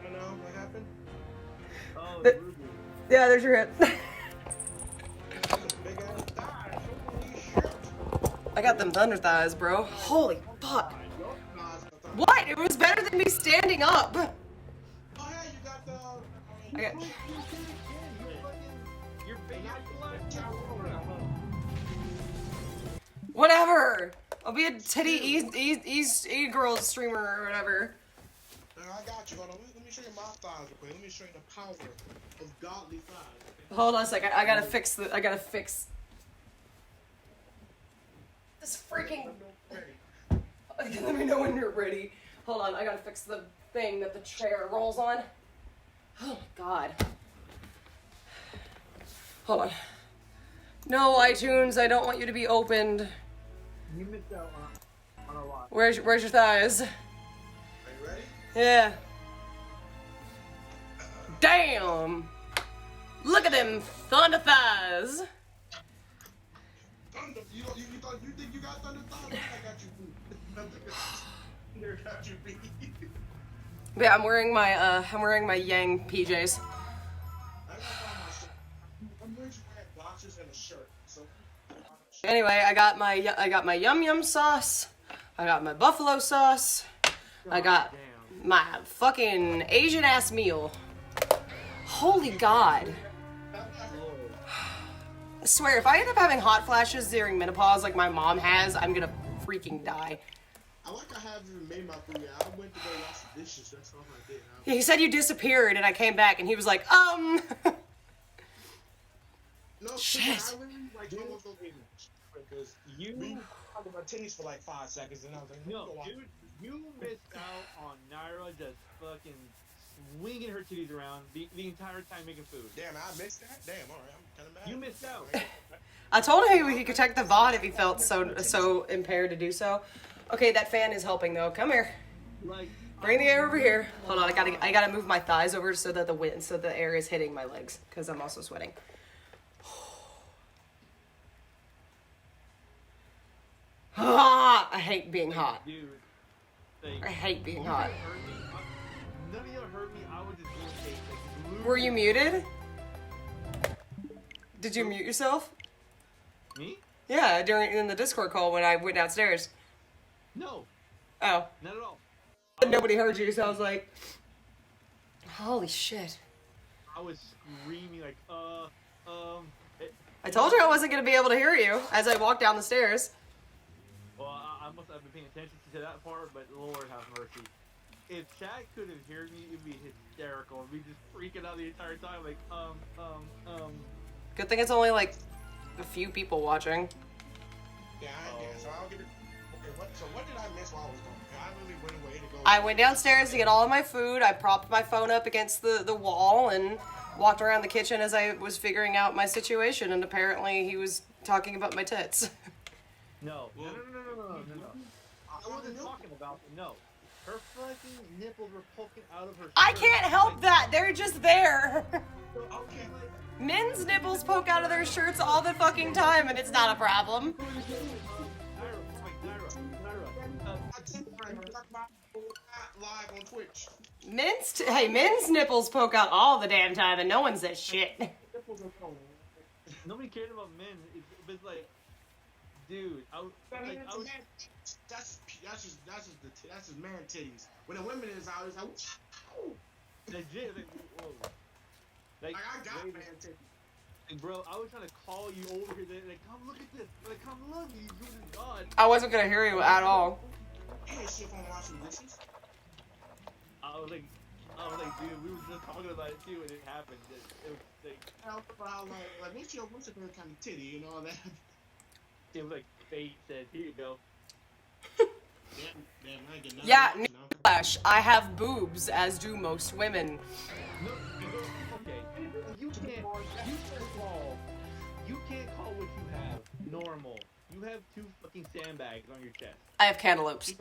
I know what happened. Oh, The- Ruby. Yeah, there's your hint. I got them thunder thighs, bro. Holy fuck. What? It was better than me standing up. Oh yeah, you got the. I got. Your face Whatever. I'll be a titty e-girls streamer or whatever. I got you. Hold on. Let me show you my thighs real quick. Let me show you the power of godly thighs. Hold on a second. I gotta fix this freaking. Let me know when you're ready. Hold on. I gotta fix the thing that the chair rolls on. Oh my god. Hold on. No, iTunes. I don't want you to be opened. You missed out on a lot. Where's your thighs? Are you ready? Yeah. Damn. Look at them thunder thighs. Thunder. You think you got thunder thighs? I got you beat. There got you beat. Yeah, I'm wearing my Yang PJs. I'm wearing boxers and a shirt. So. Anyway, I got my yum yum sauce. I got my buffalo sauce. I got my fucking Asian ass meal. Holy God. I swear, if I end up having hot flashes during menopause like my mom has, I'm gonna freaking die. I like I haven't even made my food yet. I went to go wash the dishes. That's all I did. He said you disappeared and I came back and he was like, No, Shit. I literally like almost don't get it. Because we talked about tennis for like 5 seconds and I was like, No, go watch dude, you missed out on Naira just fucking swinging her titties around the entire time making food. Damn, I missed that? Damn, alright, I'm kinda mad. You missed out. I told him he could check the VOD if he felt so impaired to do so. Okay, that fan is helping though. Come here. Like, Bring the air over here. Hold on, I gotta move my thighs over so that the air is hitting my legs because I'm also sweating. Ah, I hate being hot. dude, like, I hate being you hot. guys heard me. None of y'all heard me. I was just doing like, Were you muted? Did you mute yourself? Me? Yeah, in the Discord call when I went downstairs. No, Oh, not at all. nobody heard you, so I was like, holy shit. I was screaming like, I told you I wasn't gonna be able to hear you as I walked down the stairs. Well, I must have been paying attention to that part, but Lord have mercy. If Chad could have heard me, it'd be hysterical. We'd be just freaking out the entire time, like, Good thing it's only like a few people watching. Yeah, so I'll get it. Okay, so what did I miss while I was gone? I really went away to go. I went downstairs to get all of my food. I propped my phone up against the wall and walked around the kitchen as I was figuring out my situation. And apparently he was talking about my tits. No. I wasn't talking about no. Her fucking nipples were poking out of her. I shirt. can't help that. They're just there. Okay, Men's nipples poke out of their shirts all the fucking time, and it's not a problem. live on Twitch. Men's nipples poke out all the damn time, and no one says shit. Nobody cared about men. It's like, dude, That's just man titties. When the women is out, it's like, woo! legit. Whoa. Like, I got wait, man titties. like, bro, I was trying to call you over here. Like, come look at this. Like, come look. You doing God. I wasn't gonna hear you at all. You ain't shit on washing dishes. I was like, dude, we were just talking about it too, and it happened. It was like, I was about like what's your favorite kind of titty, you know that? it was like fate said, here you go. Damn, I ain't get nothing. Yeah, you know? newsflash. I have boobs, as do most women. No, okay. You can't call what you have normal. You have 2 fucking sandbags on your chest. I have cantaloupes.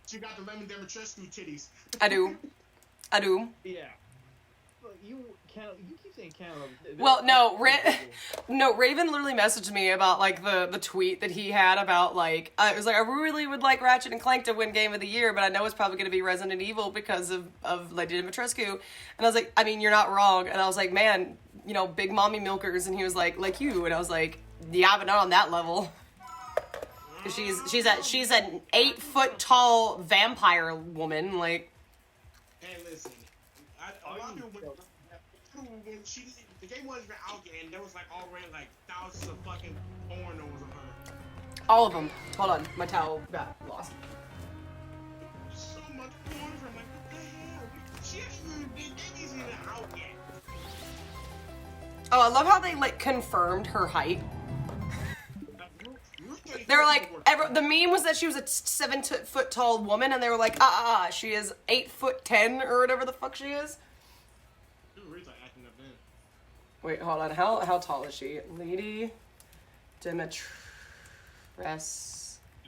She got the Lemon Demetrescu titties. I do. Yeah. But you keep saying cantaloupe. Well, no, Raven literally messaged me about like the tweet that he had about like it was like I really would like Ratchet and Clank to win Game of the Year, but I know it's probably going to be Resident Evil because of Lady Dimitrescu. And I was like, I mean, you're not wrong. And I was like, man, you know, big mommy milkers. And he was like you. And I was like, yeah, but not on that level. She's an 8 foot tall vampire woman. Like, And listen, a lot of people when the game wasn't even out yet, and there was like already like thousands of fucking pornos of her. all of them. Hold on, my towel got lost. So much porn from like what the hell? She ain't even out yet. Oh, I love how they like confirmed her height. They were like, the meme was that she was a 7 foot tall woman, and they were like, she is 8'10" or whatever the fuck she is. Wait, hold on. How tall is she? Lady Demetress.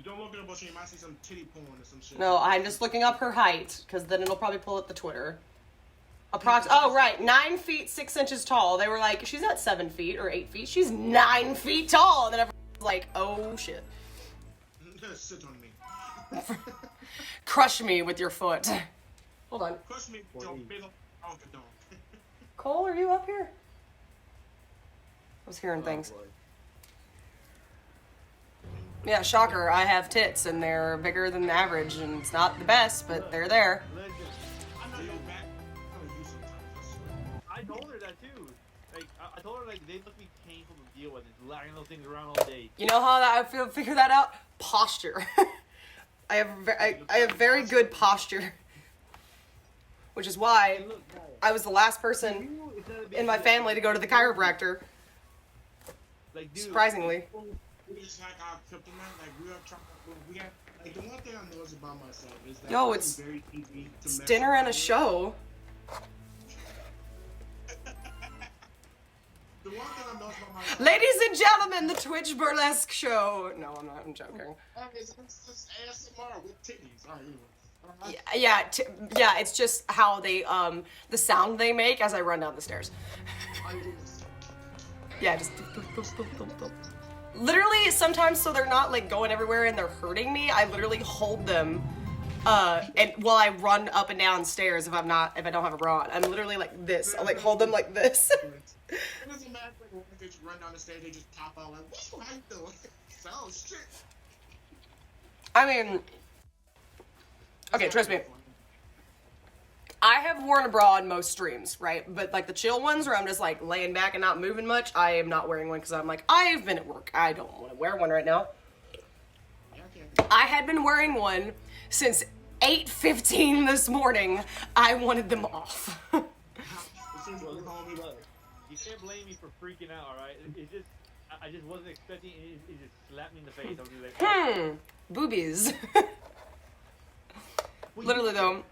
Don't look at her, but you might see some titty porn or some shit. No, I'm just looking up her height, because then it'll probably pull up the Twitter. Oh, right. 9 feet, 6 inches tall. They were like, she's not 7 feet or 8 feet. She's 9 feet tall. And then everyone was like, oh, shit. Sit on me. Crush me with your foot. Hold on. Crush me with your big old dog. Cole, are you up here? I was hearing things. Yeah, shocker. I have tits, and they're bigger than the average, and it's not the best, but they're there. Legend. I know your back. I know you sometimes. I told her that too. Like I told her like they must be painful to deal with. It's lagging those things around all day. You know how I figure that out? Posture. I have very good posture, which is why I was the last person in my family to go to the chiropractor. Like, dude, Surprisingly. It's like our kryptonite. Like we are trying. We have. Like the one thing I know is about myself is that Yo, I'm it's very easy to mess dinner and a with. show. The one thing I know about myself. Ladies and gentlemen, the Twitch Burlesque Show. No, I'm not. I'm joking. It's just ASMR with titties. All right, anyway. Yeah, it's just how they, the sound they make as I run down the stairs. Yeah, just boop, boop, boop, boop, boop. Literally, sometimes so they're not like going everywhere and they're hurting me, I literally hold them, and while I run up and down stairs if I don't have a bra on. I'm literally like this. I like hold them like this. It doesn't matter when they just run down the stairs, they just pop out like, woo, how you doing? So, oh, shit. I mean, okay, trust me. I have worn a bra on most streams, right? But like the chill ones where I'm just like laying back and not moving much, I am not wearing one because I'm like, I've been at work. I don't want to wear one right now. I had been wearing one since 8:15 this morning. I wanted them off. Look, you can't blame me for freaking out, alright? It's just, I just wasn't expecting it. It just slapped me in the face. I was just like, Boobies. Well, Literally though.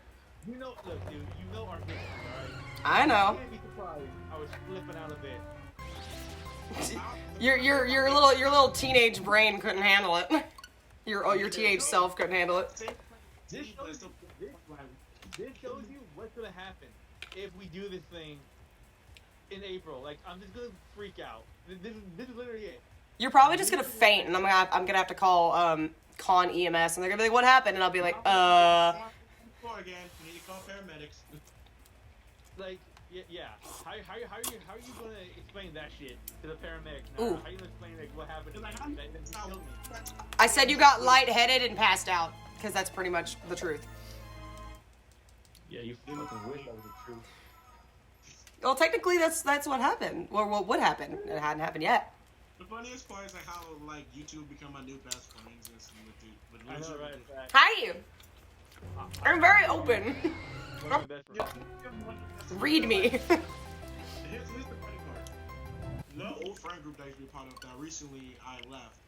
You know, look, dude, you know our history, alright? I know. You can't be surprised. I was flipping out a bit. Your little teenage brain couldn't handle it. Your teenage self couldn't handle it. This shows you what's gonna happen if we do this thing in April. Like, I'm just gonna freak out. This is literally it. You're probably just gonna faint, and I'm gonna have to call Con EMS, and they're gonna be like, "What happened?" And I'll be like, Again, you need to call paramedics. Like, yeah. How are you gonna explain that shit to the paramedics now? Ooh. How are you gonna explain like what happened? Like, That killed me. I said you got lightheaded and passed out, because that's pretty much the truth. Yeah, you fucking wish that was the truth. Well, technically, that's what happened. Or what would happen? It hadn't happened yet. The funniest part is like how like YouTube become my new best friends and stuff with I know, right? Hi. I'm very open. One of my best friends. Read me. Here's the funny part. The old friend group that used to be part of that recently I left.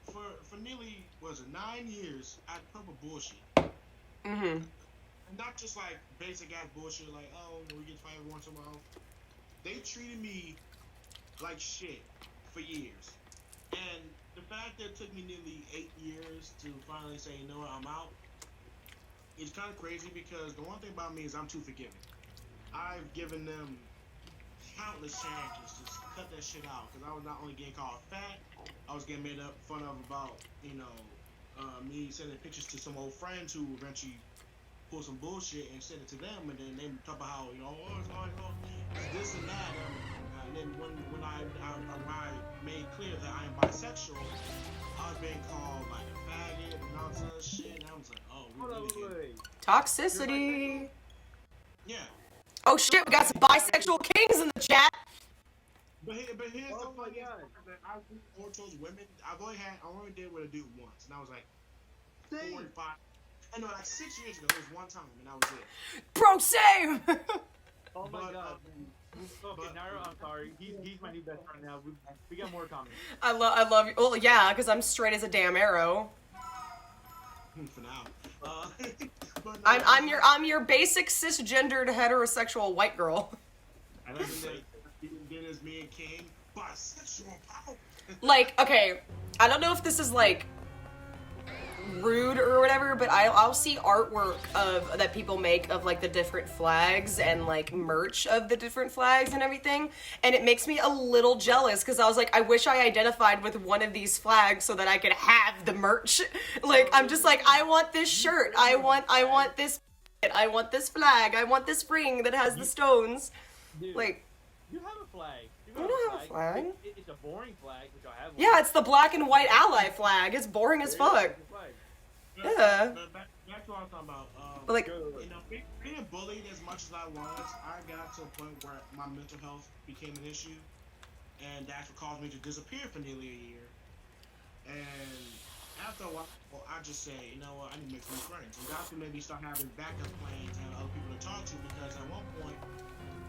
For nearly 9 years, I put up bullshit. Mhm. And not just like basic ass bullshit like, oh, we get fired once in a while. They treated me like shit for years. And the fact that it took me nearly 8 years to finally say, you know what, I'm out, it's kind of crazy because the one thing about me is I'm too forgiving. I've given them countless chances to cut that shit out because I was not only getting called fat, I was getting made up fun of about, me sending pictures to some old friends who eventually pull some bullshit and send it to them, and then they talk about how, it's this and that. And then when I made clear that I am bisexual, I was being called like a faggot and all this other shit. And I was like, oh, we Hold on, really wait. Toxicity. yeah. Oh shit, we got some bisexual kings in the chat. But here's Oh the my funny God. thing. I was more towards women. I only did with a dude once, and I was like 4 and 5. I know, like 6 years ago, it was one time, and that was it. Bro, same. Oh my But, god. Okay, Nairo, I'm sorry. He's my new best friend now. We got more comments. I love you. Well, yeah, because I'm straight as a damn arrow. For now. But no, I'm your basic cisgendered heterosexual white girl. I Then don't think there's me and King, bisexual power. Like, okay, I don't know if this is like rude or whatever, but I'll see artwork of that people make of like the different flags and like merch of the different flags and everything, and it makes me a little jealous because I was like, I wish I identified with one of these flags so that I could have the merch. Like, I'm just like, I want this shirt, I want this, I want this flag, I want this ring that has the stones. Dude, Like, you have a flag. You I don't have a flag. It's a boring flag, which I have. yeah, it's the black and white ally flag. It's boring as fuck. Yeah. But back to what I was talking about. But like, You know, being bullied as much as I was, I got to a point where my mental health became an issue, and that's what caused me to disappear for nearly a year. And after a while, well, I just say, you know what, I need to make some friends. And that's when maybe start having backup plans and other people to talk to, because at one point,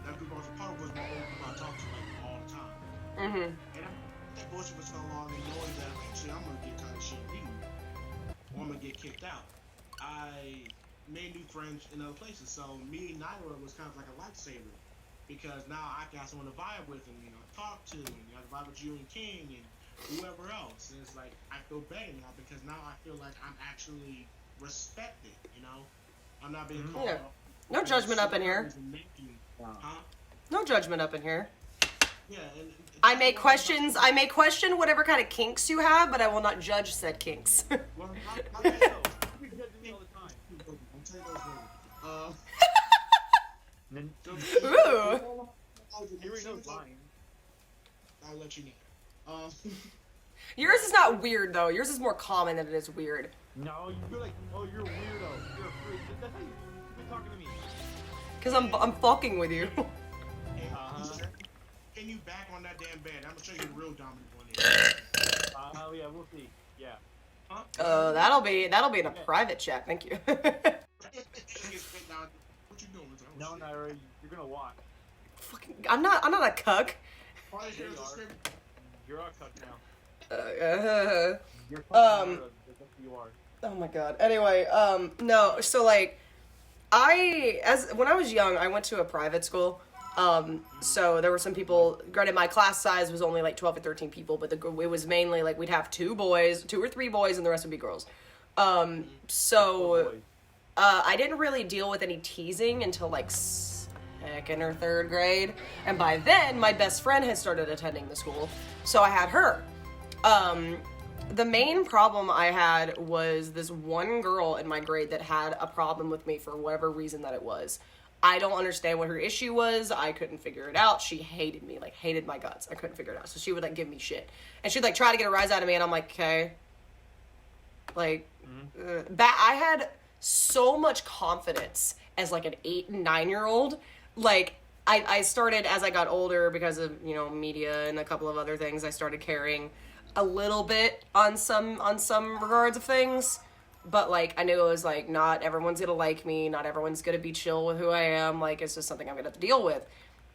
that group I was a part of was my only people I talked to like all the time. And I did that bullshit for so long, and knowing that eventually I'm gonna get kind of shit beaten, or I'm gonna get kicked out. I made new friends in other places. So me and Naira was kind of like a lifesaver, because now I got someone to vibe with and, you know, talk to, and, you know, I vibe with you and King and whoever else. And it's like, I feel better now because now I feel like I'm actually respected, you know? I'm not being called Yeah. out. No judgment up in here. Huh? No judgment up in here. Yeah, and I may question whatever kind of kinks you have, but I will not judge said kinks. Well, You judge me all the time. I'm telling those niggas. And then Ooh. you already know lying. I'll let you know. Yours is not weird though. Yours is more common than it is weird. No, you're like, oh, you're a weirdo. You're a freak. That's how you've been talking to me. Cause I'm fucking with you. Can you back on that damn bed? I'm gonna show you the real dominant one here. Oh yeah, we'll see. Yeah. Huh? That'll be in a private chat. Thank you. What you doing? No, Naira, you're gonna watch. Fucking, I'm not a cuck. All you hear is a scream. You're a cuck now. You're cuck Um, Naira. That's what you are. Oh my god. Anyway, no. So like, when I was young, I went to a private school. So there were some people, granted my class size was only like 12 or 13 people, but it was mainly like we'd have 2 or 3 boys and the rest would be girls. I didn't really deal with any teasing until like 2nd or 3rd grade. And by then my best friend had started attending the school. So I had her. The main problem I had was this one girl in my grade that had a problem with me for whatever reason that it was. I don't understand what her issue was. I couldn't figure it out. She hated me, like hated my guts. I couldn't figure it out. So she would like give me shit. And she'd like try to get a rise out of me and I'm like, okay. Like, I had so much confidence as like an 8 and 9-year-old. Like, I started as I got older because of, you know, media and a couple of other things. I started caring a little bit on some regards of things. But, like, I knew it was, like, not everyone's gonna like me, not everyone's gonna be chill with who I am, like, it's just something I'm gonna have to deal with.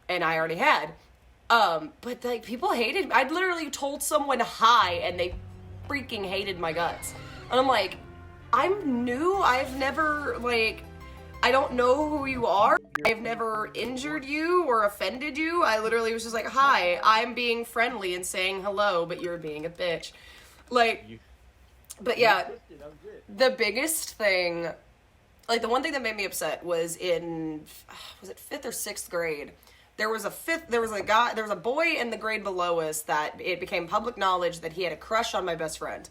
And I already had. But, like, people hated me. I'd literally told someone hi, and they freaking hated my guts. And I'm like, I'm new, I've never, like, I don't know who you are, I've never injured you or offended you. I literally was just like, hi, I'm being friendly and saying hello, but you're being a bitch. Like... But yeah, the biggest thing, like the one thing that made me upset was in, was it 5th or 6th grade? There was a boy in the grade below us that it became public knowledge that he had a crush on my best friend.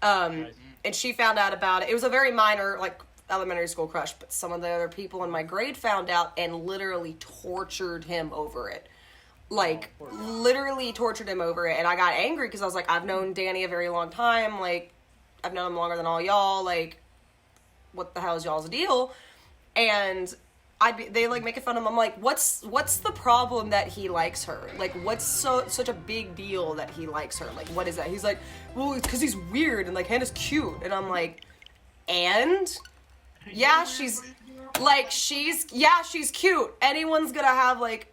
And she found out about it. It was a very minor, like, elementary school crush, but some of the other people in my grade found out and literally tortured him over it. like literally tortured him over it, and I got angry because I was like, I've known Danny a very long time, like I've known him longer than all y'all, like what the hell is y'all's deal? And they like making fun of him. I'm like, what's the problem that he likes her? Like, what's such a big deal that he likes her? Like, what is that? He's like, well, it's because he's weird and like Hannah's cute, and I'm like, and yeah, she's cute. Anyone's gonna have like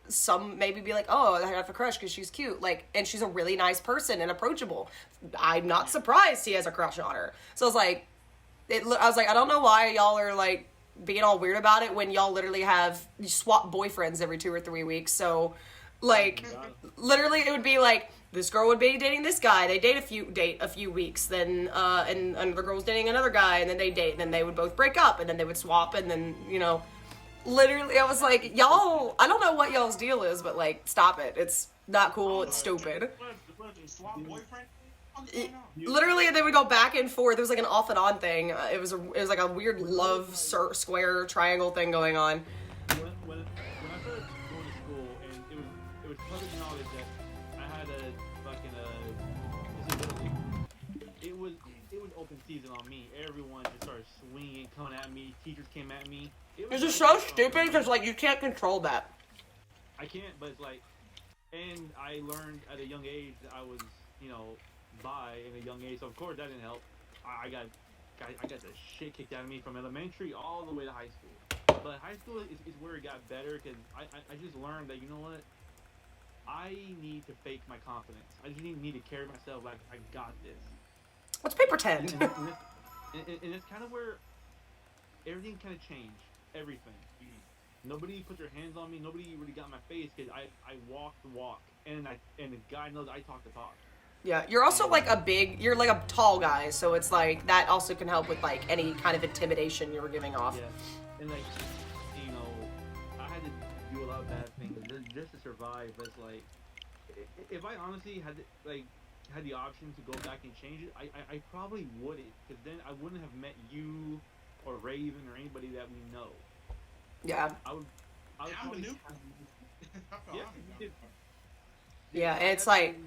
maybe be like, oh, I have a crush because she's cute, like, and she's a really nice person and approachable. I'm not surprised he has a crush on her. So I was like, I don't know why y'all are like being all weird about it when y'all literally you swap boyfriends every 2 or 3 weeks. So like literally it would be like this girl would be dating this guy, they date a few weeks, then and another girl's dating another guy, and then they date, and then they would both break up, and then they would swap, and then, you know, literally I was like, y'all, I don't know what y'all's deal is, but like, stop it. It's not cool, it's stupid. Swap boyfriend? Literally, they would go back and forth. It was like an off and on thing. It was like a weird love square triangle thing going on. When I started going to school, and it was public knowledge that I had a fucking disability. It was open season on me. Everyone just started swinging, coming at me. Teachers came at me. It's just so stupid because like you can't control that. I can't, but it's like, and I learned at a young age that I was, you know, bi in a young age. So of course that didn't help. I got the shit kicked out of me from elementary all the way to high school. But high school is where it got better because I just learned that, you know what, I need to fake my confidence. I just need to carry myself like I got this. Let's play pretend. And it's kind of where everything kind of changed. Everything. Nobody put their hands on me. Nobody really got in my face because I walk the walk, and the guy knows I talk the talk. Yeah, you're also like you're like a tall guy, so it's like that also can help with like any kind of intimidation you were giving off. Yeah, and like, you know, I had to do a lot of bad things just to survive. But it's like, if I honestly had the option to go back and change it, I probably wouldn't, because then I wouldn't have met you or Raven or anybody that we know. Yeah. I would probably. Yeah, and it's like.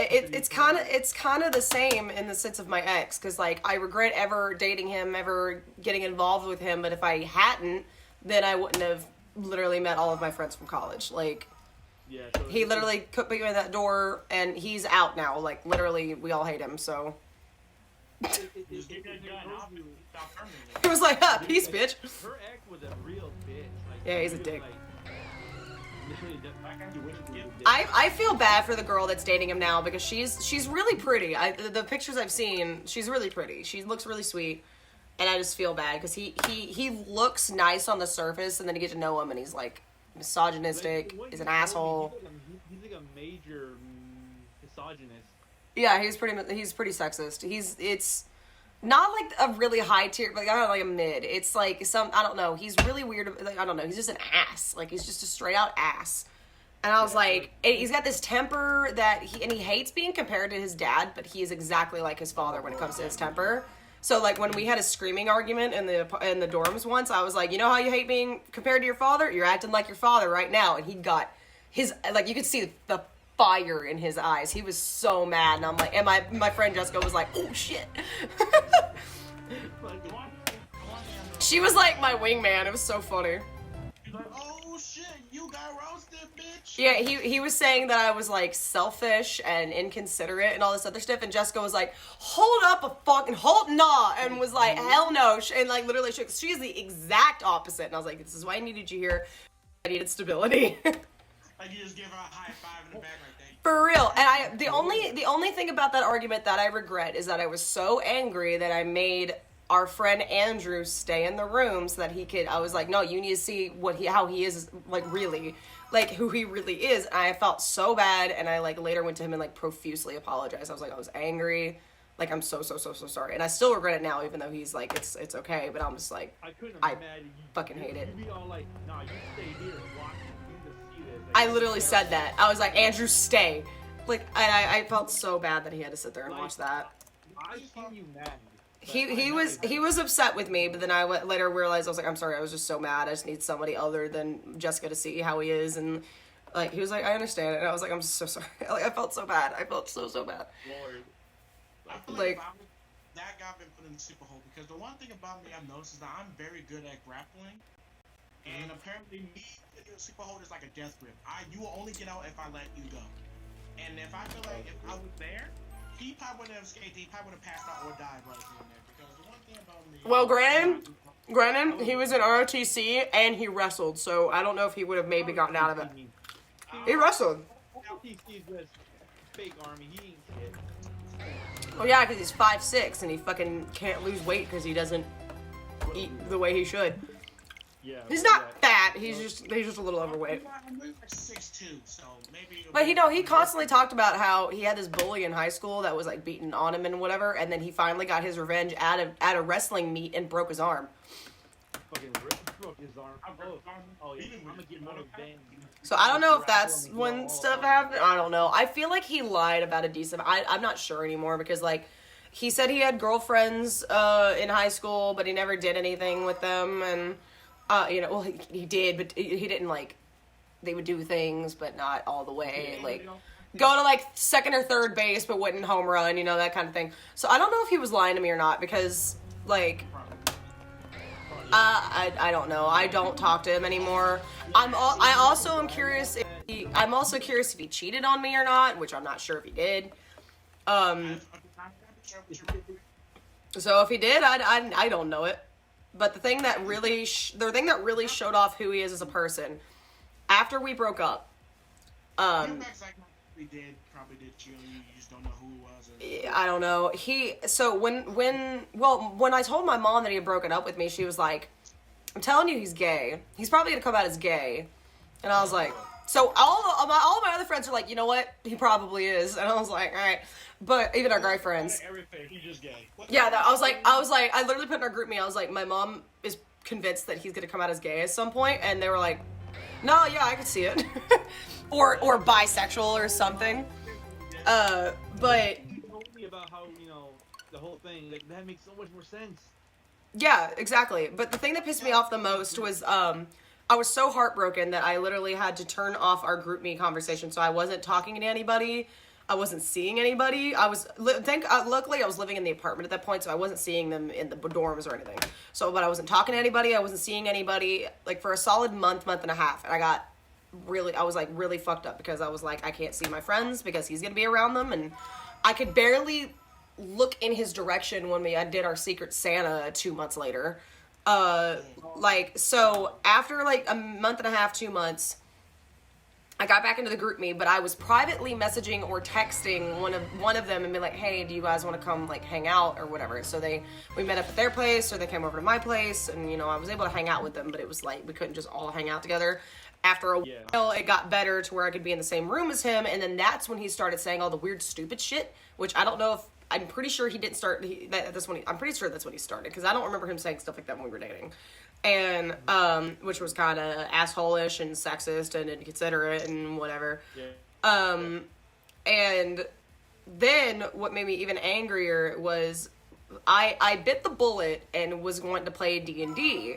It's kind of the same in the sense of my ex, because like I regret ever dating him, ever getting involved with him, but if I hadn't, then I wouldn't have literally met all of my friends from college. Like, yeah, so he literally put me in that door, and he's out now. Like, literally, we all hate him. So it was like, peace, bitch. Her ex was a real bitch. Like, yeah, he's a dick. Like, I feel bad for the girl that's dating him now because she's really pretty. The pictures I've seen, she's really pretty. She looks really sweet, and I just feel bad because he looks nice on the surface, and then you get to know him, and he's like misogynistic. He's an asshole. He's like a major misogynist. Yeah, he's pretty sexist. It's not like a really high tier, like I don't know, like a mid. It's like I don't know. He's really weird. Like, I don't know. He's just an ass. Like, he's just a straight out ass. And I was like, he's got this temper that he hates being compared to his dad, but he is exactly like his father when it comes to his temper. So like when we had a screaming argument in the dorms once, I was like, you know how you hate being compared to your father? You're acting like your father right now. And he got his, like, you could see the fire in his eyes. He was so mad, and I'm like, and my friend Jessica was like, oh shit. She was like my wingman. It was so funny. Oh shit, you got roasted, bitch. Yeah, he was saying that I was like selfish and inconsiderate and all this other stuff, and Jessica was like, hold nah, and was like, hell no, and like literally she's the exact opposite, and I was like, this is why I needed you here. I needed stability. Like, you just give her a high five in the back right there. For real. And the only thing about that argument that I regret is that I was so angry that I made our friend Andrew stay in the room so that I was like, no, you need to see how he is, like, really, like, who he really is. And I felt so bad, and I like later went to him and like profusely apologized. I was like, I was angry. Like, I'm so sorry. And I still regret it now, even though he's like, it's okay, but I'm just like, I fucking hate it. You'd be all like, nah, you stay here and watch. I literally said that. I was like, Andrew, stay. Like, I felt so bad that he had to sit there and watch that. I seen you mad. He was upset with me, but then I later realized, I was like, I'm sorry, I was just so mad. I just need somebody other than Jessica to see how he is, and Like, he was like, I understand it. And I was like, I'm so sorry. Like, I felt so bad. I felt so bad. Lord. I feel Like- like if I was, that guy been put in the super hole because the one thing about me I've noticed is that I'm very good at grappling, and apparently me in the super hole is like a death grip. You will only get out if I let you go, and if I feel like if I was there, he probably wouldn't have escaped. He probably would have passed out or died right then and there. Because the one thing about me, Well, granted, he was in ROTC and he wrestled, so I don't know if he would have maybe gotten out of it. He wrestled. LTC is just fake army. He ain't shit. Oh yeah, because he's 5'6" and he fucking can't lose weight because he doesn't eat the way he should. Yeah. He's not fat. He's just a little overweight. I'm like 6'2", so maybe. But he constantly talked about how he had this bully in high school that was like beating on him and whatever, and then he finally got his revenge at a wrestling meet and broke his arm. Fucking broke his arm. Oh yeah. I'm gonna get more revenge. So I don't know if that's when stuff happened. I don't know. I feel like he lied about a decent. I'm not sure anymore because like he said he had girlfriends in high school, but he never did anything with them, and well he did, but he didn't like. They would do things, but not all the way. Like go to like second or third base, but wouldn't home run. That kind of thing. So I don't know if he was lying to me or not because like. I don't know. I don't talk to him anymore. I also am curious if I'm also curious if he cheated on me or not, which I'm not sure if he did. So if he did, I don't know it. But the thing that really showed off who he is as a person after we broke up. Probably did cheat on you. You just don't know who it was. I don't know. When I told my mom that he had broken up with me, she was like, I'm telling you he's gay. He's probably gonna come out as gay. And I was like, so all of my other friends are like, you know what? He probably is. And I was like, all right. But even our guy friends. Everything, he's just gay. Yeah, I was like, I literally put in our group meet, I was like, my mom is convinced that he's gonna come out as gay at some point, and they were like, no, yeah, I could see it. or bisexual or something. But You told me about how the whole thing that makes so much more sense. yeah, exactly. But the thing that pissed me off the most was I was so heartbroken that I literally had to turn off our group meet conversation, so I wasn't talking to anybody. I wasn't seeing anybody. Luckily I was living in the apartment at that point, so I wasn't seeing them in the dorms or anything. So, but I wasn't talking to anybody. I wasn't seeing anybody like for a solid month and a half, and I was like really fucked up because I was like, I can't see my friends because he's gonna be around them, and I could barely look in his direction when I did our Secret Santa 2 months later. So after like a month and a half, 2 months, I got back into the group meet, but I was privately messaging or texting one of them and be like, hey, do you guys want to come like hang out or whatever? So we met up at their place, or they came over to my place, and I was able to hang out with them, but it was like we couldn't just all hang out together. After a while, it got better to where I could be in the same room as him, and then that's when he started saying all the weird, stupid shit, which I don't know if I'm pretty sure he didn't start. I'm pretty sure that's when he started because I don't remember him saying stuff like that when we were dating, and which was kind of asshole-ish and sexist and inconsiderate and whatever. Yeah. And then what made me even angrier was I bit the bullet and was going to play D&D,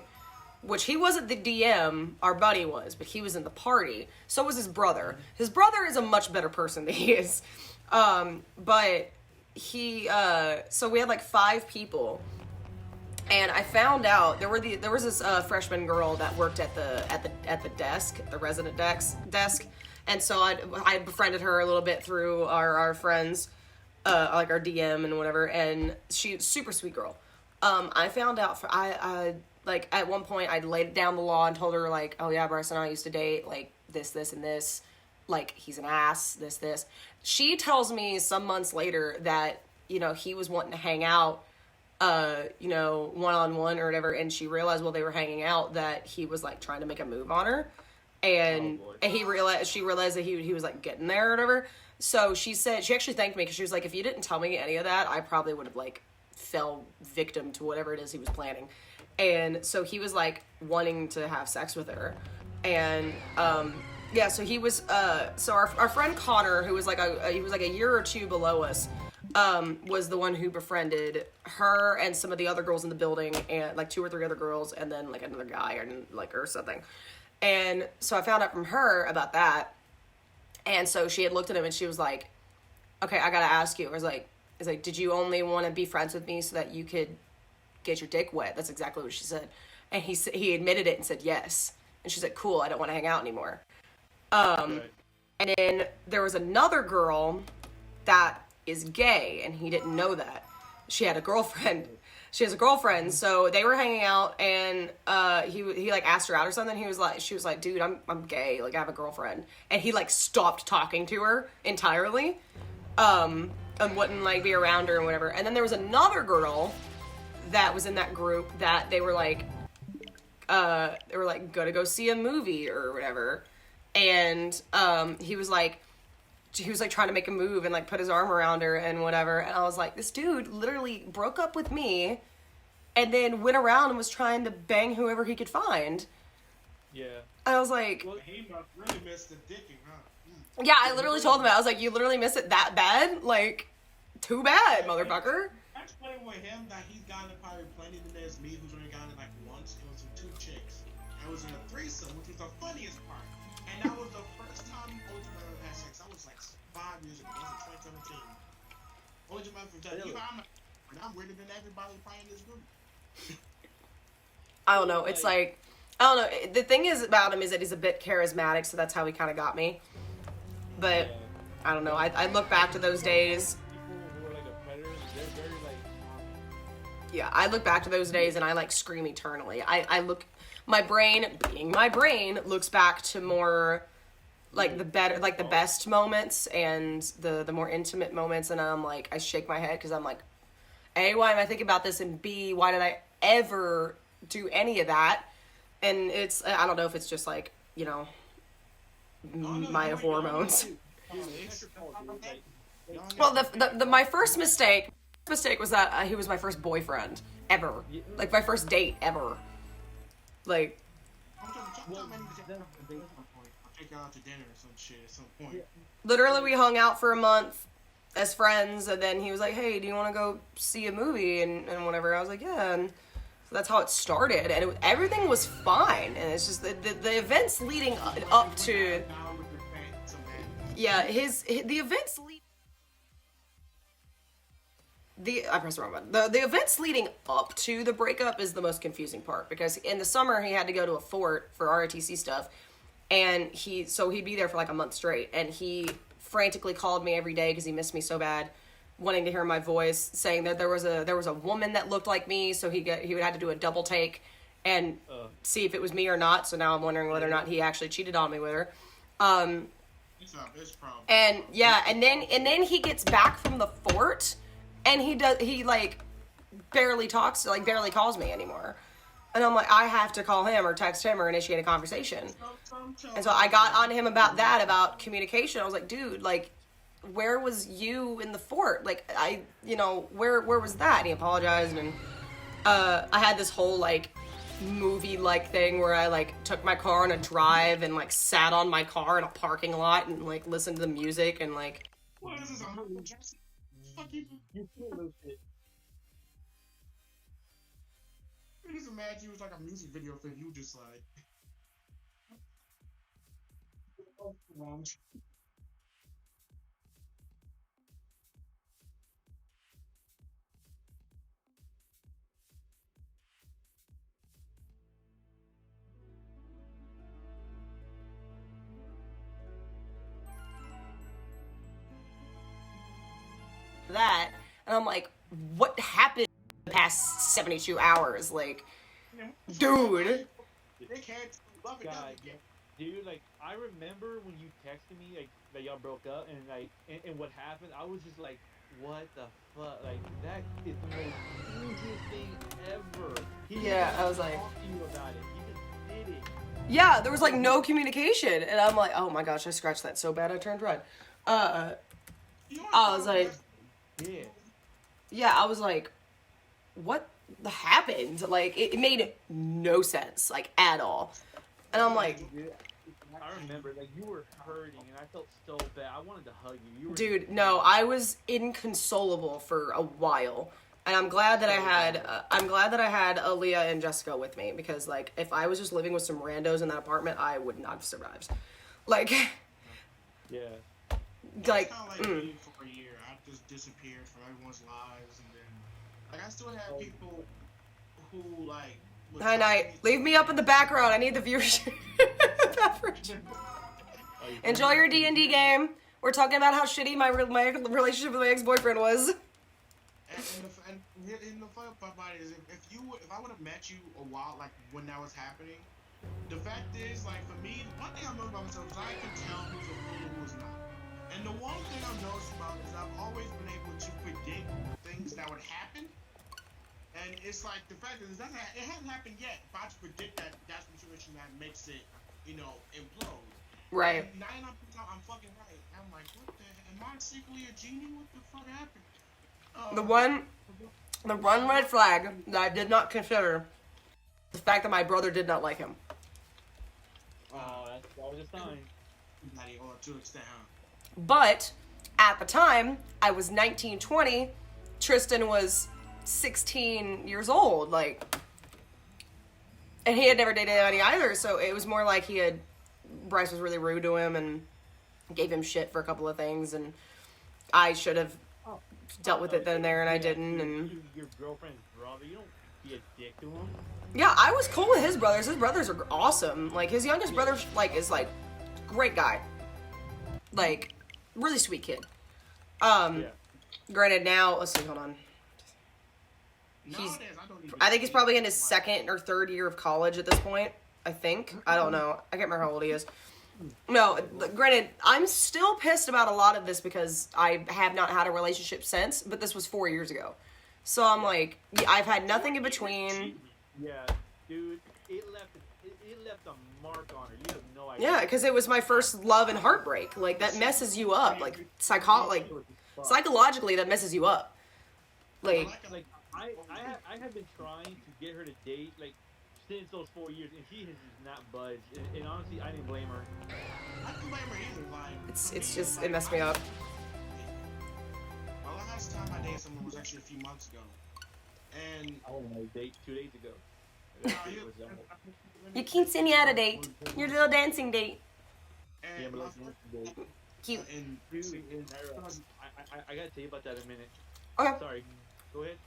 which he wasn't the DM, our buddy was, but he was in the party. So was his brother. His brother is a much better person than he is, but. So we had like 5 people, and I found out there was this freshman girl that worked at the desk, the resident desk, and so I befriended her a little bit through our friends, like our DM and whatever, and she's super sweet girl. I found out I like at one point I laid down the law and told her like, oh yeah, Bryce and I used to date, like this and this. Like, he's an ass, this. She tells me some months later that, he was wanting to hang out, one-on-one or whatever, and she realized while they were hanging out that he was, like, trying to make a move on her, and she realized that he was, like, getting there or whatever. So she actually thanked me, because she was like, if you didn't tell me any of that, I probably would have, like, fell victim to whatever it is he was planning. And so he was, like, wanting to have sex with her, and, yeah, so he was, so our friend Connor, who was he was like a year or 2 below us, was the one who befriended her and some of the other girls in the building, and like 2 or 3 other girls, and then like another guy or something. And so I found out from her about that, And so she had looked at him and she was like, okay, I gotta ask you. I was like, did you only want to be friends with me so that you could get your dick wet? That's exactly what she said. And he admitted it and said yes. And she said, cool, I don't want to hang out anymore. And then there was another girl that is gay, and he didn't know that. She had a girlfriend. She has a girlfriend, so they were hanging out, and he like asked her out or something. She was like, dude, I'm gay, like I have a girlfriend, and he like stopped talking to her entirely, and wouldn't like be around her and whatever. And then there was another girl that was in that group that they were like gonna go see a movie or whatever, and he was like trying to make a move and like put his arm around her and whatever, and I was like, this dude literally broke up with me and then went around and was trying to bang whoever he could find. Yeah. I was like, He must really miss the dicking, huh? yeah, I literally told him that. I was like, you literally miss it that bad? Like, too bad, motherfucker. I explained with him that he's gotten it probably plenty than there's me, who's only gotten it like once. It was with 2 chicks. And it was in a threesome, which was the funniest part. And that was the first time Ultimate ever had sex. That was like 5 years ago. That was in 2017. Ultimate for that. Really? I'm weirder than everybody playing this group. I don't know. It's like, I don't know. The thing is about him is that he's a bit charismatic, so that's how he kind of got me. But I don't know. I look back to those days. People who are like a predator, they're very like. Yeah, I look back to those days and I like scream eternally. My brain, being my brain, looks back to more like the better, like the best moments and the more intimate moments, and I'm like, I shake my head because I'm like, A, why am I thinking about this, and B, why did I ever do any of that? And it's, I don't know if it's just like, you know, my hormones. Well, my first mistake was that he was my first boyfriend ever, like my first date ever, like. I'll take you out to dinner or some shit at some point. Literally, we hung out for a month as friends, and then he was like, hey, do you want to go see a movie and whatever? I was like, yeah, and so that's how it started, and everything was fine, and it's just the events leading up to, yeah, the events I pressed the wrong button. The events leading up to the breakup is the most confusing part, because in the summer he had to go to a fort for ROTC stuff, and he'd be there for like a month straight, and he frantically called me every day because he missed me so bad, wanting to hear my voice, saying that there was a woman that looked like me, so he would have to do a double take and see if it was me or not. So now I'm wondering whether or not he actually cheated on me with her. It's not his problem. And yeah, and then he gets back from the fort, and he like barely talks, like barely calls me anymore. And I'm like, I have to call him or text him or initiate a conversation. And so I got on him about communication. I was like, dude, like, where was you in the fort? Like, where was that? And he apologized, and I had this whole like movie-like thing where I like took my car on a drive and like sat on my car in a parking lot and like listened to the music and like. What is this? You can't lose it. I just imagine it was like a music video thing. You just like. That, and I'm like, what happened the past 72 hours? Like, dude. They can't love it. God, dude, like, I remember when you texted me, like, that y'all broke up, and, like, and what happened, I was just like, what the fuck? Like, that is the most easiest thing ever. Yeah, I was like. Talk to you about it. He just did it. Yeah, there was like no communication, and I'm like, oh my gosh, I scratched that so bad I turned red. I was like, yeah, I was like, what happened? Like, it made no sense, like, at all. And I'm like, I remember, like, you were hurting, and I felt so bad. I wanted to hug you. Dude, no, I was inconsolable for a while, and I'm glad that I had Aaliyah and Jessica with me, because like, if I was just living with some randos in that apartment, I would not have survived. Like, Yeah. Like, It's kind of like me for a year. I just disappeared from everyone's lives, and then like I still have people who like. would Hi, talk to Night. me- Leave me up in the background. I need the viewership. Oh, you Enjoy your D&D game. We're talking about how shitty my relationship with my ex-boyfriend was. And the funny part about it is, if I would have met you a while, like when that was happening, the fact is, like for me, one thing I know about myself is I can tell who's a fool and who's not. And the one thing I've noticed about it is I've always been able to predict things that would happen. And it's like the fact is, it hasn't happened yet, but I just predict that that's the situation that makes it, implode. Right. 99% I'm fucking right. I'm like, what the hell? Am I secretly a genie? What the fuck happened? The one red flag that I did not consider, the fact that my brother did not like him. Oh, that's always a sign. Or to an extent, huh? But at the time, I was 19, 20. Tristan was 16 years old, like, and he had never dated anybody either. So it was more like Bryce was really rude to him and gave him shit for a couple of things, and I should have dealt with it then and there, and I didn't. And Your girlfriend's brother, you don't be a dick to him. yeah, I was cool with his brothers. His brothers are awesome. Like, his youngest brother, like, is like great guy, like really sweet kid. Yeah. Granted, now let's see, hold on. Nowadays, I think he's probably in his second or third year of college at this point. I think. I don't know. I can't remember how old he is. No, granted, I'm still pissed about a lot of this because I have not had a relationship since, but this was 4 years ago. So I'm like, I've had nothing in between. Yeah, dude, it left a mark on her. You have no idea. Yeah, because it was my first love and heartbreak. Like, that messes you up. Like, psychologically, that messes you up. Like, I have been trying to get her to date, like, since those 4 years, and she has not budged. And honestly, I didn't blame her. I can blame her either. Like, it's just, it messed me up. My last time I dated someone was actually a few months ago, and I went on a date 2 days ago. You can't send you out a date. Your little dancing date. Yeah, and but my like, first, Cute. and dude, I gotta tell you about that in a minute. Okay. Sorry, go ahead.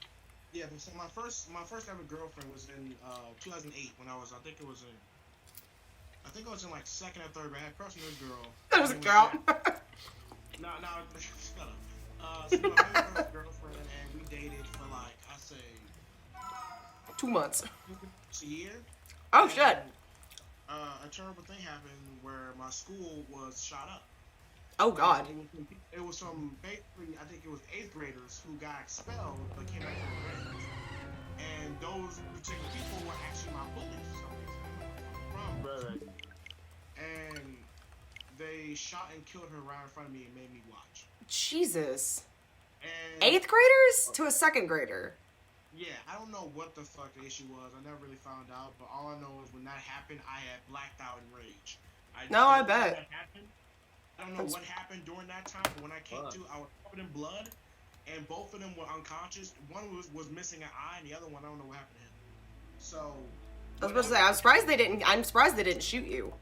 yeah, so my first ever girlfriend was in 2008 when I think it was in like second or third grade. I had a crush on this girl. That was a Her name girl. No, shut up. So my very first girlfriend, and we dated for like, I say, 2 months. a year. Oh, shit. And, a terrible thing happened where my school was shot up. Oh, God. It was from basically, I think it was 8th graders who got expelled but came back to the grades. And those particular people were actually my bullies for some reason. Brother. And they shot and killed her right in front of me and made me watch. Jesus. And 8th graders to a 2nd grader. yeah, I don't know what the fuck the issue was. I never really found out, but all I know is when that happened, I had blacked out in rage. I don't know bet. what happened. I don't know what happened during that time, but when I came to, I was covered in blood, and both of them were unconscious. One was missing an eye, and the other one, I don't know what happened to him. So, I was supposed to say, I'm surprised they didn't shoot you.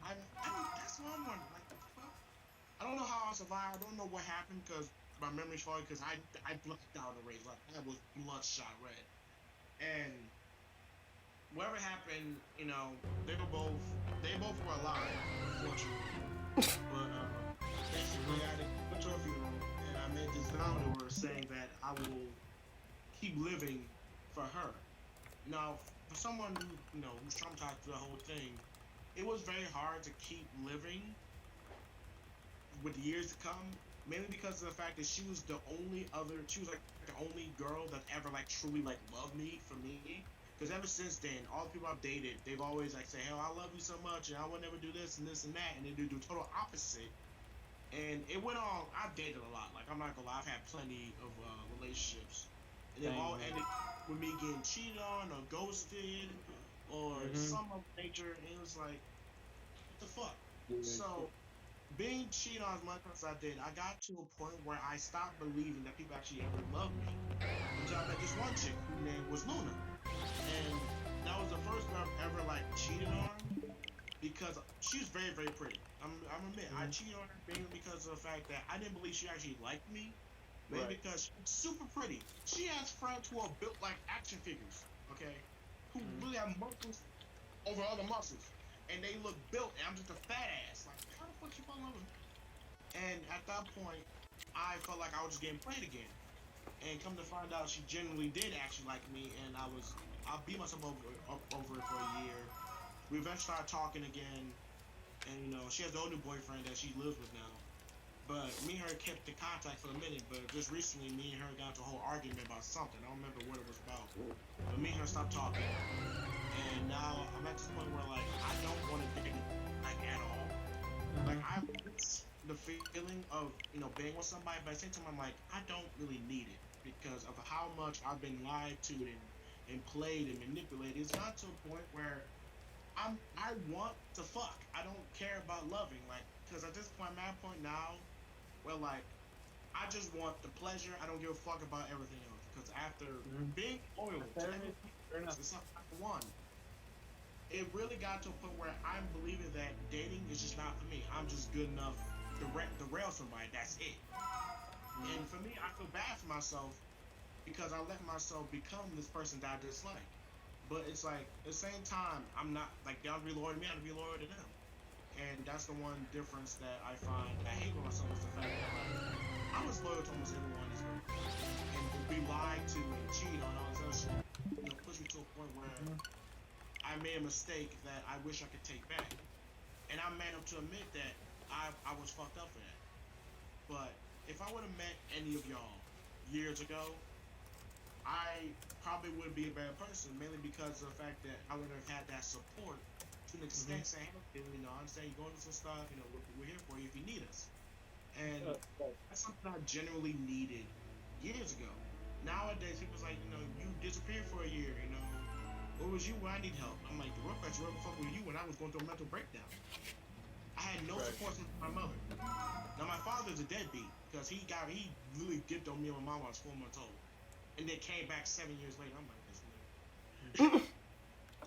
that's what I'm wondering. Like, the fuck? I don't know how I survived. I don't know what happened because my memory's foggy. Because I blacked out in rage. Like I was bloodshot red, and whatever happened, they both were alive, unfortunately. But basically, I went to a funeral and I made this vow to her saying that I will keep living for her. Now, for someone who's traumatized through the whole thing, it was very hard to keep living with the years to come, mainly because of the fact that she was like the only girl that ever like truly like loved me for me. Because ever since then, all the people I've dated, they've always like say, "Hell, I love you so much, and I would never do this and this and that," and they do the total opposite. And it went on. I've dated a lot. Like I'm not gonna lie, I've had plenty of relationships, and they've all ended with me getting cheated on or ghosted or some of nature. And it was like, what the fuck? So, being cheated on as much as I did, I got to a point where I stopped believing that people actually ever loved me. Until I met this one chick whose name was Luna. And that was the first girl I've ever like cheated on. because she was very, very pretty. I'm admit, I cheated on her mainly because of the fact that I didn't believe she actually liked me. Mainly Right. because she's super pretty. She has friends who are built like action figures, okay? Who really have muscles over other muscles. And they look built, and I'm just a fat ass. Like, how the fuck you fall in love with me? And at that point, I felt like I was just getting played again. And come to find out, she genuinely did actually like me, and I beat myself over it for a year. We eventually started talking again, and you know, she has an older boyfriend that she lives with now. But me and her kept the contact for a minute, but just recently me and her got into a whole argument about something. I don't remember what it was about. But me and her stopped talking. And now I'm at this point where like I don't want to date like at all. Like I miss the feeling of, you know, being with somebody, but at the same time I'm like, I don't really need it because of how much I've been lied to and played and manipulated. It's got to a point where I want to fuck. I don't care about loving, like, because at this point, I'm at a point now where, like, I just want the pleasure. I don't give a fuck about everything else. Because after being loyal to everything, it's something I want. It really got to a point where I'm believing that dating is just not for me. I'm just good enough to rail somebody. That's it. And for me, I feel bad for myself because I let myself become this person that I dislike. But it's like, at the same time, I'm not, like, they don't be loyal to me, I don't be loyal to them. And that's the one difference that I find, I hate with myself, is the fact that, like, I was loyal to almost everyone as well. And to be lied to and cheat on all this other shit, you know, pushed me to a point where I made a mistake that I wish I could take back. And I'm man up to admit that I was fucked up for that. But if I would have met any of y'all years ago, I probably would be a better person, mainly because of the fact that I would have had that support to an extent, saying, hey, you know, I understand you're going through some stuff, you know, we're here for you if you need us. And that's something I genuinely needed years ago. Nowadays, people's like, you know, you disappeared for a year, you know, where was you when I need help? I'm like, the real question, where the fuck were you when I was going through a mental breakdown? I had no support from my mother. Now, my father's a deadbeat, because he really dipped on me and my mom when I was 4 months old. And then came back 7 years later. I'm like, this nigga.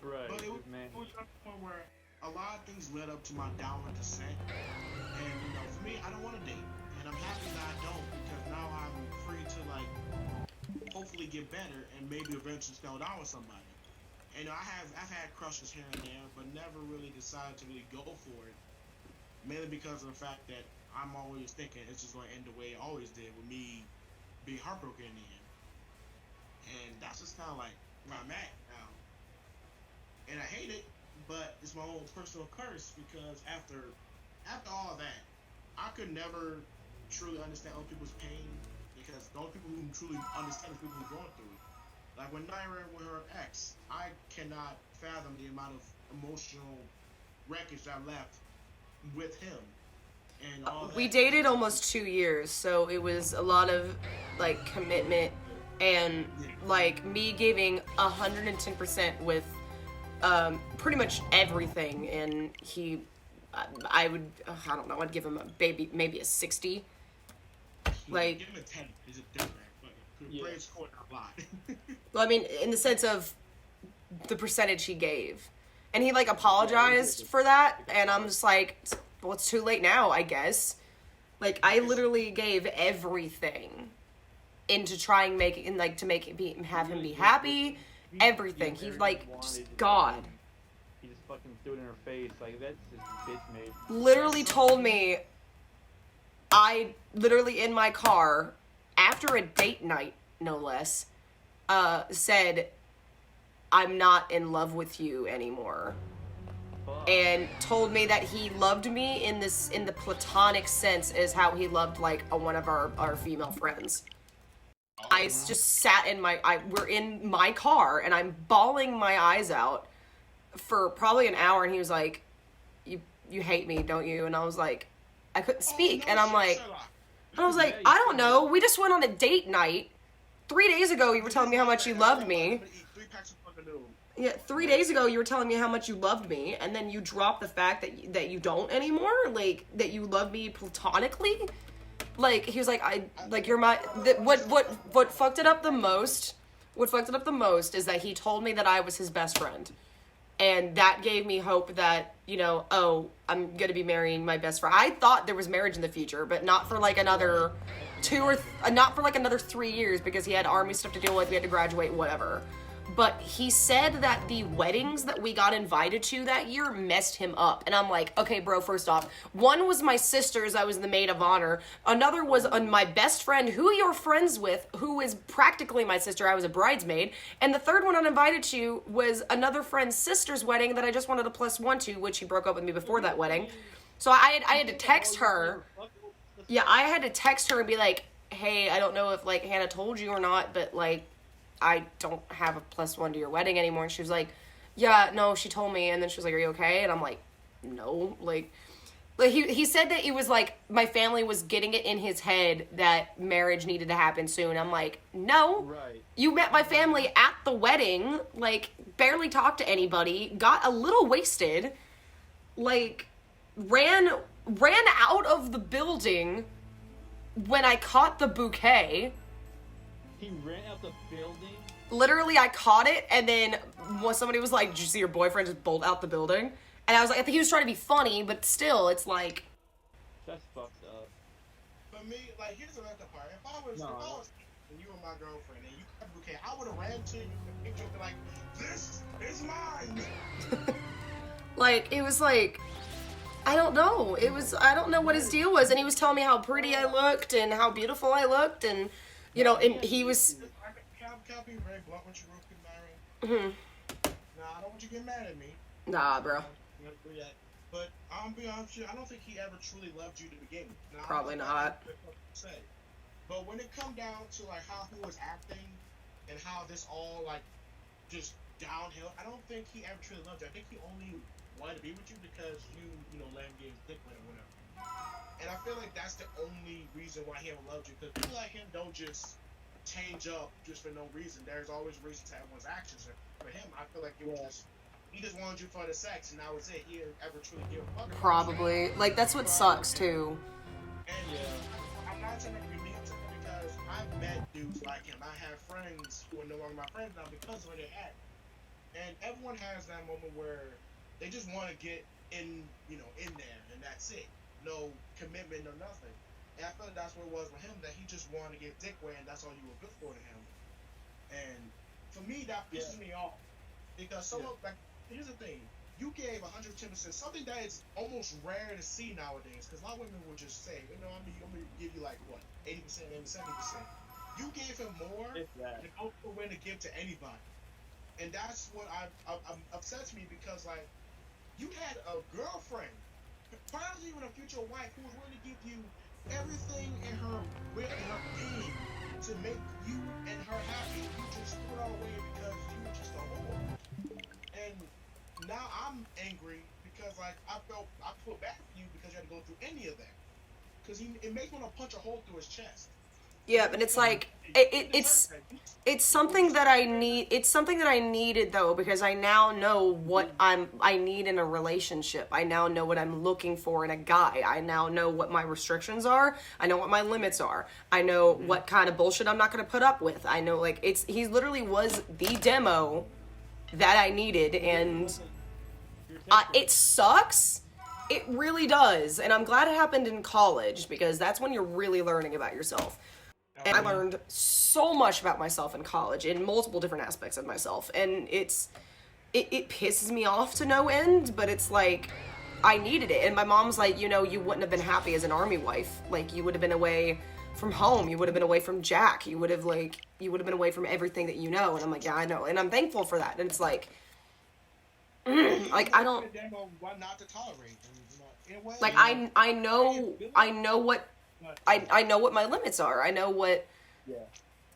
Right. But it was at the point where a lot of things led up to my downward descent. And, you know, for me, I don't want to date. And I'm happy that I don't, because now I'm free to, like, hopefully get better and maybe eventually settle down with somebody. And I've had crushes here and there, but never really decided to really go for it. Mainly because of the fact that I'm always thinking it's just going to end the way it always did, with me being heartbroken in the end. And that's just kind of like where I'm at now. And I hate it, but it's my own personal curse because after all that, I could never truly understand other people's pain because the only people who truly understand is people who are going through it. Like when Naira with her ex, I cannot fathom the amount of emotional wreckage I left with him. And all that. We dated almost 2 years, so it was a lot of, like, commitment and, like, me giving 110% with pretty much everything. And I don't know, I'd give him maybe a 60. Like, give him a 10. He's a dirtbag. But scored a lot. well, I mean, in the sense of the percentage he gave. And he, like, apologized for that, and I'm just like, well, it's too late now, I guess. Like, I literally gave everything into trying to have him be happy, everything. He's like, just God. He just fucking threw it in her face, like, that's just bitch made. Literally told me, I literally in my car, after a date night, no less, said, I'm not in love with you anymore. Fuck. And told me that he loved me in the platonic sense as how he loved, like, one of our female friends. I just sat we're in my car and I'm bawling my eyes out for probably an hour, and he was like, you hate me, don't you? And I was like, I couldn't speak. And I'm like, I don't know. We just went on a date night. 3 days ago, you were telling me how much you loved me. Yeah, 3 days ago, you were telling me how much you loved me, and then you dropped the fact that you don't anymore? Like, that you love me platonically? Like, he was like, you're my... What fucked it up the most is that he told me that I was his best friend. And that gave me hope that, you know, oh, I'm going to be marrying my best friend. I thought there was marriage in the future, but not for like another not for like another 3 years, because he had army stuff to deal with. We had to graduate, whatever. But he said that the weddings that we got invited to that year messed him up. And I'm like, okay, bro, first off, one was my sister's, I was the maid of honor. Another was my best friend, who you're friends with, who is practically my sister. I was a bridesmaid. And the third one I'm invited to was another friend's sister's wedding that I just wanted a +1 to, which he broke up with me before that wedding. So I had to text her. Yeah, I had to text her and be like, hey, I don't know if, like, Hannah told you or not, but, like, I don't have a +1 to your wedding anymore. And she was like, yeah, no, she told me. And then she was like, are you okay? And I'm like, no. Like he said that it was like my family was getting it in his head that marriage needed to happen soon. I'm like, no. Right. You met my family at the wedding, like, barely talked to anybody, got a little wasted, like, ran out of the building when I caught the bouquet. He ran out the building? Literally, I caught it, and then when somebody was like, did you see your boyfriend just bolt out the building? And I was like, I think he was trying to be funny, but still, it's like... That's fucked up. For me, like, here's the other part. If I was and you were my girlfriend and you got a bouquet, I would have ran to you and picked you up and be like, this is mine. Like, it was like... I don't know. I don't know what his deal was, and he was telling me how pretty I looked and how beautiful I looked, and, you know, and he was... Can I be very blunt with you real quick, Myron? Nah, I don't want you to get mad at me. Nah, bro. But I'm gonna be honest with you, I don't think he ever truly loved you to begin with. Now, Probably not. But when it come down to like how he was acting and how this all like just downhill, I don't think he ever truly loved you. I think he only wanted to be with you because you know, let him get his dick wet or whatever. And I feel like that's the only reason why he ever loved you, because people like him don't just change up just for no reason. There's always reason to everyone's actions. And for him, I feel like it was just, he just wanted you for the sex, and that was it. He didn't ever truly give a fuck about you. Probably. Like, that's what sucks, too. And I'm not trying to be mean to him because I've met dudes like him. I have friends who are no longer my friends now because of where they act. And everyone has that moment where they just want to get in, you know, in there, and that's it. No commitment, no nothing. And I feel like that's what it was with him, that he just wanted to get dick wet, and that's all you were good for to him. And for me, that pisses me off. Because like, here's the thing. You gave 110%, something that is almost rare to see nowadays, because a lot of women will just say, you know, I'm going to give you like, what, 80%, maybe 70%. You gave him more than Oprah willing to give to anybody. And that's what upsets me, because, like, you had a girlfriend, probably even a future wife, who was willing to give you everything in her being to make you and her happy. You just threw it all away because you were just a whore. And now I'm angry because, like, I feel bad for you because you had to go through any of that. Because it makes me want to punch a hole through his chest. Yeah, but it's like it's something that I need. It's something that I needed though, because I now know what I need in a relationship. I now know what I'm looking for in a guy. I now know what my restrictions are. I know what my limits are. I know what kind of bullshit I'm not going to put up with. I know, like, he literally was the demo that I needed, and it sucks. It really does. And I'm glad it happened in college, because that's when you're really learning about yourself. And I learned so much about myself in college, in multiple different aspects of myself. And it pisses me off to no end, but it's like, I needed it. And my mom's like, you know, you wouldn't have been happy as an army wife. Like, you would have been away from home. You would have been away from Jack. You would have been away from everything that you know. And I'm like, yeah, I know. And I'm thankful for that. And it's like, like, I don't, Why not to tolerate them? like, I know what, I know what my limits are. I know what. Yeah.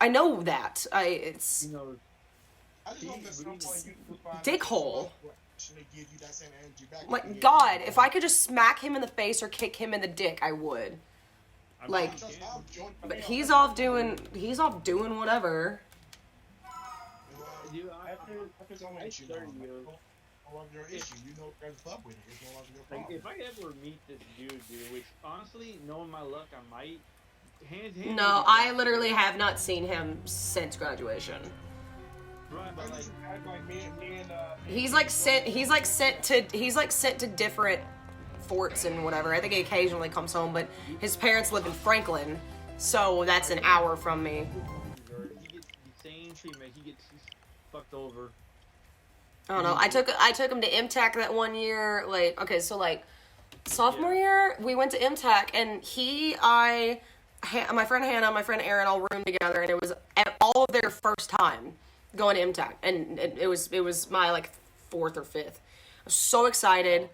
I know that. It's. You know, I just hope at some point you can find dick hole. to give you that same energy back. Like, God, if I could just smack him in the face or kick him in the dick, I would. Like, but he's off doing whatever. Dude, It's only an issue. No longer your issue. You know, there's a with it. It's no longer your problem. Like, if I ever meet this dude, which honestly, knowing my luck, I might. No, I literally have not seen him since graduation. Right, but I like, just act like me and He's like sent to different forts and whatever. I think he occasionally comes home, but his parents live in Franklin, so that's an hour from me. he gets the same treatment. He's fucked over. I don't know. I took him to MTAC that one year. Like, okay, so like sophomore year, we went to MTAC, and my friend Hannah, my friend Aaron, all roomed together, and it was all of their first time going to MTAC, and it was my like 4th or 5th. I was so excited,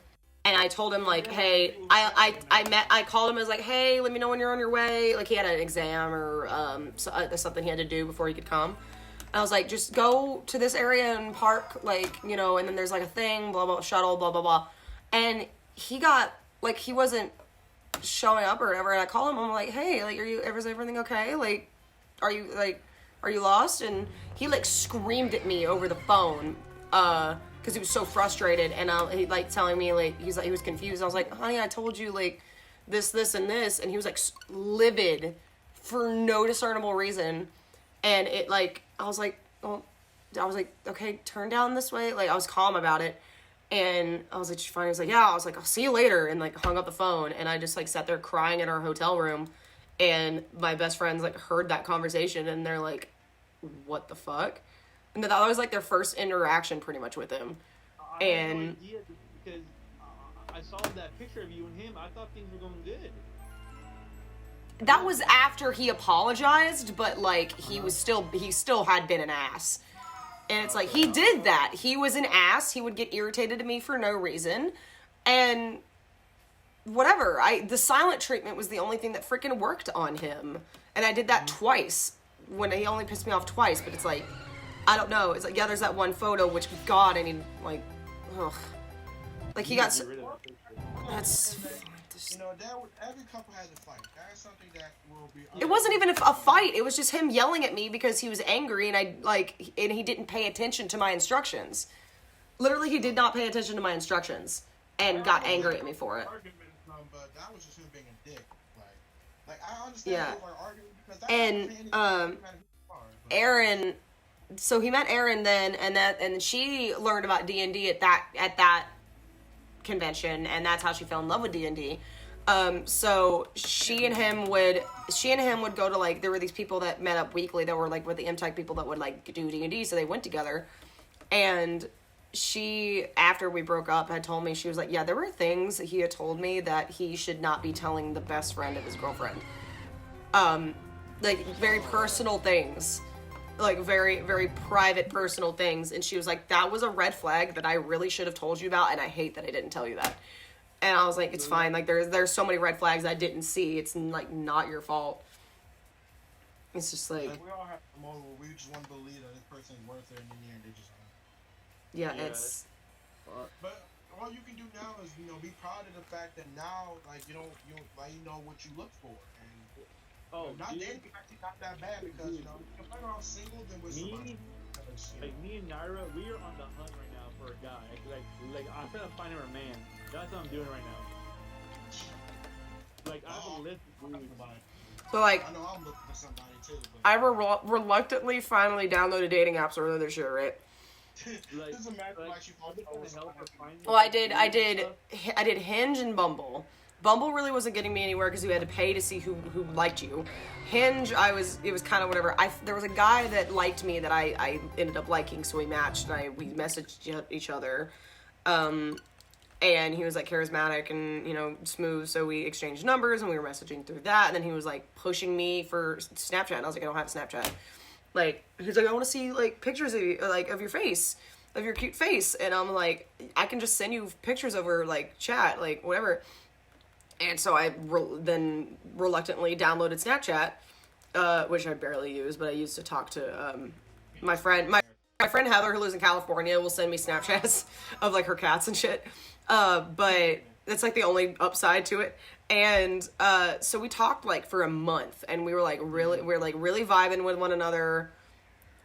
and I told him like, hey, I called him. I was like, hey, let me know when you're on your way. Like he had an exam or something he had to do before he could come. I was like, just go to this area and park, like, you know, and then there's like a thing, blah, blah, shuttle, blah, blah, blah. And he got, like, he wasn't showing up or whatever. And I called him, I'm like, hey, like, is everything okay? Like, are you lost? And he, like, screamed at me over the phone, because he was so frustrated. And he, like, telling me, like, he was confused. I was like, honey, I told you, like, this, and this. And he was, like, livid for no discernible reason. And it, like, I was like, okay, turn down this way. Like, I was calm about it. And I was like, fine. He was like, yeah. I was like, I'll see you later. And, like, hung up the phone. And I just, like, sat there crying in our hotel room. And my best friends, like, heard that conversation. And they're like, what the fuck? And that was, like, their first interaction pretty much with him. I had no idea because I saw that picture of you and him. I thought things were going good. That was after he apologized, but, like, he still had been an ass. And it's like, he did that. He was an ass. He would get irritated at me for no reason. And whatever. The silent treatment was the only thing that freaking worked on him. And I did that twice. When he only pissed me off twice. But it's like, I don't know. It's like, yeah, there's that one photo, which, God, I mean, like, ugh. Like, he got... That's... you know, every couple has a fight. That's something that will be. It wasn't even a fight. It was just him yelling at me because he was angry, and he didn't pay attention to my instructions. Literally, he did not pay attention to my instructions and got angry at me for it. But that was just him being a dick. Like I understand Yeah. people are arguing because that Aaron. So he met Aaron then, and she learned about D&D at that convention, and that's how she fell in love with D&D. So she and him would go to, like, there were these people that met up weekly that were, like, with the MTech people that would, like, do D&D, so they went together. And she, after we broke up, had told me, she was like, yeah, there were things that he had told me that he should not be telling the best friend of his girlfriend. Like, very personal things. Like, very, very private, personal things. And she was like, that was a red flag that I really should have told you about, and I hate that I didn't tell you that. And I was like, it's fine. Like, there's so many red flags I didn't see. It's, like, not your fault. It's just like we all have a moment where we just want to believe that this person is worth it, and in the end, they just aren't. Yeah. it's... But all you can do now is, you know, be proud of the fact that now, like, you know what you look for. And not dating is actually not that bad because, you know, if you're around single, then with somebody. Like, me and Naira, we are on the hunt right now for a guy. Like I'm trying to find her a man. That's what I'm doing right now. Like, I have a list of dudes. So, like, I know I'm looking for somebody too. But I reluctantly finally downloaded dating apps earlier this year, right? Like, doesn't matter, like, you I'll be trying to help her find Well, I did Hinge and Bumble. Bumble really wasn't getting me anywhere because you had to pay to see who liked you. Hinge, it was kind of whatever. There was a guy that liked me that I ended up liking, so we matched and we messaged each other. And he was, like, charismatic and, you know, smooth, so we exchanged numbers and we were messaging through that. And then he was, like, pushing me for Snapchat, and I was like, I don't have Snapchat. Like, he's like, I want to see, like, pictures of you, like, of your face, of your cute face. And I'm like, I can just send you pictures over, like, chat, like, whatever. And so I then reluctantly downloaded Snapchat, which I barely use, but I used to talk to my friend. My friend Heather, who lives in California, will send me Snapchats of, like, her cats and shit. But that's, like, the only upside to it. And so we talked, like, for a month, and we were really vibing with one another.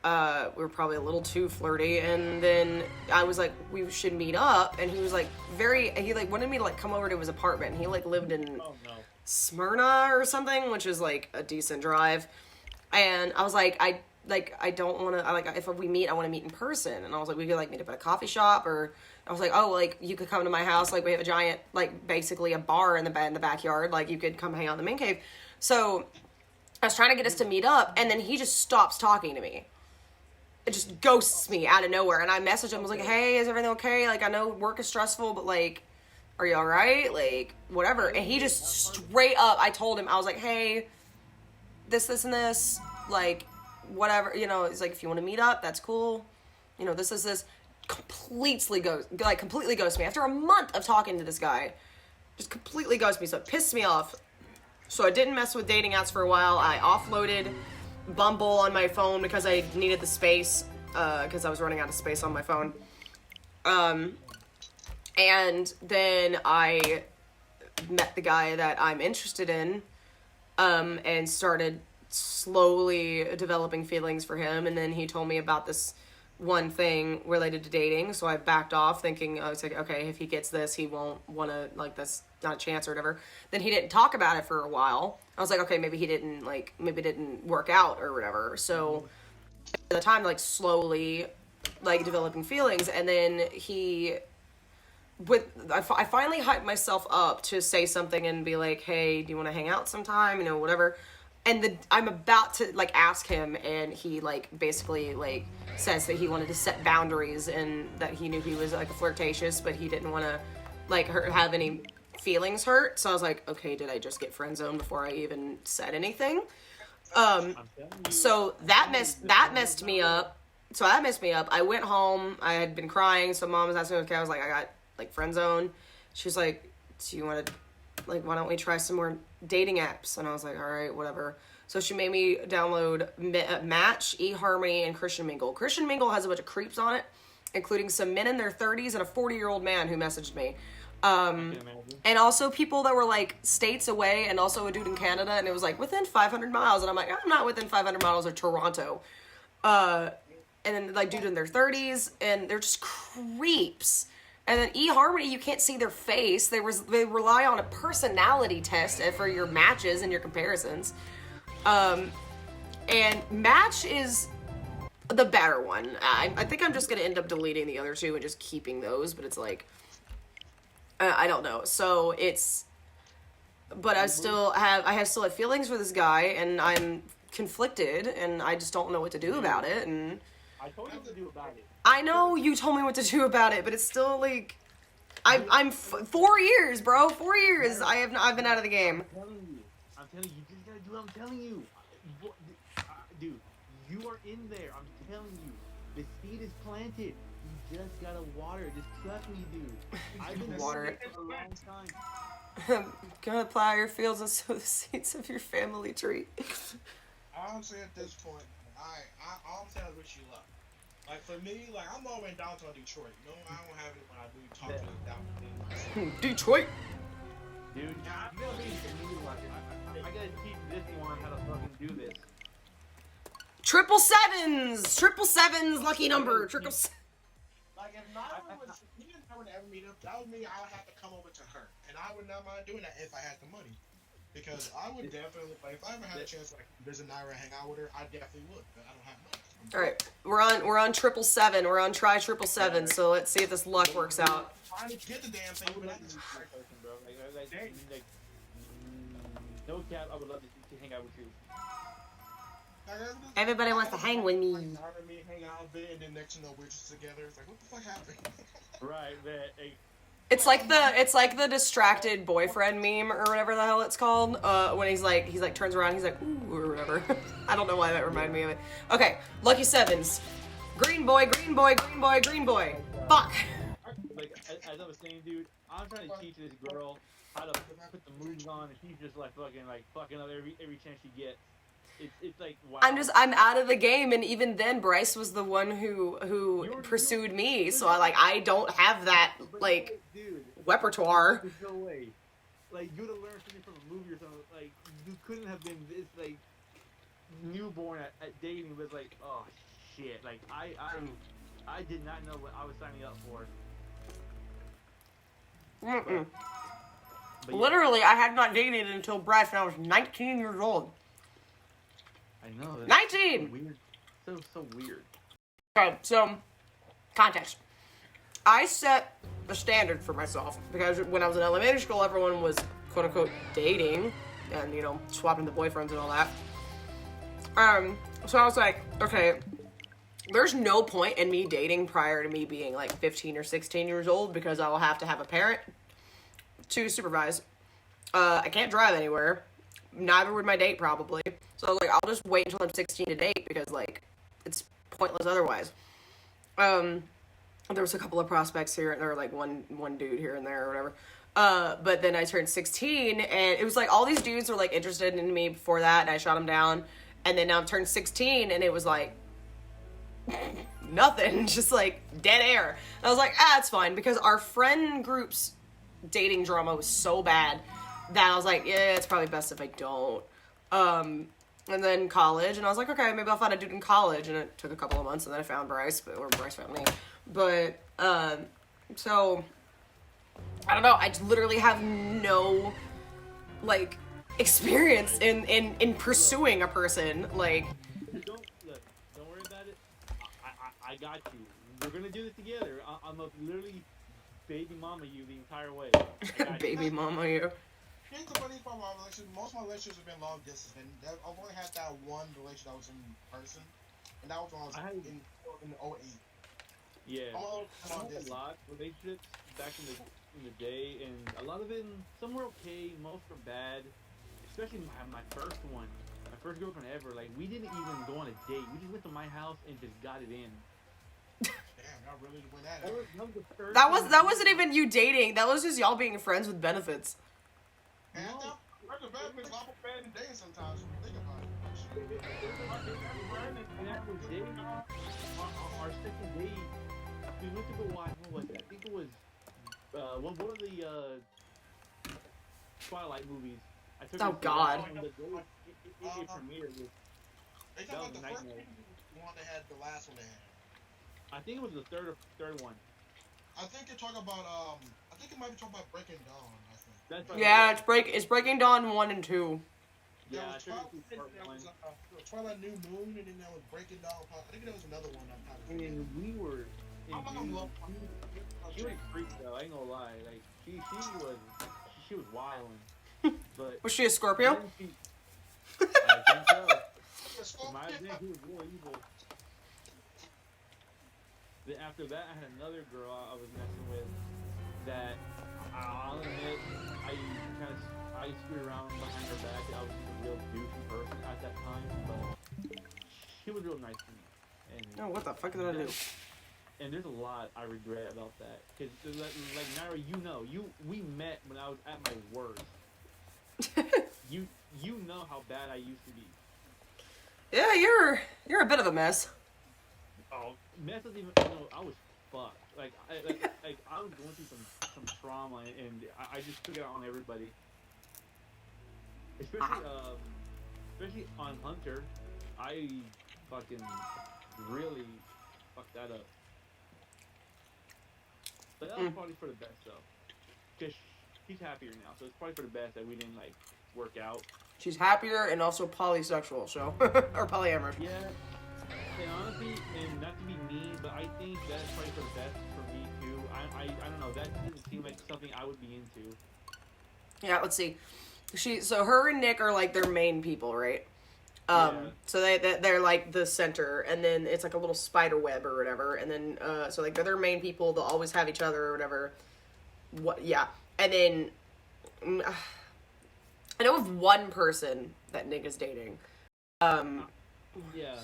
We were probably a little too flirty, and then I was like, we should meet up, and he was like, he like wanted me to, like, come over to his apartment. He, like, lived in Smyrna or something, which is, like, a decent drive. And I was like, I don't want to, if we meet, I want to meet in person. And I was like, we could like meet up at a coffee shop, or I was like, oh, like you could come to my house. Like we have a giant, like basically a bar in the backyard. Like you could come hang out in the man cave. So I was trying to get us to meet up, and then he just stops talking to me. It just ghosts me out of nowhere. And I messaged him, I was like, hey, is everything okay? Like, I know work is stressful, but like, are you all right? Like, whatever. And he just straight up, I told him, I was like, hey, this, and this, like, whatever, you know, it's like, if you want to meet up, that's cool. You know, this. Completely ghosts me. After a month of talking to this guy, just completely ghosts me. So it pissed me off. So I didn't mess with dating apps for a while. I offloaded Bumble on my phone because I needed the space, because I was running out of space on my phone. And then I met the guy that I'm interested in, and started slowly developing feelings for him. And then he told me about this one thing related to dating, so I backed off, thinking, I was like, okay, if he gets this, he won't want to, like, that's not a chance or whatever. Then he didn't talk about it for a while. I was like, okay, maybe it didn't work out or whatever. So at the time, like, slowly, like, developing feelings, and then I finally hyped myself up to say something and be like, hey, do you want to hang out sometime, you know, whatever. And I'm about to, like, ask him, and he, like, basically, like, says that he wanted to set boundaries, and that he knew he was, like, flirtatious, but he didn't want to, like, have any feelings hurt. So I was like, okay, did I just get friend zoned before I even said anything? So that messed me up. I went home. I had been crying, so mom was asking, okay, I was like, I got, like, friend zone. She was like, do you want to, like, why don't we try some more dating apps? And I was like, all right, whatever. So she made me download Match, eHarmony, and Christian Mingle. Christian Mingle has a bunch of creeps on it, including some men in their 30s and a 40-year-old man who messaged me. And also people that were, like, states away, and also a dude in Canada, and it was, like, within 500 miles. And I'm like, I'm not within 500 miles of Toronto. And then, like, dude in their 30s, and they're just creeps. And then eHarmony, you can't see their face. They rely on a personality test for your matches and your comparisons. And Match is the better one. I think I'm just going to end up deleting the other two and just keeping those, but it's like, I don't know. So but I still have feelings for this guy, and I'm conflicted, and I just don't know what to do about it. And I told you what to do about it. I know you told me what to do about it, but it's still like, I'm 4 years, bro. 4 years. I've been out of the game. I'm telling you, just gotta do what I'm telling you. Dude, you are in there. I'm telling you. The seed is planted. You just gotta water it. Just trust me, dude. I've been Water it for a long time. Gonna plow your fields and sow the seeds of your family tree. Honestly, at this point, all I'm saying is wish you luck. Like, for me, like, I'm all the way in downtown Detroit. No, I don't have it when I do talk to them down Detroit. Dude, you know me, I gotta teach this one how to fucking do this. 777s, lucky number. Like, if Nyra was, me and Nyra would ever meet up, that would mean I would have to come over to her. And I would not mind doing that if I had the money. Because I would definitely, like, if I ever had a chance to, like, visit Nyra and hang out with her, I definitely would, but I don't have money. All right, we're on 777. We're on try 777. So let's see if this luck works out. Trying to get the damn thing, but that's Bro. No cap, I would love to hang out with you. Everybody wants to hang with me. Nyra and me hang out a bit, and then next you know we're just together. It's like, what the fuck happened? Right, man. Hey, It's like the distracted boyfriend meme or whatever the hell it's called. When he's like turns around, he's like ooh or whatever. I don't know why that reminded me of it. Okay, lucky sevens. Green boy, green boy, green boy, green boy. Fuck. like as I was saying, dude, I'm trying to teach this girl how to put the moves on, and she's just like fucking up every chance she gets. It's like wow. I'm out of the game, and even then Bryce was the one who pursued me, so I don't have that like dude, repertoire. There's no way. Like you would have learned something from a movie or something. Like you couldn't have been this like newborn at dating, but like oh shit. Like I did not know what I was signing up for. But yeah. Literally, I had not dated until Bryce when I was 19 years old. I know. That's 19! Weird. So weird. Okay, so, context. I set a standard for myself because when I was in elementary school, everyone was quote unquote dating and, you know, swapping the boyfriends and all that. So I was like, okay, there's no point in me dating prior to me being like 15 or 16 years old because I will have to have a parent to supervise. I can't drive anywhere. Neither would my date probably. So like, I'll just wait until I'm 16 to date because like, it's pointless otherwise. There was a couple of prospects here, and there were like one dude here and there or whatever. But then I turned 16, and it was like all these dudes were like interested in me before that, and I shot them down. And then now I'm turned 16, and it was like nothing, just like dead air. And I was like, it's fine, because our friend group's dating drama was so bad that I was like, yeah, it's probably best if I don't. And then college, and I was like, okay, maybe I'll find a dude in college, and it took a couple of months, and then I found Bryce, or Bryce found me. But, so, I don't know, I literally have no, like, experience in pursuing a person, like. Don't worry about it. I got you. We're gonna do this together. I'm literally baby mama you the entire way. Baby mama you. Here's the funny part about my relationship. Most of my relationships have been long distance, and I've only had that one relationship that was in person, and that was when I was in 08. Yeah, All I had a lot of relationships back in the day, and a lot of them, some were okay, most were bad. Especially my first one, my first girlfriend ever. Like, we didn't even go on a date. We just went to my house and just got it in. Damn, I really went at it. That wasn't even you dating. That was just y'all being friends with benefits. And the benefits a lot more bad than dating sometimes when you think about it. Our second date, we went to go watch, what was it? I think it was one of the Twilight movies. I took Oh, her to God. on the day it premiered. They That talk was about the a first nightmare. one they had, the last one they had. I think it was the third one. I think you're talking about, I think it might be talking about Breaking Dawn, I think. That's right. Yeah, it's Breaking Dawn 1 and 2. Yeah, I There took was it to part one. Twilight New Moon, and then there was Breaking Dawn. I think there was another one. I'm not And then we were. I'm not gonna love. She was a freak though. I ain't gonna lie. Like she was wilding. But Was she a Scorpio? then I think so. In my opinion, he was real evil. Then after that, I had another girl I was messing with that I'll admit I screwed around behind her back. I was just a real douchey person at that time, but she was real nice to me. And Oh, what the fuck did I do? and there's a lot I regret about that. Cause like Naira, we met when I was at my worst. You know how bad I used to be. Yeah, you're a bit of a mess. Oh, mess doesn't even. I was fucked. Like I was going through some trauma, and I just took it out on everybody. Especially on Hunter, I fucking really fucked that up. But that was probably for the best though, cause she's happier now, so it's probably for the best that we didn't like work out. She's happier and also polysexual, so or polyamorous. Yeah, and honestly, and not to be mean, but I think that's probably for the best for me too. I don't know. That doesn't seem like something I would be into. Yeah, let's see. So her and Nick are like their main people, right? Yeah. So they're like the center, and then it's like a little spider web or whatever, and then so like they're their main people. They'll always have each other or whatever. Yeah, and then I know of one person that Nick is dating. Yeah.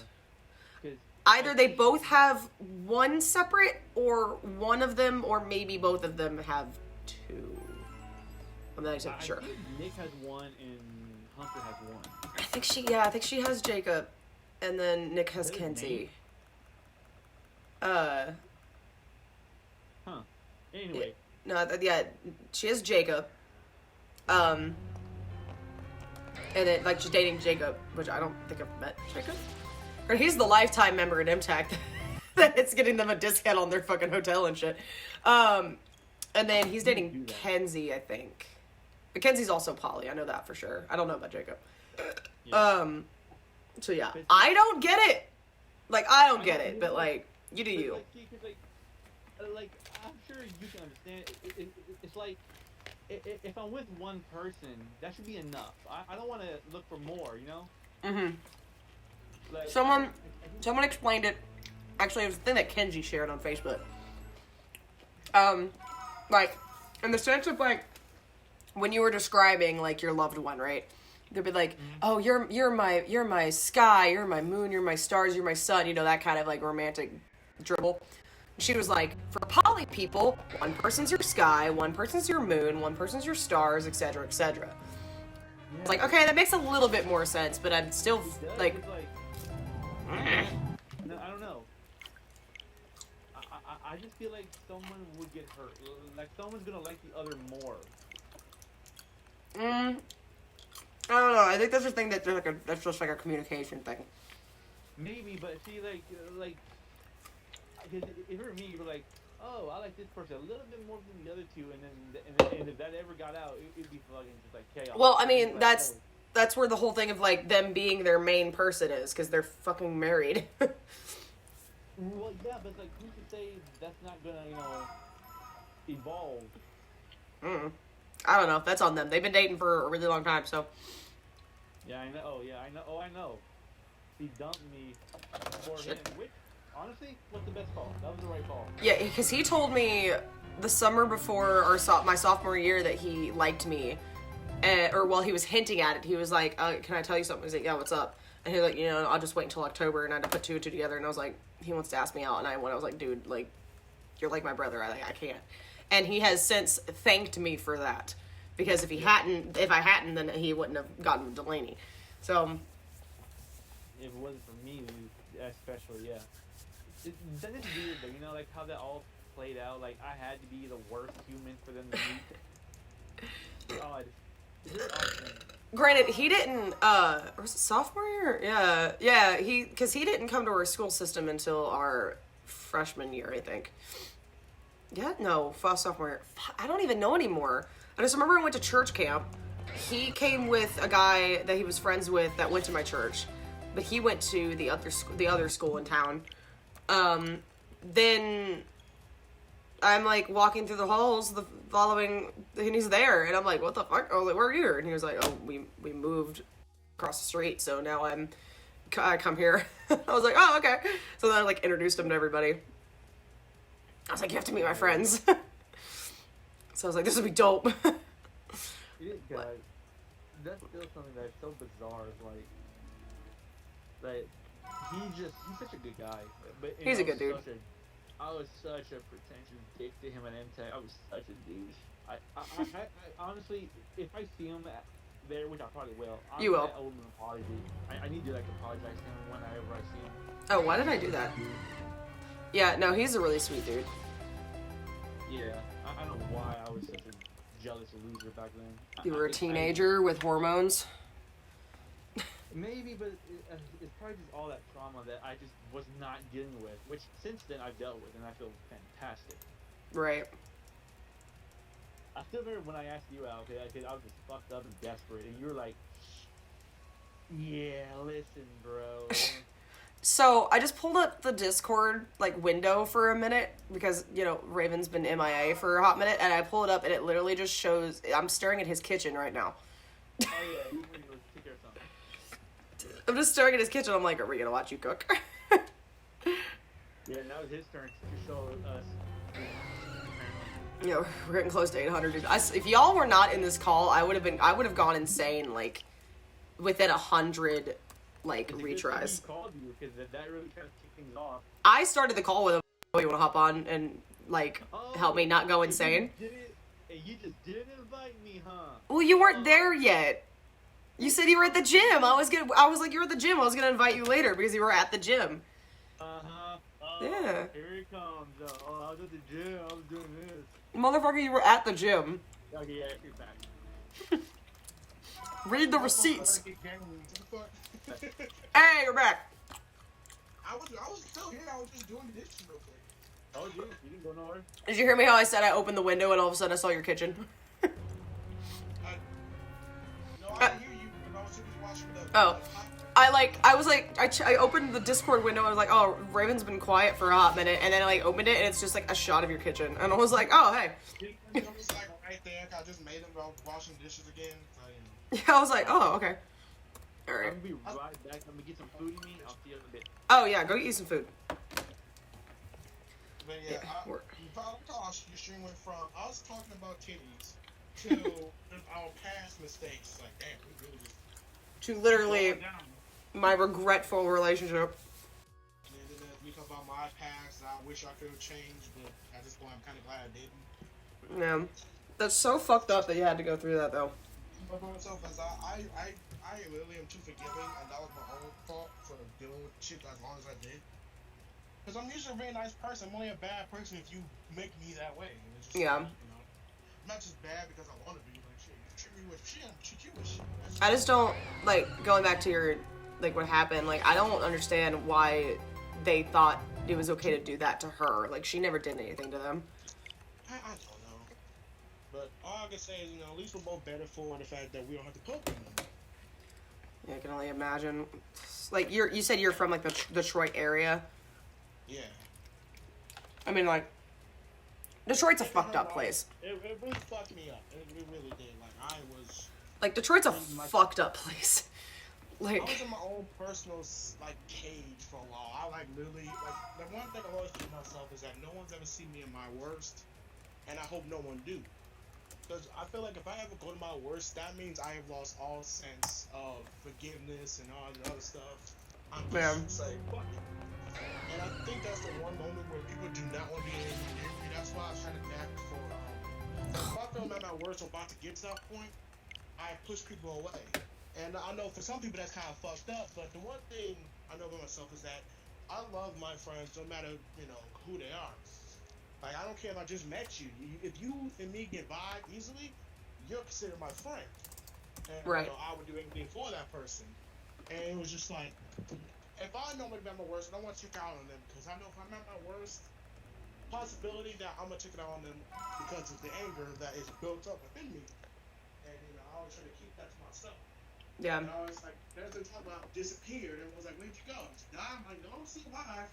'Cause Either they both have one separate, or one of them, or maybe both of them have two. I'm not exactly sure. I think Nick has one and Hunter has one. I think she has Jacob, and then Nick has Is that his Kenzie. Huh. Anyway. She has Jacob. And then like she's dating Jacob, which I don't think I've met Jacob. Or he's the lifetime member at MTAC that's getting them a discount on their fucking hotel and shit. And then he's dating Kenzie, I think. But Kenzie's also poly, I know that for sure. I don't know about Jacob. Yeah. So yeah, I don't get it. Like, I don't get it, but like, you do you. Like, see, 'cause, like, I'm sure you can understand. It's like, if I'm with one person, that should be enough. I don't want to look for more, you know? Mm-hmm. Like, Someone explained it. Actually, it was a thing that Kenji shared on Facebook. Like, in the sense of, like, when you were describing, like, your loved one, right? They'd be like, oh, you're my sky, you're my moon, you're my stars, you're my sun, you know, that kind of, like, romantic dribble. She was like, for poly people, one person's your sky, one person's your moon, one person's your stars, etc., etc. It's like, okay, that makes a little bit more sense, but I'm still, like... No, I don't know. I just feel like someone would get hurt. Like, someone's gonna like the other more. I don't know. I think that's a thing that's just like a communication thing. Maybe, but see, like, because if it were me, you were like, oh, I like this person a little bit more than the other two, and if that ever got out, it'd be fucking just like chaos. Well, I mean, Like, that's where the whole thing of like them being their main person is, because they're fucking married. well, yeah, but like, who's to say that's not gonna, evolve? I don't know. That's on them. They've been dating for a really long time, so. Yeah, I know. Oh, yeah, I know. Oh, I know. He dumped me for him, which, honestly, was the best call. That was the right call. Yeah, because he told me the summer before my sophomore year that he liked me, or while he was hinting at it, he was like, "Can I tell you something?" I was like, "Yeah, what's up?" And he was like, "I'll just wait until October," and I had to put two and two together, and I was like, he wants to ask me out, and I was like, "Dude, like, you're like my brother. I can't." And he has since thanked me for that, because if I hadn't, then he wouldn't have gotten with Delaney. So. If it wasn't for me, especially, yeah. That is weird, though, like how that all played out. Like, I had to be the worst human for them to meet. God. It's really odd thing. Granted, he didn't, was it sophomore year? Yeah, because he didn't come to our school system until our freshman year, I think. Yeah, no, sophomore year. I don't even know anymore. I just remember I went to church camp. He came with a guy that he was friends with that went to my church, but he went to the other school in town. Then I'm like walking through the halls, and he's there, and I'm like, what the fuck? I was like, where are you? And he was like, oh, we moved across the street, so now I come here. I was like, oh, okay. So then I like introduced him to everybody. I was like, you have to meet my friends. So I was like, this would be dope. Guys, that's still something that's so bizarre. Like he's such a good guy. But He's a good dude. I was such a pretentious dick to him at MTech. I was such a douche. I honestly, if I see him there, which I probably will, You will. I owe him an apology. I need to apologize to him whenever I see him. Oh, why did I do that? Yeah, no, he's a really sweet dude. Yeah, I don't know why I was such a jealous loser back then. You were a teenager with hormones. Maybe, but it's probably just all that trauma that I just was not dealing with, which since then I've dealt with, and I feel fantastic. Right. I still remember when I asked you out, okay, I was just fucked up and desperate, and you were like, yeah, listen, bro. So I just pulled up the Discord window for a minute because Raven's been MIA for a hot minute, and I pull it up and it literally just shows I'm staring at his kitchen right now. Oh yeah, you were going to take care of something. I'm just staring at his kitchen. I'm like, are we gonna watch you cook? Yeah, now it's his turn to show us. We're getting close to 800. Dude. If y'all were not in this call, I would have gone insane within 100 retries. He called you because that really kind of kicked things off. I started the call with him. Oh, you want to hop on and help me not go insane? You just didn't invite me, huh? Well, you weren't there yet. You said you were at the gym. I was like, you're at the gym. I was gonna invite you later because you were at the gym. Uh-huh. Oh, Yeah. Here it comes. Oh, I was at the gym. I was doing this. Motherfucker, you were at the gym. Okay, yeah, you're back. Read the receipts. What the fuck? Hey, you're back. I was still here. I was just doing the dishes real quick. Oh, dude, you didn't go nowhere? Did you hear me how I said I opened the window and all of a sudden I saw your kitchen? No, I didn't hear you when I was watching the. Oh. I opened the Discord window. I was like, oh, Raven's been quiet for a hot minute, and then I like opened it, and it's just like a shot of your kitchen, and I was like, oh hey. It was like right there. I just made him go washing dishes again. So, you know. Yeah, I was like, oh okay. All I'm right. gonna be right back. I'm gonna get some food in me. I'll see you in a bit. Oh yeah, go eat some food. But yeah, Yeah, work. gosh, your stream went from I was talking about titties to our past mistakes. Like, damn, we really just To literally going down. my regretful relationship. And then we talk about my past. I wish I could have changed, but at this point, I'm kind of glad I didn't. Yeah, that's so fucked up that you had to go through that though. But for myself, as I literally am too forgiving, and that was my own fault for dealing with shit as long as I did. Because I'm usually a very nice person. I'm only a bad person if you make me that way. And it's just Yeah. like, you know, I'm not just bad because I want to be. Like, shit, you treat me with shit, I'm treat you with shit. That's I just don't like going back to your like what happened. Like I don't understand why they thought it was okay to do that to her. Like she never did anything to them. I don't know. But all I can say is, you know, at least we're both better for the fact that we don't have to poke them anymore. Yeah, I can only imagine. Like you said you're from like the Detroit area. Yeah. I mean like Detroit's a fucked up place. It really fucked me up. It really did. Like I was. Like Detroit's a fucked up place. I Like was in my own personal like cage for a while. I like literally like the one thing I always do myself is that no one's ever seen me in my worst, and I hope no one do. Because I feel like if I ever go to my worst, that means I have lost all sense of forgiveness and all the other stuff. I'm just like, fuck it. And I think that's the one moment where people do not want to be able to hear me. That's why I try to back for. If I feel I'm at my worst or about to get to that point, I push people away. And I know for some people that's kind of fucked up, but the one thing I know about myself is that I love my friends no matter, you know, who they are. Like, I don't care if I just met you. If you and me get by easily, you're considered my friend. And, Right. you know, I would do anything for that person. And it was just like, if I know I'm at my worst, I don't want to check out on them, because I know if I'm at my worst, possibility that I'm going to check it out on them because of the anger that is built up within me. And, you know, I always try to keep that to myself. yeah. And I was like, there's a time about disappeared, and was like, where'd you go? Just died? I'm like, no, I'm still alive.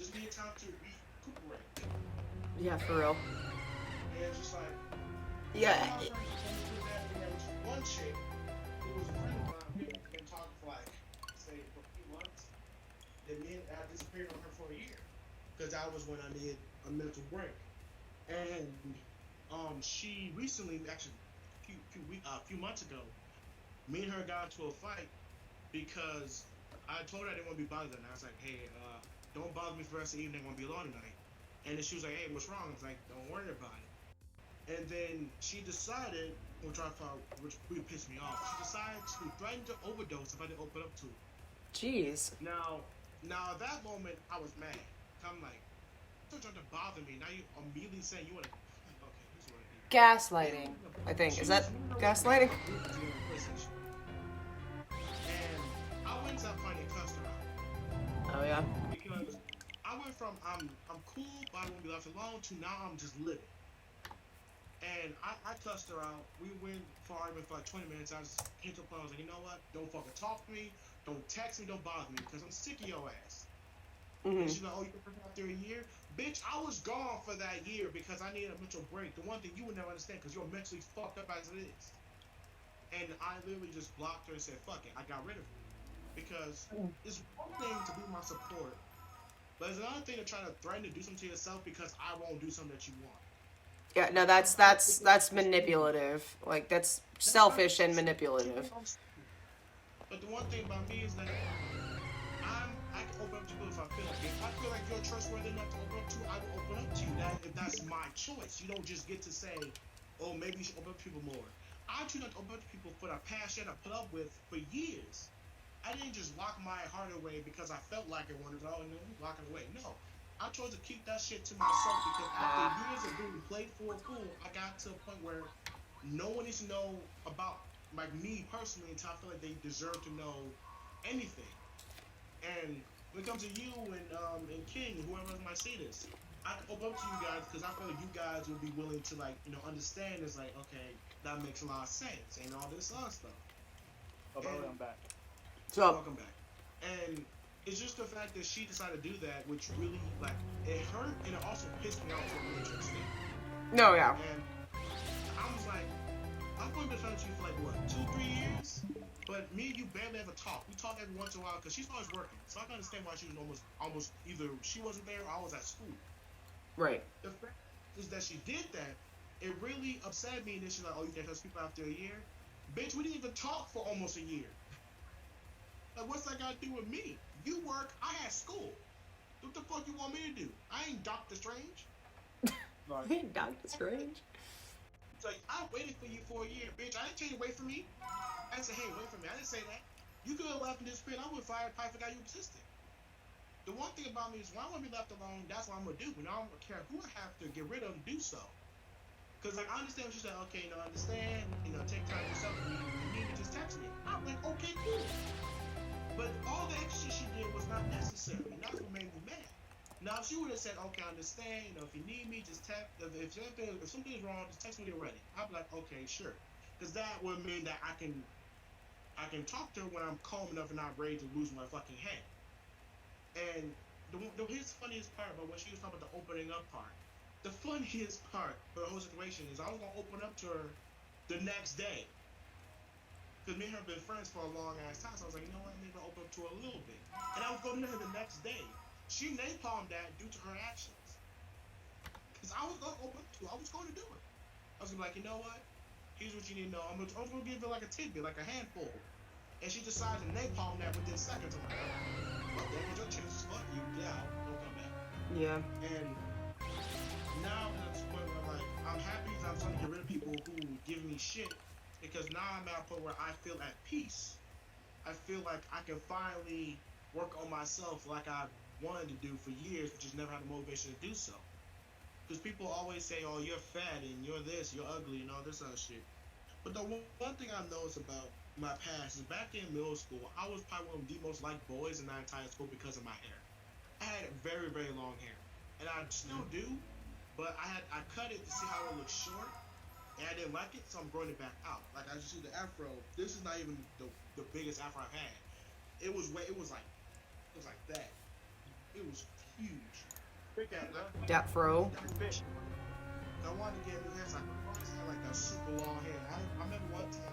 Just need time to recuperate. Yeah, for real. And it's just like, Yeah. my friend there was one chick who was a friend of mine. We had been talking for like, say, for a few months. Then me and I disappeared on her for a year. Because that was when I needed a mental break. And she recently, actually, a few months ago, me and her got into a fight because I told her I didn't want to be bothered. And I was like, hey, don't bother me for the rest of the evening. I want to be alone tonight. And then she was like, hey, what's wrong? I was like, don't worry about it. And then she decided, which really pissed me off, she decided to threaten to overdose if I didn't open up to her. Jeez. Now at that moment, I was mad. I'm like, you're trying to bother me. Now you immediately saying you want to. Okay, this is what it is. Gaslighting, I think. Is that gaslighting? And I went to that fight and cussed her out. Oh yeah. Because I went from I'm cool, but I won't be left alone, to now I'm just living. And I cussed her out. We went for an argument for like 20 minutes. I just hit the phone. I was like, you know what? Don't fucking talk to me. Don't text me. Don't bother me, because I'm sick of your ass. Mm-hmm. And she's like, oh, you been after a year? Bitch, I was gone for that year because I needed a mental break. The one thing you would never understand, because you're mentally fucked up as it is. And I literally just blocked her and said, fuck it. I got rid of her. Because it's one thing to be my support, but it's another thing to try to threaten to do something to yourself because I won't do something that you want. Yeah, no, that's manipulative. Like that's selfish and manipulative. But the one thing about me is that I can open up to people if I feel like it. If I feel like you're trustworthy enough to open up to, I will open up to you. That's my choice. You don't just get to say, oh, maybe you should open up to people more. I choose not to open up to people for the past shit I put up with for years. I didn't just lock my heart away because I felt like it wanted to, lock it away. No. I chose to keep that shit to myself because after years of being played for a fool, I got to a point where no one needs to know about, like, me personally until I feel like they deserve to know anything. And when it comes to you and King, whoever might say this, I open up to you guys because I feel like you guys will be willing to, like, you know, understand. It's like, okay, that makes a lot of sense and all this other stuff. Oh, by the way, I'm back. So, Welcome back. And it's just the fact that she decided to do that, which really, like, it hurt and it also pissed me off to a really extent. no, yeah. And I was like, I've only been friends with you for like, what, 2-3 years? But me and you barely ever talk. We talk every once in a while because she's always working. So I can understand why she was almost either she wasn't there or I was at school. Right. The fact is that she did that, it really upset me initially, like, oh, you can't trust people after a year? Bitch, we didn't even talk for almost a year. Like, what's that got to do with me? You work, I had school. What the fuck you want me to do? I ain't Doctor Strange. Like, Doctor Strange. It's like, I waited for you for a year, bitch. I didn't tell you to wait for me. I said, hey, wait for me. I didn't say that. You could have left in this pit. I would have fired if I forgot you existed. The one thing about me is when I want to be left alone, that's what I'm going to do. And I don't care who I have to get rid of to do so. Because, like, I understand what you said. Okay, understand. Take time to yourself. If you need me, just text me. I'm like, okay, cool. But all the extra shit she did was not necessary. And that's what made me mad. Now, if she would have said, okay, I understand. If you need me, just text. If something's wrong, just text me when you're ready. I'd be like, okay, sure. Because that would mean that I can talk to her when I'm calm enough and not ready to lose my fucking head. And here's the funniest part about when she was talking about the opening up part. The funniest part for the whole situation is I was going to open up to her the next day. Because me and her have been friends for a long ass time. So I was like, you know what, maybe I'll open up to her a little bit. And I was going to her the next day. She napalmed that due to her actions. Because I was going to open up to her. I was going to do it. I was going to be like, you know what? Here's what you need to know. I was going to give her like a tidbit, like a handful. And she decided to napalm that within seconds. I'm like, well, there was your chance. Fuck you. Get out. Don't come back. Yeah. And now I'm at this point where I'm happy that I'm starting to get rid of people who give me shit. Because now I'm at a point where I feel at peace. I feel like I can finally work on myself like I've wanted to do for years, but just never had the motivation to do so. Because people always say, oh, you're fat and you're this, you're ugly and all this other shit. But the one thing I noticed about my past is back in middle school, I was probably one of the most liked boys in my entire school because of my hair. I had very, very long hair. And I still do, but I cut it to see how it looks short. And I didn't like it, so I'm growing it back out. Like, I just see the afro. This is not even the biggest afro I've had. It was like that. It was huge. big ass, huh? Dat fro. Big. I wanted to get a new hair, so I had like that super long hair. I remember one time,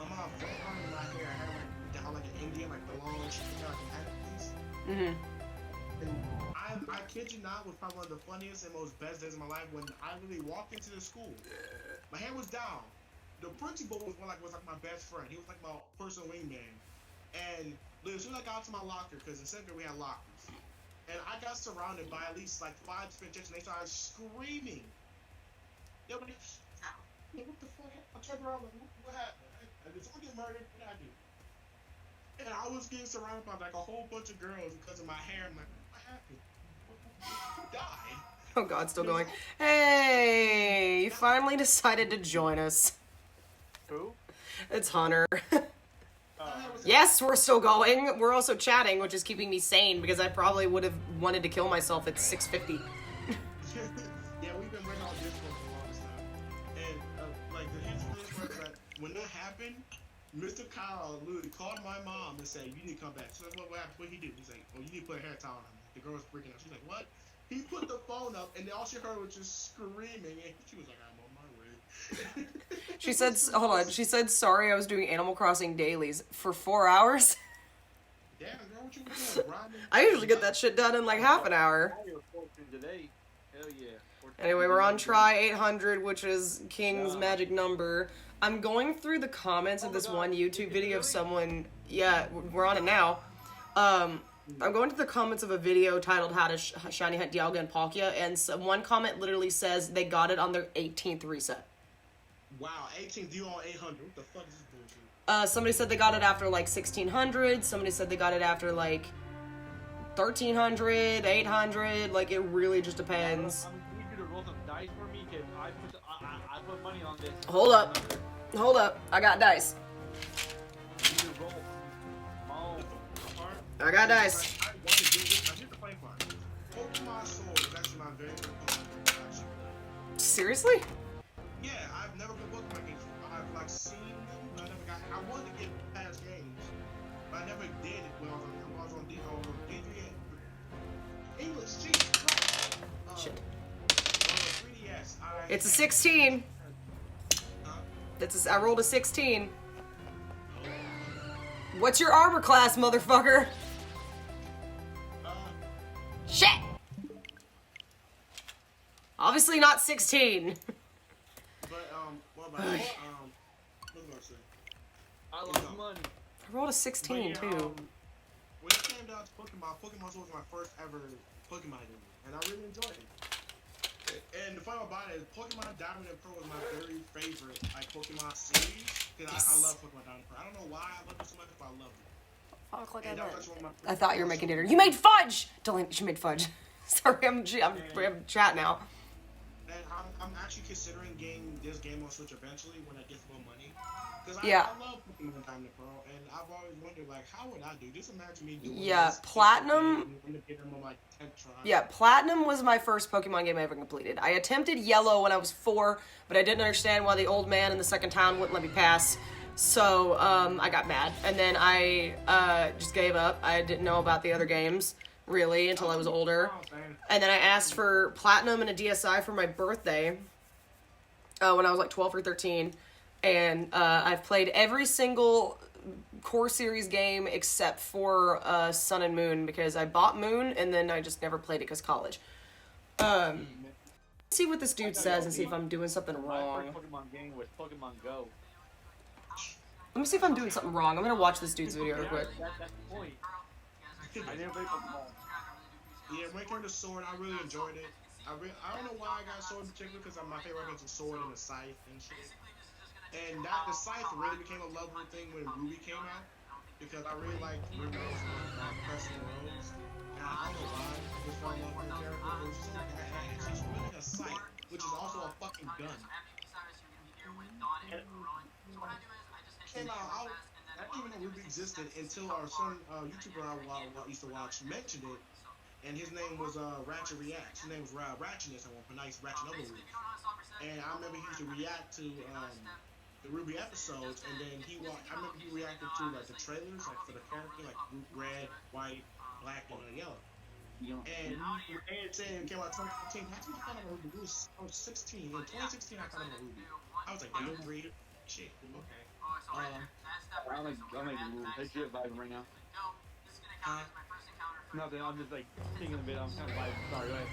my mom felt in my hair. I had like an Indian, like the long, like an hat piece. Mm-hmm. And I kid you not, was probably one of the funniest and most best days of my life when I really walked into the school. My hair was down. The principal was like my best friend. He was like my personal wingman. And as soon as I got to my locker, because in second grade we had lockers, and I got surrounded by at least like 5 different chicks, and they started screaming. They were like, what the fuck? I turned around like, what happened? Did someone get murdered? What did I do? And I was getting surrounded by like a whole bunch of girls because of my hair. I'm like, what happened? Who died? Oh God, still going. Hey, you finally decided to join us. Who? It's Hunter. My hair was Yes, we're still going. We're also chatting, which is keeping me sane because I probably would have wanted to kill myself at 6:50. Yeah, we've been running on Discord for the longest time. And like the funniest part is that when that happened, Mr. Kyle literally called my mom and said, "You need to come back." So what happened? What he do? He's like, "Oh, you need to put a hair towel on." The girl was freaking out. She's like, "What?" He put the phone up, and all she heard was just screaming, and she was like, "I'm on my way." She said, hold on. She said, sorry, I was doing Animal Crossing dailies for 4 hours. Damn, girl, what you was doing? Grinding? I usually get that shit done in like half an hour. Now you're 14 today. Hell yeah. 14 Anyway, we're on today. try 800, which is King's magic number. I'm going through the comments of this one YouTube video of someone. Yeah, we're on it now. I'm going to the comments of a video titled "How to Shiny Hunt Dialga and Palkia," and one comment literally says they got it on their 18th reset. Wow, 18 due on 800. What the fuck is this bullshit? Somebody said they got it after like 1600. Somebody said they got it after like 1300, 800. Like it really just depends. I'm gonna need you to roll some dice for me because I put money on this. Hold up. I got dice. You need to roll. Oh, I got dice. I want to do this. Now, here's the funny part. Pokemon Sword is actually my very first Pokemon collection. Seriously? Yeah, I've never been Pokemon games. I've like seen them, but I never got. I wanted to get past games, but I never never did it when I was on D3. English, Jesus Christ. Shit. On the 3DS, It's a 16. I rolled a 16. What's your armor class, motherfucker? Shit! Obviously not 16. But, what about, what was I say? I lost money. I rolled a 16 But, too. when it came down to Pokemon Sword was my first ever Pokemon game, and I really enjoyed it. And the fun about it is Pokemon Diamond and Pearl was my very favorite Pokemon series. Cause I love Pokemon Diamond and Pearl. I don't know why I love it so much, but I love it. Fuck, look And at that that. was one of my I thought you were making dinner. You made fudge! Delaney, she made fudge. Sorry, I'm chat now. And I'm actually considering getting this game on Switch eventually when I get more money. Because Yeah. I love Pokemon Diamond and Pearl, and I've always wondered, how would I do? Just imagine me doing Yeah, this. Platinum- I'm gonna get them on 10th try. Yeah, Platinum was my first Pokemon game I ever completed. I attempted Yellow when I was 4, but I didn't understand why the old man in the second town wouldn't let me pass. So, I got mad. And then I just gave up. I didn't know about the other games, really, until I was older. And then I asked for Platinum and a DSi for my birthday when I was 12 or 13. And I've played every single core series game except for Sun and Moon, because I bought Moon and then I just never played it because college. See what this dude says and see if I'm doing something My wrong. first Pokemon game was Pokemon Go. Let me see if I'm doing something wrong. I'm gonna watch this dude's video real quick. That's the point. I didn't play Pokemon. Yeah, when it came to Sword, I really enjoyed it. I don't know why I got Sword in particular, because my favorite weapons are Sword and the Scythe and shit. And the Scythe really became a lovable thing when Ruby came out, because I really liked Ruby Rose and Preston Rose. And I don't know why, I just fell in love with her character. It was so bad. And she's really a Scythe, which is also a fucking gun. And came out, I didn't even know Ruby existed until our son, YouTuber I used to watch, mentioned it. And his name was Ratchet Reacts. His name was Ratchetness at one point. Nice Ratchet Nova Ruby. And I remember he used to react to the Ruby episodes, and then I remember he reacted to the trailers, for the character, red, white, black, and yellow. And saying it came out 2015. That's when I found out Ruby. I was 16. In 2016, I found out Ruby. I was like, damn, great shit. Okay. I'm like rules. I get vibing right now. Nothing. I'm just thinking a bit. I'm kind of vibing. Sorry, go ahead.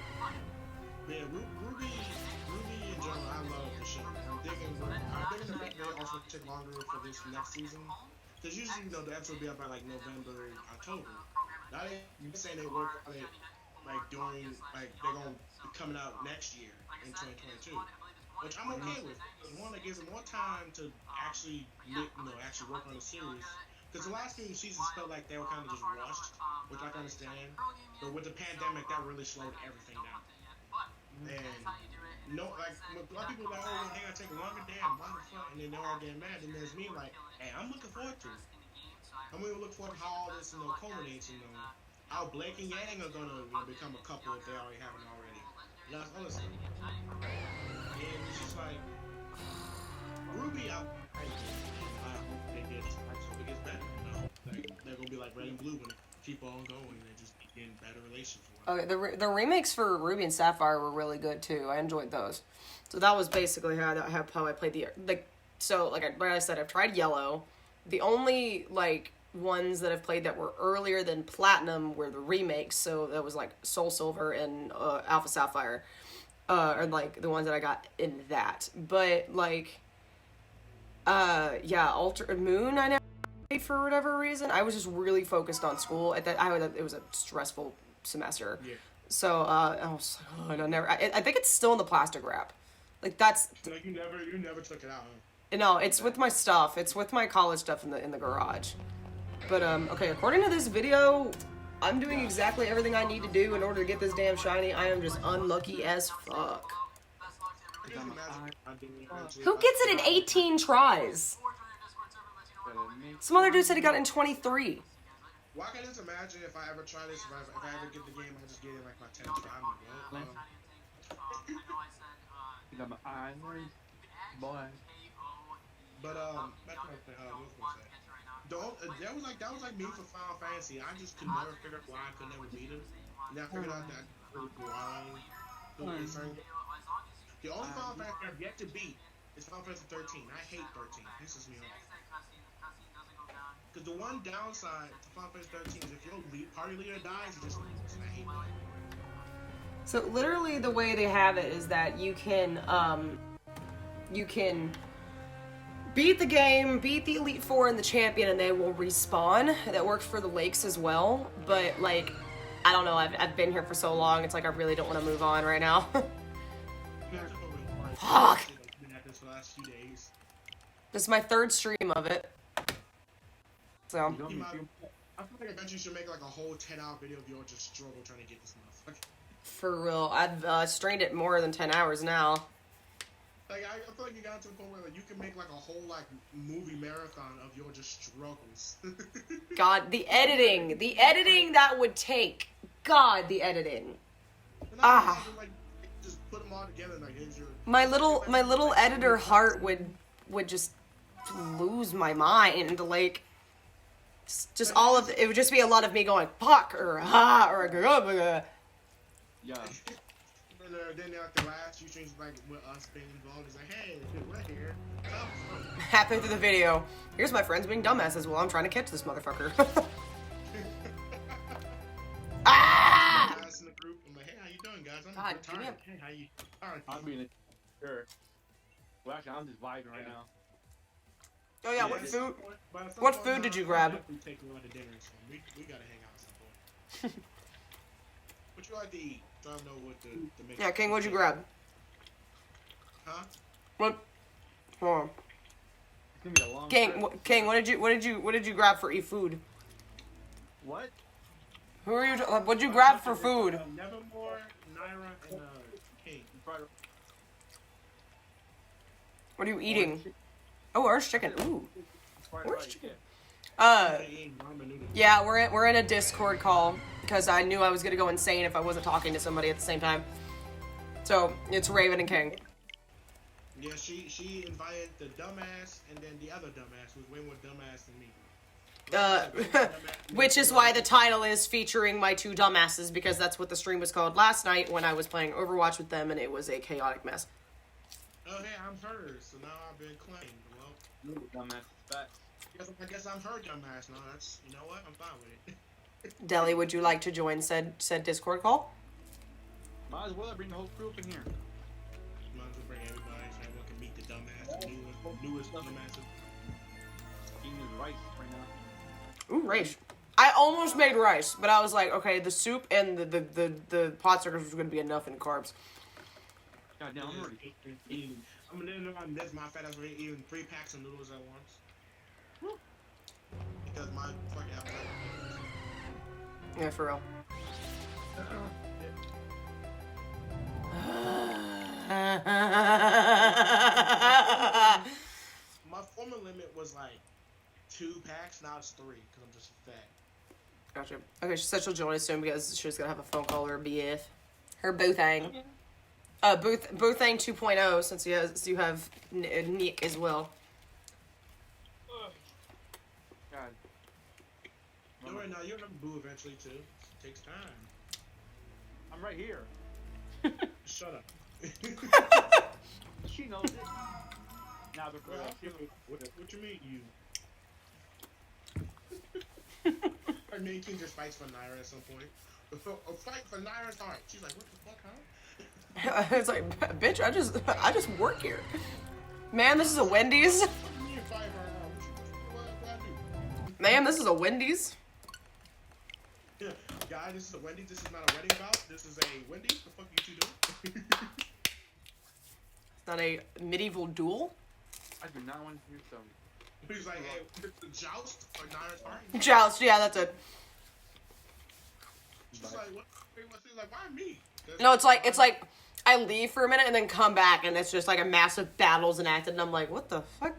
Yeah, Ruby in general, I love the show. I'm thinking the fact they also take longer for this next season. Because usually, the episode will be out by November, October. Now you're saying they work on it during they're gonna be coming out next year in 2022, which I'm okay with. One that gives them more time to actually work on the series. Because the last few seasons felt like they were kind of just rushed, which I can understand. But with the pandemic, that really slowed everything down. And a lot of people are like, oh, they're gonna take a longer damn, motherfucker, and then they're all getting mad. And there's me hey, I'm looking forward to it. I'm gonna look forward to how all this, culminates. How Blake and Yang are gonna become a couple if they already haven't already. And that's other stuff. And it's just Ruby, I hope it gets better. They're gonna be like Red and Blue when they keep on going and just getting better relations. Okay, the remakes for Ruby and Sapphire were really good too. I enjoyed those. So that was basically how I played the like I said, I've tried Yellow. The only ones that I've played that were earlier than Platinum were the remakes. So that was Soul Silver and Alpha Sapphire, are the ones that I got in that. But Ultra Moon I never played for whatever reason. I was just really focused on school at that. It was a stressful semester. Yeah. So I was like, oh, I think it's still in the plastic wrap. That's. You never took it out. Huh? No, it's with my stuff. It's with my college stuff in the garage. But okay, according to this video, I'm doing exactly everything I need to do in order to get this damn shiny. I am just unlucky as fuck. Who gets it in 18 tries? Some other dude said he got it in 23. Well, I can just imagine if I ever try this, if I ever get the game, I just get it my 10th try. You got my eyes, boy. But back to what I was gonna say. That was like me for Final Fantasy. I just could never figure out why I could never beat him. And then I figured out that really grind. The only Final Fantasy I've yet to beat is Final Fantasy 13. I hate 13. It pisses me off. Because the one downside to Final Fantasy 13 is if your party leader dies, you just lose. And I hate that. So literally the way they have it is that you can beat the game, beat the Elite Four and the champion, and they will respawn. That works for the lakes as well, but like, I don't know, I've been here for so long, it's like I really don't want to move on right now. Fuck! This is my third stream of it. So. I feel like eventually you should make like a whole 10-hour video of your just struggle trying to get this motherfucker. For real, I've strained it more than 10 hours now. Like I feel like you got to the point where like you can make like a whole like movie marathon of your just struggles. God, the editing that would take. God, the editing. Like, just put them all together. Like, here's your. My little editor heart would just lose my mind. Like, just all of it would just be a lot of me going fuck or ha or Yeah. Then like the last few streams like with us being involved is like, hey, we're here. halfway through the video. Here's my friends being dumbasses while I'm trying to catch this motherfucker. Ah! Guys in the group, I'm like, hey, how you doing, guys? I'm God, tired. damn. Hey, how you? Alright. I'm being sure. Well, actually, I'm just vibing right now. Oh yeah, what Yeah, food? But at some What point food now, did you I'll grab? definitely take you out to dinner, so we gotta hang out at some point. What you like to eat? So I know what to make. Yeah, King, what'd you grab? Huh? What? Hold on. It's gonna be a long King, trip. King, what did you grab for food? What? Who are you? What'd you grab for food? Nevermore, Naira, and King. What are you eating? Oh, orange chicken. Ooh. Fried Orange rice, chicken. yeah. Yeah, we're in a Discord call because I knew I was gonna go insane if I wasn't talking to somebody at the same time. So it's Raven and King. Yeah, she invited the dumbass and then the other dumbass who's way more dumbass than me. Which is why the title is featuring my two dumbasses, because that's what the stream was called last night when I was playing Overwatch with them and it was a chaotic mess. Oh, hey, I'm hers, so now I've been claimed. Well, Dumbass facts. I guess I'm her dumbass now. That's, you know what? I'm fine with it. Deli, would you like to join said Discord call? Might as well bring the whole crew up in here. Might as well bring everybody so everyone can meet the dumbass, the newest dumbass. Eating his rice right now. Ooh, rice. I almost made rice, but I was like, okay, the soup and the pot stickers was gonna be enough in carbs. God damn, I'm already eating. That's my fat ass already eating 3 packs of noodles at once. Because my fucking appetite. Yeah, for real. My former limit was like 2 packs, now it's 3 because I'm just fat. Gotcha. Okay, she said she'll join us soon because she's gonna have a phone call with her BF. Her Boothang. Boothang 2.0 since you have Nick as well. God. Don't worry, now you'll have Boo eventually too. It takes time. I'm right here. Shut up. She knows it. Now before Well, that, what you mean you? Her main king just fights for Naira at some point. A fight for Naira's heart. She's like, what the fuck, huh? It's like, bitch, I just work here. Man, this is a Wendy's. What do you mean fight for her? What I do? Man, this is a Wendy's. Yeah, guys, this is a Wendy's. This is not a wedding bout. This is a Wendy's. The fuck you two doing? It's not a medieval duel. I do not want to hear some. He's like, hey, the joust for Naira's heart. Joust, yeah, that's it. She's like, what? She's like, why me? No, it's like I leave for a minute and then come back and it's just like a massive battle's enacted and I'm like, what the fuck?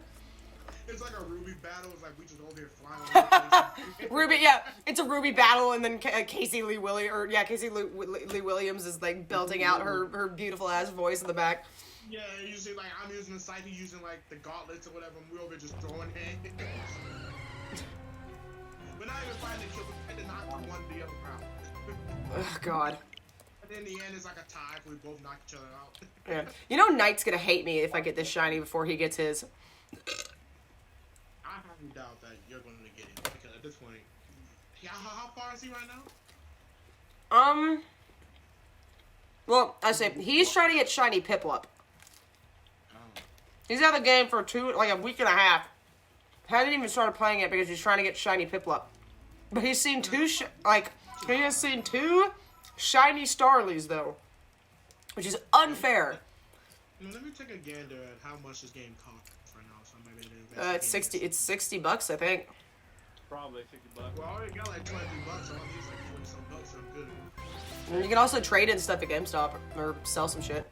It's like a Ruby battle. It's like we just over here flying. All over Ruby, yeah, it's a Ruby battle and then Casey Lee Williams is like belting out her beautiful ass voice in the back. Yeah, usually like I'm using the scythe, using like the gauntlets or whatever, and we're over just throwing hands. We're not even fighting to kill. We had to knock one the other out. Ugh, God. And in the end, it's like a tie. We both knock each other out. Yeah. You know Knight's gonna hate me if I get this shiny before he gets his. I highly doubt that you're going to get him because at this point, how far is he right now? Well, I say he's trying to get shiny Piplup. He's out of the game for a week and a half. Hasn't even started playing it because he's trying to get shiny Piplup. But he's seen he has seen 2 shiny Starlies though, which is unfair. Let me take a gander at how much this game costs right now. So maybe invest. It's 60. It's $60, I think. Probably $50. Well, I already got like $20. So I'll use like 40 some bucks. So I'm good. And you can also trade in stuff at GameStop or sell some shit.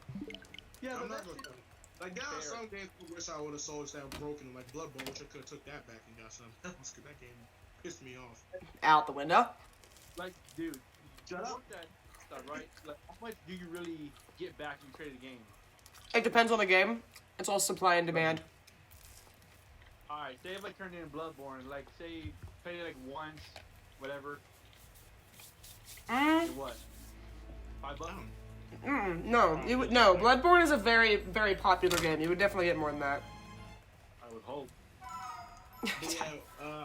Yeah, I'm but not that's gonna. Like there are some games I wish I would have sold that broken, like Bloodborne, which I could have took that back and got something else. Cause that game pissed me off. Out the window. like, dude, shut up. That stuff, right? Like, how much do you really get back when you trade a game? It depends on the game. It's all supply and demand. Alright, say if I turned in Bloodborne, like, say, played it like once, whatever. Mm, What? $5? no, no. Bloodborne is a very, very popular game. You would definitely get more than that. I would hope. Yeah,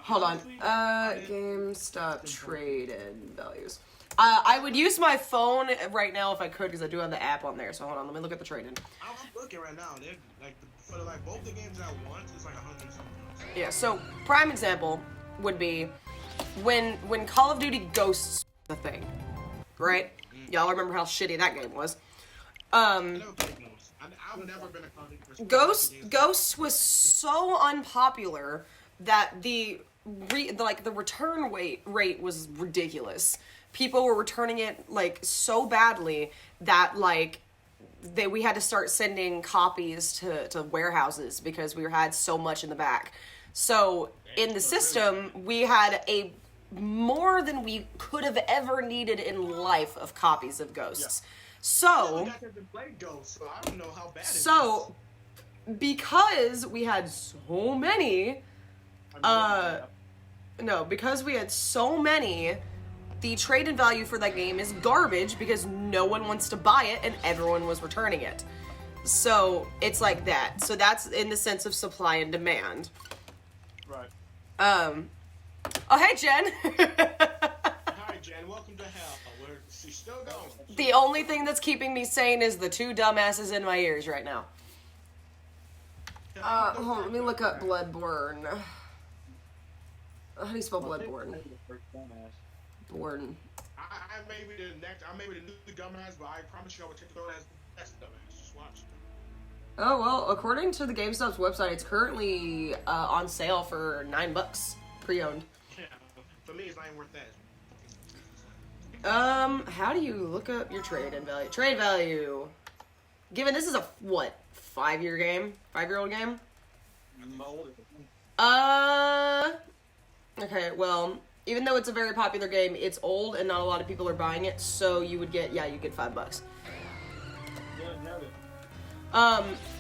Hold on. honestly, GameStop trade-in values. I would use my phone right now if I could because I do have the app on there. So hold on, let me look at the trade-in. I'm looking right now. They're like for like both the games at once, it's like 100 something else. Yeah. So prime example would be when Call of Duty Ghosts was the thing, right? Y'all remember how shitty that game was. I never played Ghosts. I've never been a Call of Duty person. Ghosts was so unpopular that the return rate was ridiculous. People were returning it like so badly that we had to start sending copies to warehouses because we had so much in the back. So in the system, we had a more than we could have ever needed in life of copies of Ghosts. So I never played Ghosts, so I don't know how bad it is. So, because we had so many, because we had so many, the trade-in value for that game is garbage because no one wants to buy it and everyone was returning it. So, it's like that. So that's in the sense of supply and demand. Right. Oh, hey, Jen! Hi, Jen. Welcome to hell. She's still going. The only thing that's keeping me sane is the 2 dumbasses in my ears right now. Hold on, let me look up Bloodborne. How do you spell Bloodborne? Born. I may be the new dumbass, but I promise you I will take the as the next dumbass. Just watch. Oh, well, according to the GameStop's website, it's currently on sale for $9, pre-owned. Yeah. For me, it's not even worth that. How do you look up your trade-in value? Trade value. Given this is a, 5-year game? 5-year-old game? Okay, well, even though it's a very popular game, it's old and not a lot of people are buying it, so you would get, you get $5.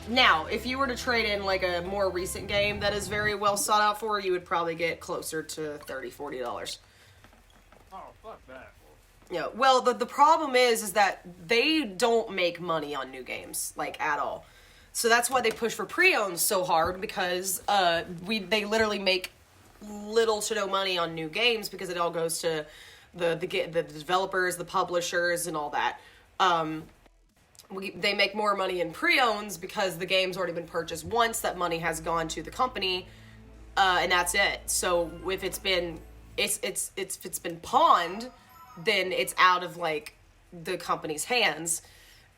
Now, if you were to trade in, like, a more recent game that is very well sought out for, you would probably get closer to $30, $40. Oh, fuck that. Yeah, well, the problem is that they don't make money on new games, like, at all. So that's why they push for pre-owns so hard, because they literally make little to no money on new games because it all goes to the developers, the publishers, and all that. They make more money in pre-owns because the game's already been purchased once, that money has gone to the company, and that's it. So if it's been pawned, then it's out of like the company's hands,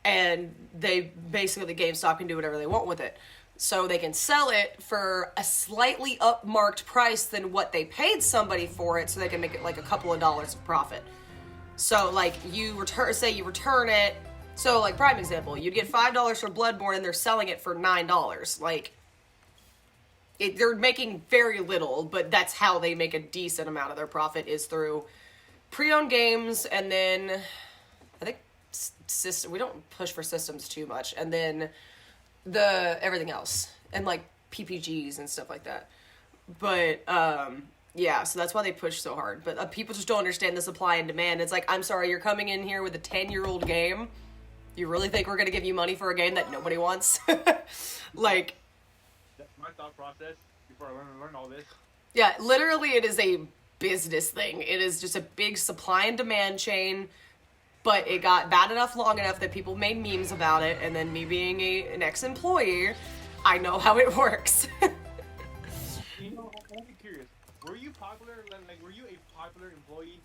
and the GameStop can do whatever they want with it. So they can sell it for a slightly upmarked price than what they paid somebody for it, so they can make it like a couple of dollars of profit. So like you return it. So like prime example, you'd get $5 for Bloodborne and they're selling it for $9. Like they're making very little, but that's how they make a decent amount of their profit is through pre-owned games, and then I think we don't push for systems too much, and then everything else, and like PPGs and stuff like that. But Yeah, so that's why they push so hard. But people just don't understand the supply and demand. It's like, I'm sorry, you're coming in here with a 10-year-old game. You really think we're going to give you money for a game that nobody wants? Like, That's my thought process before I learn all this. yeah, literally it is a business thing. It is just a big supply and demand chain, but it got bad enough long enough that people made memes about it, and then me being an ex-employee, I know how it works. You know, I'm curious. Were you popular? Like, were you a popular employee?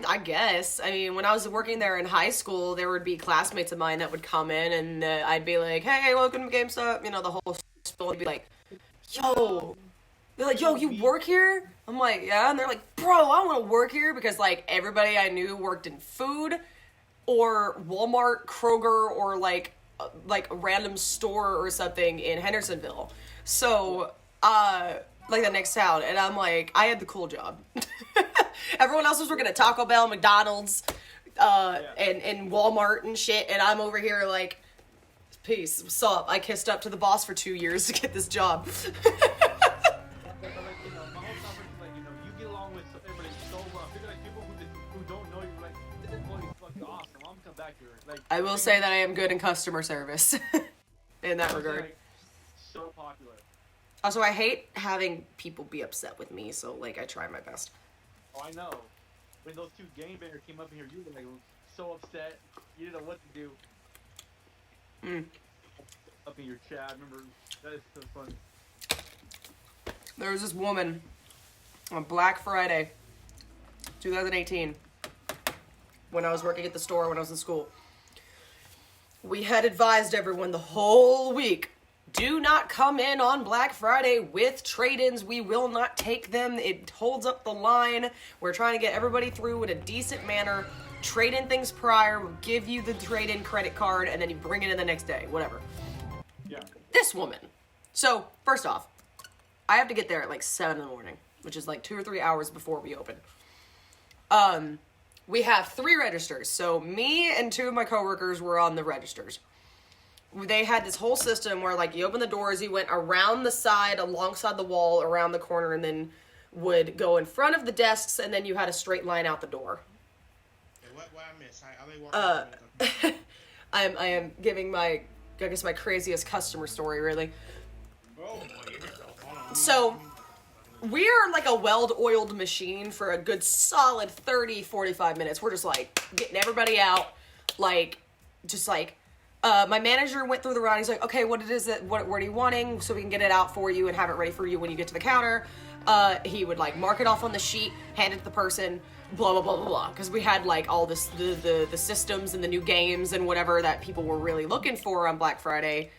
I guess. I mean, when I was working there in high school, there would be classmates of mine that would come in, and I'd be like, "Hey, welcome to GameStop." You know, the whole spiel would be like, "Yo," they're like, "Yo, you work here?" I'm like, "Yeah," and they're like, "Bro, I want to work here," because like everybody I knew worked in food, or Walmart, Kroger, or like a random store or something in Hendersonville. So, like the next town, and I'm like, I had the cool job. Everyone else was working at Taco Bell, McDonald's, and Walmart and shit, and I'm over here like, peace, what's up? I kissed up to the boss for 2 years to get this job. But like, you know, my whole thought was like, you know, you get along with everybody so well. I figure like people who don't know you, like, this employee's fucking awesome. I'm gonna come back here. Like, I will say that I am good in customer service in that regard. Like, so popular. Also, I hate having people be upset with me, so like I try my best. Oh, I know. When those two game bangers came up in here, you were like so upset. You didn't know what to do. Up in your chat, I remember that is so funny. There was this woman on Black Friday, 2018, when I was working at the store when I was in school. We had advised everyone the whole week, do not come in on Black Friday with trade-ins. We will not take them. It holds up the line. We're trying to get everybody through in a decent manner. Trade in things prior. We'll give you the trade-in credit card, and then you bring it in the next day. Whatever. Yeah. This woman. So, first off, I have to get there at like 7 in the morning, which is like 2 or 3 hours before we open. We have 3 registers. So, me and 2 of my coworkers were on the registers. They had this whole system where, like, you open the doors, you went around the side, alongside the wall, around the corner, and then would go in front of the desks, and then you had a straight line out the door. Hey, what I miss? Are they walking? I am giving my craziest customer story, really. Oh, here we go. Hold on. So, we are like a well-oiled machine for a good solid 30, 45 minutes. We're just, like, getting everybody out, like, just, like, my manager went through the round. He's like, okay, what are you wanting? So we can get it out for you and have it ready for you when you get to the counter. He would like mark it off on the sheet, hand it to the person, blah, blah, blah, blah, blah. Cause we had like all this, the systems and the new games and whatever that people were really looking for on Black Friday.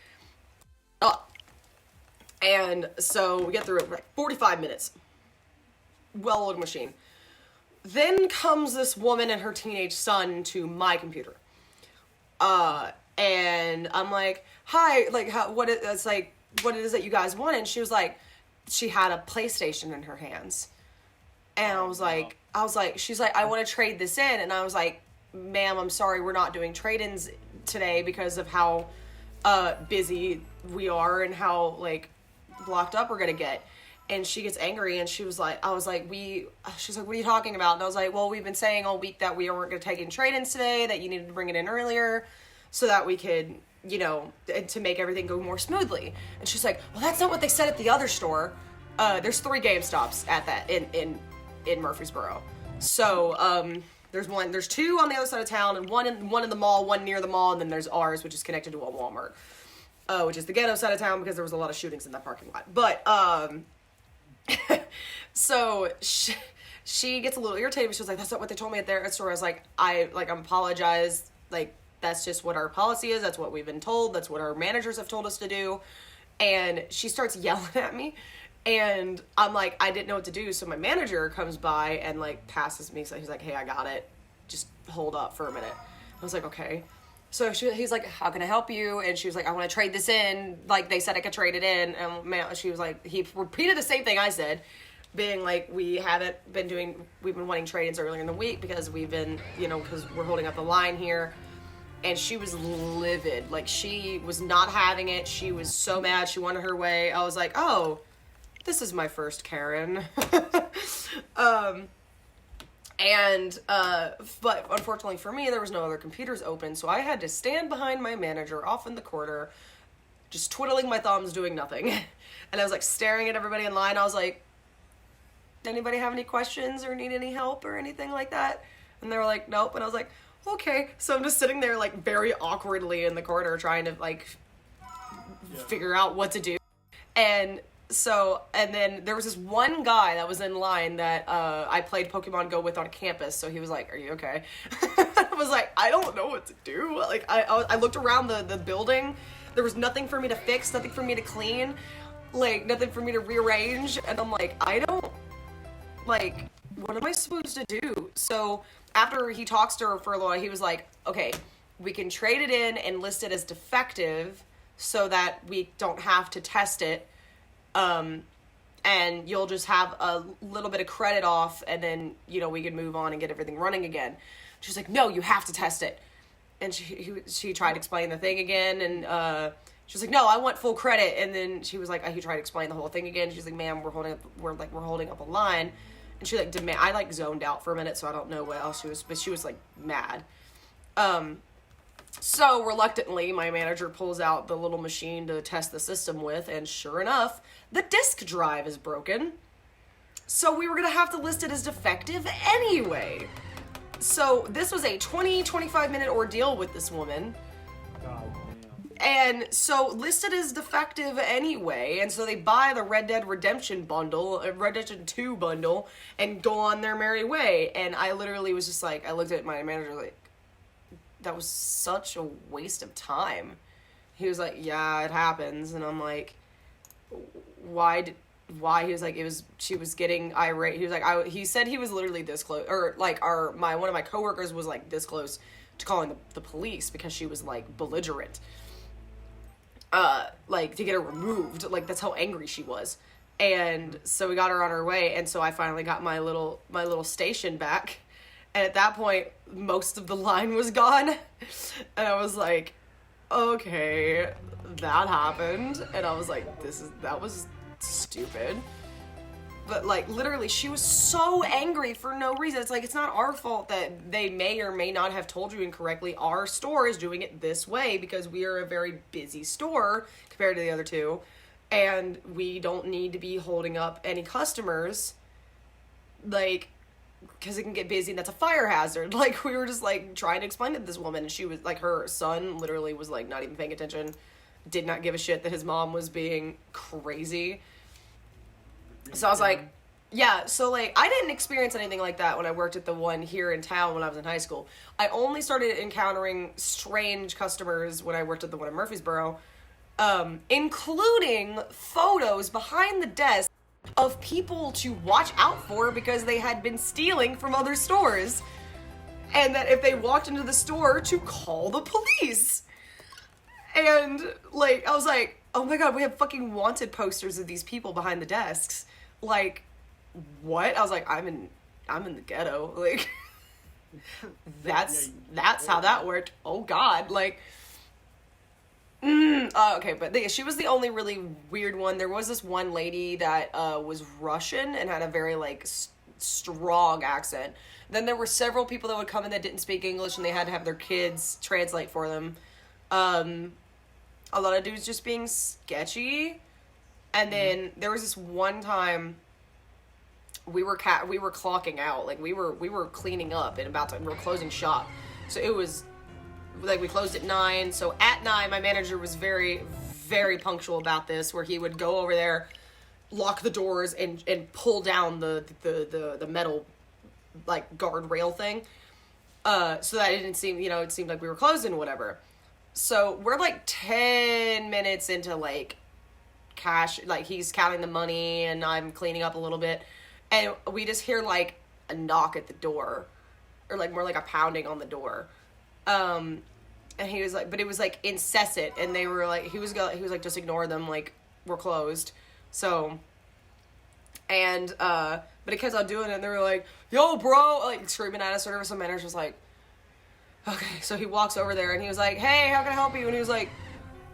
And so we get through it like 45 minutes. Well-oiled machine. Then comes this woman and her teenage son to my computer. And I'm like, hi, like, what it is that you guys want? And she was like, she had a PlayStation in her hands. And I was like, she's like, I want to trade this in. And I was like, ma'am, I'm sorry, we're not doing trade-ins today because of how, busy we are and how, like, blocked up we're gonna get. And she gets angry and she's like, what are you talking about? And I was like, well, we've been saying all week that we weren't gonna take in trade-ins today, that you needed to bring it in earlier, so that we could, you know, to make everything go more smoothly. And she's like, well, that's not what they said at the other store. There's 3 GameStops at that in Murfreesboro. So there's 2 on the other side of town, and one in the mall, one near the mall, and then there's ours, which is connected to a Walmart, which is the ghetto side of town because there was a lot of shootings in that parking lot. But so she gets a little irritated. She was like, that's not what they told me at their store. I was like, I apologize. Like, that's just what our policy is. That's what we've been told. That's what our managers have told us to do. And she starts yelling at me. And I'm like, I didn't know what to do. So my manager comes by and, like, passes me. So he's like, hey, I got it. Just hold up for a minute. I was like, okay. So he's like, how can I help you? And she was like, I want to trade this in. Like, they said I could trade it in. And she was like, he repeated the same thing I said, being like, we've been wanting trade-ins earlier in the week because we've been, you know, because we're holding up the line here. And she was livid. Like, she was not having it. She was so mad. She wanted her way. I was like, oh, this is my first Karen. But unfortunately for me, there was no other computers open, so I had to stand behind my manager off in the corner, just twiddling my thumbs, doing nothing. And I was like staring at everybody in line. I was like, anybody have any questions or need any help or anything like that? And they were like, nope. And I was like, okay. So I'm just sitting there like very awkwardly in the corner trying to like figure out what to do. And then there was this one guy that was in line that I played Pokemon Go with on campus. So he was like, are you okay? I was like, I don't know what to do. Like I looked around the building. There was nothing for me to fix, nothing for me to clean, like nothing for me to rearrange. And I'm like, like, what am I supposed to do? So after he talks to her for a little while, he was like, okay, we can trade it in and list it as defective so that we don't have to test it. And you'll just have a little bit of credit off, and then, you know, we can move on and get everything running again. She's like, no, you have to test it. And she tried to explain the thing again, and she was like, no, I want full credit. And then she was like, he tried to explain the whole thing again. She's like, ma'am, we're holding up a line. And she like I like zoned out for a minute, so I don't know what else she was, but she was like mad. So reluctantly, my manager pulls out the little machine to test the system with, and sure enough, the disk drive is broken. So we were gonna have to list it as defective anyway. So this was a 20-25 minute ordeal with this woman. God damn. And so listed as defective anyway, and so they buy the Red Dead Redemption bundle, Red Dead 2 bundle, and go on their merry way. And I literally was just like, I looked at my manager like, that was such a waste of time. He was like, yeah, it happens. And I'm like, why? He was like, she was getting irate. He was like, he said he was literally this close, or like one of my coworkers was like this close to calling the police because she was like belligerent. Like to get her removed. Like that's how angry she was. And so we got her on her way. And so I finally got my little station back. And at that point, most of the line was gone. And I was like, okay, that happened. And I was like, that was stupid. But like literally she was so angry for no reason. It's like, it's not our fault that they may or may not have told you incorrectly. Our store is doing it this way because we are a very busy store compared to the other two, and we don't need to be holding up any customers, like, because it can get busy and that's a fire hazard. Like, we were just like trying to explain it to this woman, and she was like, her son literally was like not even paying attention, did not give a shit that his mom was being crazy. So I was like, yeah, so like I didn't experience anything like that when I worked at the one here in town when I was in high school. I only started encountering strange customers when I worked at the one in Murfreesboro, including photos behind the desk of people to watch out for because they had been stealing from other stores, and that if they walked into the store to call the police. And like I was like, oh my god, we have fucking wanted posters of these people behind the desks. Like, what? I was like, I'm in the ghetto. Like, that's how that worked. Oh god, like, okay, but she was the only really weird one. There was this one lady that was Russian and had a very like strong accent. Then there were several people that would come in that didn't speak English, and they had to have their kids translate for them. A lot of dudes just being sketchy. And then there was this one time we were clocking out, like we were cleaning up and we were closing shop. So it was like we closed at 9. So at 9, my manager was very, very punctual about this, where he would go over there, lock the doors, and pull down the metal like guardrail thing, so that it didn't seem, it seemed like we were closing, whatever. So we're like 10 minutes into like cash, like he's counting the money and I'm cleaning up a little bit, and we just hear like a knock at the door, or like more like a pounding on the door. And he was like, but it was like incessant, and they were like, he was like, just ignore them, like we're closed. So, and but it kept on doing it, and they were like, yo bro, like screaming at us or whatever. So manager was like, okay, so he walks over there and he was like, hey, how can I help you? And he was like,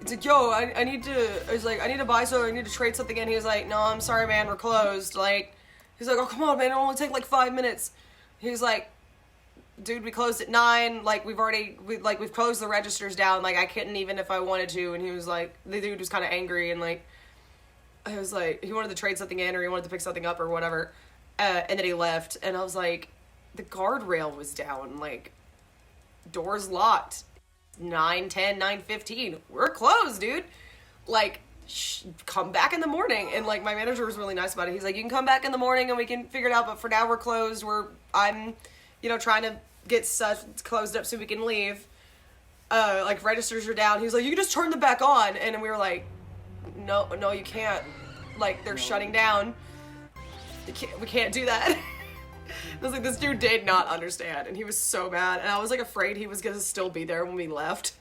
it's like, yo, I need to, I was like, I need to buy something, I need to trade something in. He was like, no, I'm sorry, man, we're closed. Like, he's like, oh, come on, man, it'll only take like 5 minutes. He's like, dude, we closed at 9, like, we've closed the registers down, like, I couldn't even if I wanted to. And he was like, the dude was kind of angry, and like, I was like, he wanted to trade something in, or he wanted to pick something up, or whatever, and then he left, and I was like, the guardrail was down, like, doors locked, 9:10, 9:15, we're closed, dude, like, come back in the morning. And like, my manager was really nice about it. He's like, you can come back in the morning and we can figure it out, but for now we're closed. I'm trying to get stuff closed up so we can leave. Like, registers are down. He was like, you can just turn them back on. And we were like, no, you can't. Like, they're shutting down. We can't do that. I was like, this dude did not understand, and he was so mad. And I was like afraid he was gonna still be there when we left.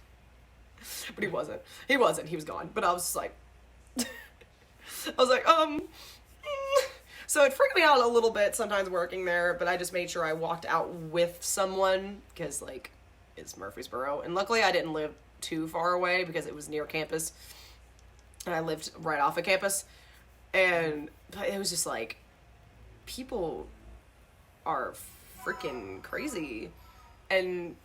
But he wasn't. He was gone. But I was just like, So it freaked me out a little bit sometimes working there, but I just made sure I walked out with someone, because, like, it's Murfreesboro. And luckily I didn't live too far away because it was near campus. And I lived right off of campus. And it was just like, people are freaking crazy. And,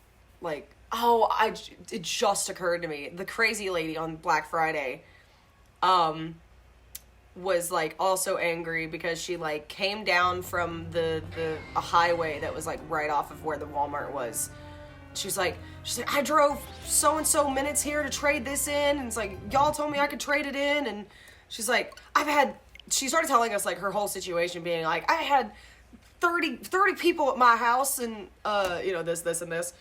like, it just occurred to me. The crazy lady on Black Friday, was like also angry because she like came down from a highway that was like right off of where the Walmart was. She's like, I drove so and so minutes here to trade this in, and it's like, y'all told me I could trade it in. And she's like, she started telling us like her whole situation, being like, I had 30 people at my house, and this and this.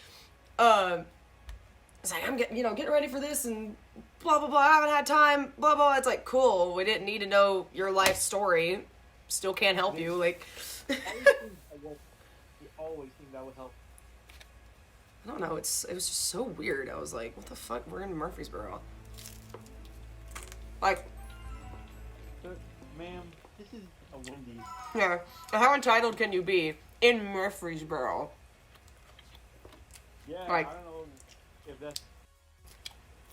It's like, I'm getting ready for this, and blah, blah, blah, I haven't had time, blah, blah. It's like, cool, we didn't need to know your life story. Still can't help you, like. You always think that would help. I don't know, it was just so weird. I was like, what the fuck, we're in Murfreesboro. Like. But, ma'am, this is a Wendy's. Yeah, how entitled can you be in Murfreesboro? Yeah, Like, I don't know if that's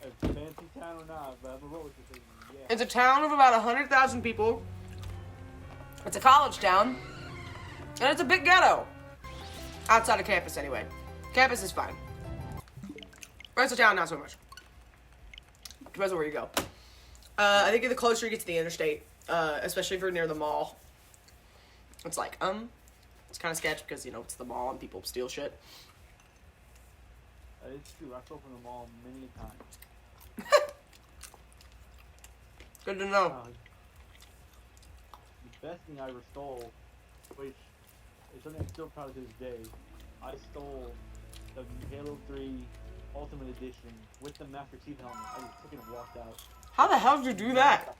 a fancy town or not, but I'm a road to yeah. it's a town of about 100,000 people. It's a college town. And it's a big ghetto. Outside of campus, anyway. Campus is fine. Rest of town, not so much. Depends on where you go. I think the closer you get to the interstate, especially if you're near the mall, it's like, it's kind of sketch because, it's the mall and people steal shit. It's true. I've opened the mall many a time. Good to know. The best thing I ever stole, which is something I'm still proud of to this day, I stole the Halo 3 Ultimate Edition with the Master Chief helmet. I just took it and walked out. How the hell did you do that?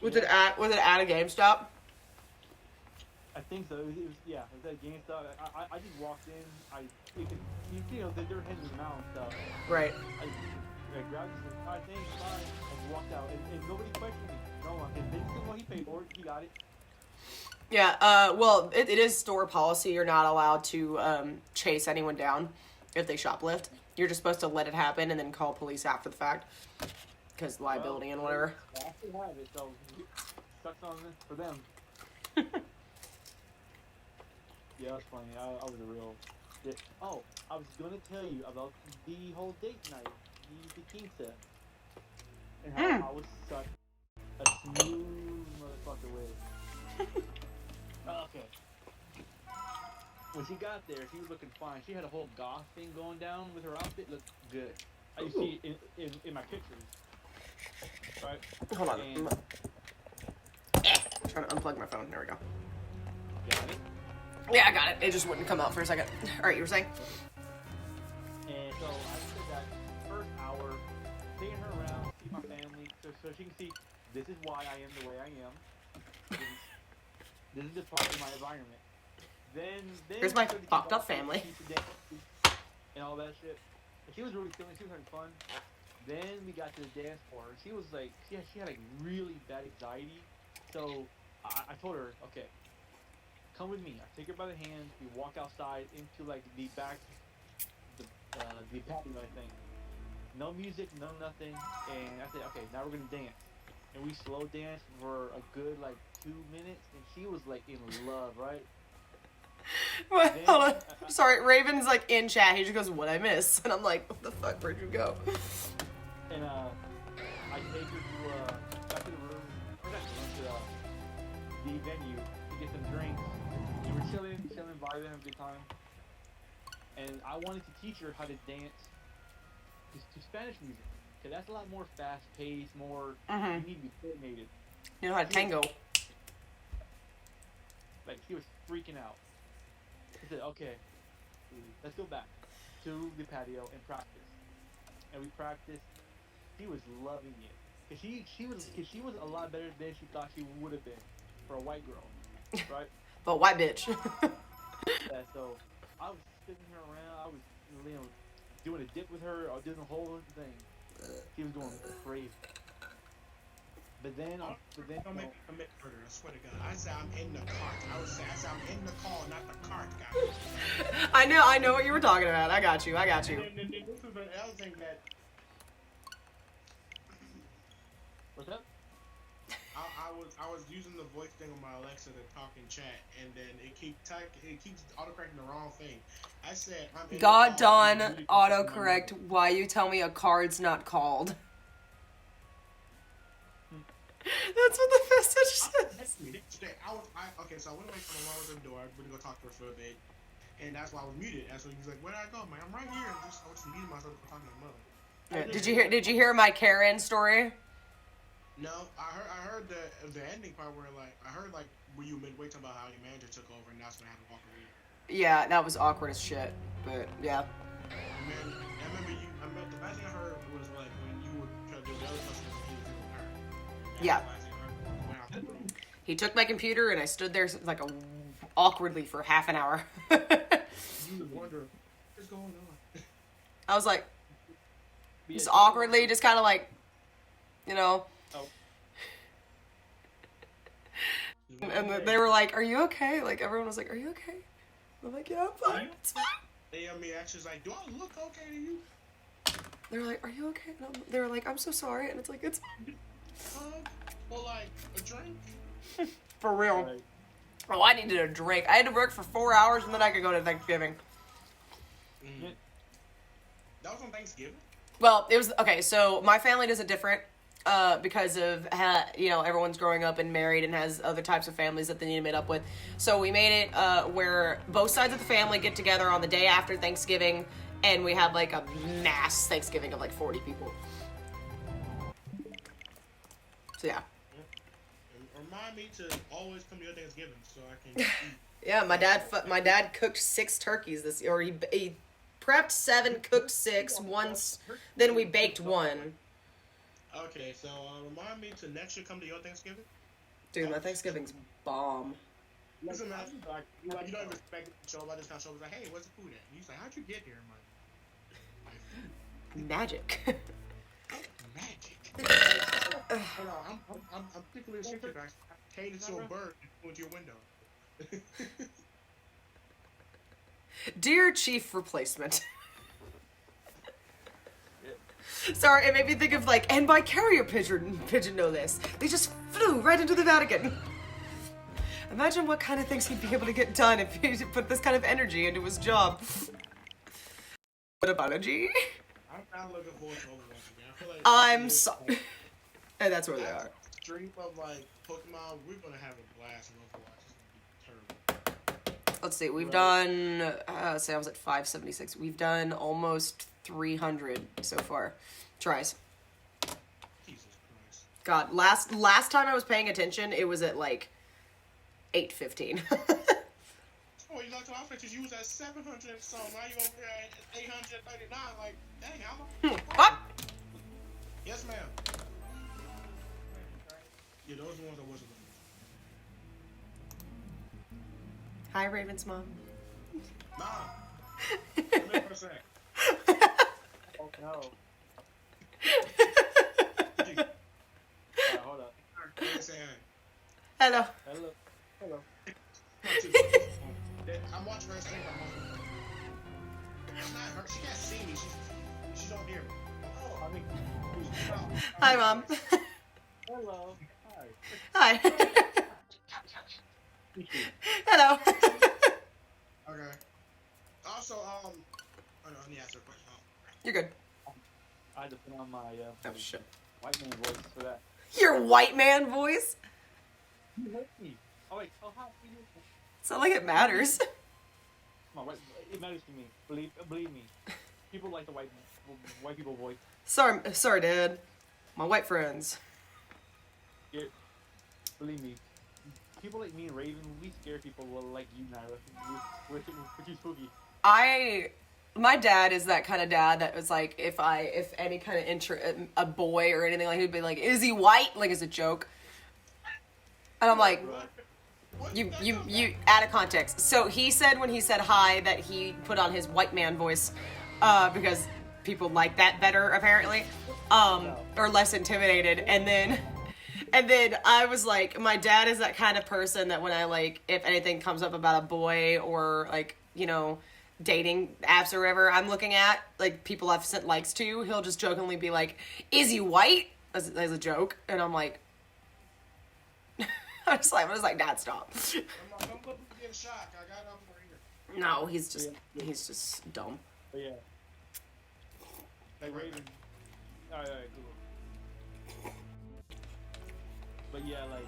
Was it at a GameStop? I think so. It was at GameStop. I just walked in. They're hidden in the mouth and stuff. Right. I grabbed it, said, alright, thanks, bye, and walked out. And nobody questioned me. No one. And they didn't know he paid for it. He got it. Yeah, well, it is store policy. You're not allowed to chase anyone down if they shoplift. You're just supposed to let it happen and then call police after the fact. Because liability and whatever. I actually have it, so sucks on this for them. Yeah, that's funny. I was a real... Oh, I was going to tell you about the whole date night, the quinta, and how I was such a smooth motherfucker with. Okay. When she got there, she was looking fine. She had a whole goth thing going down with her outfit. Looked good. I used to see it in my pictures. Right? Hold on. And, I'm trying to unplug my phone. There we go. got it? Yeah, I got it. It just wouldn't come out for a second. Alright, you were saying? And so I spent that first hour taking her around, see my family, so she can see this is why I am the way I am. This is the part of my environment. Then Here's my fucked up family. And all that shit. And she was really feeling, she was having fun. Then we got to the dance floor. She was like, she had like really bad anxiety. So I told her, okay, come with me. I take her by the hand. We walk outside into like the back, the patio, I think. no music, no nothing, and I said, okay, now we're gonna dance. And we slow danced for a good like 2 minutes, and she was like in love, right? What? Then, Hold on. Sorry, Raven's like in chat. He just goes, "What I miss?" And I'm like, "What the fuck? Where'd you go?" And I take her to back to the room, or not to the venue to get some drinks. And we're chilling, vibing, having a good time. And I wanted to teach her how to dance to Spanish music, cause that's a lot more fast paced, more. Mhm. You need to be coordinated. You know how to tango. Like he was freaking out. He said, "Okay, let's go back to the patio and practice." And we practiced. She was loving it. Cause she was a lot better than she thought she would have been for a white girl, right? But white bitch. Yeah. So I was spinning her around. I was, doing a dip with her. I was doing the whole thing. She was going crazy. But then, Don't make me commit murder. I swear to God. I said I'm in the cart. I said I'm in the call, not the cart, guys. I know what you were talking about. I got you. And this is another thing that what's up? I was using the voice thing on my Alexa to talk in chat, and then it keeps autocorrecting the wrong thing. I said I'm in God the call, Don autocorrect. Why you tell me a card's not called? That's what the message says. Okay, so I went away from the wall to the door. I went to go talk to her for a bit, and that's why I was muted. And so he was like, "Where did I go, man? I'm right here." I was just muting myself talking to my mother. Yeah, Did you hear my Karen story? No, I heard the ending part where I heard where you midway talking about how your manager took over and that's when I had to walk away. Yeah, that was awkward as shit. But yeah. Man, I remember the last thing I heard was like when you were trying to do the other customer and he was doing her. Yeah. The last thing I heard went out the room. He took my computer and I stood there like awkwardly for half an hour. You was wondering what's going on. I was like, But just yeah, awkwardly, just kind of like, you know. Oh. And they were like, "Are you okay?" Like everyone was like, "Are you okay?" I'm like, "Yeah, I'm fine. It's fine." They me actually like, "Do I look okay to you?" They're like, "Are you okay?" And they were like, "I'm so sorry," and it's like, "It's fine." Or like a drink. For real. Right. Oh, I needed a drink. I had to work for 4 hours and then I could go to Thanksgiving. Yeah. That was on Thanksgiving. Well, it was okay. So my family does it different because of everyone's growing up and married and has other types of families that they need to meet up with. So we made it where both sides of the family get together on the day after Thanksgiving, and we have like a mass Thanksgiving of like 40 people. So yeah. Remind me to always come to your Thanksgiving so I can eat. Yeah, my dad cooked 6 turkeys this year. Or he prepped 7, cooked 6 once. Then we baked 1. Okay, so remind me to next year come to your Thanksgiving. Dude, my Thanksgiving's bomb. Doesn't matter. You don't even expect it to show up. I just kind of show up like, hey, where's the food at? And he's like, how'd you get here? I'm like, Magic. magic. Hold on, I'm particularly sensitive. I catered to a bird and flew into your window. Dear Chief Replacement. Sorry, it made me think of like, and by carrier pigeon no less. They just flew right into the Vatican. Imagine what kind of things he'd be able to get done if he put this kind of energy into his job. What about a G? I'm kind of looking forward to Overwatch again. I feel like I'm sorry. And that's where they are. Stream of like Pokemon, we're gonna have a blast in Overwatch. It's gonna be terrible. Let's see, we've done, say I was at 576. We've done almost 300 so far. Tries. Jesus Christ. God, last time I was paying attention, it was at like 815. Oh, you like to offenses, you was at 700 so now you over here at 839. Like, dang, how What? Yes, ma'am. Yeah, those are the ones I wasn't looking Hi, Raven's mom. for. Mom! Come here for a sec. Oh no. Hey, Hold up. say hi. Hello. Hello. Hello. I'm watching her stream. I'm not her. She can't see me. She don't hear me. Oh. Mommy. Hi, Mom. Hello. Hi. Hi. Hello. Okay. Also, oh no, let me ask her a question. You're good. I had to put on my Oh, shit. white man voice for that. Your white man voice? You hurt me. Oh wait. Oh how? You? It's not like it matters. Come on, it matters to me. Believe me. People like the white people voice. Sorry, Dad. My white friends. Believe me. People like me and Raven, we scare people like you, Nyla. We're too spooky. My dad is that kind of dad that was like, if any kind of a boy or anything, like, he'd be like, is he white? Like, as a joke. And I'm like, you out of context. So he said when he said hi that he put on his white man voice, because people like that better apparently, or less intimidated. And then I was like, my dad is that kind of person that when I like, if anything comes up about a boy or like, you know, dating apps or whatever I'm looking at, like people I've sent likes to, he'll just jokingly be like, is he white? As a joke. And I'm like, I was like, Dad, stop. Don't put me in shock. I got up for here. No, he's just dumb. But yeah. Like Raven. Alright, cool. But yeah, like,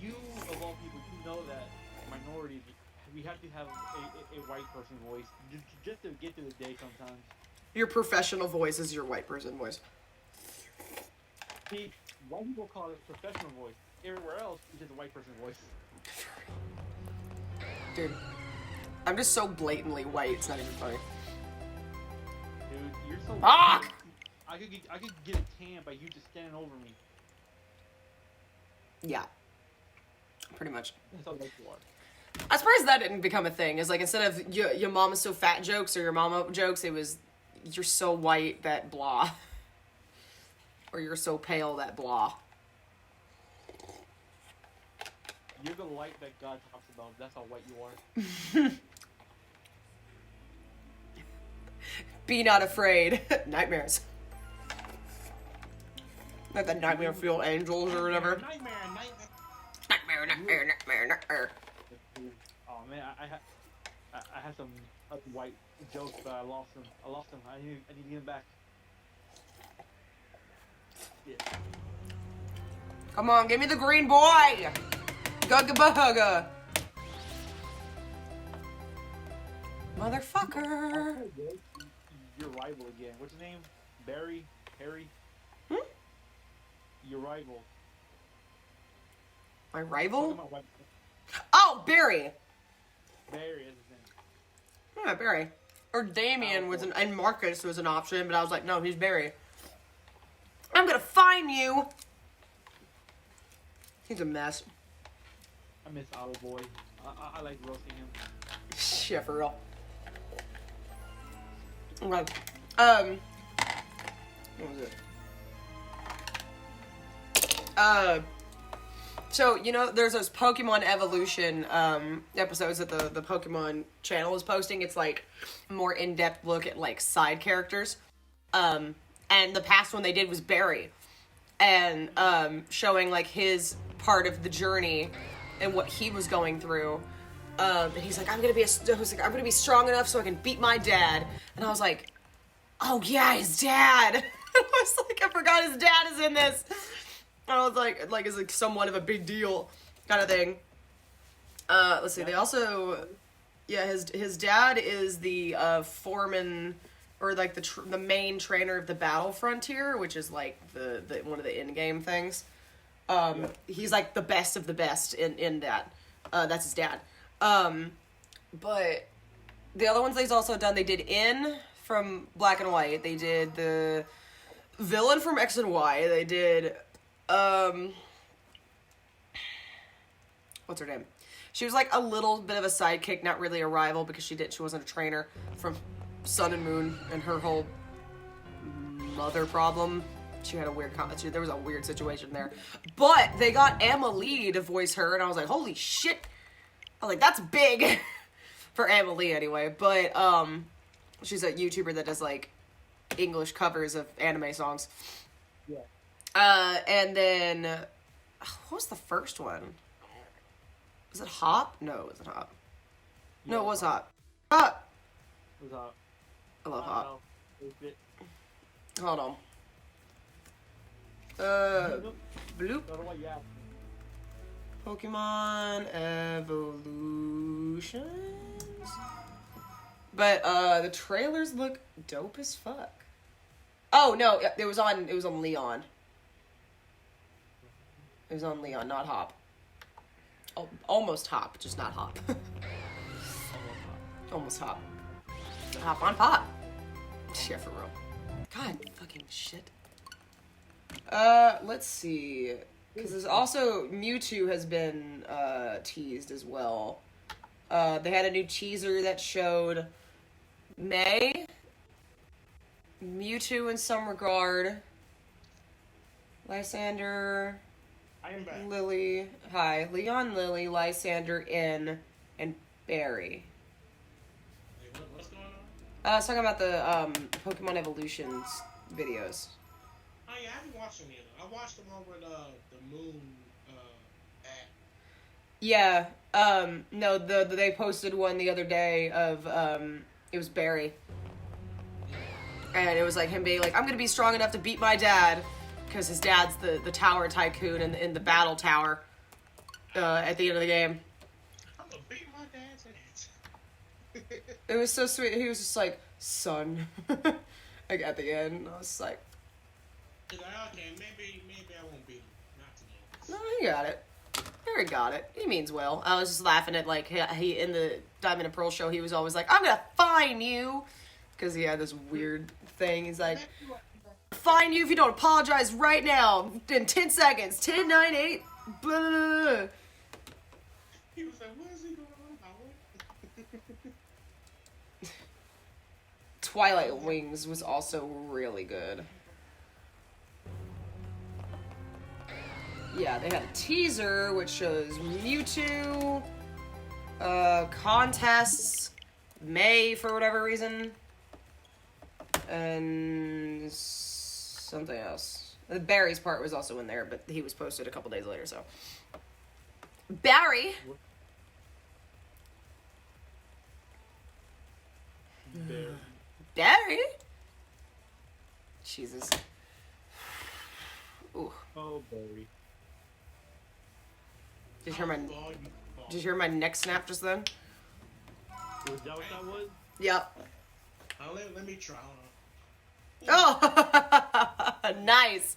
you, of all people, you know that minorities, we have to have a white person voice just to get through the day sometimes. Your professional voice is your white person voice. See, white people call it professional voice. Everywhere else, it's just a white person voice. Dude, I'm just so blatantly white, it's not even funny. Dude, you're so Fuck! I could get a tan by you just standing over me. Yeah. Pretty much. That's how white you are. I'm surprised that didn't become a thing. It's like, instead of your mom is so fat jokes or your mama jokes, it was, you're so white that blah. Or you're so pale that blah. You're the light that God talks about. That's how white you are. Be not afraid. Nightmares. Like the nightmare fuel angels or whatever. Nightmare. Oh man, I had some white jokes, but I lost them. I need to get them back. Yeah. Come on, give me the green boy! Gugga bugga! Motherfucker! Your rival again. What's his name? Barry? Harry? Your rival. My Talking rival? about white- Oh, Barry! Barry is his name. Yeah, Barry. Or Damien was and Marcus was an option, but I was like, no, he's Barry. I'm gonna find you! He's a mess. I miss Olive Boy. I like roasting him. Shit, for real. Okay. What was it? So, you know, there's those Pokemon Evolution, episodes that the Pokemon channel is posting. It's, like, more in-depth look at, like, side characters. And the past one they did was Barry. And, showing, like, his part of the journey and what he was going through. And he's like, I'm gonna be strong enough so I can beat my dad. And I was like, oh yeah, his dad. I was like, I forgot his dad is in this. And I was like, it's like somewhat of a big deal kind of thing. Let's see, they also, yeah, his dad is the foreman, or like the main trainer of the Battle Frontier, which is like the one of the in-game things. He's like the best of the best in that. That's his dad. But the other ones they've also done, they did In from Black and White. They did the villain from X and Y. They did, what's her name? She was like a little bit of a sidekick, not really a rival because she wasn't a trainer, from Sun and Moon and her whole mother problem. She had a weird there was a weird situation there. But they got Emma Lee to voice her, and I was like, holy shit. I was like, that's big for Emma Lee anyway. But she's a YouTuber that does like English covers of anime songs. Yeah. And then what was the first one? Was it Hop? No, it wasn't Hop. No, it was Hop. Hop. It was I love Hop. It. Hold on. Bloop. Yeah. Pokemon Evolutions. But the trailers look dope as fuck. Oh no, it was on Leon. It was on Leon, not Hop. Oh, almost Hop, just not Hop. Almost Hop. Hop on Pop. Yeah, for real. God, fucking shit. Let's see. Because there's also Mewtwo has been teased as well. They had a new teaser that showed May, Mewtwo in some regard, Lysander, I am back. Lily, Leon, Lily, Lysander, In, and Barry. Wait, what's going on? I was talking about the Pokemon Evolutions videos. Oh yeah, I haven't watched any of them. I watched the one with the moon at. Yeah, no, they posted one the other day of, it was Barry. And it was like him being like, I'm gonna be strong enough to beat my dad, because his dad's the tower tycoon in the battle tower, at the end of the game. I'm gonna beat my dad's ass. It was so sweet. He was just like, son. Like, at the end, I was like, He's like, okay, maybe I won't beat him. Not today. no, he got it. Barry got it. He means well. I was just laughing at, like, he in the Diamond and Pearl show, he was always like, I'm gonna fine you. Because he had this weird thing. He's like, fine you if you don't apologize right now. In 10 seconds. 10, 9, 8. Blah, blah, blah. He was like, what is he going on about? Twilight Wings was also really good. Yeah, they had a teaser which shows Mewtwo, contests, May for whatever reason, and something else. The Barry's part was also in there, but he was posted a couple days later, so. Barry! Barry? Jesus. Ooh. Oh, Barry. Did you hear my neck snap just then? Was that what that was? Yep. Let me try. Oh! Nice!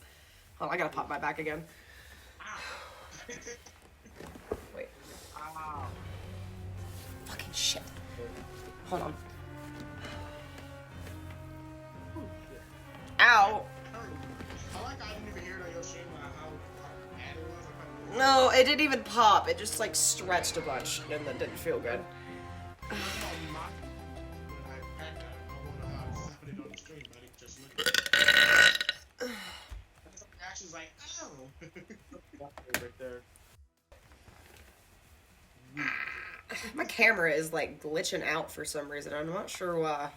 Hold on, I gotta pop my back again. Ow. Wait. Ow. Fucking shit. Hold on. Ow! I like I didn't even hear it on your stream how bad it was. No, it didn't even pop. It just like stretched a bunch and then didn't feel good. She's like, oh. Right there. My camera is like glitching out for some reason. I'm not sure why.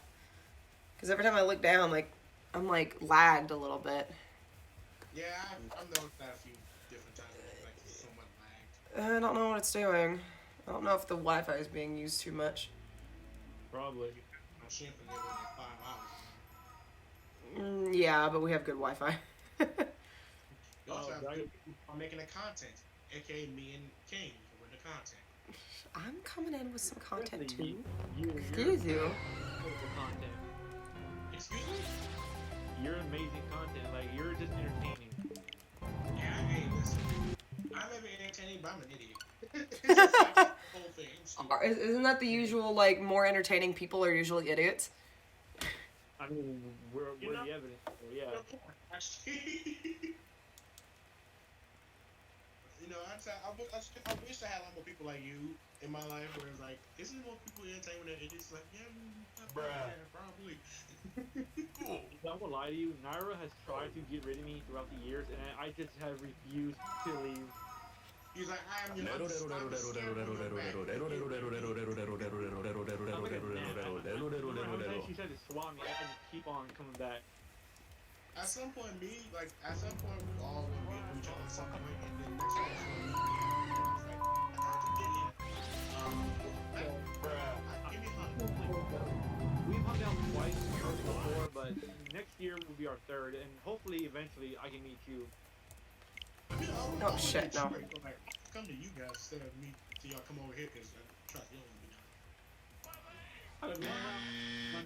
Because every time I look down, like, I'm like lagged a little bit. Yeah, I've noticed that a few different times. Like, somewhat lagged. I don't know what it's doing. I don't know if the Wi-Fi is being used too much. Probably. I'm shipping it within 5 hours. Yeah, but we have good Wi-Fi. You also have right. good people who are making the content, aka me and King, who are the content. I'm coming in with some content too. You're Excuse you. content. Excuse me? You're amazing content. Like, you're just entertaining. Yeah, hey, listen. I may be entertaining, but I'm an idiot. It's just like the whole thing. I'm stupid. Isn't that the usual, like, more entertaining people are usually idiots? I mean, we're You know- the evidence. So, yeah. Actually, you know, I wish I had like more people like you in my life, where it's like, isn't more people entertained when they're idiots? Like, yeah, probably. I won't lie to you. Naira has tried to get rid of me throughout the years, and I just have refused to leave. He's like, I am your She She said it's swap me and keep on coming back. At some point, we all will meet each other at some point, and then next time it's gonna meet me. Give me a hug. We've hung out twice before, but next year will be our third, and hopefully, eventually, I can meet you. Oh, shit, no. Like, come to you guys instead of me till y'all come over here, because trust you don't want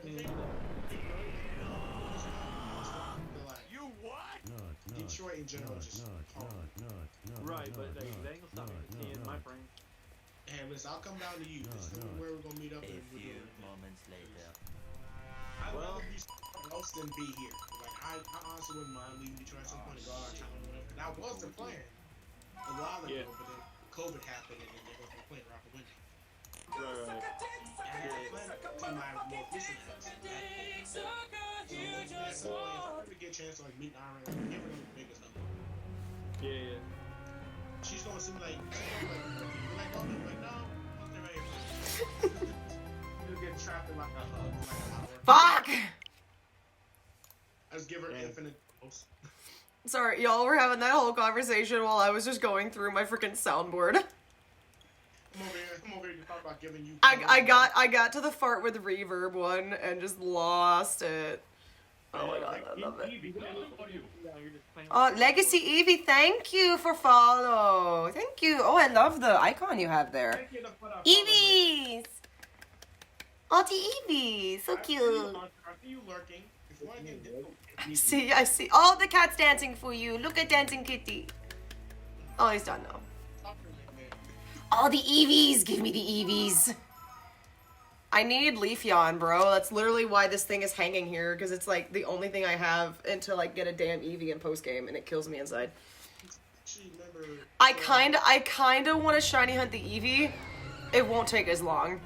to be You what? Detroit in general is just hard. Right, but they ain't gonna stop me from seeing my friend. Hey, listen, I'll come down to you. This is where we're gonna meet up. A And we're few doing it. moments later. I'd Well- rather be somewhere else than be here. Like, I honestly wouldn't mind leaving Detroit at some point to go out of town or whatever. That was the plan a while ago, Yeah. but then COVID happened and then there was no plan right out the window. Right. And I had a plan to my more recent place. So, yeah, so if I get a chance to like meet Iron, like, give her the biggest number. Yeah. She's gonna seem like, you're like, oh, you're like, no, nothing right here. You'll get trapped in like a hug for like an hour. Fuck! I just give her Yeah. infinite dose. Sorry, y'all were having that whole conversation while I was just going through my freaking soundboard. I'm over here to talk about giving you. I got to the fart with reverb one and just lost it. Oh my god, I love it. You're just playing Oh, with Legacy Evie, thank you for follow. Thank you. Oh, I love the icon you have there. Thank you to put up follow, Eevees! Auntie Evie, so I see cute. you lurking. If you want to get I see. Oh, the cat's dancing for you. Look at Dancing Kitty. Oh, he's done now. Oh, the Eevees. Give me the Eevees. I need Leafeon, bro. That's literally why this thing is hanging here, because it's like the only thing I have until I get a damn Eevee in post game, and it kills me inside. I kinda want to shiny hunt the Eevee. It won't take as long,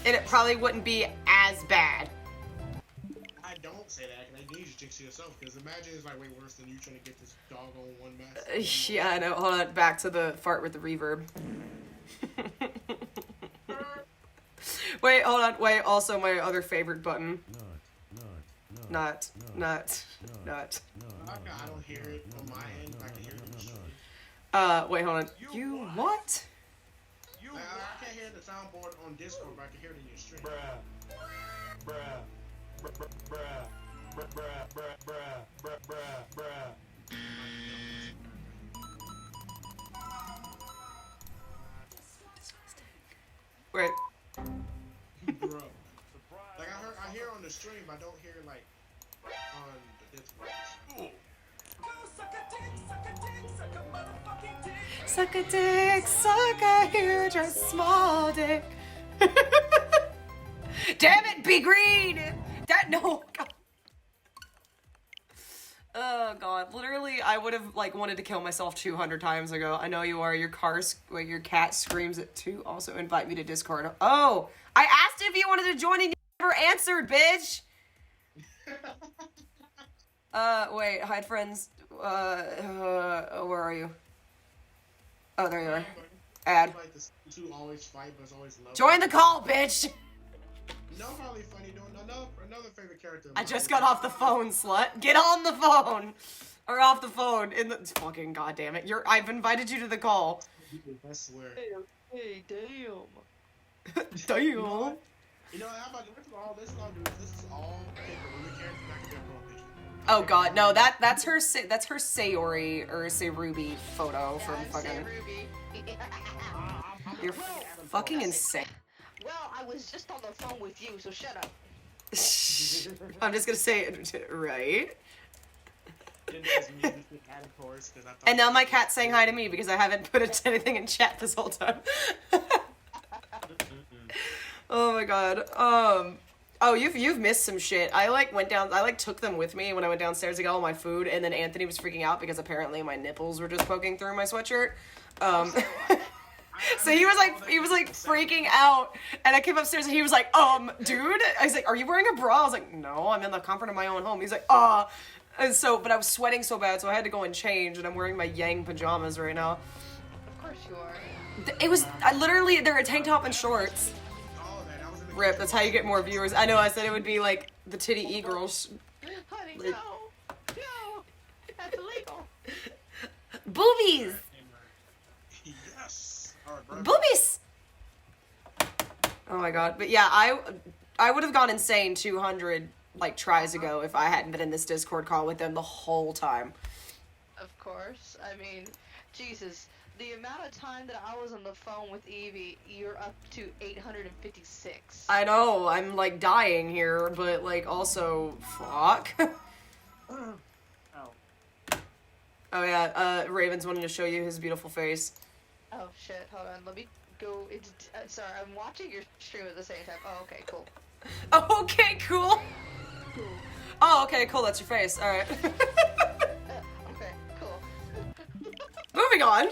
and it probably wouldn't be as bad. I don't say that, and I need you to jinx it yourself, because imagine it's like way worse than you trying to get this dog on one match. Yeah, I know. Hold on. Back to the fart with the reverb. Wait, hold on. Wait, also my other favorite button. Not. I don't hear it on my end, but I can hear it in the stream. Wait, hold on. You what? I can't hear the soundboard on Discord, but I can hear it in your stream. Wait. Bro. Like I hear on the stream, but I don't hear like on the Discord. Suck a dick, suck a huge or small dick. Damn it, be green! No. God. Oh god, literally, I would have like wanted to kill myself 200 times ago. I know you are. Your your cat screams it too. Also, invite me to Discord. Oh, I asked if you wanted to join and you never answered, bitch. Wait, hide friends. Where are you? Oh, there you are. Add. Like the two always fight, but it's always love. Join the call, bitch. No, probably funny. Doing another favorite character. I just got off the phone, slut. Get on the phone. Or off the phone. Fucking goddamn it. I've invited you to the call. I swear. Hey, damn. Damn. You know, how about this is all this is gonna do? This is all pick a Ruby character and I can get a pro picture. Oh god, no, that's her Sayori or Sayruby photo from fucking. You're fucking insane. Well, I was just on the phone with you, so shut up. I'm just gonna say it right. Then there's music with added chorus, 'cause I thought- And now my cat's saying hi to me because I haven't put anything in chat this whole time. Oh my god. Oh, you've missed some shit. I took them with me when I went downstairs to get all my food, and then Anthony was freaking out because apparently my nipples were just poking through my sweatshirt. So he was like freaking out, and I came upstairs and he was like, dude, I was like, are you wearing a bra? I was like, no, I'm in the comfort of my own home. He's like, and so, but I was sweating so bad, so I had to go and change, and I'm wearing my Yang pajamas right now. Of course you are. It was, they're a tank top and shorts. All of that. I was in Rip, that's how you get more viewers. I know, I said it would be like the titty e-girls. Honey, Like- no. No. That's illegal. Boobies! Yes. All right, bro. Boobies! Oh my god. But yeah, I would have gone insane 200 like tries ago if I hadn't been in this Discord call with them the whole time. Of course. I mean, Jesus. The amount of time that I was on the phone with Evie, you're up to 856. I know, I'm like dying here, but like also, fuck. Ow. Oh yeah, Raven's wanting to show you his beautiful face. Oh shit, hold on, let me go into, sorry, I'm watching your stream at the same time. Oh, okay, cool. Oh, okay, cool. Cool. Oh, okay, cool, that's your face, alright. Okay, cool. Moving on.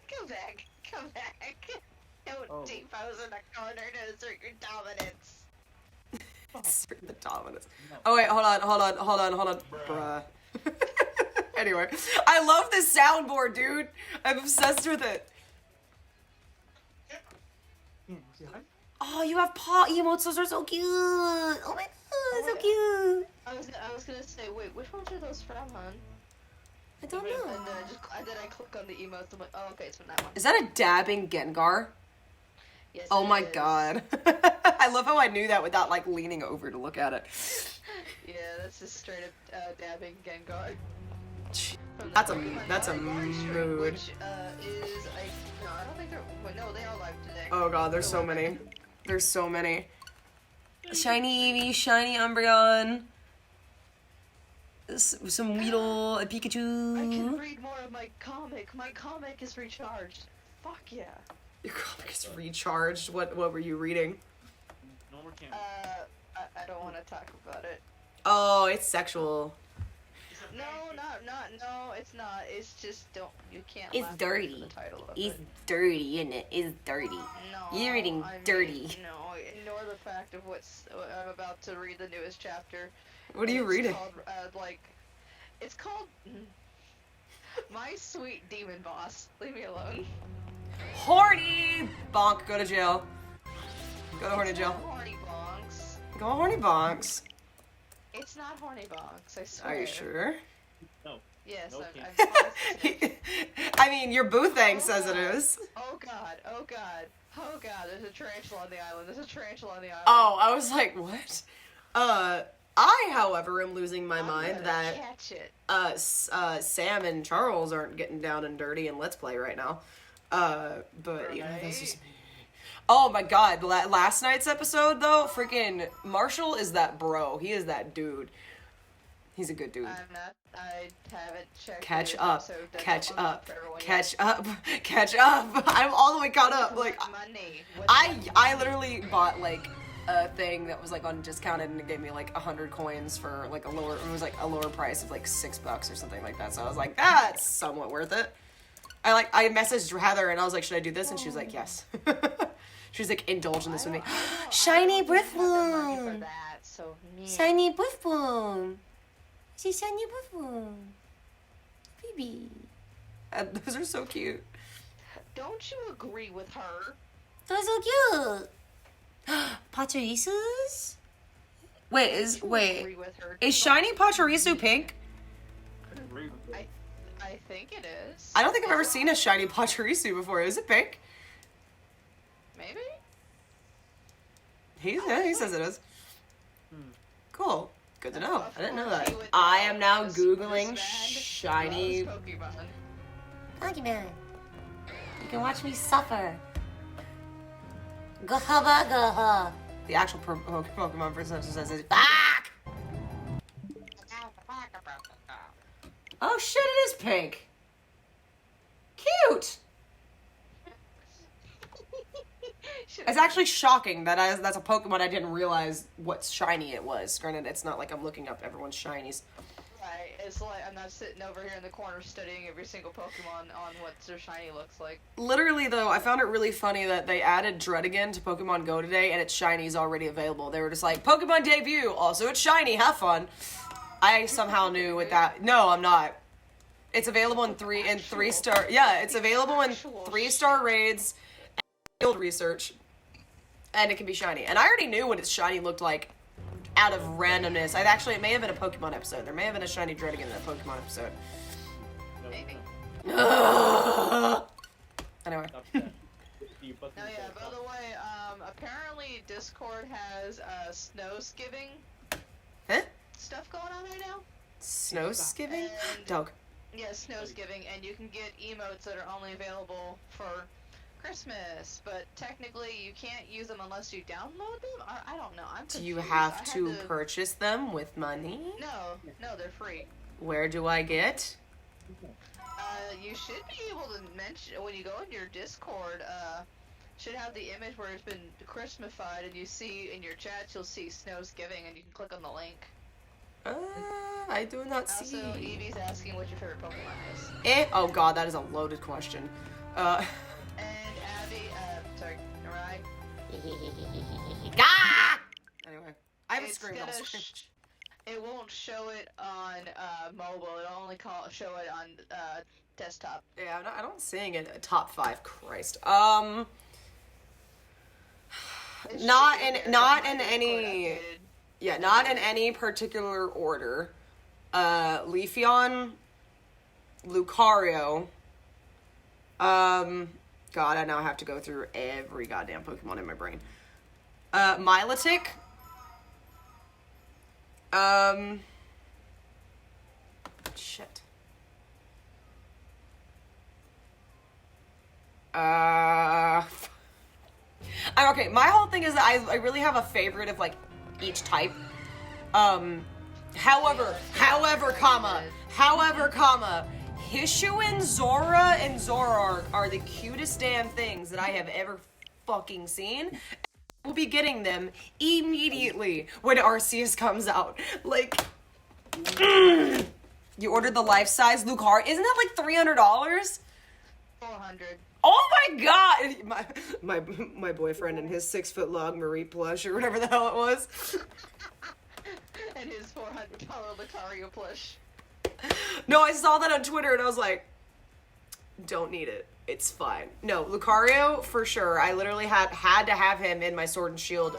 Come back, come back. Don't Oh. depose in a corner to assert your dominance. Assert the dominance. Oh wait, hold on. Bruh. Anyway, I love this soundboard, dude. I'm obsessed with it. Say hi. Oh, you have paw emotes. Those are so cute. Oh my god, so cute. I was gonna say, wait, which ones are those from, hon? I don't And know. then I click on the emotes. I'm like, oh, okay, it's from that one. Is that a dabbing Gengar? Yes, Oh it my is. god. I love how I knew that without like leaning over to look at it. Yeah, that's just straight up dabbing Gengar. From the That's a Pokemon that's a Live stream, mood. Which is no, I don't think they're. Well, no, they are live today. Oh god, there's so They're live. many. There's so many. Shiny Eevee, shiny Umbreon. Some Weedle, a I can Pikachu. read more of my comic. My comic is recharged. Fuck yeah. Your comic is recharged. What were you reading? No more camera. I don't want to talk about it. Oh, it's sexual. No, no, it's not. It's just you can't. It's laugh at dirty. The title of It's it. dirty, isn't it? It's dirty. No. You're reading I mean, dirty. No, nor the fact of what I'm about to read the newest chapter. What are you It's reading? Called, it's called My Sweet Demon Boss. Leave me alone. Horny! Bonk, go to jail. Go to horny It's jail. not horny bonks. Go horny bonks. It's not horny bonks. I swear. Are you sure? Yes, No, I'm positive. I mean, your boo thing says it is. Oh god, oh god, oh god, there's a tarantula on the island, there's a tarantula on the island. Oh, I was like, what? I, however, am losing my I'm mind gonna that catch it. Sam and Charles aren't getting down and dirty in Let's Play right now. But you know, that's just me. Oh my god, last night's episode though, freaking Marshall is that bro. He is that dude. He's a good dude. I'm not, I haven't checked. Catch the up, episode that's catch on up, for everyone catch yet. up, catch up. I'm all the way caught up. Like, Money. I literally bought like a thing that was like undiscounted and it gave me like 100 coins for like it was like a lower price of like $6 or something like that. So I was like, that's somewhat worth it. I messaged Heather and I was like, should I do this? And she was like, yes. She was like, indulge in this with me. Shiny Briffloom! So, Shiny Briffloom! She's shiny Briffloom. Baby. Those are so cute. don't you agree with her? Those are cute. Pachirisus? Wait, Agree with her. is shiny Pachirisu pink? Couldn't read with it. I think it is. I don't think I've ever seen a shiny Pachirisu before. Is it pink? Maybe. He says it is. Cool. Good to know. I didn't know that. He would I know am now this Googling man shiny loves Pokemon. Pokemon. You can watch me suffer. Gahaba gaha. The actual Pokemon person says is back. Oh shit! It is pink. Cute. It's actually shocking that that's a Pokemon I didn't realize what shiny it was. Granted, it's not like I'm looking up everyone's shinies. Right, it's like I'm not sitting over here in the corner studying every single Pokemon on what their shiny looks like. Literally, though, I found it really funny that they added Dredigan to Pokemon Go today, and its shiny is already available. They were just like, Pokemon debut, also it's shiny, have fun. I somehow knew with that. No, I'm not. It's available in three star. Yeah, it's available in 3-star raids and field research. And it can be shiny. And I already knew what its shiny looked like out of randomness. It may have been a Pokemon episode. There may have been a shiny Dredigan in that Pokemon episode. Maybe. Anyway. Oh yeah, by the way, apparently Discord has snow-skiving Huh? stuff going on right now. Snow-skiving? And- Dog. Yeah, snow-skiving, and you can get emotes that are only available for Christmas, but technically you can't use them unless you download them? I don't know, I'm Do confused. you I have had to purchase them with money? No, they're free. Where do I get? You should be able to mention, when you go into your Discord, should have the image where it's been Christmasified, and you see in your chat, you'll see Snowsgiving, and you can click on the link. I do not see. Also, Evie's asking what your favorite Pokemon is. Oh god, that is a loaded question. And Abby, sorry, Narai. Ah! Anyway, I have a It's screen gonna call. It won't show it on mobile. It'll only show it on desktop. Yeah, I don't seeing it. Top 5. Christ. It Not should be in there, not but in my Discord any. updated. Yeah, not in any particular order. Leafeon, Lucario. God, I now have to go through every goddamn Pokemon in my brain. Milotic. Shit. Okay, my whole thing is that I really have a favorite of, like, each type. However, comma, Hisuian, Zora, and Zoroark are the cutest damn things that I have ever fucking seen. We'll be getting them immediately when Arceus comes out. Like, you ordered the life-size Lucario. Isn't that like $300? 400. Oh my god! My boyfriend and his 6-foot long Marie plush or whatever the hell it was. And his $400 Lucario plush. No, I saw that on Twitter and I was like, don't need it. It's fine. No, Lucario for sure. I literally had to have him in my Sword and Shield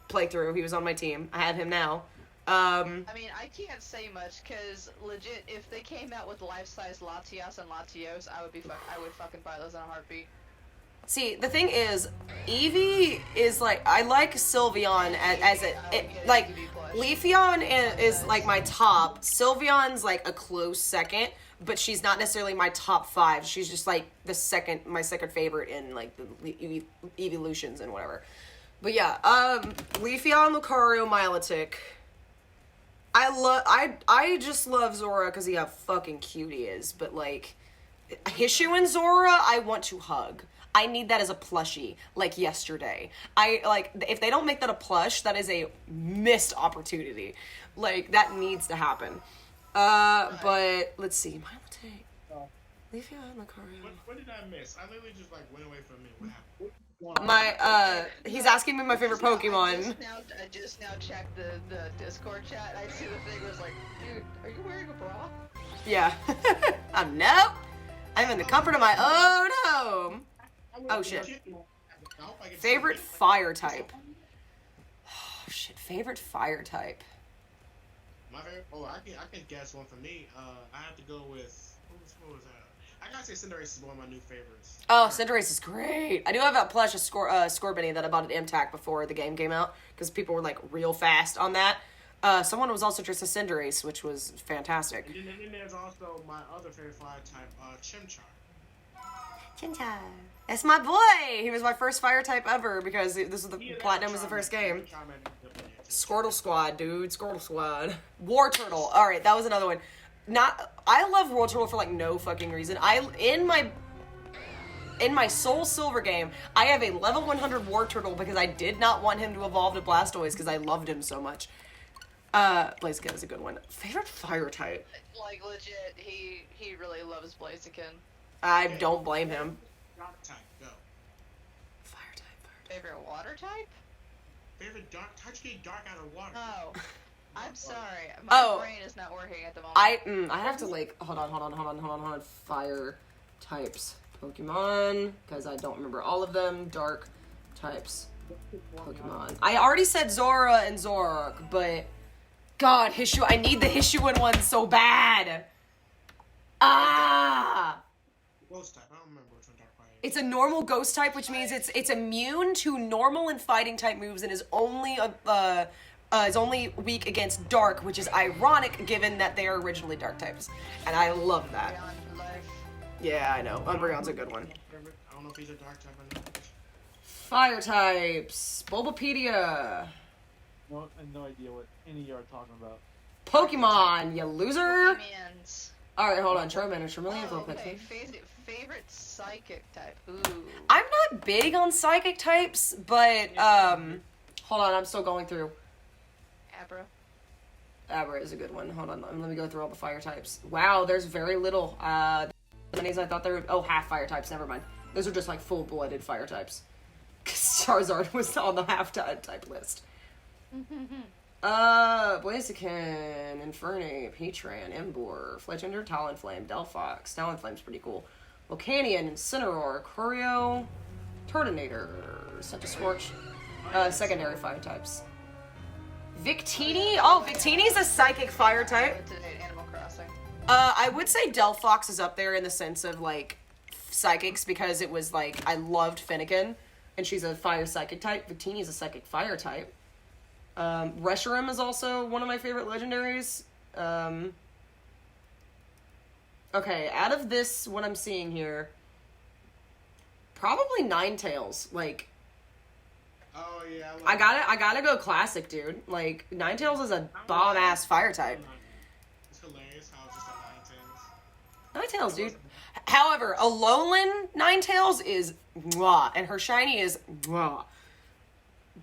playthrough. He was on my team. I have him now. I mean, I can't say much because legit, if they came out with life-size Latias and Latios, I would fucking buy those in a heartbeat. See, the thing is, Eevee is like, I like Sylveon as like, Leafeon is like my top. Sylveon's like a close second, but she's not necessarily my top 5. She's just like my second favorite in like the evolutions and whatever. But yeah, Leafeon, Lucario, Milotic. I just love Zora because he how fucking cute he is, but like, Hishu and Zora, I want to hug. I need that as a plushie, like yesterday. If they don't make that a plush, that is a missed opportunity. Like, that needs to happen. But, let's see, Milotic, Leafeon, Lucario. What did I miss? I literally just, like, went away from it. What happened? He's asking me my favorite Pokemon. I just now checked the Discord chat. I see the thing was like, dude, are you wearing a bra? Yeah. Nope. I'm in the comfort of my own home. Oh, shit. Favorite fire type. Oh, shit. Favorite fire type. My favorite? Oh, I can guess one for me. I have to go with, what was that? I gotta say Cinderace is one of my new favorites. Oh, Cinderace is great. I do have a plush of Scorbunny that I bought at MTAC before the game came out, because people were, like, real fast on that. Someone was also just a Cinderace, which was fantastic. And then there's also my other favorite fire type, Chimchar. Chimchar. That's my boy! He was my first fire type ever, because this was Platinum was the first game. Squirtle Squad, dude. Squirtle Squad. War Turtle. Alright, that was another one. I love War Turtle for, like, no fucking reason. In my Soul Silver game, I have a level 100 War Turtle because I did not want him to evolve to Blastoise because I loved him so much. Blaziken is a good one. Favorite fire type? Like, legit, he really loves Blaziken. I don't blame him. Dark type, go. Fire type. Favorite water type? Favorite dark? How'd you get dark out of water? Oh. I'm sorry. My brain is not working at the moment. I have to, like, hold on. Fire types. Pokemon, because I don't remember all of them. Dark, types. Pokemon. I already said Zora and Zoroark, but God, I need the Hisuian one so bad. Ah! Ghost type. I don't remember which one Dark Fire is. It's a normal ghost type, which means it's immune to normal and fighting type moves and is only weak against dark, which is ironic given that they are originally dark types. And I love that. Beyond life. Yeah, I know. Umbreon's a good one. I don't know if he's a dark type or not. Fire types. Bulbapedia. No, I have no idea what any of you are talking about. Pokemon, you loser. Pokemons. Alright, hold on. Charmander, Charmeleon, Oh, Vulpix. okay. Favorite psychic type. Ooh. I'm not big on psychic types, but, hold on, I'm still going through. Abra. Abra is a good one. Hold on, let me go through all the fire types. Wow, there's very little. As many as I thought there were. Oh, half fire types, never mind. Those are just like full-blooded fire types. Because Charizard was on the half-type list. Blaziken, Infernape, Heatran, Emboar, Fletchinder, Talonflame, Delphox. Talonflame's pretty cool. Volcanion, Incineroar, Corio, Turtonator, Centiskorch. Secondary fire types. Victini? Oh, Victini's a psychic fire type. To Animal Crossing. I would say Delphox is up there in the sense of, like, psychics, because it was, like, I loved Finnegan, and she's a fire psychic type. Victini's a psychic fire type. Reshiram is also one of my favorite legendaries. Okay, out of this, what I'm seeing here, probably Ninetales. Like, Oh yeah. I gotta go classic, dude. Like, Ninetales is a bomb-ass fire type. It's hilarious how it's just a Ninetales. Ninetales, dude. However, Alolan Ninetales is mwah, and her shiny is mwah.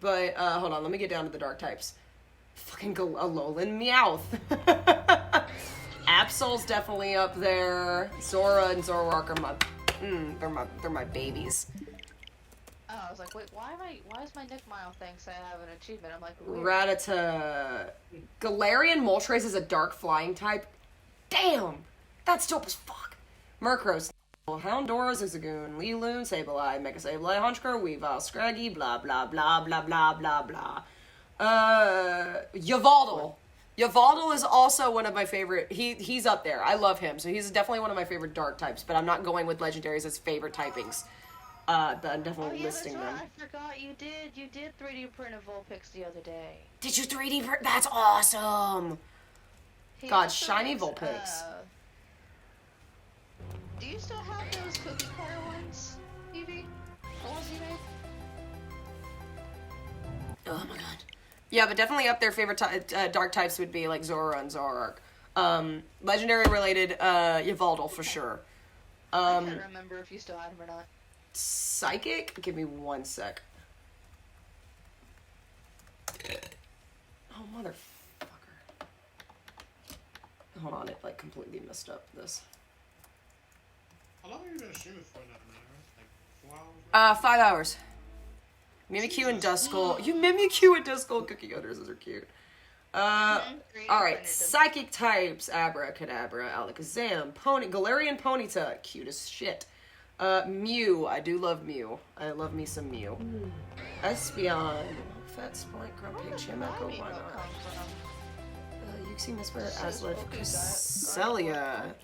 But, hold on, let me get down to the dark types. Fucking Alolan Meowth. Absol's definitely up there. Zora and Zoroark are they're my babies. Oh, I was like, wait, why is my Nick Mile thing say I have an achievement? I'm like, weird. Rattata. Galarian Moltres is a dark flying type. Damn! That's dope as fuck. Murkrow, Houndour, Zigzagoon, Liloon, Sableye, Mega Sableye, Honchkrow, Weavile, Scraggy, blah blah blah blah blah blah blah. Yveltal. Yveltal is also one of my favorite. He's up there. I love him, so he's definitely one of my favorite dark types. But I'm not going with legendaries as favorite typings. But I'm definitely listing that's right. them. I forgot you did 3D print a Vulpix the other day. Did you 3D print? That's awesome. He God, also shiny makes, Vulpix. Do you still have those cookie cutter ones, Evie? The ones you made? Oh my god. Yeah, but definitely up there. Favorite dark types would be like Zora and Zoroark. Legendary related, Yveltal for sure. I can't remember if you still had them or not. Psychic? Give me 1 sec. Oh, motherfucker. Hold on, it like completely messed up this. How long have you been streaming for now, man? Like 4 hours? 5 hours. Mimikyu and Duskull. You Mimikyu and Duskull cookie cutters, those are cute. Alright, psychic types. Abracadabra, Alakazam, Galarian Ponyta, cute as shit. Mew, I do love Mew. I love me some Mew. Espeon, Fat Spike, Grumpig, Chimecho, why not? Uxie, Misper, Aslith, Cresselia.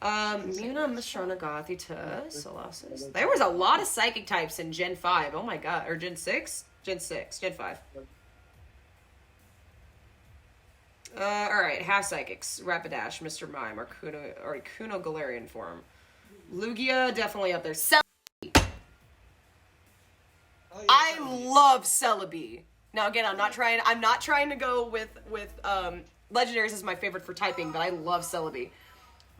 Muna, Mishrana, Gothita, Colossus. There was a lot of psychic types in Gen 5. Oh my god. Or Gen 6? Gen 6. Gen 5. Alright. Half psychics. Rapidash, Mr. Mime, Articuno Galarian form. Lugia, definitely up there. I love Celebi. Now again, I'm not trying to go with legendaries as my favorite for typing, but I love Celebi.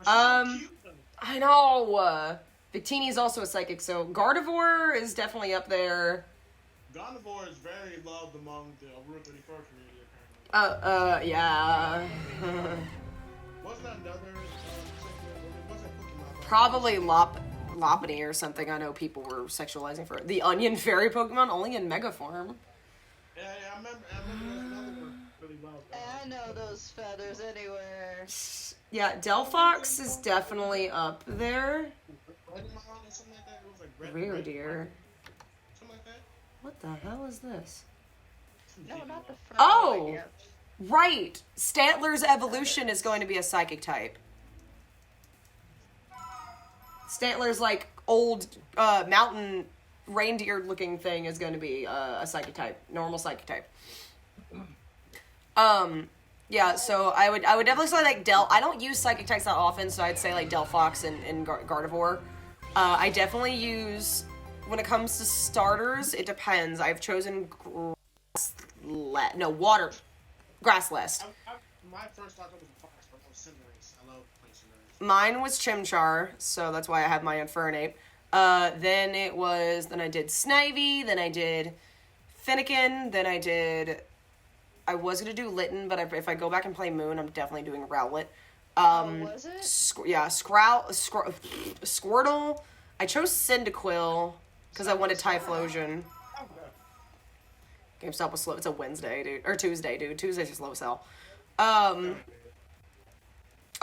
I know. Victini is also a psychic, so Gardevoir is definitely up there. Gardevoir is very loved among the Route 34 community, apparently. Yeah. Wasn't that another wasn't Pokemon? Probably Lopunny or something. I know people were sexualizing for it. The Onion Fairy Pokemon, only in Mega form. Yeah, I remember there's another one really loved. I know those feathers anywhere. Yeah, Delphox is definitely up there. Something like that. It was like Really, dear. Something like that. What the hell is this? No, not the first. Oh! Yeah. Right! Stantler's evolution is going to be a psychic type. Stantler's, like, old mountain reindeer-looking thing is going to be a psychic type. Normal psychic type. Yeah, so I would definitely say, like, I don't use psychic types that often, so I'd say, like, Delphox and Gardevoir. I definitely use, when it comes to starters, it depends. I've chosen Grassless. My first thought was Fox, but it was Cinderace. I love playing Cinderace. Mine was Chimchar, so that's why I have my Infernape. Then I did Snivy, then I did Finnegan, then I was gonna do Litten, but if I go back and play Moon, I'm definitely doing Rowlet. Was it? Squirtle. I chose Cyndaquil because I wanted Typhlosion. GameStop was slow. It's a Wednesday, dude. Or Tuesday, dude. Tuesday's a slow sell. Oh,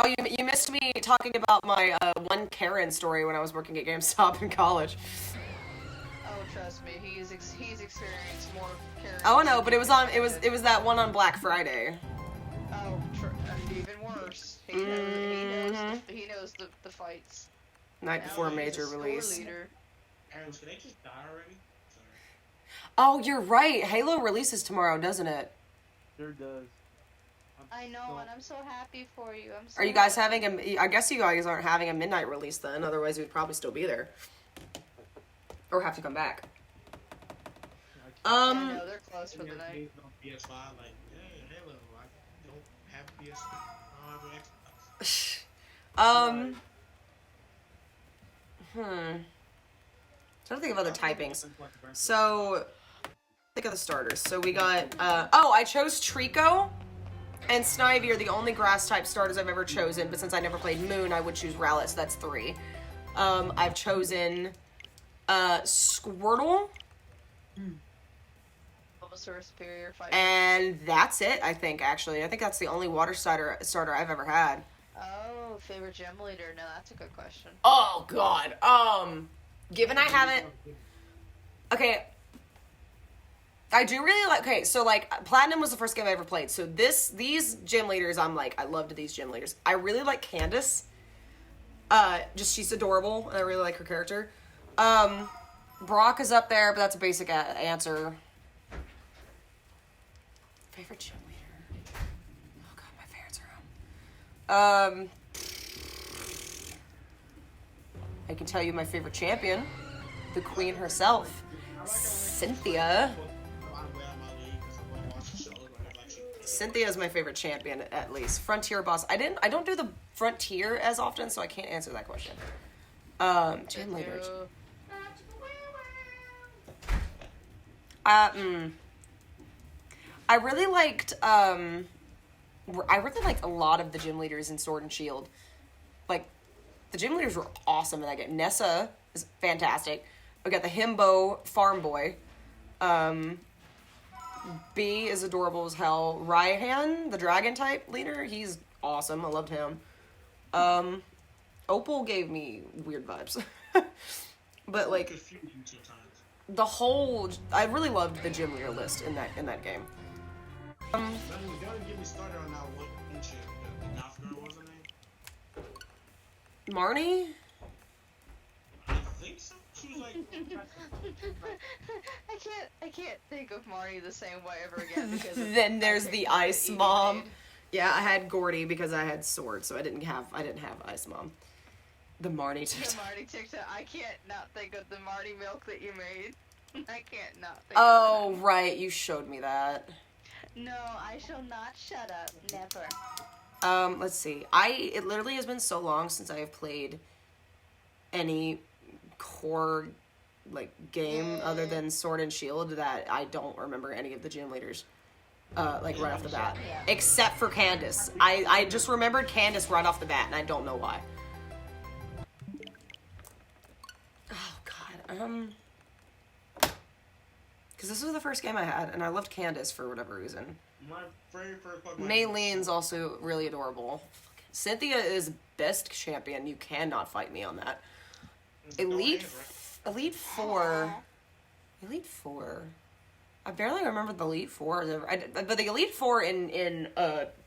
you missed me talking about my one Karen story when I was working at GameStop in college. Oh, trust me, he's experienced more characters. Oh no, but it was that one on Black Friday. Oh, even worse. He knows the fights. Night before Now he's major a score release. leader. Parents, can they just die already? Sorry. Oh, you're right. Halo releases tomorrow, doesn't it? Sure does. I know, and I'm so happy for you. Are you guys having I guess you guys aren't having a midnight release then, otherwise we'd probably still be there. Or have to come back. I know, they're closed for the night. Games on PS5, like, hey, Halo, I don't have PS5. I don't have an Xbox. Trying to think of other typings. So, think of the starters. So we got, I chose Trico and Snivy are the only grass type starters I've ever chosen, but since I never played Moon, I would choose Rowlet, so that's 3. I've chosen, Squirtle. Bulbasaur superior fight. And that's it, I think, actually. I think that's the only water starter I've ever had. Oh, favorite gym leader? No, that's a good question. Oh, God. Given I haven't... Okay. I do really like... Okay, so, like, Platinum was the first game I ever played. So these gym leaders, I'm like, I loved these gym leaders. I really like Candace. She's adorable, and I really like her character. Brock is up there, but that's a basic answer. Favorite gym leader? Oh, God, my favorites are on. I can tell you my favorite champion, the queen herself, Cynthia. Cynthia is my favorite champion, at least. Frontier boss. I don't do the Frontier as often, so I can't answer that question. Gym leaders. I really liked a lot of the gym leaders in Sword and Shield. Like, the gym leaders were awesome in that game. Nessa is fantastic. We got the Himbo Farm Boy. B is adorable as hell. Raihan, the dragon type leader, he's awesome. I loved him. Opal gave me weird vibes. But like the whole, I really loved the gym leader list in that game. Don't get me started on that what chick, the goth girl, was her name? Marnie? I think so. She was like I can't think of Marnie the same way ever again because of Then there's the Ice eating Mom. made. Yeah, I had Gordy because I had Sword, so I didn't have Ice Mom. The Marnie The TikTok. Marty TikTok. I can't not think of the Marty milk that you made. I can't not think Oh, of right, you showed me that. that. No, I shall not shut up. Never. Let's see. It literally has been so long since I have played any core like game other than Sword and Shield that I don't remember any of the gym leaders. Right off the bat. Yeah. Except for Candace. I just remembered Candace right off the bat and I don't know why. Oh god. Because this was the first game I had, and I loved Candace for whatever reason. my very first Pokemon. Maylene's also really adorable. Cynthia is best champion. You cannot fight me on that. Elite 4. Elite Four. I barely remember the Elite Four. But the Elite Four in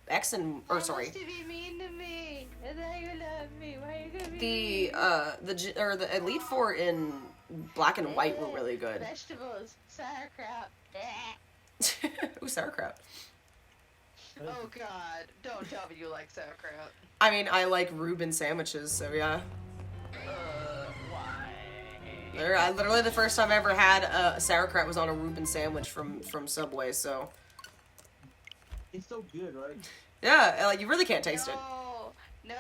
X and or sorry. Why must you be mean to me? I thought you loved me. Why are you gonna be The Elite Four in Black and White were really good. Vegetables, sauerkraut. Ooh, sauerkraut. Oh God! Don't tell me you like sauerkraut. I mean, I like Reuben sandwiches, so yeah. Why? Literally the first time I ever had a sauerkraut was on a Reuben sandwich from Subway, so. It's so good, right? Yeah, like, you really can't taste it. No,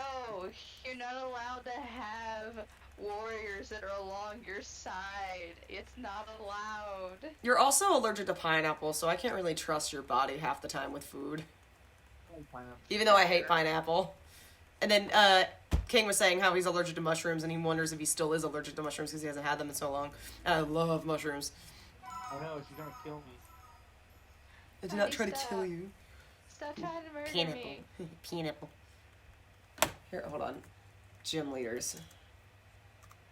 you're not allowed to have warriors that are along your side. It's not allowed. You're also allergic to pineapple, so I can't really trust your body half the time with food. Pineapple. Even though I hate pineapple. And then, King was saying how he's allergic to mushrooms, and he wonders if he still is allergic to mushrooms because he hasn't had them in so long. And I love mushrooms. I know, she's gonna kill me. I did not try to kill you. Stop trying to murder Pineapple. me. Pineapple. Here, hold on. Gym leaders.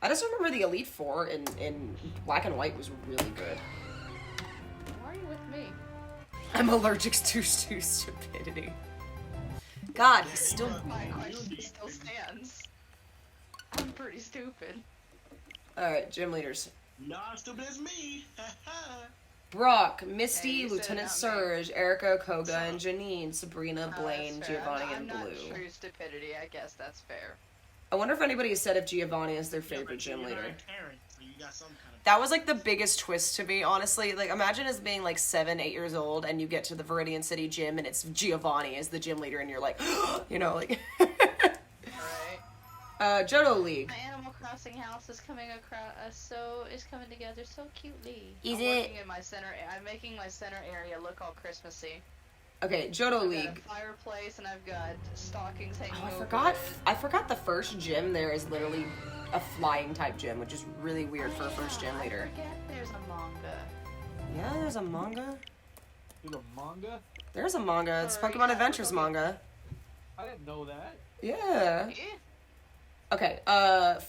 I just remember the Elite Four in Black and White was really good. Why are you with me? I'm allergic to stupidity. God, he's still... My question still stands. I'm pretty stupid. Alright, gym leaders. Not as stupid as me. Brock, Misty, Yeah, you said Lieutenant not me. Surge, Erica, Koga, and Janine, Sabrina, Blaine, That's fair. Giovanni, I'm and not Blue. true stupidity. I guess that's fair. I wonder if anybody has said if Giovanni is their Yeah, favorite but gym you're leader. not Karen, so you got some kind of. That was like the biggest twist to me, honestly. Like, imagine as being like 7, 8 years old and you get to the Viridian City gym and it's Giovanni as the gym leader and you're like, you know, like. Alright. Johto League. My Animal Crossing house is coming across, is coming together so cutely. Is I'm it? working in my center. I'm making my center area look all Christmassy. Okay, Johto I've League. got a fireplace and I've got stockings hanging Oh, over it. I forgot the first gym there is literally a flying type gym, which is really weird for a first gym leader. I forget there's a manga. Yeah, there's a manga. There's a manga? There's a manga. It's Or, Pokemon yeah, Adventures okay. manga. I didn't know that. Yeah. Yeah. Okay,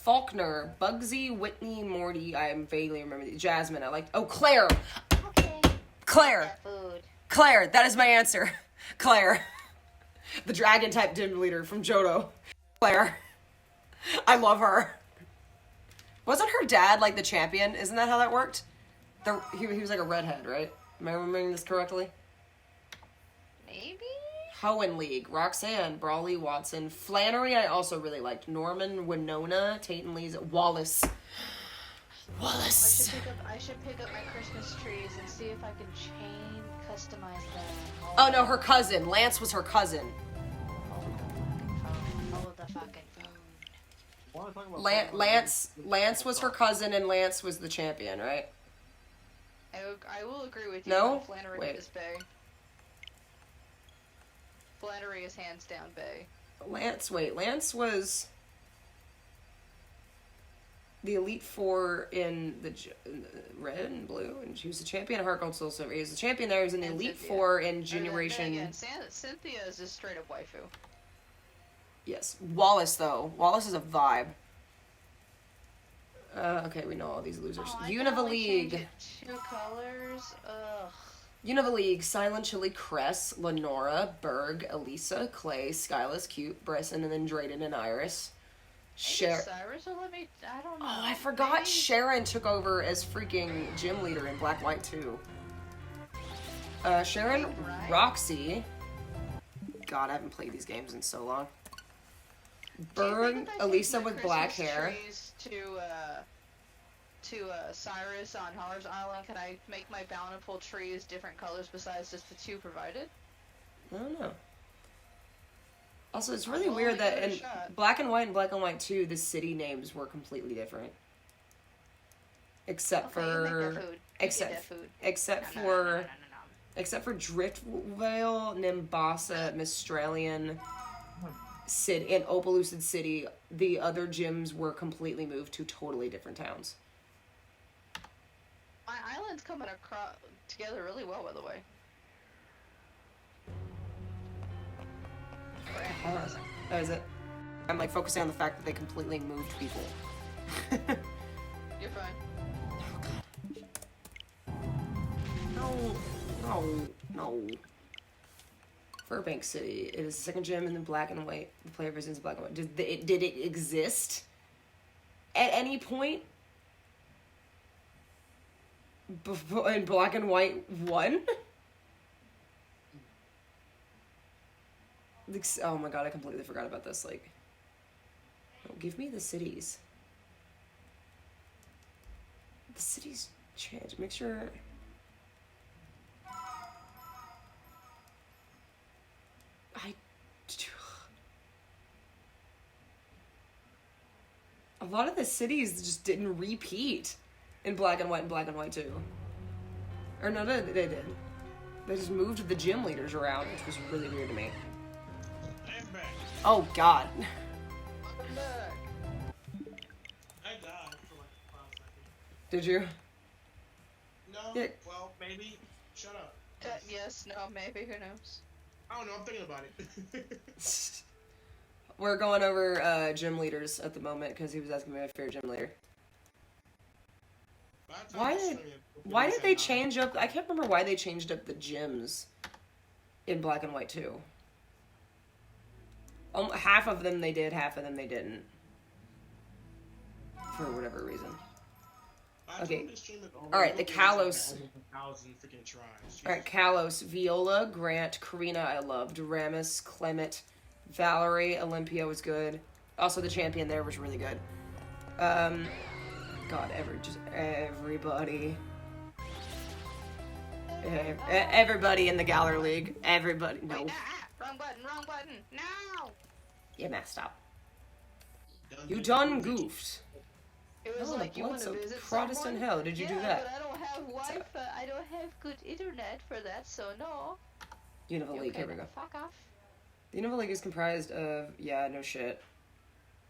Faulkner, Bugsy, Whitney, Morty, I vaguely remember the Jasmine, I like Claire! Okay. Claire! Food. Claire, that is my answer. Claire. The dragon type gym leader from Johto. Claire. I love her. Wasn't her dad like the champion? Isn't that how that worked? He was like a redhead, right? Am I remembering this correctly? Maybe? Hoenn League, Roxanne, Brawley, Watson, Flannery I also really liked. Norman, Winona, Tate and Lee's, Wallace. Wallace. I should pick up my Christmas trees and see if I can customize them. Oh no, her cousin. Lance was her cousin. Hold the fucking phone. Why am I talking about Lance was her cousin and Lance was the champion, right? I will agree with you. No? But Flannery Wait. is Bay. Flannery is hands down Bay. Lance was the Elite Four in the red and blue, and she was the champion of Heart Gold Soul Silver. He was the champion there. He was in the And Elite Cynthia. Four in Then Generation. again, Cynthia is just straight up waifu. Yes, Wallace though. Wallace is a vibe. Okay, we know all these losers. Oh, I Unova can only change League. it 2 colors. Ugh. Unova League, Silent Chili, Cress, Lenora, Berg, Elisa, Clay, Skyless, Cute, Bresson, and then Drayden and Iris. Maybe Cyrus will let me. I don't know. Oh, I forgot Maybe- Sharon took over as freaking gym leader in Black White too. Sharon, Right. Roxy. God, I haven't played these games in so long. Do you think Berg, if I take Elisa my with black Christmas hair. trees to Cyrus on Holler's Island, can I make my bountiful trees different colors besides just the 2 provided? I don't know. Also, it's I'll really only weird that give it a in shot. Black and White and Black and White 2, the city names were completely different. Except Okay, you make for that food. You except get that food. except No, no, for no, no, no, no. except for Driftvale, Nimbasa, Mistralian, City, and Opelucid City, the other gyms were completely moved to totally different towns. My island's coming across together really well, by the way. For Animal Crossing. That is it. I'm like focusing on the fact that they completely moved people. You're fine. No. Burbank City. It is the second gym in the black and white. The player versus black and white. Did it exist at any point before in black and white 1? Oh my god, I completely forgot about this. Like, oh, give me the cities. The cities change. Make sure. A lot of the cities just didn't repeat in black and white 2. Or no, they did. They just moved the gym leaders around, which was really weird to me. I'm back. Oh god. Welcome back. I died for like 5 seconds. Did you? No. Yeah. Well, maybe. Shut up. Yes, no, maybe, who knows? I don't know. I'm thinking about it. We're going over gym leaders at the moment because he was asking me my favorite gym leader. Why did they change up? I can't remember why they changed up the gyms in black and white 2. Half of them they did, half of them they didn't. For whatever reason. Okay. Alright, the Kalos. Alright, Kalos, Viola, Grant, Karina I loved, Ramus, Clement, Valerie, Olympia was good. Also the champion there was really good. God, everybody. Everybody in the Galar League. Everybody. No. Wait, wrong button, no! You messed up. You done goofed. It was Oh, like, you want what's to a visit Protestant someone? hell? Did you do that? But I don't have Wi-Fi. I don't have good internet for that, so no. Unova League, here we go. Fuck off. The Unova League is comprised of, yeah, no shit.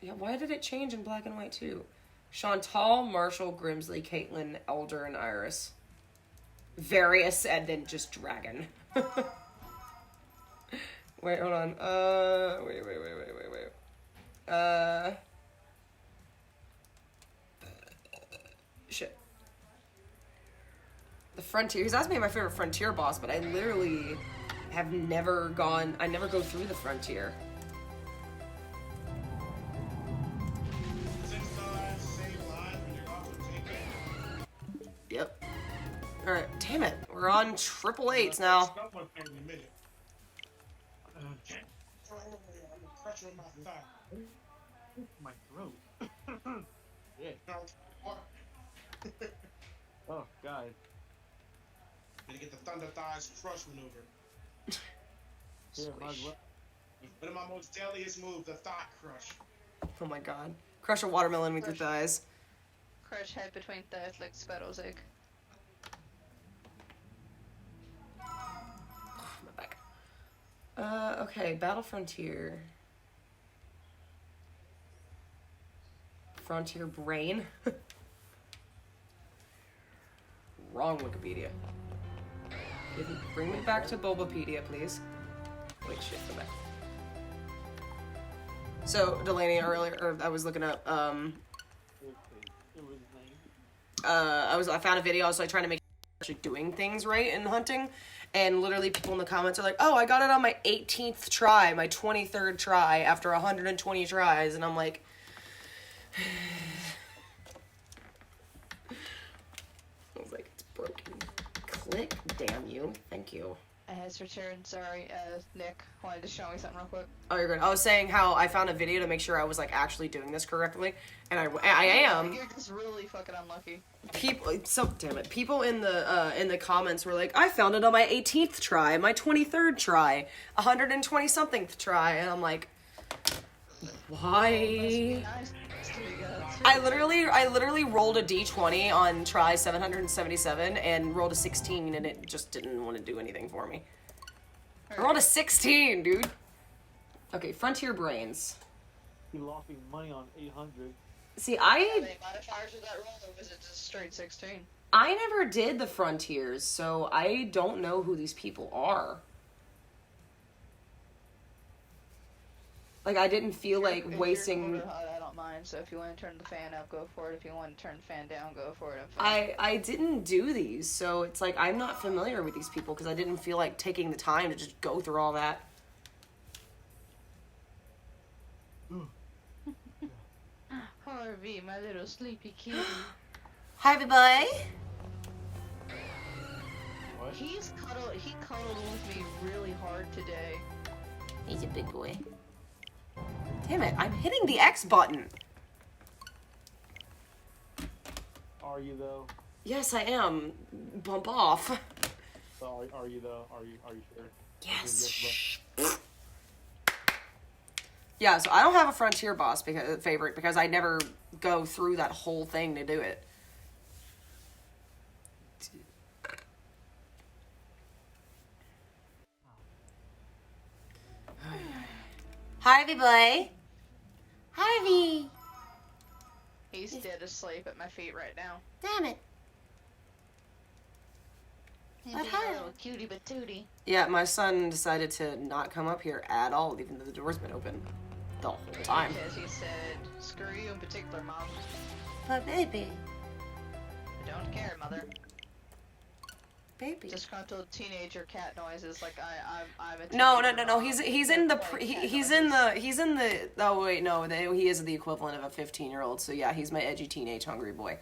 Yeah, why did it change in black and white too? Chantal, Marshall, Grimsley, Caitlin, Elder, and Iris. Various, and then just Dragon. Wait, hold on. Wait. Shit. The Frontier. He's asked me my favorite Frontier boss, but I literally have never gone. I never go through the Frontier. Yep. Alright, damn it. We're on 888s now. My throat. Yeah. Oh god. Gonna get the Thunder Thighs Crush maneuver. Yeah, might as well. One of my most deadliest moves, the Thigh Crush. Oh my god. Crush a watermelon with your thighs. Crush head between thighs like Sparrow's egg. My back. Okay, Battle Frontier. Frontier Brain. Wrong Wikipedia. Bring me back to Bulbapedia, please. Wait, shit, come back. So, Delaney, earlier, I was looking up, It was nice. I found a video, I was like trying to make actually doing things right in hunting, and literally people in the comments are like, oh, I got it on my 18th try, my 23rd try, after 120 tries, and I'm like, I was like, it's broken. Click, damn you. Thank you. I had to return, sorry, Nick wanted to show me something real quick. Oh, you're good. I was saying how I found a video to make sure I was like actually doing this correctly, and I am. You're just really fucking unlucky. Damn it. People in the comments were like, I found it on my 18th try, my 23rd try, 120 somethingth try, and I'm like, why? Nice. I literally rolled a d20 on try 777 and rolled a 16, and it just didn't want to do anything for me. I rolled a 16, dude. Okay, Frontier Brains. You lost me money on 800. See, Any modifiers to that roll, or was it just straight 16? I never did the Frontiers, so I don't know who these people are. Like, I didn't feel like If wasting... you're cool with HUD, I don't mind. fine. So if you want to turn the fan up, go for it. If you want to turn the fan down, go for it. I'm fine. I didn't do these, so it's like I'm not familiar with these people because I didn't feel like taking the time to just go through all that. Harvey, my little sleepy kitty. Harvey boy. What? He cuddled with me really hard today. He's a big boy. Damn it, I'm hitting the X button. Are you though? Yes, I am. Bump off. So are you though? Are you sure? Yes. Yes, Yeah, so I don't have a Frontier boss favorite because I never go through that whole thing to do it. Harvey boy. Harvey. He's dead asleep at my feet right now. Damn it. He's But a hi. little cutie patootie. Yeah, my son decided to not come up here at all, even though the door's been open the whole time. Because he said, screw you in particular, Mom. But baby. I don't care, Mother. Baby. Disgruntled teenager cat noises like I'm a No. teenager mom. He's in the Like cat he's noises. in the oh wait no he is the equivalent of a 15-year-old. So yeah, he's my edgy teenage hungry boy.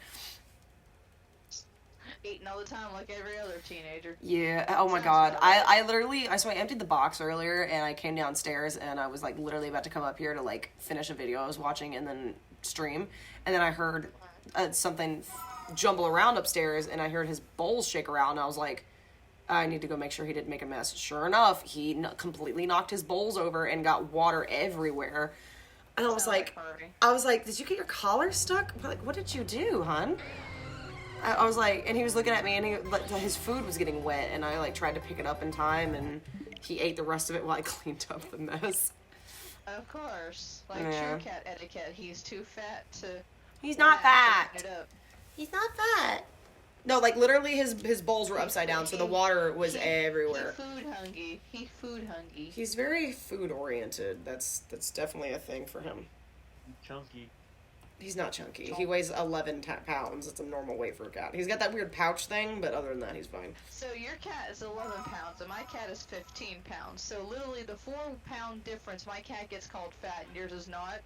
Eating all the time like every other teenager. Yeah. Oh my Sounds god. about right. I literally I emptied the box earlier and I came downstairs and I was like literally about to come up here to like finish a video I was watching and then stream, and then I heard something jumble around upstairs and I heard his bowls shake around and I was like, I need to go make sure he didn't make a mess. Sure enough, he completely knocked his bowls over and got water everywhere. And I was Sounds like, Harvey. did you get your collar stuck? Like, what did you do, hun? I was like, and he was looking at me and his food was getting wet and I like tried to pick it up in time and he ate the rest of it while I cleaned up the mess. Of course. Like Yeah. true cat etiquette, he's too fat to... He's not fat. It up. He's not fat. No, like literally his bowls were upside down, so the water was everywhere. He food hungry. He's very food oriented. That's definitely a thing for him. Chunky. He's not chunky. He weighs 11 pounds. It's a normal weight for a cat. He's got that weird pouch thing, but other than that, he's fine. So your cat is 11 pounds and my cat is 15 pounds. So literally the 4-pound difference, my cat gets called fat and yours is not.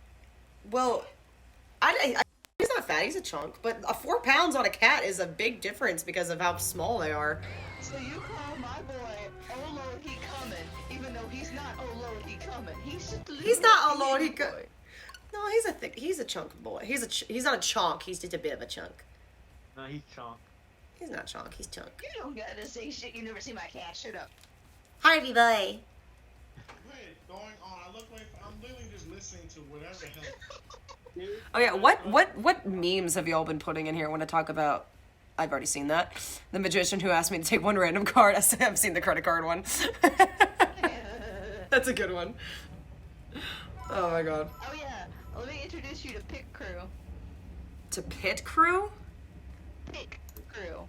Well, he's not fat. He's a chunk, but 4 pounds on a cat is a big difference because of how small they are. So you call my boy, oh Lord, he coming, even though he's not, oh Lord, he coming. He's just a little He's not, oh Lord, baby he co- boy. No, he's a chunk boy. He's not a chonk. He's just a bit of a chunk. No, he's chunk. He's not chonk. He's chunk. You don't gotta say shit. You never see my cat. Shut up. Harvey boy. Wait, going on. I'm literally just listening to whatever the hell. Oh yeah, what memes have y'all been putting in here when I talk about? I've already seen that. The magician who asked me to take one random card. I've seen the credit card one. That's a good one. Oh my god. Oh yeah, let me introduce you to Pit Crew. To Pit Crew? Pit Crew.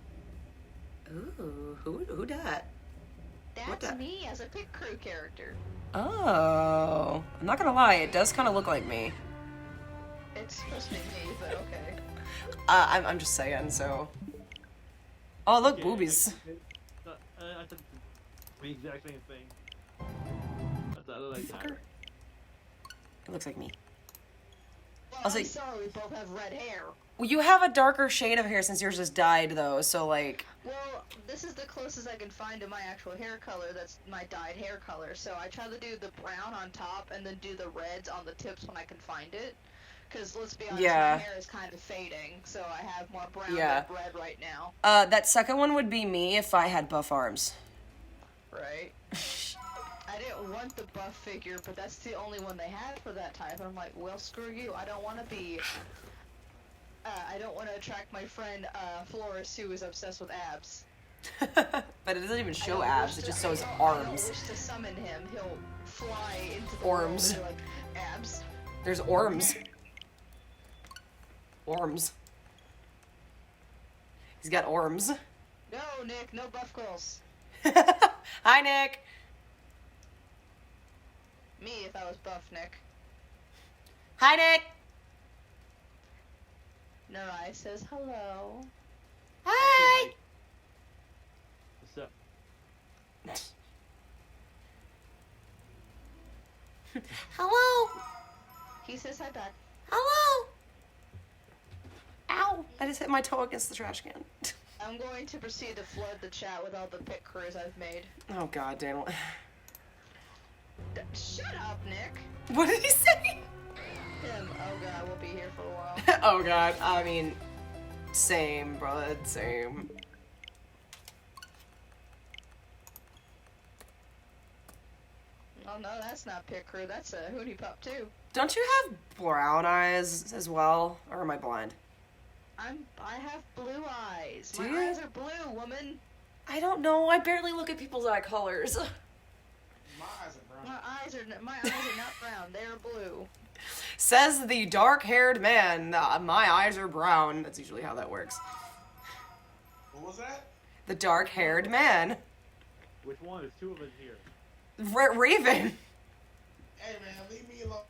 Ooh, who dat? What That's the- me as a Pit Crew character. Oh, I'm not gonna lie, it does kind of look like me. It's supposed to be me, but okay. I'm just saying. So. Oh look, Yeah, boobies. I thought the exact same thing. I thought I like that. Fucker. It looks like me. Well, I'll say- I'm sorry, we both have red hair. Well, you have a darker shade of hair since yours just dyed, though. So like. Well, this is the closest I can find to my actual hair color. That's my dyed hair color. So I try to do the brown on top and then do the reds on the tips when I can find it. Because let's be honest, Yeah. my hair is kind of fading, so I have more brown Yeah. than red right now. That second one would be me if I had buff arms. Right? I didn't want the buff figure, but that's the only one they had for that type. And I'm like, well, screw you. I don't want to be... I don't want to attract my friend Flores, who is obsessed with abs. But it doesn't even I show don't abs, wish it to- just shows I don't arms. wish to summon him. He'll fly into the Arms. world and be like, abs. There's arms. Arms. He's got arms. No, Nick, no buff girls. Hi, Nick. Me, if I was buff, Nick. Hi, Nick. Narai says hello. Hi! What's up? Hello! He says hi back. Hello! Ow! I just hit my toe against the trash can. I'm going to proceed to flood the chat with all the pit crews I've made. Oh god, Daniel. Shut up, Nick. What did he say? Him. Oh god, we'll be here for a while. Oh god, I mean, same, bro, same. Oh no, that's not pit crew. That's a Hoonie Pup too. Don't you have brown eyes as well? Or am I blind? I have blue eyes. Do My you? eyes are blue, woman. I don't know. I barely look at people's eye colors. My eyes are brown. My eyes are not brown. They are blue. Says the dark-haired man. My eyes are brown. That's usually how that works. What was that? The dark-haired man. Which one? There's two of us here. Raven. Hey man, leave me alone.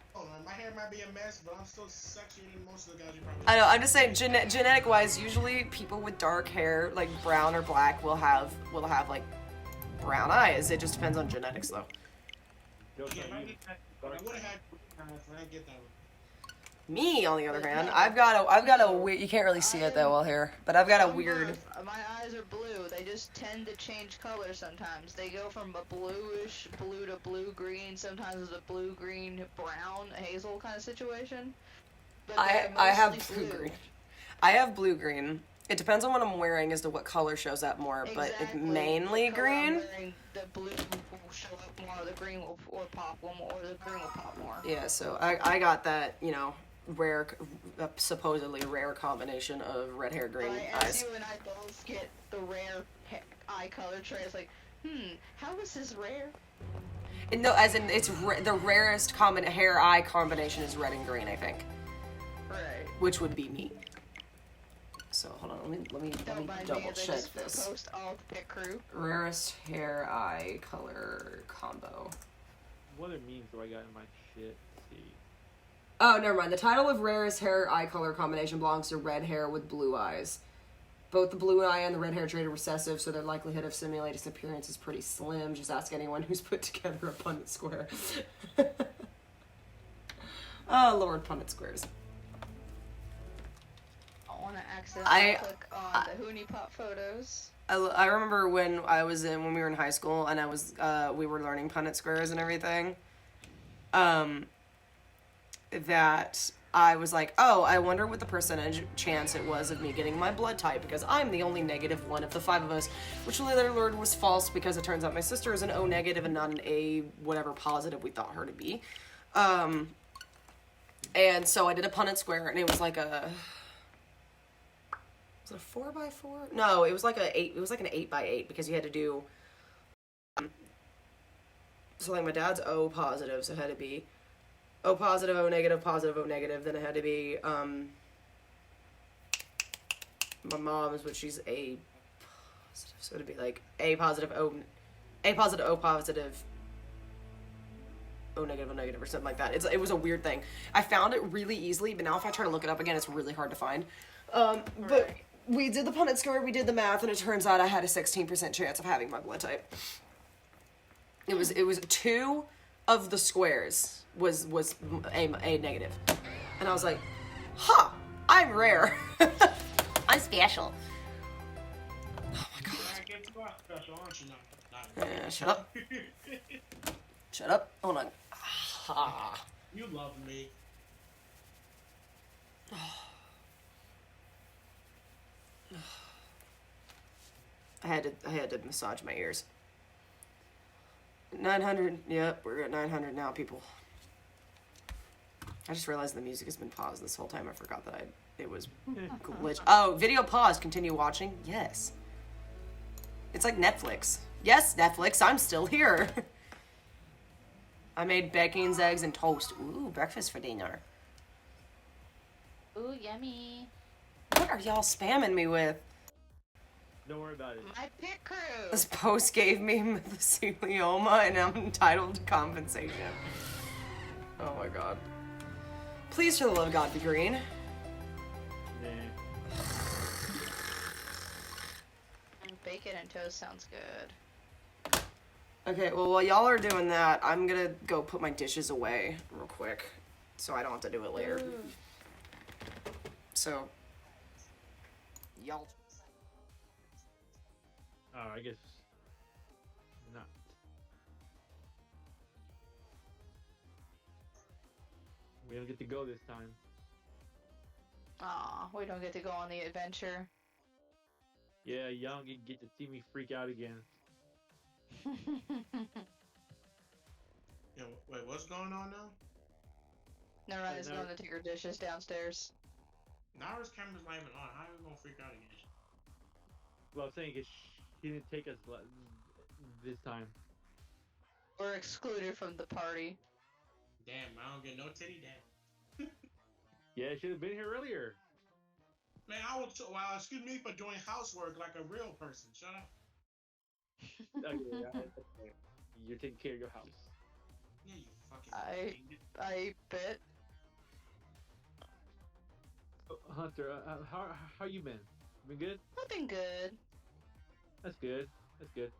My hair might be a mess, but I'm still sexier than most of the guys you probably. I know. I'm just saying, genetic-wise, usually people with dark hair, like brown or black, will have like brown eyes. It just depends on genetics, though. Yo, Yeah, so I you- get that. I would have had. I didn't get that one. Me, on the other hand, I've got a weird. You can't really see it that well here, but I've got a From weird. birth, my eyes are blue. They just tend to change color sometimes. They go from a bluish blue to blue-green. Sometimes it's a blue-green brown hazel kind of situation. But I they're have mostly blue-green. I have blue-green. It depends on what I'm wearing as to what color shows up more, but it's Exactly. mainly The color I'm green. wearing, the blue will show up more, the green will or pop more, or the green will pop more. Yeah, so I got that, rare, supposedly rare combination of red hair, green Right, as eyes. you and I both get the rare eye color trait, it's like, how is this rare? And no, as in it's the rarest common hair eye combination is red and green, I think, Right. which would be me. So hold on, let me Don't mind me double as I check just this. post all the pit crew. Rarest hair eye color combo. What other memes do I got in my shit? Let's see. Oh, never mind. The title of rarest hair eye color combination belongs to red hair with blue eyes. Both the blue eye and the red hair trait are recessive, so their likelihood of simulating this appearance is pretty slim. Just ask anyone who's put together a Punnett square. Oh, Lord, Punnett squares. I want to accidentally click on the Hoonie Pop photos. I remember when we were in high school and we were learning Punnett squares and everything. That I was like, oh, I wonder what the percentage chance it was of me getting my blood type, because I'm the only negative one of the 5 of us, which later learned was false because it turns out my sister is an O negative and not an A whatever positive we thought her to be. And so I did a Punnett square, and it was like a... Was it a 4x4? No, it was like an 8x8 because you had to do. So like my dad's O positive, so it had to be O positive, O negative, positive, O negative. Then it had to be my mom's, which she's A positive, so it'd be like A positive, O positive, O negative, or something like that. It was a weird thing. I found it really easily, but now if I try to look it up again, it's really hard to find. But we did the Punnett square, we did the math, and it turns out I had a 16% chance of having my blood type. It was 2 of the squares was A negative. And I was like, huh, I'm rare. I'm special. Oh my god. I get you out special, aren't you? Not Yeah, shut up. Shut up. Hold on. Ah. You love me. I had to massage my ears. 900. Yep, we're at 900 now, people. I just realized the music has been paused this whole time. I forgot that it was glitched. Oh, video pause. Continue watching. Yes. It's like Netflix. Yes, Netflix. I'm still here. I made beans, eggs, and toast. Ooh, breakfast for dinner. Ooh, yummy. What are y'all spamming me with? Don't worry about it. My pit crew. This post gave me mesothelioma and I'm entitled to compensation. Oh my god. Please, for the love of God, be green. Nah. Bacon and toast sounds good. Okay, well, while y'all are doing that, I'm gonna go put my dishes away real quick, so I don't have to do it later. So, y'all. Oh, I guess not. We don't get to go this time. Aw, we don't get to go on the adventure. Yeah, y'all don't get to see me freak out again. Yo, wait, what's going on now? Naraya's no. going to take her dishes downstairs. Nara's camera's not even on. How are we gonna freak out again? Well, I'm saying is she didn't take us this time. We're excluded from the party. Damn, I don't get no titty. Damn. Yeah, she should have been here earlier. Man, I was well. Excuse me for doing housework like a real person. Shut up. Okay, okay. You're taking care of your house. Yeah, you fucking. I bet. Hunter, how you been? Been good? I've been good. That's good. That's good.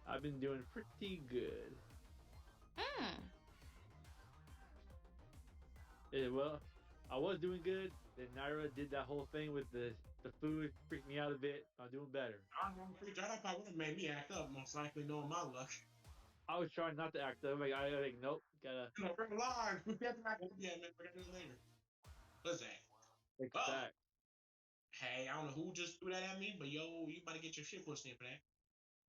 I've been doing pretty good. Yeah, well, I was doing good. Then Naira did that whole thing with the food, freaked me out a bit. I'm doing better. I don't freak out. That probably would have made me act up. Most likely, knowing my luck. I was trying not to act up. I like, nope, gotta You know, we're live. We got to yeah, man. We're gonna do it later. What's that? expect. Hey, I don't know who just threw that at me, but yo, you about to get your shit pushed in for that.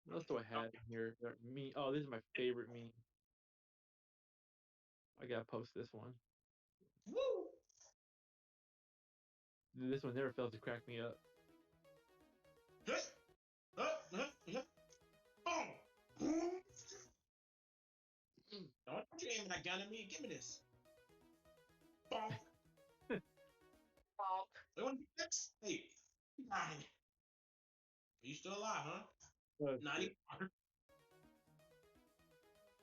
What else do I have in here? Me. Oh, this is my favorite meme. I gotta post this one. Woo! This one never fails to crack me up. Boom! Don't you aim that gun at me. Give me this. Bonk. Bonk. You want to be next? Hey, 9. Are you still alive, huh? 94.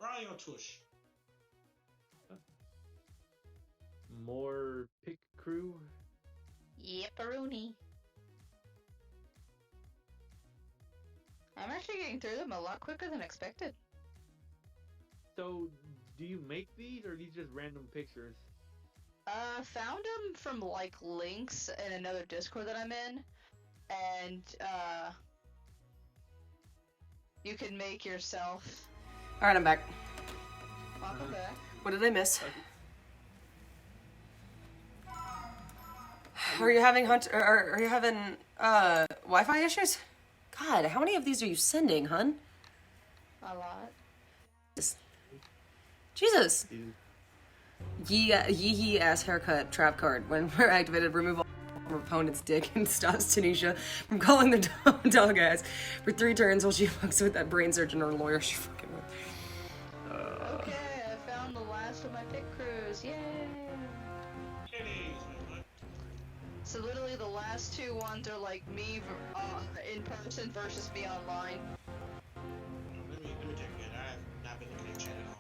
Ryan or Tush? More pick crew. Yepperoni. I'm actually getting through them a lot quicker than expected. So, do you make these, or are these just random pictures? Found them from like links in another Discord that I'm in, and you can make yourself. All right, I'm back. Welcome back. What did I miss? Are you having are you having Wi-Fi issues? God, how many of these are you sending, hun? A lot. Jesus. Yee ass haircut trap card. When we're activated, remove all from opponent's dick and stops Tanisha from calling the dog ass for 3 turns while she fucks with that brain surgeon or lawyer she fucking with. Okay, I found the last of my pick crews. Yay! So literally the last 2 ones are like me in person versus me online. Let me check it. I have not been looking at chat at all.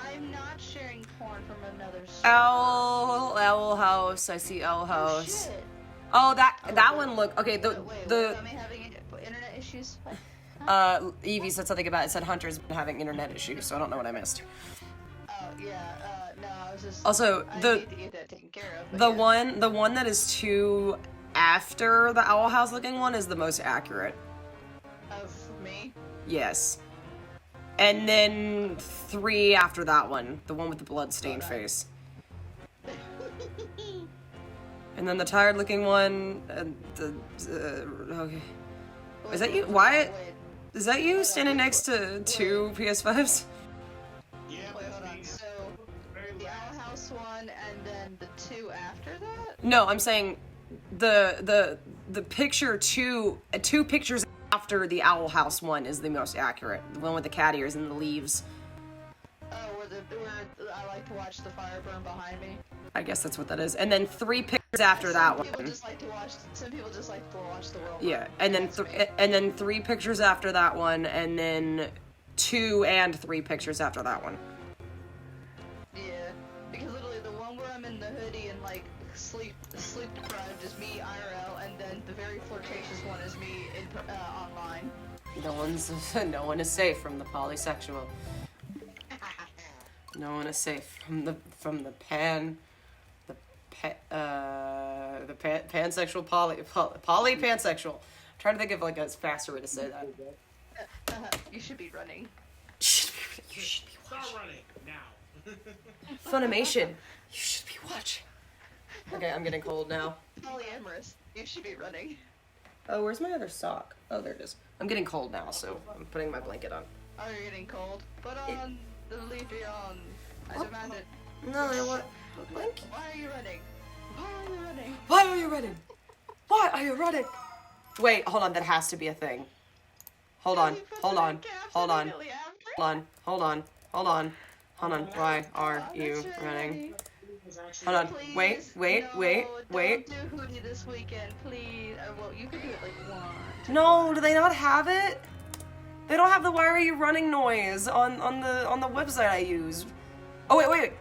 I'm not sharing porn from another source. Owl House. I see Owl House. Shit. Oh, that one look okay. Wait, am I having internet issues? Evie said something about it. Said Hunter's been having internet issues, so I don't know what I missed. Oh yeah. No, I was just. Also, I the need to get that taken care of. the one that is 2 after the Owl House looking one is the most accurate. Of me. Yes. And then 3 after that one, the one with the blood-stained face. And then the tired-looking one, and okay. Is that you? Wyatt? Wait, Is that you standing next to 2 PS5s? Yeah, hold on. So the Owl House one, and then the 2 after that. No, I'm saying the picture 2 pictures after the Owl House one is the most accurate. The one with the cat ears and the leaves. Oh, where I like to watch the fire burn behind me. I guess that's what that is. And then 3 pictures after that Some people one. just like to watch. Some people just like to watch the world. Yeah, burn. and then That's me. and then 3 pictures after that one, and then 2 and 3 pictures after that one. Yeah, because literally the one where I'm in the sleep deprived is me IRL, and then the very flirtatious one is me online. No one is safe from the polysexual. No one is safe from the pansexual poly pansexual. I'm trying to think of like a faster way to say that. You should be running. You should be Start watching. running now. Funimation. You should be watching. Okay, I'm getting cold now. Polyamorous. You should be running. Oh, where's my other sock? Oh, there it is. I'm getting cold now, so I'm putting my blanket on. Oh, you're getting cold. Put on the Leafy on. I demand it. No, I want. Blanket. Why are you running? Why are you running? Why are you running? Why are you running? Wait, hold on. That has to be a thing. Hold on. Hold on. Hold on. Hold on. Hold on. Hold on. Hold on. Why are you running? Hold on. Wait. Don't do Hootie this weekend, please. Well, you could do it like one. No, do they not have it? They don't have the "Why are you running" noise on the website I use. Oh wait.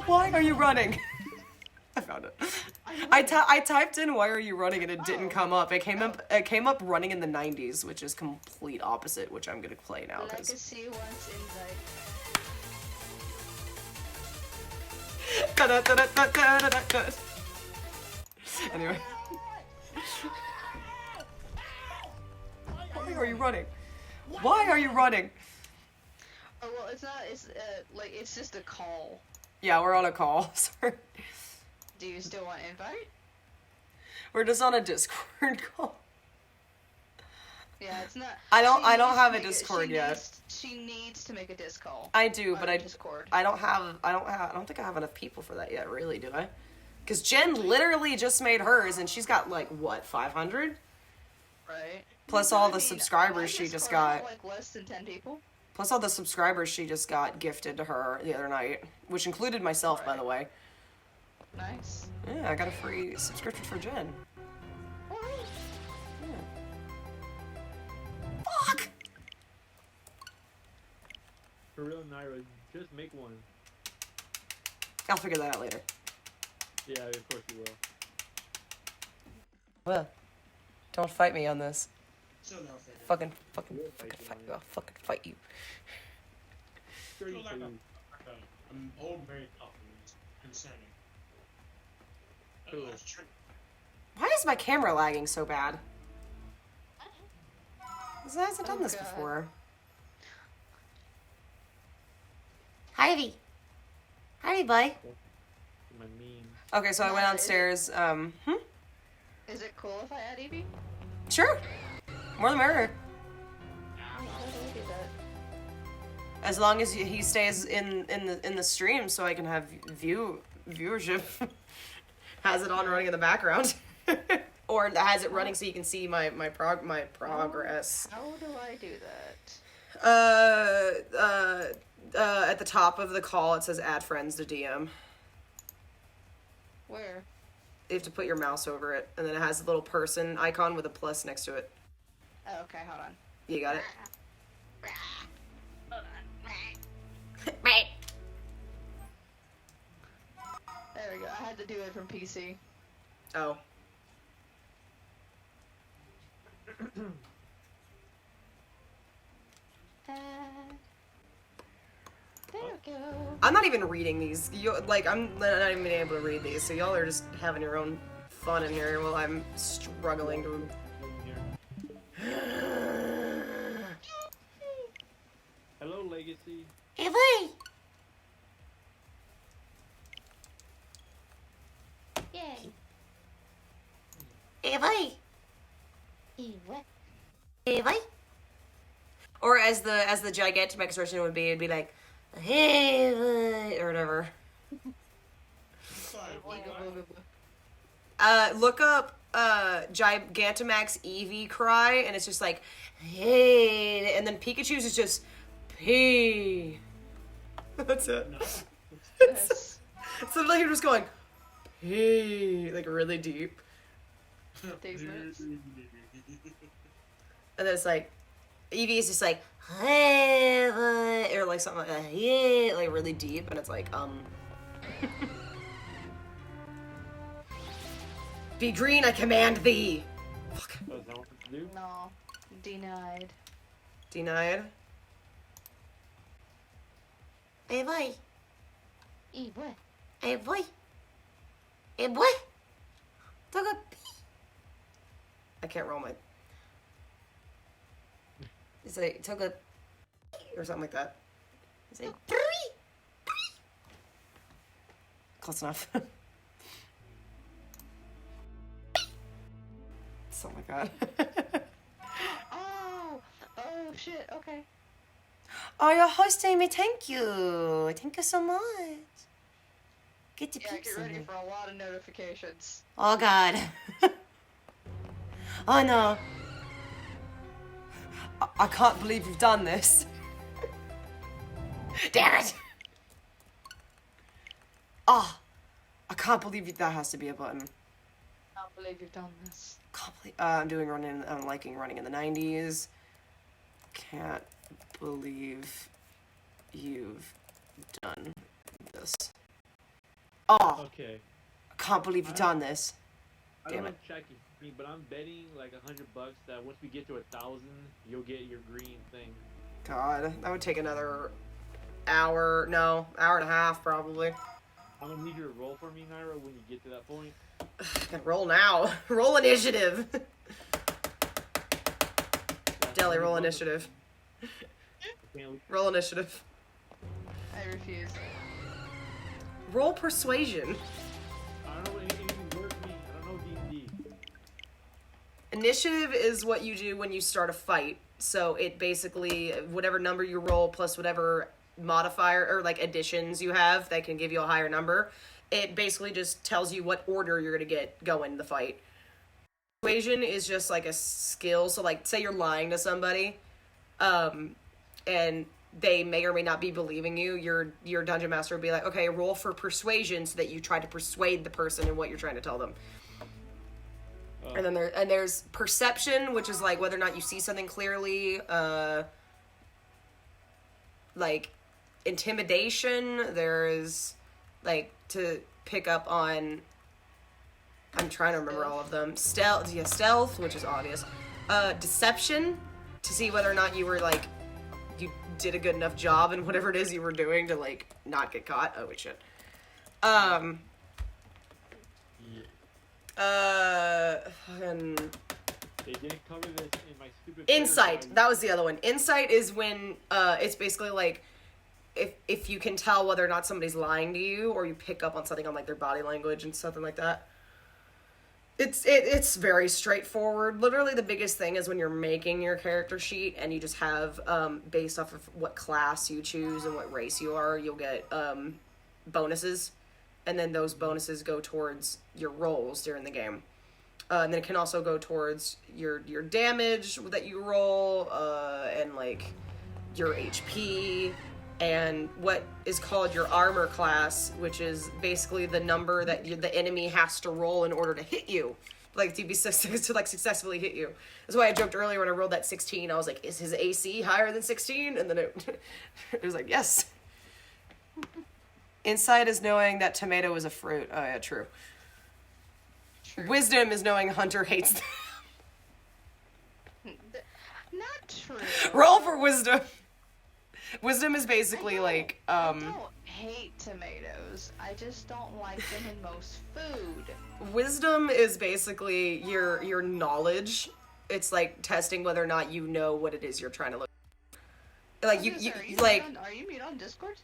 Why are you running? I found it. I typed in "Why are you running" and it didn't come up. It came up running in the 90s, which is complete opposite, which I'm gonna play now because. Legacy wants invite. Anyway. Why are you running? Why are you running? Oh well, it's not. It's like it's just a call. Yeah, we're on a call. Sorry. Do you still want invite? We're just on a Discord call. Yeah, it's not. I don't she needs have to a make Discord yet. She needs to make a disc call. I do, on but Discord. I don't think I have enough people for that yet, really, do I? Because Jen literally just made hers, and she's got like what, 500? Right. Plus all I the mean, subscribers my she just Discord, I have, got. like less than 10 people. Plus all the subscribers she just got gifted to her the other night, which included myself, by Right. the way. Nice. Yeah, I got a free subscription for Jen. Fuck! For real, Naira, just make one. I'll figure that out later. Yeah, of course you will. Well, don't fight me on this. Still no fair. Fucking fight you. I'll fucking fight you. Sure you Feel like can. an old married couple is concerning. Cool. That's true. Why is my camera lagging so bad? Because I hasn't done Oh, this God. before. Hi, Ivy. Hi, boy. My meme. Okay, so I went Yeah, downstairs. Is it cool if I add Evie? Sure. More the merrier. How do I do that? As long as he stays in the stream, so I can have viewership. Has it on running in the background, or has it running so you can see my progress. How do I do that? At the top of the call, it says "Add friends to DM." Where? You have to put your mouse over it, and then it has a little person icon with a plus next to it. Oh, okay, hold on. You got it? There we go. I had to do it from PC. Oh. There we go. I'm not even reading these. I'm not even able to read these, so y'all are just having your own fun in here while I'm struggling to... Hello, Legacy. Ivy! Yay. Ivy! What? Ivy? Or as the Gigantamax version would be, it'd be like, hey, or whatever. Look up Gigantamax Eevee cry, and it's just like, hey, and then Pikachu's is just, P. That's it. Yes. So like you're just going, P, like really deep, These minutes. and then it's like, Eevee is just like, hey, or like something like that, yeah, like really deep, and it's like, Be green, I command thee. Fuck. Oh, is that what to do? No. Denied. Denied. Hey boy. E what? Hey boy. Hey boy. Took a pee. I can't roll my. It's like took a or something like that. It's like close enough. Something like that. Oh! Oh shit, okay. Oh, you're hosting me. Thank you. Thank you so much. Get to Yeah, peeps get in ready here. for a lot of notifications. Oh God. Oh no. I can't believe you've done this. Damn it. Oh, I can't believe that has to be a button. Can't believe you've done this. Can't believe, I'm liking running in the 90s. Can't believe you've done this. Oh, Okay. I can't believe you've done this. I Damn don't know it. if Chucky me, but I'm betting like $100 that once we get to 1,000, you'll get your green thing. God, that would take another hour. No, hour and a half probably. I'm gonna need you to roll for me, Naira, when you get to that point. Roll now. Roll initiative. Deli, roll initiative. Roll initiative. I refuse. Roll persuasion. I don't know what anything words mean. I don't know D&D. Initiative is what you do when you start a fight. So it basically, whatever number you roll plus whatever modifier or like additions you have that can give you a higher number, it basically just tells you what order you're going to get going in the fight. Persuasion is just like a skill. So like say you're lying to somebody and they may or may not be believing you, your dungeon master would be like, okay, roll for persuasion so that you try to persuade the person in what you're trying to tell them. And then there's perception, which is like whether or not you see something clearly, like intimidation. There's like to pick up on. I'm trying to remember all of them. Stealth, which is obvious. Deception, to see whether or not you were like you did a good enough job in whatever it is you were doing to like not get caught. Oh wait, shit. Fucking They didn't cover this in my stupid Insight. Twitter That was the other one. Insight is when it's basically like if you can tell whether or not somebody's lying to you, or you pick up on something on like their body language and something like that. It's very straightforward. Literally, the biggest thing is when you're making your character sheet and you just have based off of what class you choose and what race you are, you'll get bonuses, and then those bonuses go towards your rolls during the game. And then it can also go towards your damage that you roll, and like your HP, and what is called your armor class, which is basically the number that the enemy has to roll in order to hit you, like to like successfully hit you. That's why I joked earlier when I rolled that 16. I was like, is his AC higher than 16? And then it was like, yes. Insight is knowing that tomato is a fruit. Oh yeah, true. Wisdom is knowing Hunter hates them. Not true. Roll for wisdom. Wisdom is basically like, I don't hate tomatoes. I just don't like them in most food. Wisdom is basically your knowledge. It's like testing whether or not you know what it is you're trying to look. Like you like Are you mute on Discord?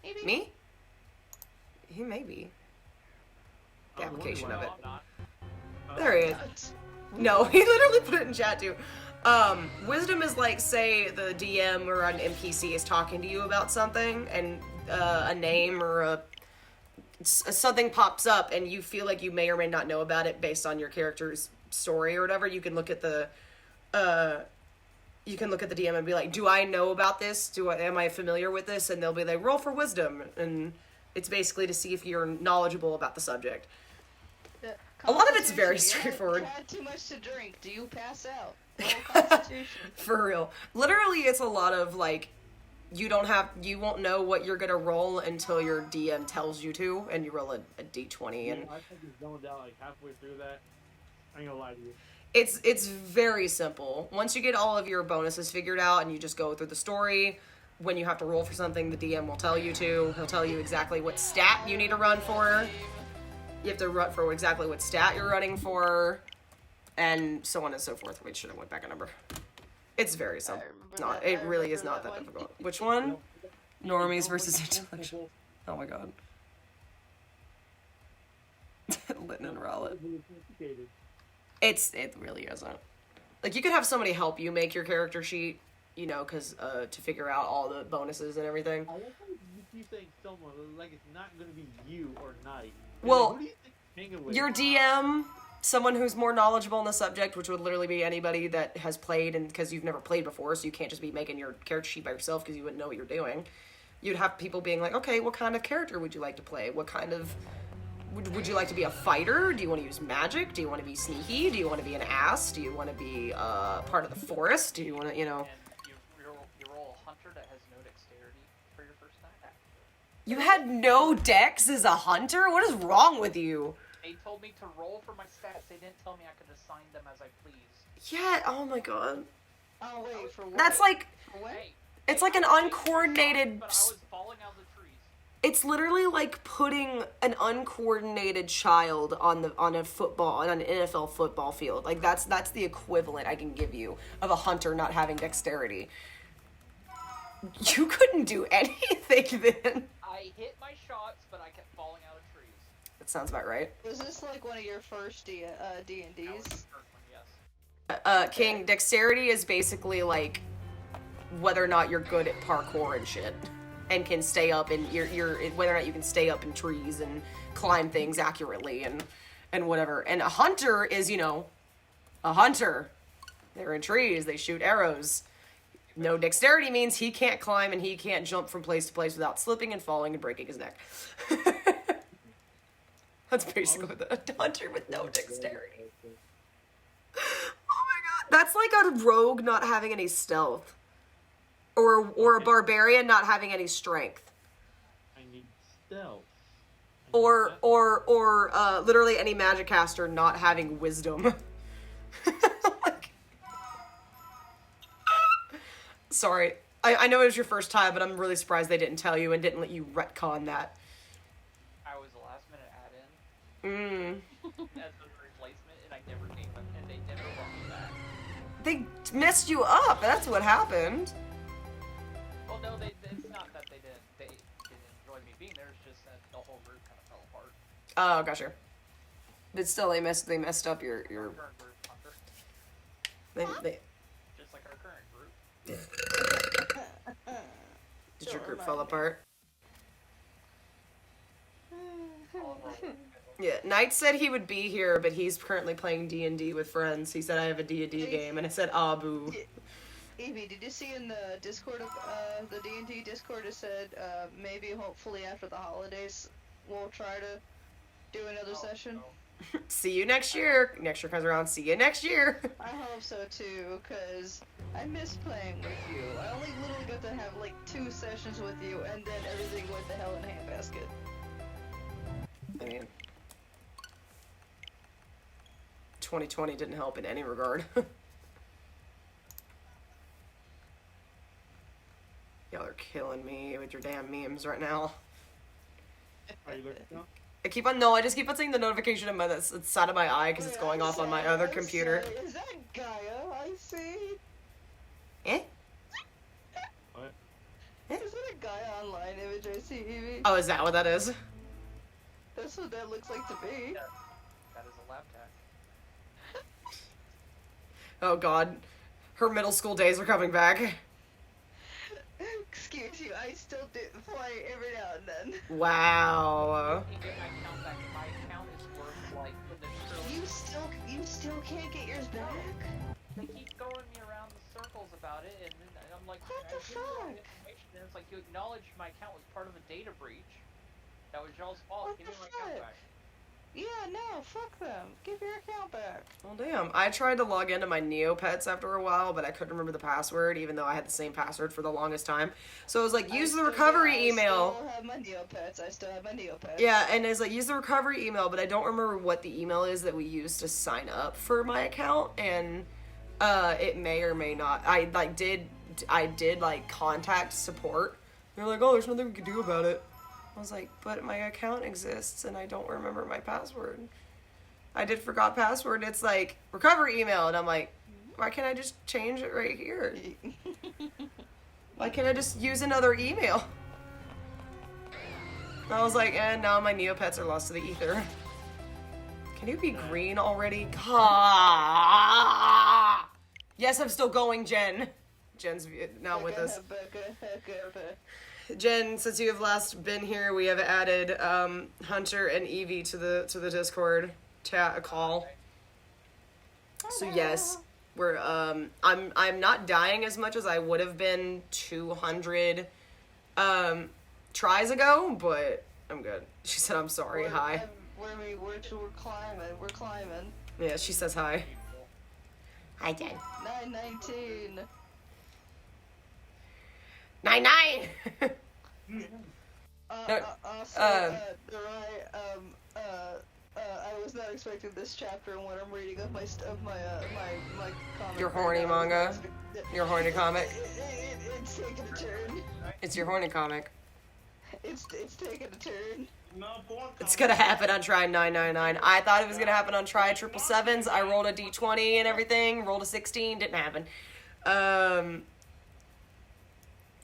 Maybe? me? He may be. The I was application of wondering it. why I'm not. There he is. No, he literally put it in chat too. Wisdom is like, say the DM or an NPC is talking to you about something, and a name or something pops up, and you feel like you may or may not know about it based on your character's story or whatever. You can look at the DM and be like, "Do I know about this? Am I familiar with this?" And they'll be like, "Roll for wisdom," and it's basically to see if you're knowledgeable about the subject. A lot of it's very straightforward. You had too much to drink. Do you pass out? Roll Constitution. For real. Literally, it's a lot of like, you won't know what you're gonna roll until your DM tells you to, and you roll a d20, and I think it's zoned out like halfway through that. I ain't gonna lie to you. it's very simple. Once you get all of your bonuses figured out and you just go through the story, when you have to roll for something, the DM will tell you to. He'll tell you exactly what stat you need to run for. You have to run for exactly what stat you're running for, and so on and so forth. Wait, should have went back a number. It's very simple. It really is not that difficult. Which one? Normies versus intellectual. Oh my god. Litton and Rowlett. It really isn't. Like, you could have somebody help you make your character sheet, you know, because to figure out all the bonuses and everything. I like how you keep saying someone, like it's not gonna be you or Knight. Well, who do you think you're hanging with? Your DM, someone who's more knowledgeable on the subject, which would literally be anybody that has played, and because you've never played before, so you can't just be making your character sheet by yourself because you wouldn't know what you're doing. You'd have people being like, okay, what kind of character would you like to play? What kind of... Would you like to be a fighter? Do you want to use magic? Do you want to be sneaky? Do you want to be an ass? Do you want to be part of the forest? Do you want to, you know... And you roll a hunter that has no dexterity for your first attack. You had no dex as a hunter? What is wrong with you? They told me to roll for my stats. They didn't tell me I could assign them as I please. Yeah, oh my god. Oh wait, for what? That's like... For what? Hey, It's like an uncoordinated... but I was falling out of the trees. It's literally like putting an uncoordinated child on an NFL football field. Like that's the equivalent I can give you of a hunter not having dexterity. You couldn't do anything then. I hit my shots, but I kept falling out of trees. That sounds about right. Was this like one of your first D&Ds? That was the first one, yes. King, dexterity is basically like whether or not you're good at parkour and shit. And can stay up in whether or not you can stay up in trees and climb things accurately and whatever. And a hunter is, you know, a hunter. They're in trees, they shoot arrows. No dexterity means he can't climb and he can't jump from place to place without slipping and falling and breaking his neck. That's basically the hunter with no dexterity. Oh my god. That's like a rogue not having any stealth. Or a barbarian not having any strength. I need stealth. Or literally any magic caster not having wisdom. Like, sorry. I know it was your first time, but I'm really surprised they didn't tell you and didn't let you retcon that. I was a last minute add-in as a replacement, and I never came back, and they never brought me back. They messed you up. That's what happened. Well, no, it's not that they didn't enjoy me being there. It's just that the whole group kind of fell apart. Oh, gotcha. But still, they messed up your Our current group, Hunter, they just like our current group. did your group fall apart? All of our Yeah, Knight said he would be here, but he's currently playing D&D with friends. He said I have a D&D game, and I said, ah, boo. Evie, did you see in the Discord of the D&D Discord it said maybe hopefully after the holidays we'll try to do another session? no. See you next year. Next year comes around. See you next year. I hope so too, cause I miss playing with you. I only literally got to have like 2 sessions with you, and then everything went to hell in a handbasket. I mean, 2020 didn't help in any regard. Y'all are killing me with your damn memes right now. Are you looking now? I just keep on seeing the notification in the side of my eye because it's going off on my other computer. Is that Gaia I see? Eh? What? Is that a Gaia online image I see, Evie? Oh, is that what that is? That's what that looks like to me. That is a lab tech. Oh god. Her middle school days are coming back. Excuse you, I still do play every now and then. Wow. You can get my account back. My account is worth like in the trillion. You still can't get yours back? They keep throwing me around the circles about it, and then I'm like, What the I give you all fuck? the information, and it's like you acknowledge my account was part of a data breach. That was y'all's fault. What Give the me my account fuck? back. Yeah, no, fuck them. Give your account back. back. Well, damn. I tried to log into my Neopets after a while, but I couldn't remember the password, even though I had the same password for the longest time. So it was like, use the recovery email. I still have my Neopets. Yeah, and it's like, use the recovery email, but I don't remember what the email is that we used to sign up for my account, and it may or may not. I did contact support. They're like, oh, there's nothing we can do about it. I was like, but my account exists and I don't remember my password. I did forgot password. It's like, recovery email. And I'm like, why can't I just change it right here? Why can't I just use another email? And I was like, and now my Neopets are lost to the ether. Can you be green already? Ah! Yes, I'm still going, Jen. Jen's now with us. Jen, since you have last been here, we have added Hunter and Evie to the Discord call. So yes, we're I'm not dying as much as I would have been 200 tries ago, but I'm good. She said I'm sorry. Hi. We're climbing. Yeah, she says hi. Hi, Jen. 919. 99. I was not expecting this chapter in what I'm reading of my comic. Your horny manga. Your horny comic. It's taking a turn. It's your horny comic. It's taking a turn. No, porn It's gonna happen on Try 999. I thought it was gonna happen on Try 777s. I rolled a d20 and everything. Rolled a 16. Didn't happen.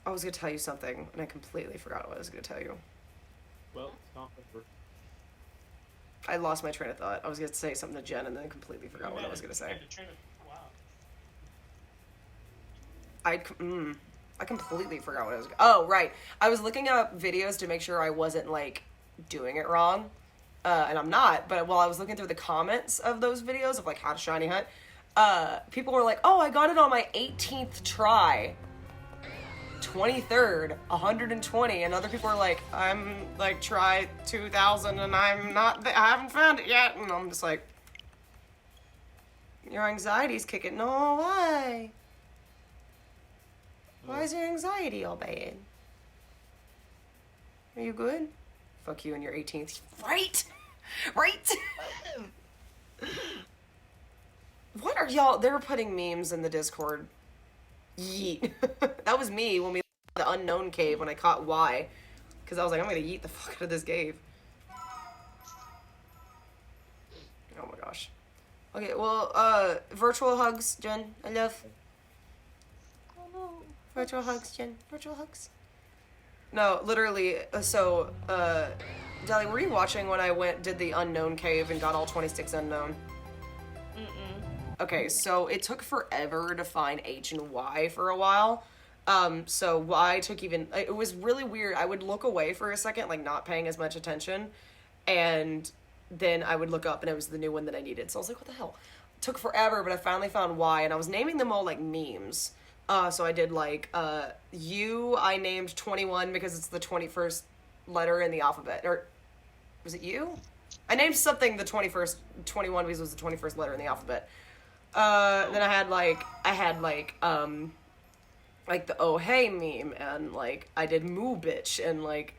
I was gonna tell you something, and I completely forgot what I was gonna tell you. Well, it's not over. I lost my train of thought. I was gonna say something to Jen, and then completely forgot what I was gonna say. I completely forgot what I was. Oh, right. I was looking up videos to make sure I wasn't like doing it wrong, and I'm not. But while I was looking through the comments of those videos of like how to shiny hunt, people were like, "Oh, I got it on my 18th try." 23rd, 120, and other people are like, I'm like, try 2000 and I haven't found it yet. And I'm just like, your anxiety's kicking. No, why? Why is your anxiety all bad? Are you good? Fuck you and your 18th. Right? Right? What are y'all? They were putting memes in the Discord. Yeet. That was me when we left the unknown cave when I caught Y. Because I was like, I'm gonna yeet the fuck out of this cave. Oh my gosh. Okay, well, virtual hugs, Jen. I love. Oh no. Virtual hugs, Jen. Virtual hugs. No, literally, so, Dali, were you watching when I did the unknown cave and got all 26 unknown? Okay, so it took forever to find H and Y for a while. So Y took it was really weird. I would look away for a second, like not paying as much attention, and then I would look up and it was the new one that I needed. So I was like, what the hell? It took forever, but I finally found Y, and I was naming them all like memes. So I did like, U, I named 21 because it's the 21st letter in the alphabet. Or, was it U? I named something the 21st, 21 because it was the 21st letter in the alphabet. Then I had the oh hey meme, and like I did moo bitch and like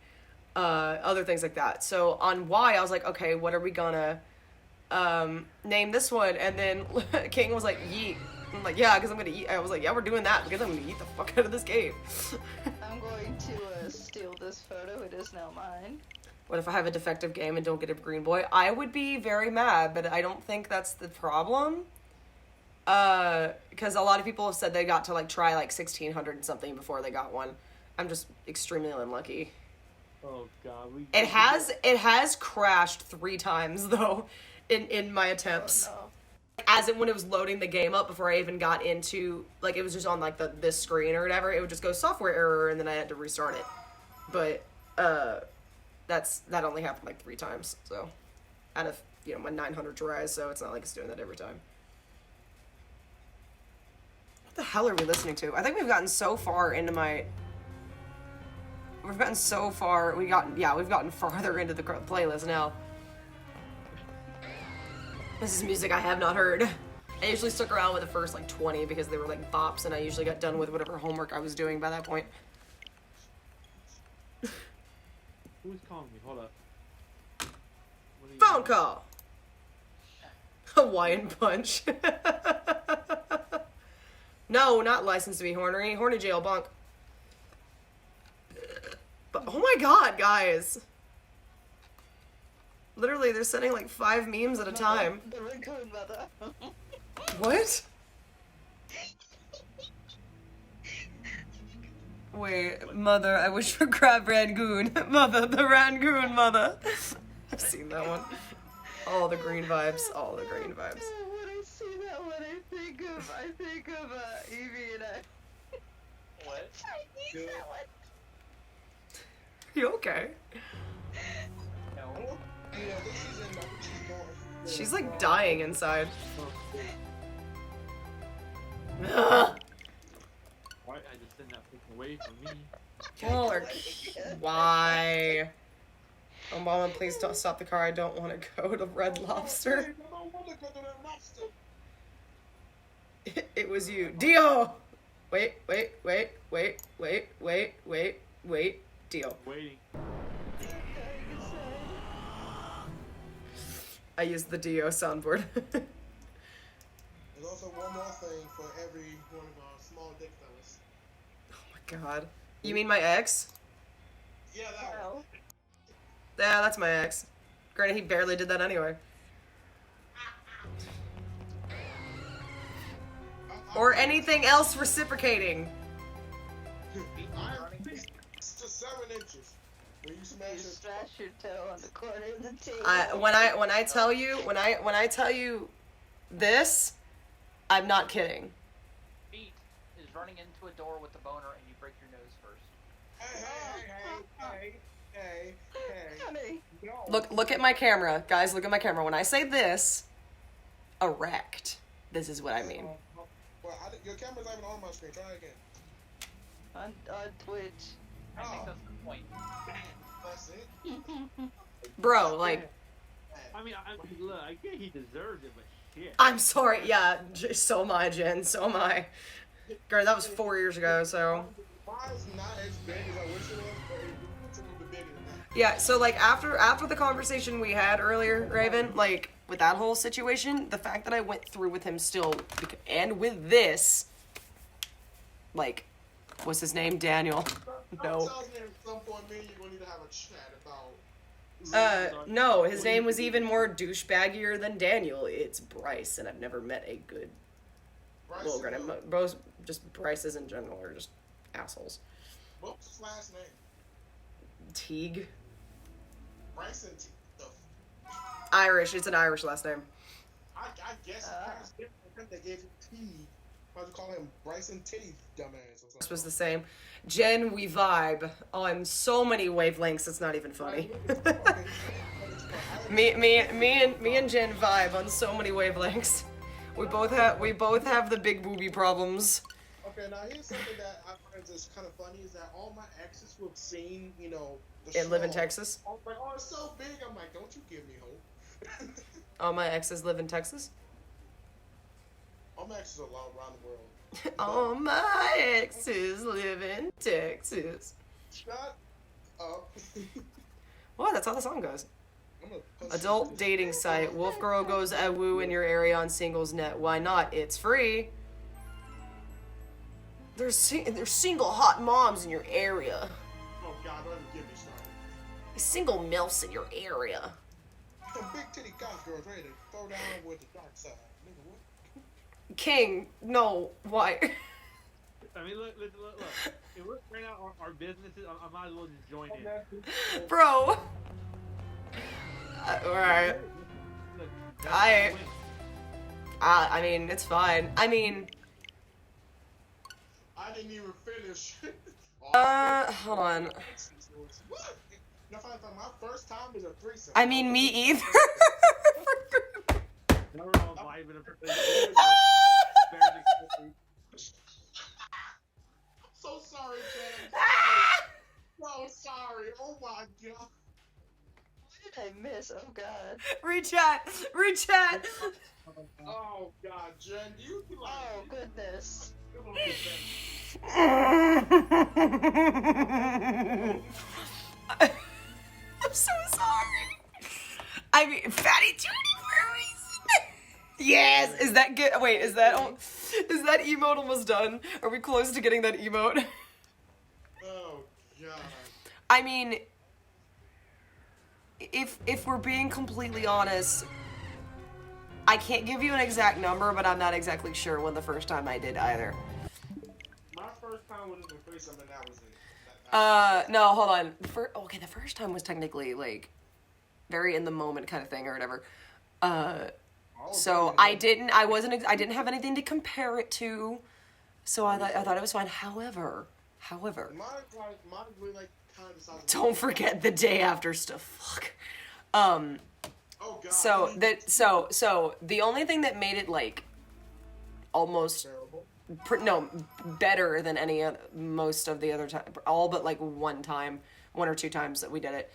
other things like that. So on Y I was like, okay, what are we gonna name this one? And then King was like, yeet. I'm like, yeah, because I'm gonna eat. I was like, yeah, we're doing that because I'm gonna eat the fuck out of this cave. I'm going to steal this photo. It is now mine. What if I have a defective game and don't get a green boy? I would be very mad, but I don't think that's the problem. Because a lot of people have said they got to like try like 1600 and something before they got one. I'm just extremely unlucky. Oh god, it has crashed 3 times though in my attempts. Oh, no. As when it was loading the game up before I even got into, like, it was just on like this screen or whatever, it would just go software error and then I had to restart it. But that only happened like 3 times, so out of, you know, my 900 tries, so it's not like it's doing that every time. What the hell are we listening to? I think we've gotten so far into we've gotten farther into the playlist now. This is music I have not heard. I usually stuck around with the first like 20 because they were like bops, and I usually got done with whatever homework I was doing by that point. Who's calling me? Hold up. What are you Phone doing? call. Hawaiian punch. No, not licensed to be horny. Horny jail bunk. But oh my god, guys. Literally, they're sending like 5 memes at a time. The raccoon mother. What? Wait, mother, I wish for crab rangoon. Mother, the rangoon mother. I've seen that one. All the green vibes. All the green vibes. When I see that one, I think of Evie and I. What? I need that one. You okay? No. Yeah, this season, I think she's going. She's like dying inside. Ugh. Why I just send that thing away from me? Y'all are. Why? Oh, Mama, please don't stop the car. I don't want to go to Red Lobster. I don't want to go to that lobster. It was you. Dio! Wait. Dio. Waiting. I used the Dio soundboard. There's also one more thing for every one of our small dick fellas. Oh my god. You mean my ex? Yeah, that one. Well, Yeah, that's my ex. Granted, he barely did that anyway. Or anything else reciprocating. I'm just 7 inches. When you smash you it, smash your toe on the corner of the table. When I tell you this, I'm not kidding. Pete is running into a door with a boner and you break your nose first. hey. Honey. No. Look at my camera, guys. Look at my camera. When I say this, erect. This is what I mean. Well, your camera's not even on my screen. Try it again. On Twitch. I think that's the point. That's it. Bro, like, I mean, look, I get he deserved it, but shit. I'm sorry. Yeah, so am I, Jen. So am I. Girl, that was 4 years ago, so. Mine's not as big as I wish it was, but it's a little bit bigger than that. Yeah, so like after the conversation we had earlier, Raven, like with that whole situation, the fact that I went through with him still, and with this, like, what's his name? Daniel. No. Tells me at some point, me and you gonna need to have a chat about. No, his name was even more douchebaggier than Daniel. It's Bryce, and I've never met a good. Bryce. Well, granted, both just Bryces in general are just assholes. What's his last name? Teague. Bryson. The Irish. It's an Irish last name. I guess it's kind of different. I think they gave him T. Why'd you call him Bryson Teeth, dumbass? Or This was the same. Jen, we vibe on so many wavelengths. It's not even funny. me and Jen vibe on so many wavelengths. We both have the big booby problems. Okay, now here's something that I find just kind of funny is that all my exes who have seen, the And live in show, Texas. I'm like, oh, it's so big. I'm like, don't you give me hope. All my exes live in Texas. All my exes are all around the world. All my exes live in Texas. Shut up. Well, that's how the song goes. I'm gonna punch Adult you. dating site. Wolf Girl goes woo in your area on Singles Net. Why not? It's free. There's single hot moms in your area. Oh God, don't even get me started. Single milfs in your area. Some big titty goth girls ready to throw down with the dark side. Nigga, what? King, no, why? I mean, look. If we're clearing out our businesses, I might as well just join in. Bro. Alright. Look, I mean, it's fine. I mean, I didn't even finish. hold on. What? Now, my first time was a threesome. I mean, me either. Now we're all vibing up. So sorry, Jen. So sorry. Oh my God. Did I miss. Oh god. Rechat. Rechat. Oh God, Jen, you be like, Oh goodness. come on, man. I'm so sorry. I mean, Fatty Judy for a reason. Yes. Is that good? Wait, is that emote almost done? Are we close to getting that emote? Oh God. I mean, if we're being completely honest, I can't give you an exact number, but I'm not exactly sure when the first time I did either. My first time was in face something that was it. No, hold on. Okay, the first time was technically like very in the moment kind of thing or whatever. So I didn't have anything to compare it to, so I thought it was fine. However, Mine really like kind of sounds. don't forget the day after stuff. Fuck. Oh God. So the only thing that made it like almost Terrible. better than most of the other time, all but like one or two times that we did it.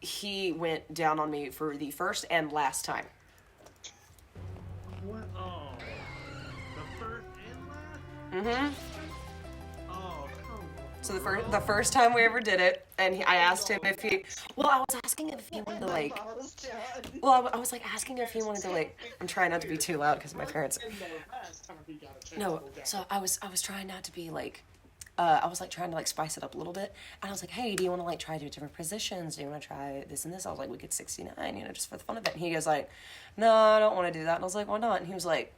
He went down on me for the first and last time. What? Oh. The first and last? Mm-hmm. Oh, come on. So the first time we ever did it, and I asked him if he. Well, I was asking if he wanted to like. Well, I was like asking if he wanted to like. I'm trying not to be too loud because my parents. And the last time he got a chance No, to go down. so I was trying not to be like. I was like trying to like spice it up a little bit, and I was like, "Hey, do you want to like try different positions? Do you want to try this and this?" I was like, "We could 69, just for the fun of it." And he goes like, "No, I don't want to do that." And I was like, "Why not?" And he was like,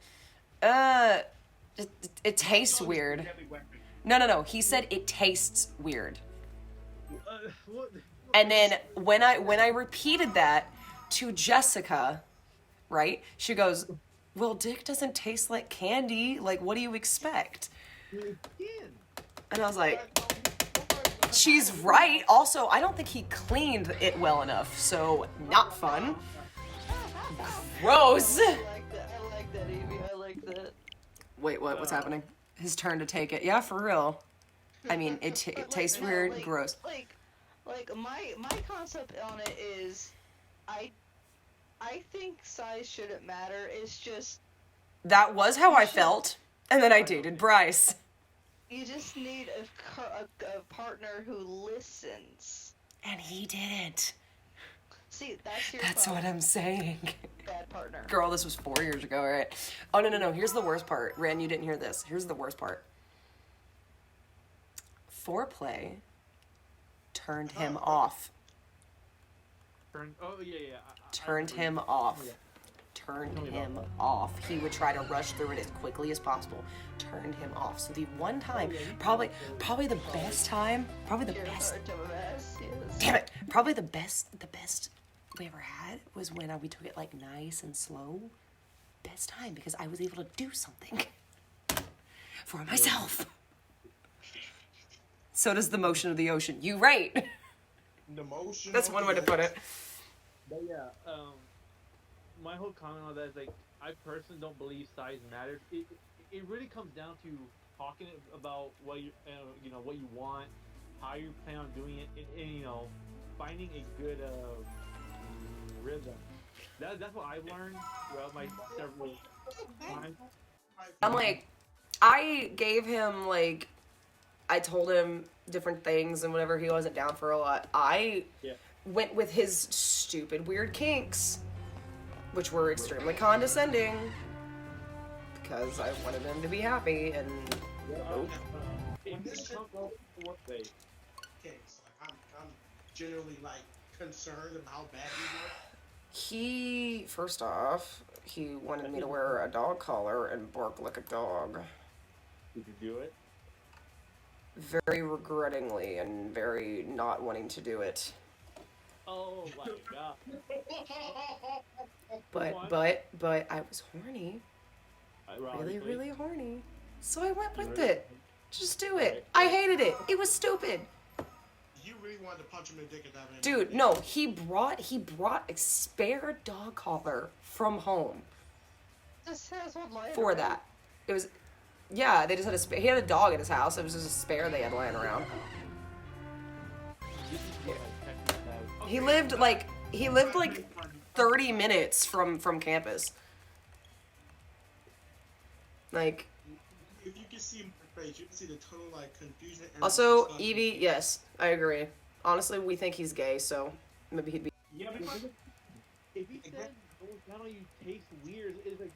it tastes weird." No. He said it tastes weird. What? And then when I repeated that to Jessica, right? She goes, "Well, dick doesn't taste like candy. Like, what do you expect?" And I was like, she's right. Also, I don't think he cleaned it well enough, so not fun. Gross. I like that, Evie. I like that. Wait, what? What's happening? His turn to take it. Yeah, for real. I mean, it But, like, tastes no, weird, like- gross. Like my concept on it is, I think size shouldn't matter. It's just That was how I felt. And then I dated Bryce. you just need a partner who listens. And he didn't. See, that's your That's problem. what I'm saying. Bad partner. Girl, this was 4 years ago, right? Oh, no. Here's the worst part. Ren, you didn't hear this. Here's the worst part. Foreplay turned him off. Oh, yeah. Turned him off. Turned him off. He would try to rush through it as quickly as possible. Turned him off. So the one time, probably the best time, probably the You're best. hard to mess, yes. Damn it! Probably the best we ever had was when we took it like nice and slow. Best time because I was able to do something for myself. So does the motion of the ocean. You right. The motion. That's of one the way to put it. But yeah, my whole comment on that is like, I personally don't believe size matters. It really comes down to talking about what what you want, how you plan on doing it, and finding a good rhythm. That's what I've learned throughout my several times. I'm like, I gave him like, I told him different things and whatever. He wasn't down for a lot. I went with his stupid weird kinks, which were extremely condescending because I wanted him to be happy and nope. When this comes out what way? Case. Like, I'm genuinely like concerned about how bad he was. He, first off, he wanted me to wear a dog collar and bark like a dog. Did you do it? Very regrettingly and very not wanting to do it. Oh my god. But I was horny. Really horny. So I went with it. Just do it. I hated it. It was stupid. You really wanted to punch him in the dick at that minute. Dude, no, he brought a spare dog collar from home Just has one lying for around. that. It was, yeah, they just had a spare. He had a dog at his house. It was just a spare they had laying around. He lived like 30 minutes from campus. Like, If you can see my face, you can see the total like confusion. And also disgust. Evie, yes, I agree. Honestly, we think he's gay, so maybe he'd be. Yeah, because If he said, "Oh, now you taste weird," it's like,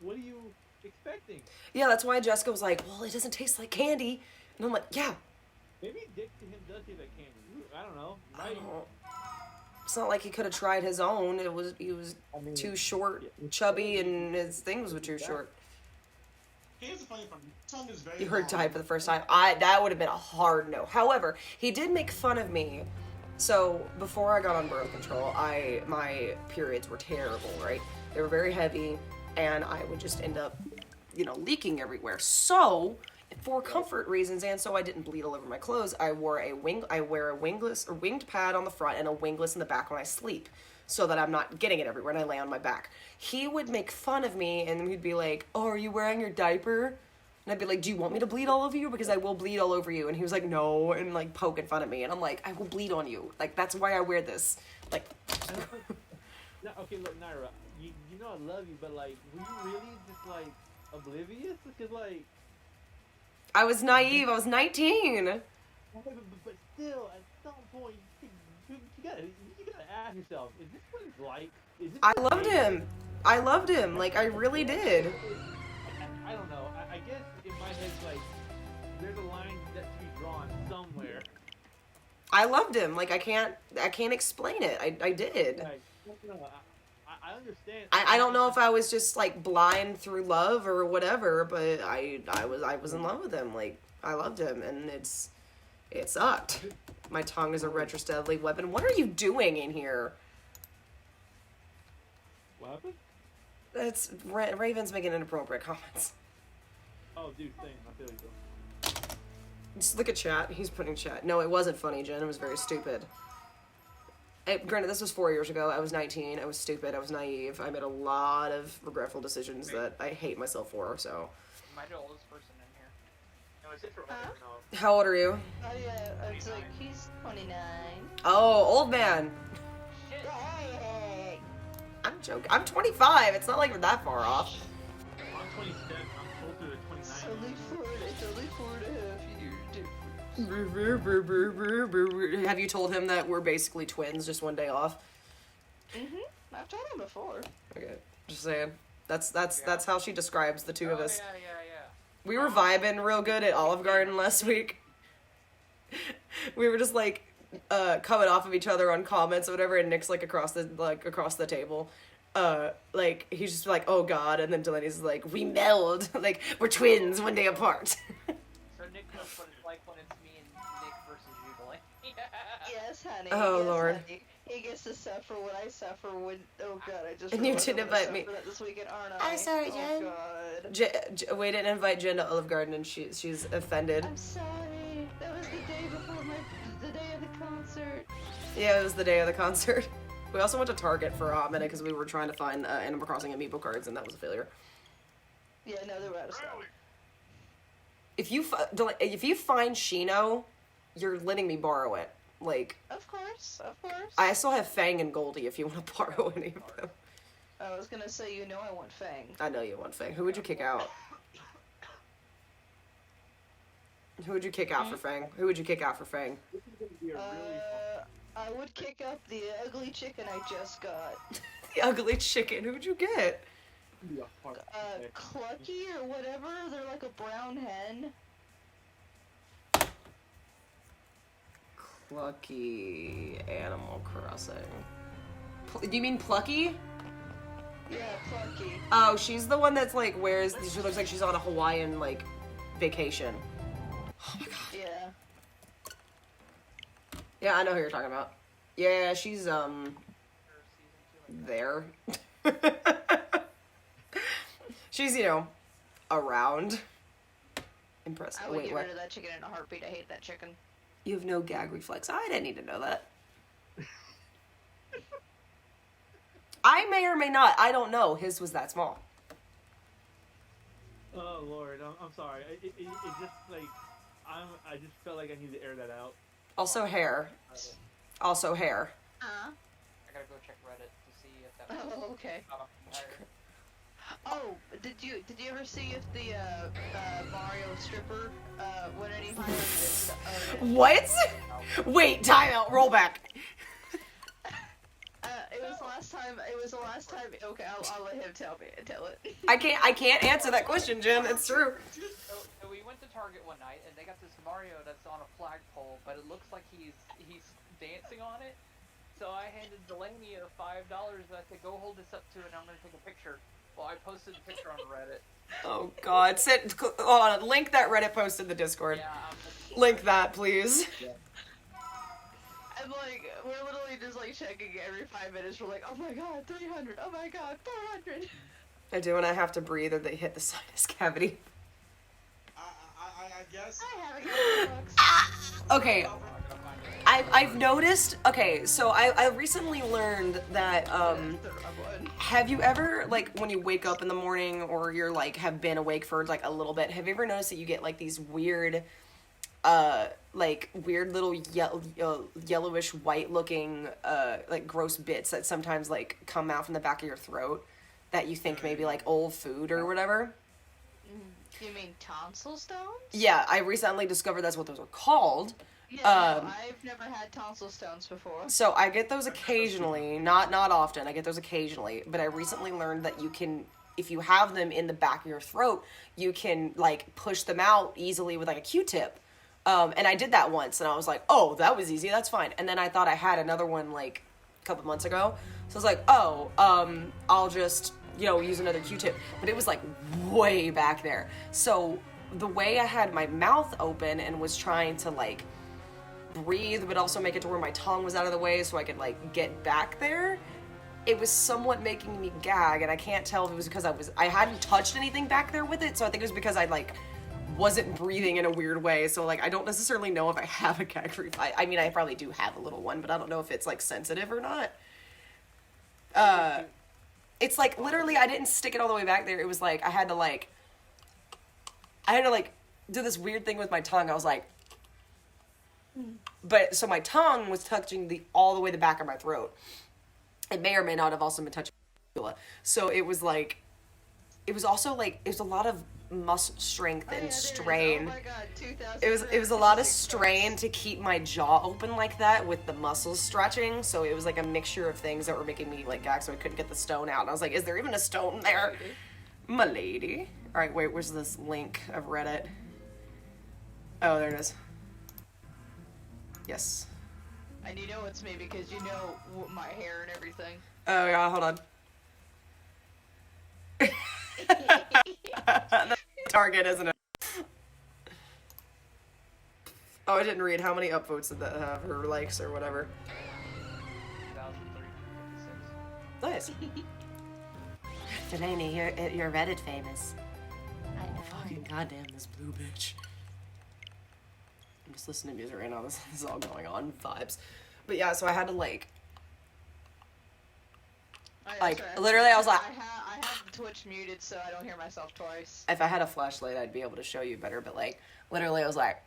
what are you expecting? Yeah, that's why Jessica was like, well, it doesn't taste like candy, and I'm like, yeah. Maybe dick to him does taste like candy. I don't know. I Right? don't- It's not like he could have tried his own. He was too short, chubby, and his things were too short. here's the funny part. My tongue is very You heard long. type for the first time. That would have been a hard no. However, he did make fun of me. So before I got on birth control, my periods were terrible, right? They were very heavy, and I would just end up, leaking everywhere. So for comfort reasons, and so I didn't bleed all over my clothes, I wear a winged pad on the front and a wingless in the back when I sleep, so that I'm not getting it everywhere and I lay on my back. He would make fun of me, and he'd be like, "Oh, are you wearing your diaper?" And I'd be like, "Do you want me to bleed all over you? Because I will bleed all over you." And he was like, "No," and like poking fun at me, and I'm like, "I will bleed on you. Like, that's why I wear this." Like, No, okay, look, Naira, you know I love you, but like, were you really just like oblivious? Because like, I was naive. I was 19. but still, at some point, you gotta ask yourself, is this what it's like? Is this I loved him. I loved him. Like, I really did. I don't know. I guess in my head, like, there's a line that to be drawn somewhere. I loved him. Like, I can't explain it. I did. Like, no, I understand. I don't know if I was just like blind through love or whatever, but I was in love with him. Like, I loved him, and it sucked. My tongue is a retro deadly weapon. What are you doing in here? What happened? That's Raven's making inappropriate comments. Oh, dude, same. I feel you, though. Just look at chat. He's putting chat. No, it wasn't funny, Jen. It was very stupid. Granted, this was 4 years ago. I was 19. I was stupid. I was naive. I made a lot of regretful decisions that I hate myself for. So, Am I the oldest person in here? No, it's for Huh? how old are you? Oh yeah, it's like he's 29. Oh, old man. Shit. Hey. I'm joking. I'm 25. It's not like we're that far off. I'm 27. I'm closer to 29. It's only 4.5 years difference. Have you told him that we're basically twins, just one day off? I've told him before. Okay, just saying. That's how she describes the two of us. Yeah. We were vibing real good at Olive Garden last week. We were just like coming off of each other on comments or whatever, and Nick's like across the table. Like he's just like, "Oh God," and then Delaney's like, "We meld, like we're twins, one day apart." So Nick knows what it's like when it's me and Nick versus you, Delaney. Yes, honey. Oh, yes, Lord. Honey. He gets to suffer what I suffer when. Oh God, I just. And you realized didn't I'm gonna invite me. suffer that this weekend, aren't I? I'm sorry, Jen. Oh God. We didn't invite Jen to Olive Garden, and she's offended. I'm sorry. That was the day before the day of the concert. Yeah, it was the day of the concert. We also went to Target for a hot minute because we were trying to find Animal Crossing amiibo cards, and that was a failure. Yeah, no, they were out of stock. If you find Shino, you're letting me borrow it. Like, Of course, of course. I still have Fang and Goldie if you want to borrow any of them. I was gonna say, I want Fang. I know you want Fang. Who would you kick out? Who would you kick out for Fang? Who would you kick out for Fang? This is gonna be a really I would kick up the ugly chicken I just got. The ugly chicken. Who would you get? be a hard pick. Clucky or whatever. They're like a brown hen. Clucky Animal Crossing. Do you mean Plucky? Yeah, Clucky. Oh, she's the one that's like she looks like she's on a Hawaiian like vacation. Oh my god. Yeah. Yeah, I know who you're talking about. Yeah, she's there. She's, around. Impressive. I would Wait, get what? rid of that chicken in a heartbeat. I hate that chicken. You have no gag reflex. I didn't need to know that. I may or may not. I don't know. His was that small. Oh Lord, I'm sorry. It just like I just felt like I needed to air that out. Also hair. Also hair. Huh? I gotta go check Reddit to see if that. Oh, okay. Higher. Oh, did you ever see if the Mario stripper went any higher than What? Wait, time out, roll back. it was the last time. It was the last time. Okay, I'll let him tell it. I can't answer that question, Jen. It's true. So we went to Target one night, and they got this Mario that's on a flagpole, but it looks like he's dancing on it. So I handed Delaney $5 that I said, go hold this up to, and I'm gonna take a picture. Well, I posted the picture on Reddit. Oh God, hold on. Link that Reddit post in the Discord. Yeah, Link that, please. I'm like, we're literally just like checking every 5 minutes. We're like, oh my god, 300. Oh my god, 400. I do, and I have to breathe, or they hit the sinus cavity. I guess. I have a couple bucks. Okay. I've noticed. Okay, so I recently learned that have you ever, like, when you wake up in the morning or you're like have been awake for like a little bit, have you ever noticed that you get like these weird like weird little yellowish white looking like gross bits that sometimes like come out from the back of your throat that you think maybe like old food or whatever? You mean tonsil stones? Yeah, I recently discovered that's what those are called. Yeah, no, I've never had tonsil stones before. So I get those occasionally, not often. I get those occasionally, but I recently learned that you can, if you have them in the back of your throat, you can like push them out easily with like a Q-tip. And I did that once, and I was like, oh, that was easy. That's fine. And then I thought I had another one like a couple months ago, so I was like, oh, I'll just use another Q-tip. But it was like way back there. So the way I had my mouth open and was trying to like breathe but also make it to where my tongue was out of the way so I could like get back there, it was somewhat making me gag, and I can't tell if it was because I hadn't touched anything back there with it, so I think it was because I like wasn't breathing in a weird way. So like I don't necessarily know if I have a gag reflex. I mean, I probably do have a little one, but I don't know if it's like sensitive or not. It's like literally I didn't stick it all the way back there. It was like I had to do this weird thing with my tongue. I was like, but so my tongue was touching all the way the back of my throat. It may or may not have also been touching my uvula. So it was like, it was also like, it was a lot of muscle strength and strain. Oh my god, 2,000. It was a lot of strain to keep my jaw open like that with the muscles stretching. So it was like a mixture of things that were making me like gag, so I couldn't get the stone out. And I was like, is there even a stone there? My lady. All right, wait, where's this link of Reddit? Oh, there it is. Yes. And you know it's me because you know my hair and everything. Oh yeah, hold on. That's Target, isn't it? Oh, I didn't read how many upvotes did that have, or likes, or whatever. 2,356. Nice. Delaney, you're Reddit famous. I know. Fucking goddamn this blue bitch. I'm just listening to music right now. This is all going on. Vibes. But yeah, so I had to like literally I was like, I have Twitch muted so I don't hear myself twice. if I had a flashlight I'd be able to show you better, but like literally I was like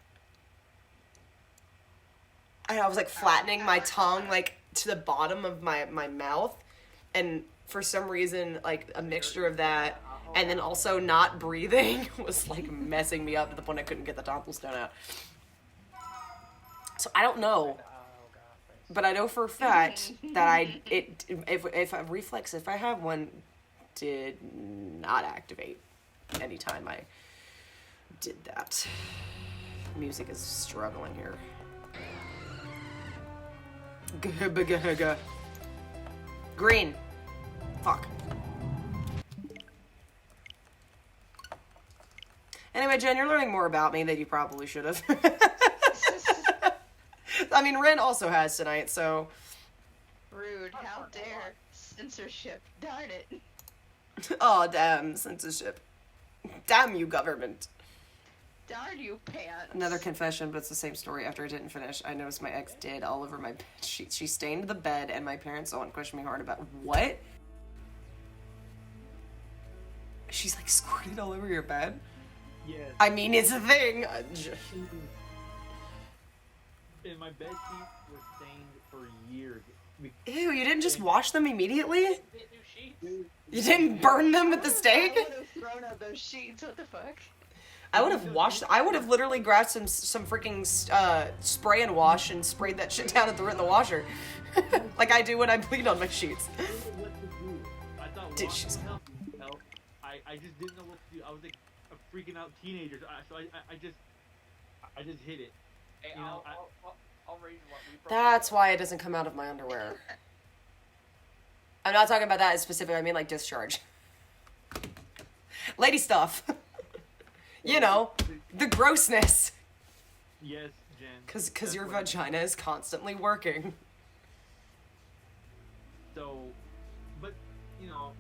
flattening my tongue like to the bottom of my mouth, and for some reason like a mixture of that and then also not breathing was like messing me up to the point I couldn't get the tonsil stone out. So I don't know, but I know for a fact that if a reflex, if I have one, did not activate anytime I did that. Music is struggling here. Green. Fuck. Anyway, Jen, you're learning more about me than you probably should have. I mean, Ren also has tonight, so... Rude. How dare. Censorship. Darn it. Aw, damn, censorship. Damn you, government. Darn you, pants. Another confession, but it's the same story. After I didn't finish, I noticed my ex did all over my bed. She stained the bed, and my parents saw and questioned me hard about... What? She's like squirted all over your bed? Yes. I mean, it's a thing. And my bed sheets were stained for years. Ew, you didn't just wash them immediately? Get new sheets. You didn't burn them with the steak? I would have thrown out those sheets. What the fuck? I would have literally grabbed some freaking spray and wash and sprayed that shit down and threw it in the washer. Like I do when I bleed on my sheets. I didn't know what to do. I thought Dishes. washing would help. I just didn't know what to do. I was like a freaking out teenager. So I just hit it. Hey, You know, I'll raise what we broke. That's why it doesn't come out of my underwear. I'm not talking about that as specific, I mean like discharge. Lady stuff. You know, the grossness. Yes, Jen. Cause That's your what- vagina is constantly working. So, but you know,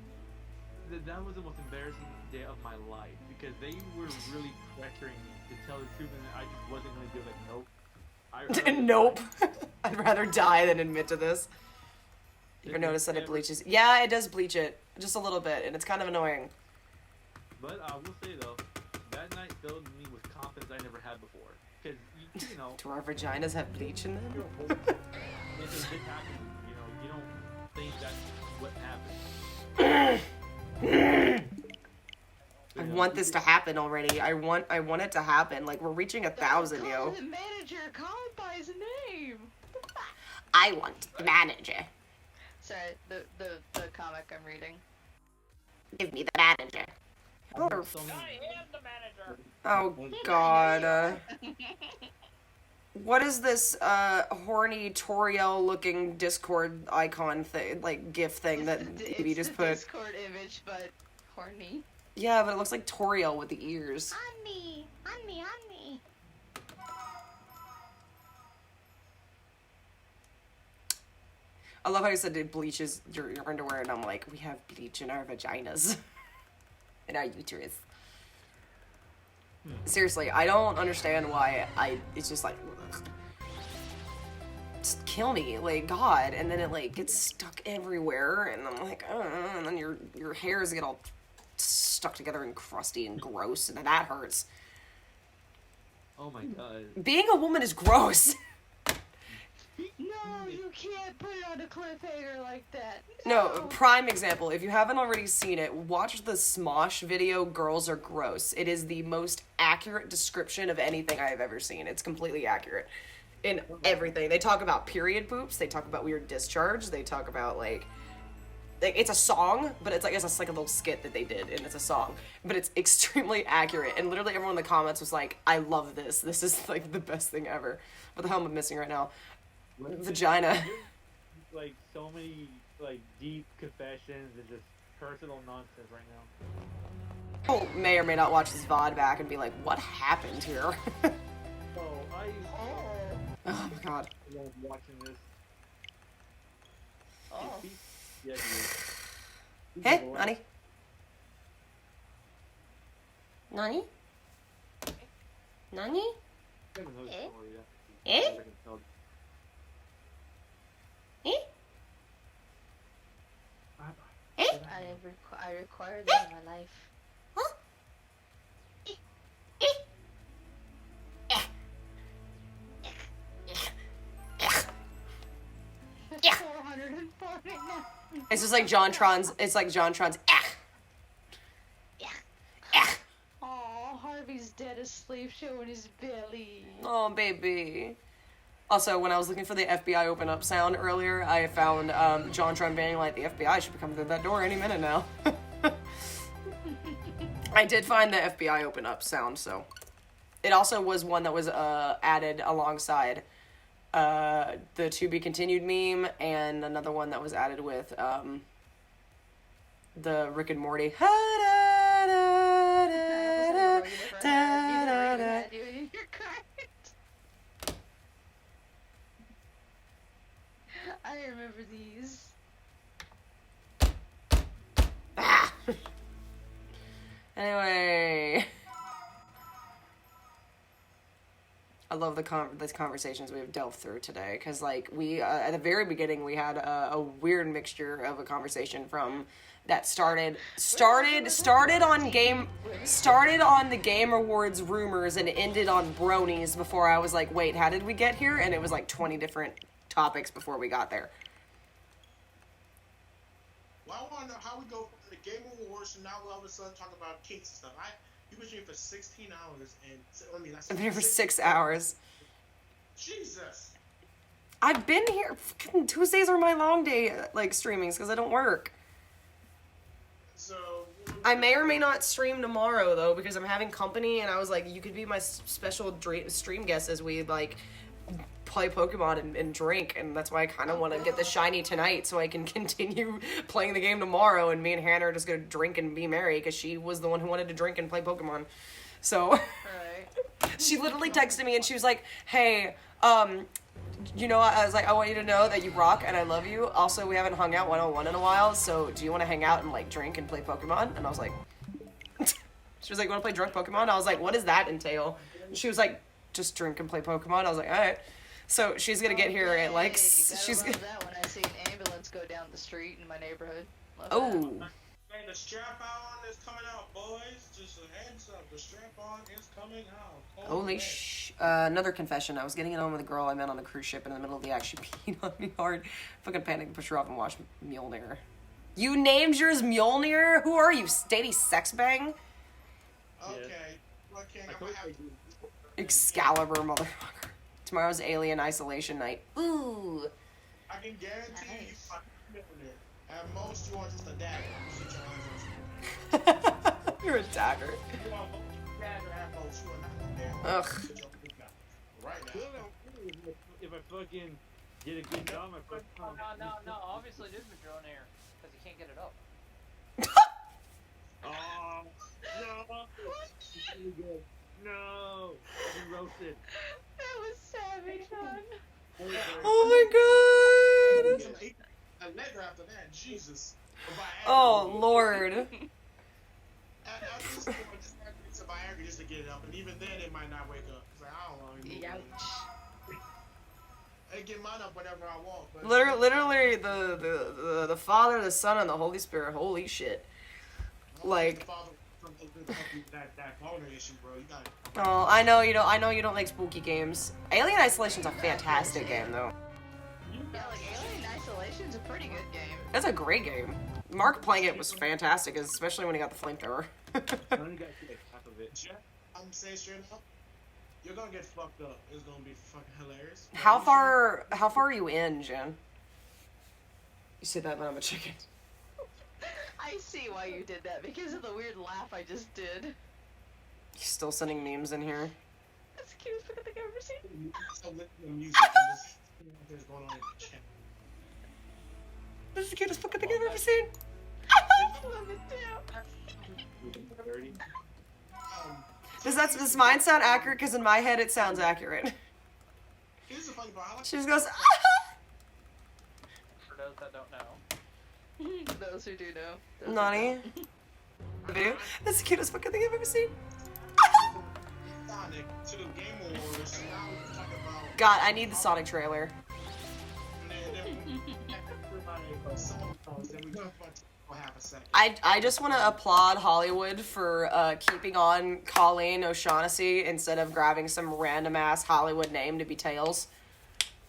that was the most embarrassing day of my life because they were really pressuring me to tell the truth, and I just wasn't gonna do it. Like, nope. Nope. I'd rather die than admit to this. You ever notice that it bleaches? Yeah, it does bleach it. Just a little bit, and it's kind of annoying. But I will say though, that night filled me with confidence I never had before. Because you know, Do our vaginas have bleach in them? if it happens, you know, you don't think that's what happened. I want this to happen already. I want it to happen. Like we're reaching 1,000, Call yo. the manager. Call him by his name. I want the manager. Sorry, the comic I'm reading. Give me the manager. So many- I am the manager. Oh God. What is this horny Toriel looking Discord icon thing, like GIF thing that It's you just the put? Discord image, but horny. Yeah, but it looks like Toriel with the ears. On me. I love how you said it bleaches your underwear, and I'm like, we have bleach in our vaginas. In our uterus. Seriously, I don't understand why it's just like, ugh. Just kill me, like, God, and then it, like, gets stuck everywhere, and I'm like, and then your hairs get all stuck together and crusty and gross, and that hurts. Oh my god. Being a woman is gross. No, you can't put it on a cliffhanger like that. No, prime example. If you haven't already seen it, watch the Smosh video, Girls Are Gross. It is the most accurate description of anything I have ever seen. It's completely accurate. In everything. They talk about period poops, they talk about weird discharge, they talk about, like it's a song, but it's like a little skit that they did, and it's a song. But it's extremely accurate, and literally everyone in the comments was like, I love this. This is, like, the best thing ever. What the hell am I missing right now? Vagina. Like so many like deep confessions and just personal nonsense right now. People may or may not watch this VOD back and be like, what happened here? So I Oh my god. love watching this. Oh. Yeah, he is. Hey, Nani? Nani? Nani? I have another Eh? story, Eh? I can tell. Eh? I require that in my life. Huh? 449. It's just like JonTron's, Oh, Harvey's dead asleep, showing his belly. Oh, baby. Also, when I was looking for the FBI open up sound earlier, I found JonTron being like, the FBI should be coming through that door any minute now. I did find the FBI open up sound, so. It also was one that was added alongside the To Be Continued meme, and another one that was added with the Rick and Morty. I remember these. Ah. Anyway, I love these conversations we've delved through today, because like we at the very beginning we had a weird mixture of a conversation from that started on the Game Awards rumors and ended on bronies before I was like, wait, how did we get here? And it was like 20 different topics before we got there. Well, I want to know how we go from the Game Awards to now all of a sudden talk about kinks and stuff. You've been streaming for 16 hours, and I mean, that's I've been here for 6 hours. Jesus. I've been here. Fucking Tuesdays are my long day, like, streamings, because I don't work. So. I may or may not stream tomorrow, though, because I'm having company, and I was like, you could be my special stream guest as we, like, play Pokemon and drink, and that's why I kind of want to get the shiny tonight, so I can continue playing the game tomorrow, and me and Hannah are just going to drink and be merry, because she was the one who wanted to drink and play Pokemon. So, Right. she literally texted me, and she was like, hey, you know, I was like, I want you to know that you rock and I love you. Also, we haven't hung out one-on-one in a while, so do you want to hang out and, like, drink and play Pokemon? And I was like, she was like, you want to play drunk Pokemon? I was like, what does that entail? And she was like, just drink and play Pokemon. I was like, all right. So she's going to get here at, like, she's gonna going love that when I see an ambulance go down the street in my neighborhood. Love Oh. Hey, the strap-on is coming out, boys. Just a heads up, the strap-on is coming out. Holy another confession. I was getting it on with a girl I met on a cruise ship, and in the middle of the act, she peed on me hard. Fucking panicked, pushed her off and watched Mjolnir. You named yours Mjolnir? Who are you, Stady Sexbang? Okay. Well, King, I'm gonna have to... Excalibur, motherfucker. Tomorrow's Alien Isolation Night. Ooh. I can guarantee you Nice. fucking Mjolnir. At most, you want just a dagger. Shoot your eyes on You're a dagger. you want a dagger at most. You are not gonna dare. Ugh. Shoot your dick out. Right now. If I fucking did a good job, my first No, time. no. Obviously, it is Madronair because he can't get it up. Oh, no. It's really good. No. I've been roasted. That was savage, hon. Oh my god. A letter after that, Jesus. Oh lord. At this point, just some Viagra just to get it up, and even then, it might not wake up. It's like, I don't know. Ouch. I get mine up whenever I want. But Literally the Father, the Son, and the Holy Spirit. Holy shit. Like, that boner issue, bro. You got it. oh, I know you don't like spooky games. Alien Isolation's a fantastic game though. Yeah, like Alien Isolation's a pretty good game. It's a great game. Mark playing it was fantastic, especially when he got the flamethrower. I only got to like half of it. Jeff, I'm saying straight up, you're gonna get fucked up. It's gonna be fucking hilarious. How far are you in, Jen? You said that, but I'm a chicken. I see why you did that because of the weird laugh I just did. You still sending memes in here? That's the cutest fucking thing I've ever seen. So listen to music and just going on in the chat. This is the cutest fucking thing I've ever seen. I love it too. Dirty. Does mine sound accurate? Because in my head it sounds accurate. Here's the funny part. I like She just goes, For those that don't know. Those who do know. Those who Nani. don't. The video. That's the cutest fucking thing I've ever seen. Sonic to the Game Awards. So now we can talk about. God, I need the Sonic trailer. Then we go for half a second. I just want to applaud Hollywood for keeping on Colleen O'Shaughnessy instead of grabbing some random ass Hollywood name to be Tails.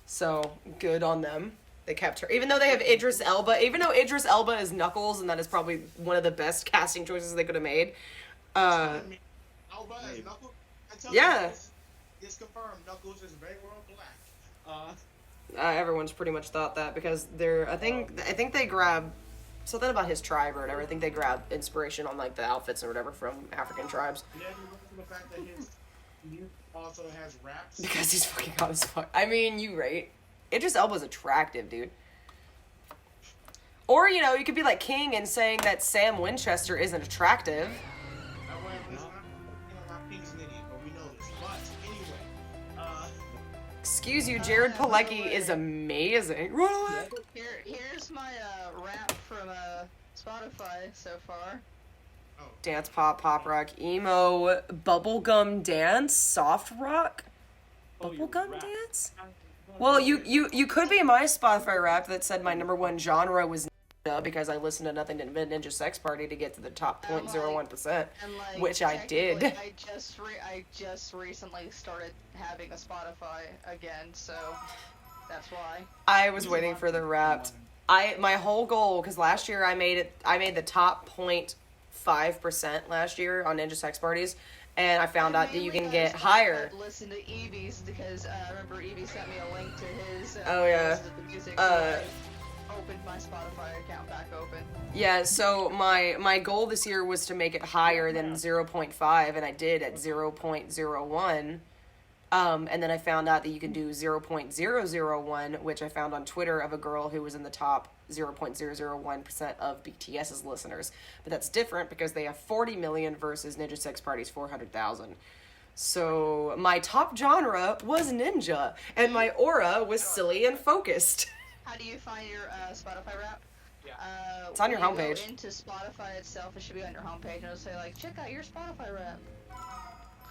So good on them. They kept her, even though they have Idris Elba. Even though Idris Elba is Knuckles, and that is probably one of the best casting choices they could have made. Alba as Knuckles. I tell Yeah. you, it's confirmed. Knuckles is very well black. Everyone's pretty much thought that because they're. I think they grab something about his tribe or whatever. I think they grab inspiration on like the outfits or whatever from African tribes. And then you look at the fact that his youth also has raps. Because he's fucking hot as fuck. I mean, you right. Idris Elba's attractive, dude. Or, you know, you could be like King and saying that Sam Winchester isn't attractive. Ping's an idiot, but we know this. But anyway, Excuse you, Jared Padalecki is amazing. Run away. Here's my rap from Spotify so far. Dance pop, pop rock, emo, bubblegum dance, soft rock, bubblegum dance. Well, you could be my Spotify rap that said my number one genre was ninja because I listened to Nothing but Ninja Sex Party to get to the top 0.01%, And like, which I did. I just recently started having a Spotify again, so That's why. I was waiting for the Wrapped. My whole goal, because last year I made the top 0.5% last year on Ninja Sex Parties, and I found out that you can get higher. Listen to Evie's because I remember Evie sent me a link to his. Oh, yeah. listen to the music, so I opened my Spotify account back open. Yeah, so my goal this year was to make it higher than 0.5, and I did at 0.01. And then I found out that you can do 0.001, which I found on Twitter of a girl who was in the top 0.001% of BTS's listeners. But that's different because they have 40 million versus Ninja Sex Party's 400,000. So my top genre was ninja, and my aura was silly and focused. How do you find your Spotify Wrap? Yeah. It's on your when you homepage. Go into Spotify itself, it should be on your homepage, and it'll say like, check out your Spotify Wrap.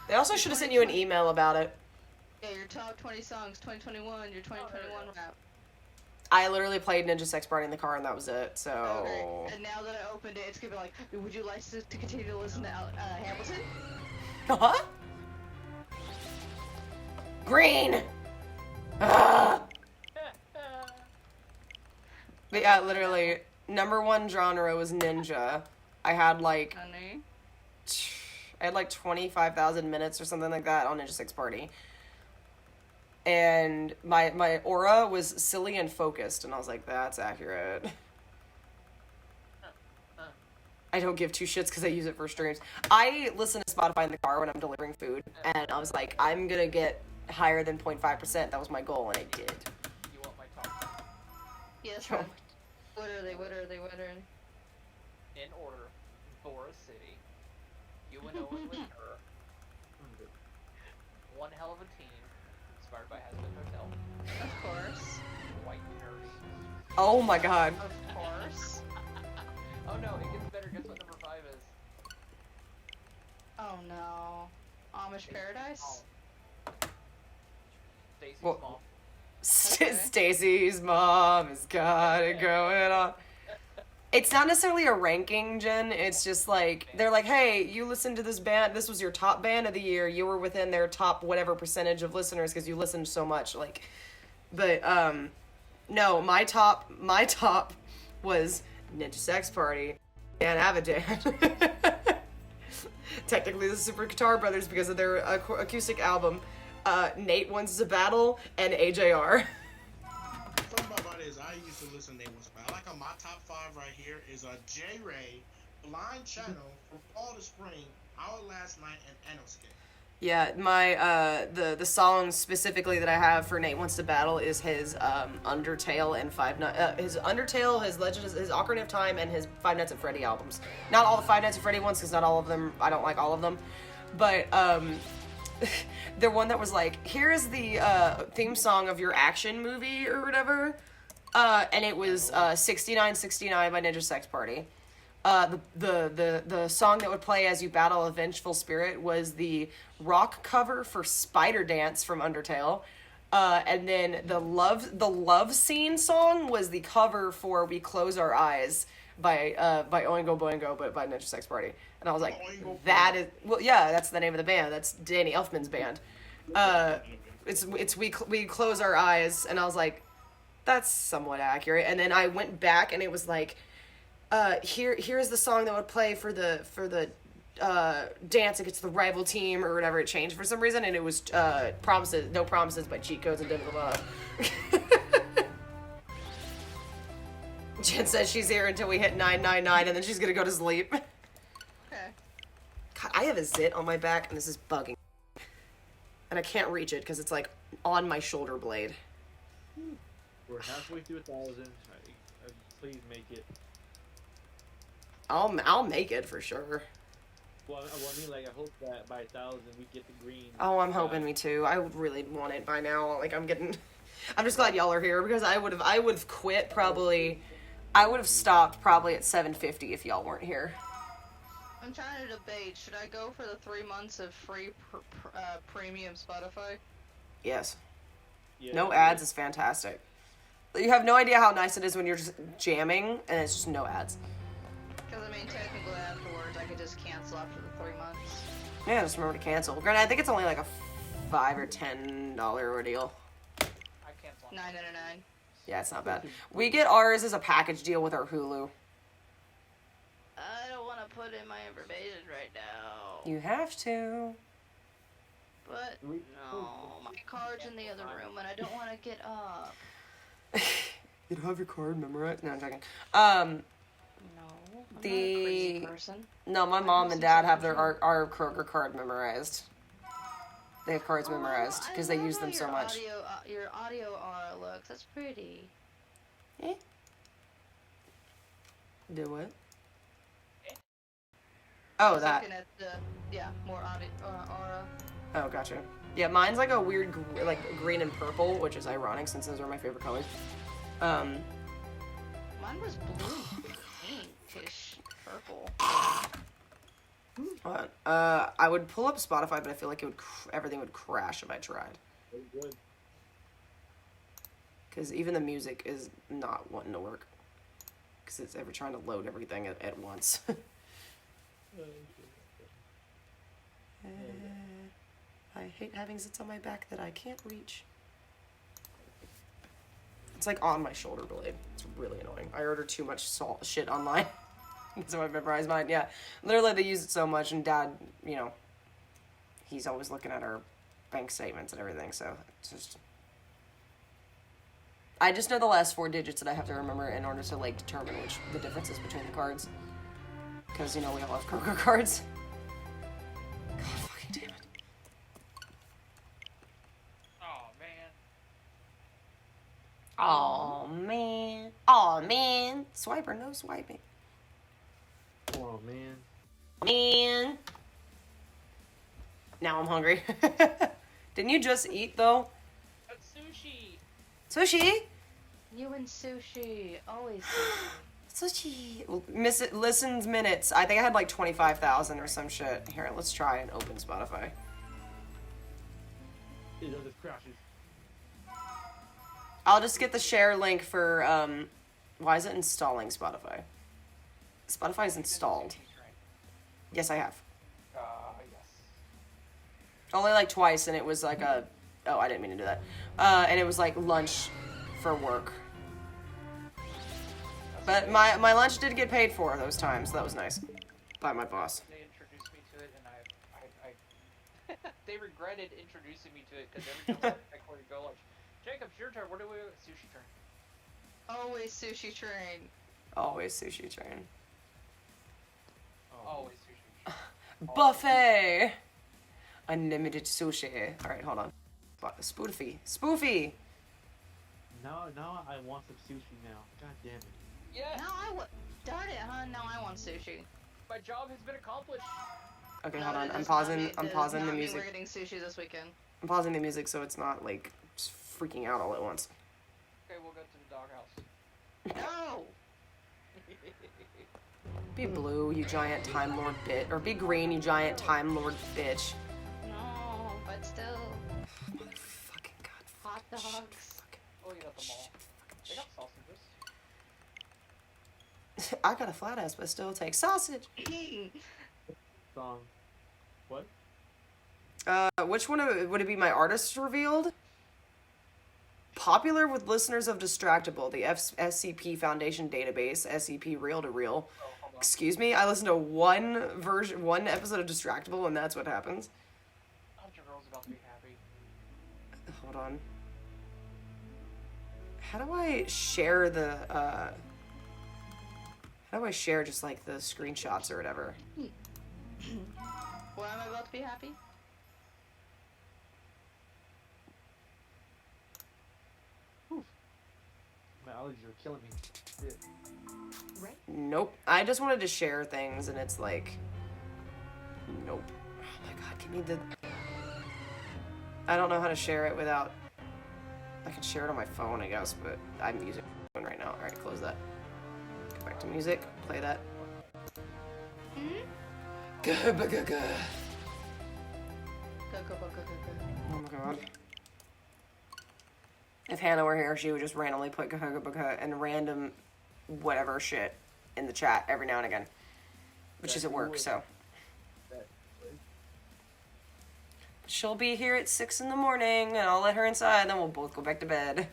They also should have sent you an email about it. Yeah, your top 20 songs, 2021, your 2021 Wrap. I literally played Ninja Sex Party in the car, and that was it, so... Okay. And now that I opened it, it's gonna be like, would you like to continue to listen to Hamilton? Huh? Green! Ah! But yeah, literally, number one genre was ninja. I had like Honey. 25,000 minutes or something like that on Ninja Sex Party. And my aura was silly and focused, and I was like, that's accurate. I don't give two shits because I use it for streams. I listen to Spotify in the car when I'm delivering food, and I was like, I'm gonna get higher than 0.5%. That was my goal, and I did. You want my top? Yes, Sure. ma'am. What are they? In order: Boris City, UNO and with her, One Hell of a Team, inspired by Hazbin Hotel, Of course. White Nurse. Oh my god. Of course. Oh no, it gets better. Guess what number 5 is? Oh no. Amish Paradise? Stacy's Well- mom. Okay. Stacy's mom has got it going on. It's not necessarily a ranking, Jen. It's just like, they're like, hey, you listened to this band. This was your top band of the year. You were within their top whatever percentage of listeners because you listened so much. Like, but, no, my top was Ninja Sex Party and Avidan. Technically the Super Guitar Brothers because of their acoustic album. Nate Wants a Battle and AJR. Something about it is I used to listen to Nate Wants a Battle. Like on my top 5 right here is J Ray, Blind Channel, From Fall to Spring, Our Last Night, and Enosuke. Yeah, my the song specifically that I have for Nate Wants to Battle is his Undertale and his Undertale, his Legend, his Ocarina of Time, and his Five Nights at Freddy albums. Not all the Five Nights at Freddy ones, because not all of them, I don't like all of them, but the one that was like, here is the theme song of your action movie or whatever, and it was 6969 by Ninja Sex Party. The song that would play as you battle a vengeful spirit was the rock cover for Spider Dance from Undertale. And then the love scene song was the cover for We Close Our Eyes by Oingo Boingo, but by Ninja Sex Party. And I was like, that is, well, yeah, that's the name of the band. That's Danny Elfman's band. It's We Close Our Eyes, and I was like, that's somewhat accurate. And then I went back, and it was like, here's the song that would play for the dance against the rival team or whatever. It changed for some reason, and it was No Promises by Cheat Codes and blah blah blah. Jen says she's here until we hit 999, and then she's gonna go to sleep. Okay. God, I have a zit on my back, and this is bugging. And I can't reach it because it's like on my shoulder blade. We're halfway through 1,000. Please make it. I'll make it for sure. Well, I mean, like, I hope that by 1,000 we get the green. Oh, I'm hoping me too. I would really want it by now. Like, I'm just glad y'all are here because I would have quit probably. I would have stopped probably at 750 if y'all weren't here. I'm trying to debate. Should I go for the 3 months of free premium Spotify? Yes. Yeah, No ads is fantastic. You have no idea how nice it is when you're just jamming and it's just no ads. Because, I mean, technically afterwards I could just cancel after the 3 months. Yeah, just remember to cancel. Granted, I think it's only like a $5 or $10 ordeal. I cancel $9.99. Yeah, it's not bad. We get ours as a package deal with our Hulu. I don't want to put in my information right now. You have to. But no, my card's in the other room and I don't want to get up. You don't have your card memorized? No, I'm joking. No, I'm not a crazy The person. no, my mom and dad have our Kroger card memorized. They have cards memorized because they use them so much. Your audio aura looks. That's pretty. Eh? Do what? Oh, Just that. looking at the more audio aura. Oh, gotcha. Yeah, mine's like a weird, like green and purple, which is ironic since those are my favorite colors. Mine was blue, pinkish, purple. Hold on. I would pull up Spotify, but I feel like it would everything would crash if I tried. Good. Because even the music is not wanting to work. Because it's ever trying to load everything at once. I hate having zits on my back that I can't reach. It's like on my shoulder blade. It's really annoying. I order too much shit online. So I memorized mine. Yeah. Literally, they use it so much, and Dad, you know, he's always looking at our bank statements and everything, so it's just... I just know the last 4 digits that I have to remember in order to, like, determine which the difference is between the cards. Because, you know, we all have Kroger cards. God fucking damn it. Oh man. Aw, man. Aw, man. Swiper, no swiping. Oh man. Man. Now I'm hungry. Didn't you just eat, though? But sushi. Sushi? You and sushi, always sushi. Sushi. Well, listens minutes. I think I had like 25,000 or some shit. Here, let's try and open Spotify. It just crashes. I'll just get the share link for, why is it installing Spotify? Spotify is installed. Yes, I have. Yes. Only like twice, and it was like a... Oh, I didn't mean to do that. And it was like lunch for work. But my lunch did get paid for those times. So that was nice. By my boss. They introduced me to it, and I they regretted introducing me to it because every time I record go like, Jacob, it's your turn. Where do we go? Sushi turn. Always sushi train. Always sushi train. Always sushi. Buffet! Unlimited sushi. Alright, hold on. Spoofy. Spoofy! Now I want some sushi now. God damn it. Yeah, Now darn it, huh? Now I want sushi. my job has been accomplished. Okay, No, hold on. that I'm does not pausing. mean- I'm does pausing the not mean music. We're getting sushi this weekend. I'm pausing the music so it's not like just freaking out all at once. Okay, we'll go to the doghouse. No! Be blue, you giant time lord bit, or be green, you giant time lord bitch. No, but still. Motherfucking god. Hot Fucking shit, Oh, dogs. you got the mall. They got sausages. I got a flat ass, but still take sausage. Song. What? Which one would it be? My artist revealed. Popular with listeners of Distractable, the SCP Foundation database, SCP Reel to Reel. Oh, hold on. Excuse me, I listened to one episode of Distractable, and that's what happens. Hunter Girl's about to be happy. Hold on. How do I share the, how do I share just, like, the screenshots or whatever? Why am I about to be happy? My allergies are killing me. Shit. Nope. I just wanted to share things, and it's like... Nope. Oh my god, give me the... I don't know how to share it without... I can share it on my phone, I guess, but I'm using my phone right now. Alright, close that. Go back to music. Play that. Go, Oh my go, go, go, go, go. god. If Hannah were here, she would just randomly put and random whatever shit in the chat every now and again. But she's at work, so. She'll be here at 6 in the morning, and I'll let her inside, and then we'll both go back to bed.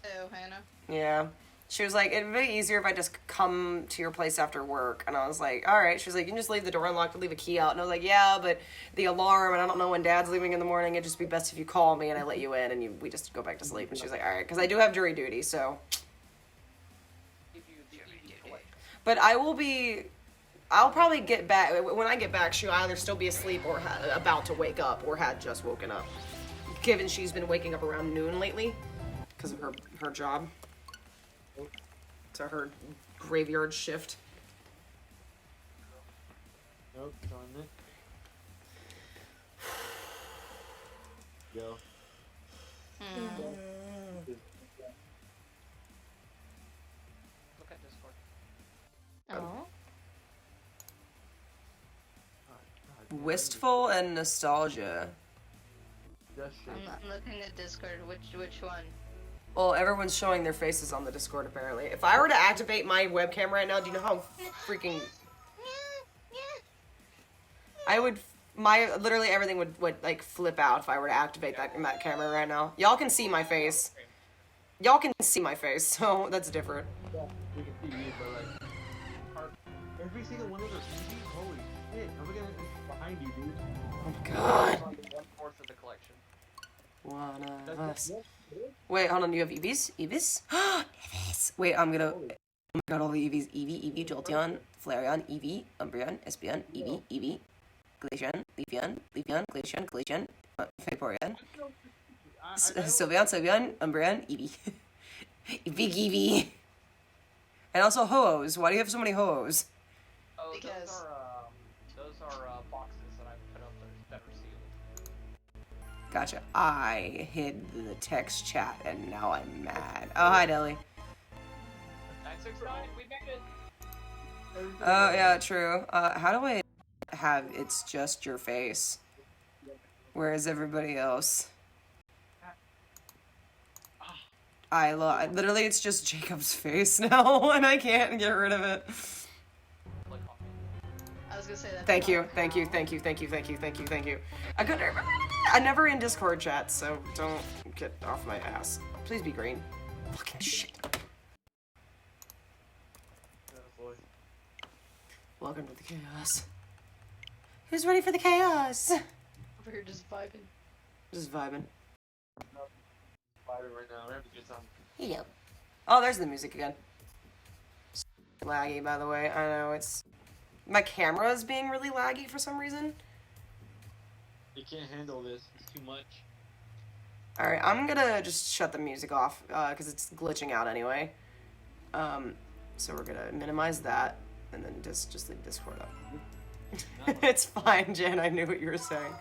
Oh, Hannah. Yeah. She was like, it'd be easier if I just come to your place after work. And I was like, all right. She was like, you can just leave the door unlocked and leave a key out. And I was like, yeah, but the alarm, and I don't know when Dad's leaving in the morning. It'd just be best if you call me and I let you in and we just go back to sleep. And she was like, all right, because I do have jury duty, so. Give you the EV collection. But I'll probably get back. When I get back, she'll either still be asleep or about to wake up or had just woken up. Given she's been waking up around noon lately because of her job. To her graveyard shift. Nope, on it. Go. Look at Discord. Oh. Wistful and nostalgia. Just shit. I'm looking at Discord. Which one? Well, everyone's showing their faces on the Discord apparently. If I were to activate my webcam right now, do you know how freaking I would literally everything would like flip out if I were to activate that camera right now. Y'all can see my face. Y'all can see my face, so that's different. We can see you, but like, every single one of those TVs, holy shit! I'm looking at it behind you, dude. Oh god. Like 1/4 of the collection. One of us. Wait, hold on, you have Eevees? Eevees? Eevees! Wait, I'm gonna... Oh my god, all the Eevees. Eevee, Jolteon, Flareon, Eevee, Umbreon, Espeon, Eevee, Glaceon, Leafeon, Glaceon, Vaporeon, Sylveon, Umbreon, Eevee. Eevee. And also Ho-Ohs. Why do you have so many Ho-Ohs? Oh, Because- those are boxes that I put up there that are sealed. Gotcha. I hid the text chat and now I'm mad. Oh, hi, Deli. 969, we made it. Oh, yeah, true. How do I have it's just your face? Whereas everybody else? Literally, it's just Jacob's face now, and I can't get rid of it. Click on me. I was gonna say that. Thank you. I'm never in Discord chat, so don't get off my ass. Please be green. Fucking shit. Welcome to the chaos. Who's ready for the chaos? Over here just vibing. Just vibing. Vibing right now. We're having a good time. Hello. Oh, there's the music again. Laggy, by the way. I know it's... My camera is being really laggy for some reason. You can't handle this. It's too much. Alright, I'm gonna just shut the music off, because it's glitching out anyway. So we're gonna minimize that, and then just leave Discord up. It's fine, Jen, I knew what you were saying.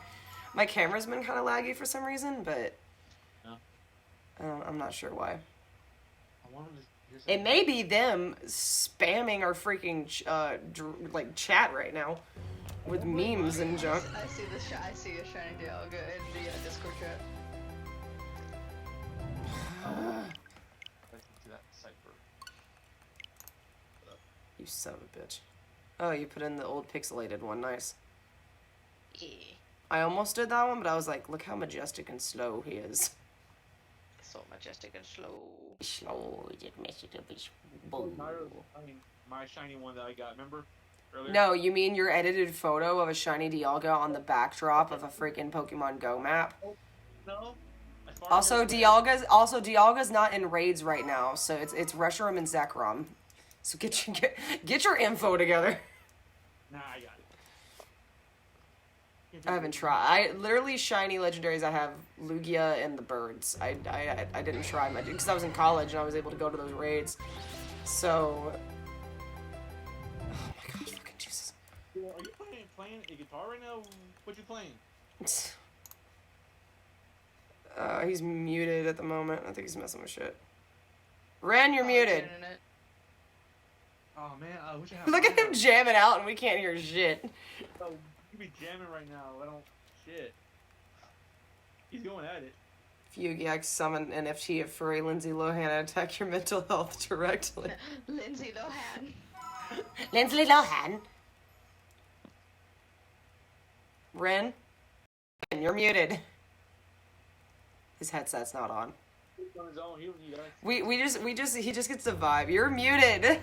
My camera's been kind of laggy for some reason, but... I'm not sure why. I wanted to hear It may be them spamming our freaking, like, chat right now. With memes and junk. I see I see a shiny Dialga in the Discord chat. to that cipher. You son of a bitch. Oh, you put in the old pixelated one. Nice. Yeah. I almost did that one, but I was like, look how majestic and slow he is. So majestic and slow. Slow, just mess it up. It's My shiny one that I got, remember? Earlier? No, you mean your edited photo of a shiny Dialga on the backdrop of a freaking Pokemon Go map? No. Also, Dialga's not in raids right now, so it's Reshiram and Zekrom. So get your info together. Nah, I got it. I haven't tried. Literally shiny legendaries. I have Lugia and the birds. I didn't try my because I was in college and I was able to go to those raids. So. Oh my god, fucking Jesus. Are you playing a guitar right now? What you playing? He's muted at the moment. I think he's messing with shit. Ren, you're muted. Internet. Oh man, I wish I had. Look at him jamming out and we can't hear shit. Oh, you be jamming right now. I don't. Shit. He's going at it. If Yu-Gi-Oh! Summon NFT of furry Lindsay Lohan, attack your mental health directly. Lindsay Lohan. Lindsay Lohan. Ren, you're muted. His headset's not on. On his own, he don't need us. He just gets the vibe. You're muted.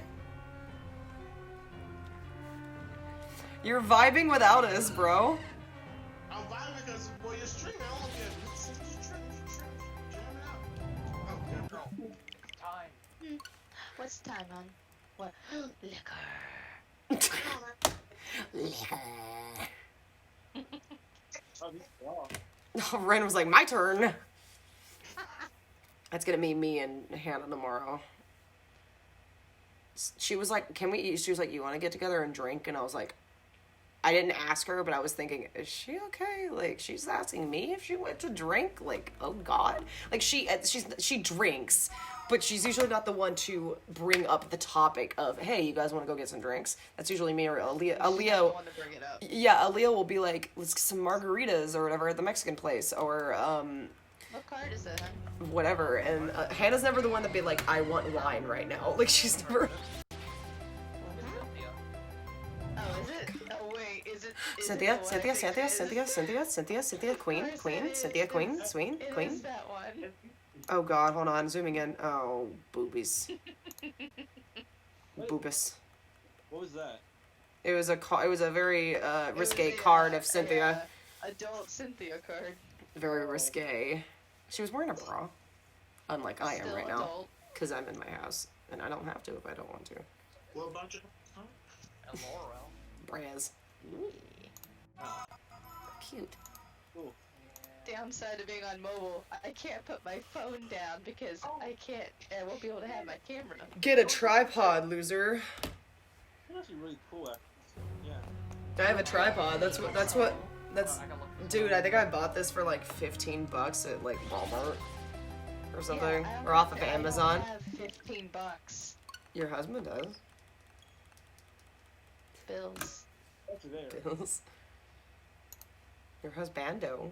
You're vibing without us, bro. I'm vibing because well, you're streaming. I don't know if you're jamming out. Oh, yeah, bro. Time. What's the time on? What? Liquor. Oh, he's strong. Ren was like, my turn. That's gonna be me and Hannah tomorrow. She was like, can we eat? She was like, you want to get together and drink? And I was like, I didn't ask her, but I was thinking, is she okay? Like, she's asking me if she went to drink? Like, oh God. Like, she drinks, but she's usually not the one to bring up the topic of, hey, you guys want to go get some drinks? That's usually me or Aaliyah. Aaliyah, Want to bring it up. yeah, Aaliyah will be like, let's get some margaritas or whatever at the Mexican place, or What card is it, huh? whatever. And Hannah's never the one to be like, I want wine right now. Like, she's never... It's Cynthia. Oh, is it? Oh, wait, is it? Is Cynthia, it the one I Cynthia, think Cynthia, it is? Cynthia, Queen, Of course Queen, it is. Cynthia, Queen, It is Queen. that one. Oh God, hold on, zooming in. Oh, boobies. Boobus. What was that? It was a very It was risque the, card of Cynthia. Adult Cynthia card. Very risque. She was wearing a bra, unlike I am Still right now, adult. because I'm in my house and I don't have to if I don't want to. What about you? And Laurel. Bras. Cute. Downside of being on mobile, I can't put my phone down because I won't be able to have my camera. Get a tripod, loser. It's actually really cool. Yeah. I have a tripod. That's I can look this dude, I think I bought this for like $15 at like Walmart or something, Yeah, or off of I don't Amazon. have $15. Your husband does. Bills. That's there. Bills. Your husbando.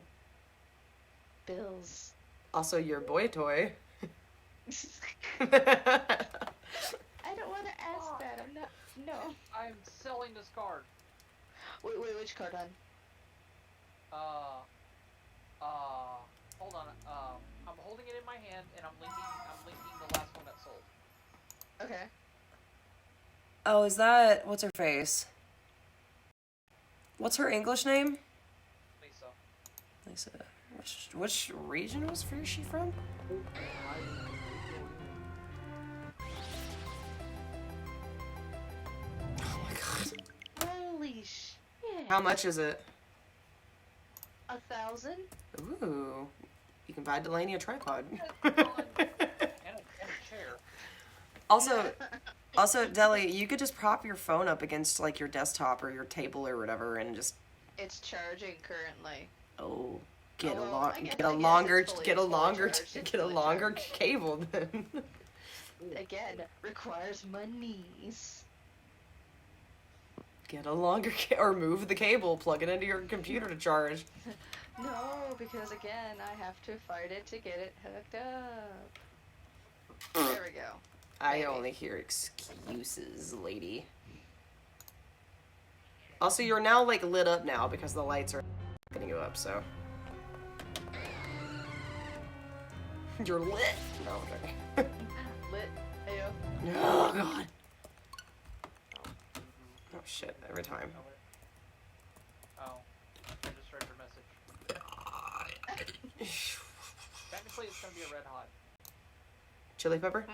Bills. Also your boy toy. I don't want to ask that. I'm not. No. I'm selling this card. Wait, which card on? Hold on. I'm holding it in my hand and I'm linking the last one that sold. Okay. Oh, is that what's her face? What's her English name? Lisa. Lisa. Which region was she from? Oh my God. Holy shit. How much is it? 1,000? Ooh. You can buy Delaney a tripod. And a chair. Also, Deli, you could just prop your phone up against like your desktop or your table or whatever, and just It's charging currently. get Oh, a well, long, I guess- get I a guess longer, it's fully- get a it's fully longer, charged. It's get a fully longer charged. cable then. Again, requires monies. Get a longer or move the cable, plug it into your computer to charge. No, because again, I have to fight it to get it hooked up. There we go. I Maybe. only hear excuses, lady. Also, you're now like lit up now because the lights are getting you up, so. You're lit. No, I'm joking. Lit. Ayo. Oh god. Oh shit, every time. Oh. I just read your message. Technically, it's gonna be a red hot. Chili pepper? No,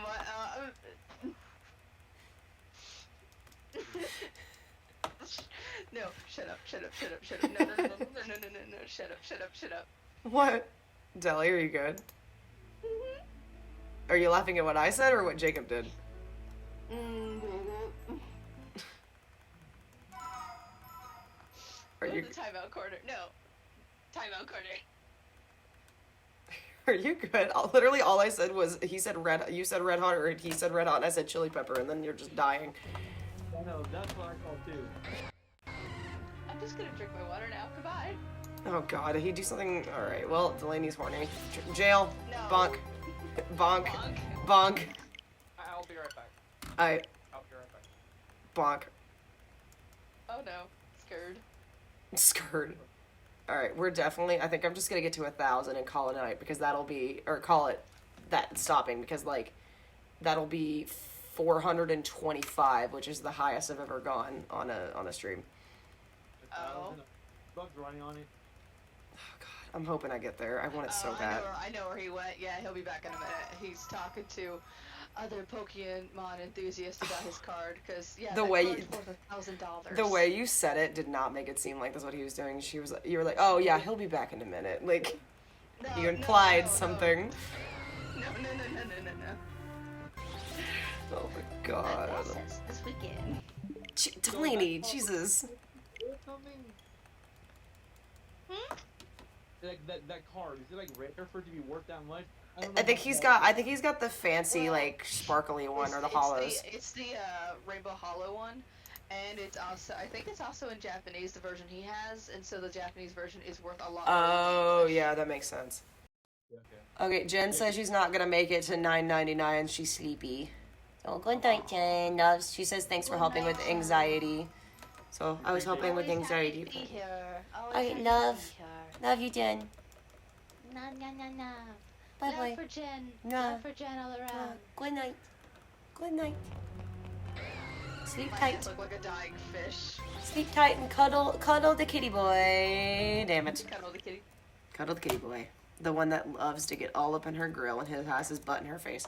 shut up. No, shut up. What? Deli, are you good? Are you laughing at what I said or what Jacob did? Are Go you to the timeout corner. No. Timeout corner. are you good? Literally all I said was you said red hot or he said red hot and I said chili pepper and then you're just dying. I know, that's what I call too. I'm just gonna drink my water now. Goodbye. Oh god, did he do something? Alright, well, Delaney's horny. Jail. No. Bonk. Bonk. Bonk. Bonk. I'll be right back. I I'll be right back. bonk. Oh no. Scared. Skirt. Alright, we're definitely I think I'm just gonna get to 1,000 and call it a night because that'll be or call it that stopping because like that'll be 425, which is the highest I've ever gone on a stream. Oh. Bugs running on it. Oh god, I'm hoping I get there. I want it so bad. I know where he went. Yeah, he'll be back in a minute. He's talking to other Pokemon enthusiasts about his card because The way you- $1,000. The way you said it did not make it seem like that's what he was doing. You were like, oh yeah, he'll be back in a minute. Like, No, you implied no. something. No. Oh my god. This weekend. Delaney, Jesus. Or something. Like that card, is it like rare for it to be worth that much? I don't know. I think he's got the fancy like sparkly one or the hollows. It's the Rainbow Hollow one, and I think it's also in Japanese, the version he has, and so the Japanese version is worth a lot more. Oh yeah, that makes sense. Okay. Okay, Jen says she's not gonna make it to $9.99. She's sleepy. Oh, good night, Jen. Loves. She says thanks for helping with anxiety. So I was helping with anxiety. Okay, love you, Jen. No. Bye Love bye. for Jen. No. Love for Jen all around. Good night. Good night. Sleep My tight. hands look like a dying fish. Sleep tight and cuddle the kitty boy. Damn it. Cuddle the kitty. Cuddle the kitty boy. The one that loves to get all up in her grill and has his butt in her face.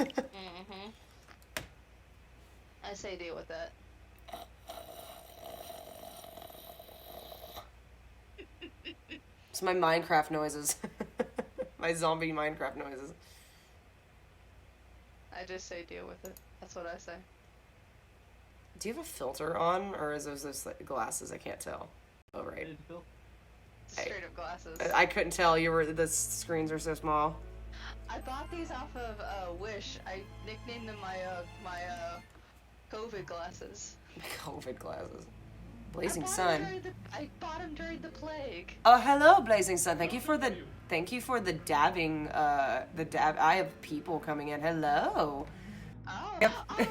Mm-hmm. I say deal with that. It's my Minecraft noises. My zombie Minecraft noises. I just say deal with it. That's what I say. Do you have a filter on, or is those just like glasses? I can't tell. Oh, right. Straight up glasses. I couldn't tell. The screens are so small. I bought these off of Wish. I nicknamed them my COVID glasses. COVID glasses. Blazing Sun. I bought them during the plague. Oh, hello, Blazing Sun. Thank you for the dabbing. The dab. I have people coming in. Hello. Oh. Yep. Oh,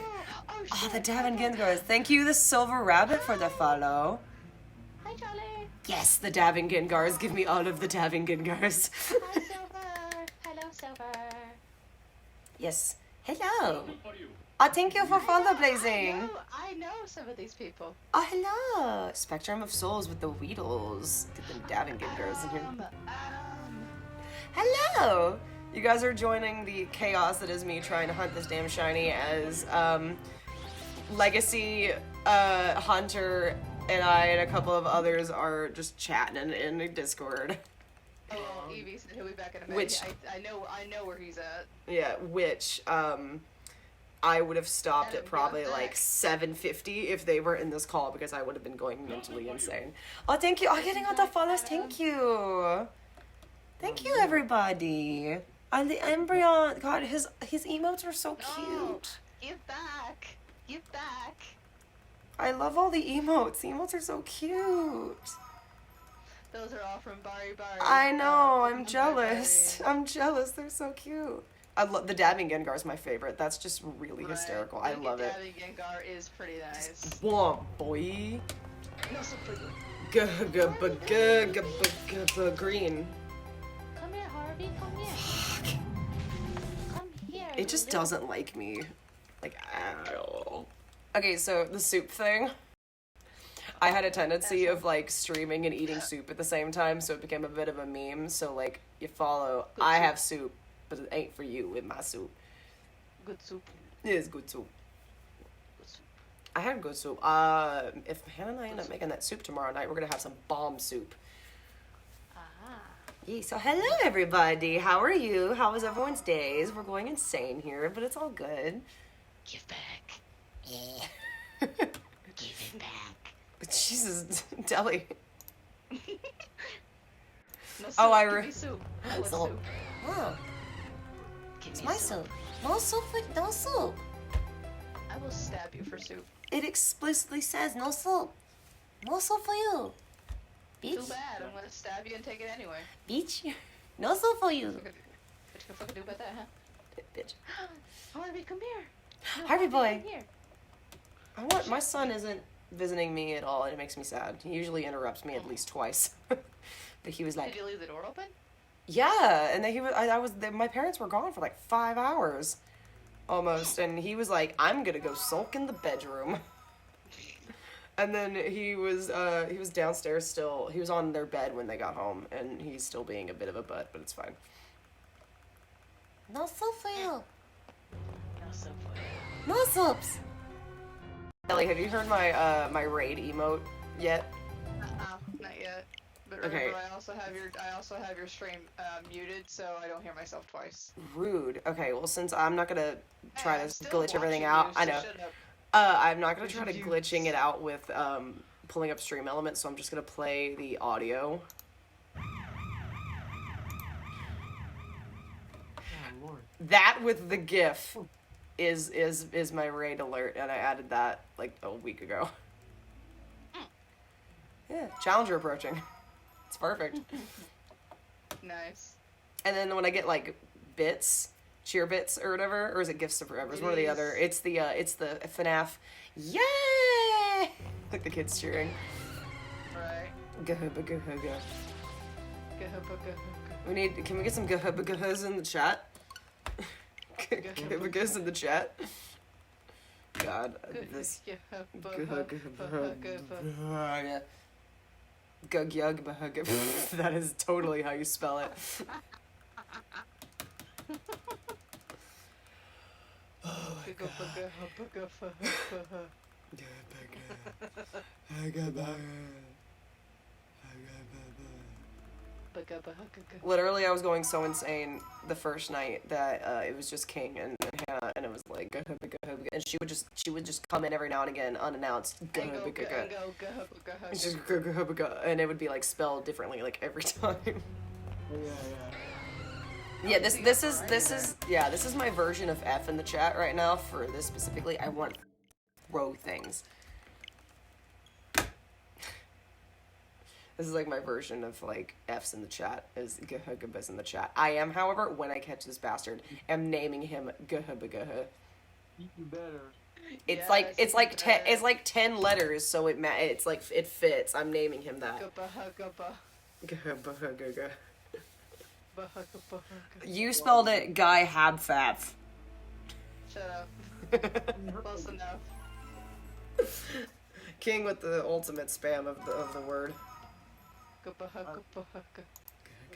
Oh, the Davin Gingars. Thank you, the Silver Rabbit, for the follow. Hi, Charlie. Yes, the Davin Gingars. Give me all of the Davin Gingars. Hi, Silver. Hello, Silver. Yes. Hello. Oh, thank you for follow, Blazing. I know some of these people. Oh, hello. Spectrum of Souls with the Weedles. Get them Davin Gingars in here. Hello. You guys are joining the chaos that is me trying to hunt this damn shiny as Legacy, Hunter, and I and a couple of others are just chatting in a Discord. Oh, Evie said he'll be back in a minute. Which- I know where he's at. Yeah, which I would have stopped And at probably back. like 7:50 if they were in this call because I would have been going mentally insane. Oh, thank you. Oh, getting all the follows. Thank you. Thank you, everybody. The Embryon. God, his emotes are so cute. Give back. Give back. I love all the emotes. The emotes are so cute. Those are all from Bari Bari. I know. I'm Bari jealous. Bari. I'm jealous. They're so cute. I love the dabbing Gengar is my favorite. That's just really Right. hysterical. I love it. Dabbing Gengar is pretty nice. Whoa, boy. No, so pretty. Green. Come here, Harvey. Come here. Come here. It just doesn't like me. Like, at all. Okay, so the soup thing. I had a tendency of like streaming and eating soup at the same time, so it became a bit of a meme. So like, you follow, Good I soup. have soup, but it ain't for you with my soup. Good soup. It is good soup. Good soup. I had good soup. If Hannah and I end up making that soup tomorrow night, we're gonna have some bomb soup. Ah. Yeah, so hello everybody. How are you? How was everyone's days? We're going insane here, but it's all good. Give back. Yeah. Give it back. Jesus, Deli. No soup. Oh, I Give re- me soup. I want So- soup. Wow, Give it's me my soup. No soup, no soup. I will stab you for soup. It explicitly says no soup. No soup for you. Too Bitch. bad. I'm gonna stab you and take it anyway. Bitch. No soup for you. What you can fucking do about that, huh? Bitch. Harvey, come here. No, Harvey boy. come here. My son isn't visiting me at all, and it makes me sad. He usually interrupts me at least twice. But he was like, Did you leave the door open? Yeah, and then my parents were gone for like 5 hours, almost, and he was like, "I'm gonna go sulk in the bedroom." And then he was downstairs still. He was on their bed when they got home, and he's still being a bit of a butt, but it's fine. No feel. No subs. Ellie, have you heard my raid emote yet? Not yet. But Okay. remember, I also have your stream muted, so I don't hear myself twice. Rude. Okay, well, since I'm not gonna try I'm to still glitch everything watching out, you, I so know. shut up. I'm not gonna try to You- glitching it out with pulling up stream elements, so I'm just gonna play the audio. Oh lord. That with the GIF is my raid alert, and I added that like a week ago. Yeah, challenger approaching. It's perfect. Nice. And then when I get like bits, cheer bits or whatever, or is it gifts of forever? It's one or the other. It's the FNAF. Yay! Like the kids cheering. Right. Gahubba gahuga. Gahubba. Can we get some gahubba gahas in the chat? Gahubba gahas in the chat. God, this. Gugyugbahuga. That is totally how you spell it. Literally, I was going so insane the first night that it was just King and Hannah, and it was like gahubba gahubba, and she would just come in every now and again unannounced, gahubba gahubba, and just gahubba gahubba, and it would be like spelled differently like every time. Yeah, this is my version of F in the chat right now for this specifically. I want to throw things. This is like my version of like F's in the chat, is Gahugabas in the chat. I am, however, when I catch this bastard, am naming him Gahubagaha. You better. It's like 10 letters, so it's like it fits. I'm naming him that. Gahubagaga. You spelled it Guy Habfaf. Shut up. Close enough. King with the ultimate spam of the word. I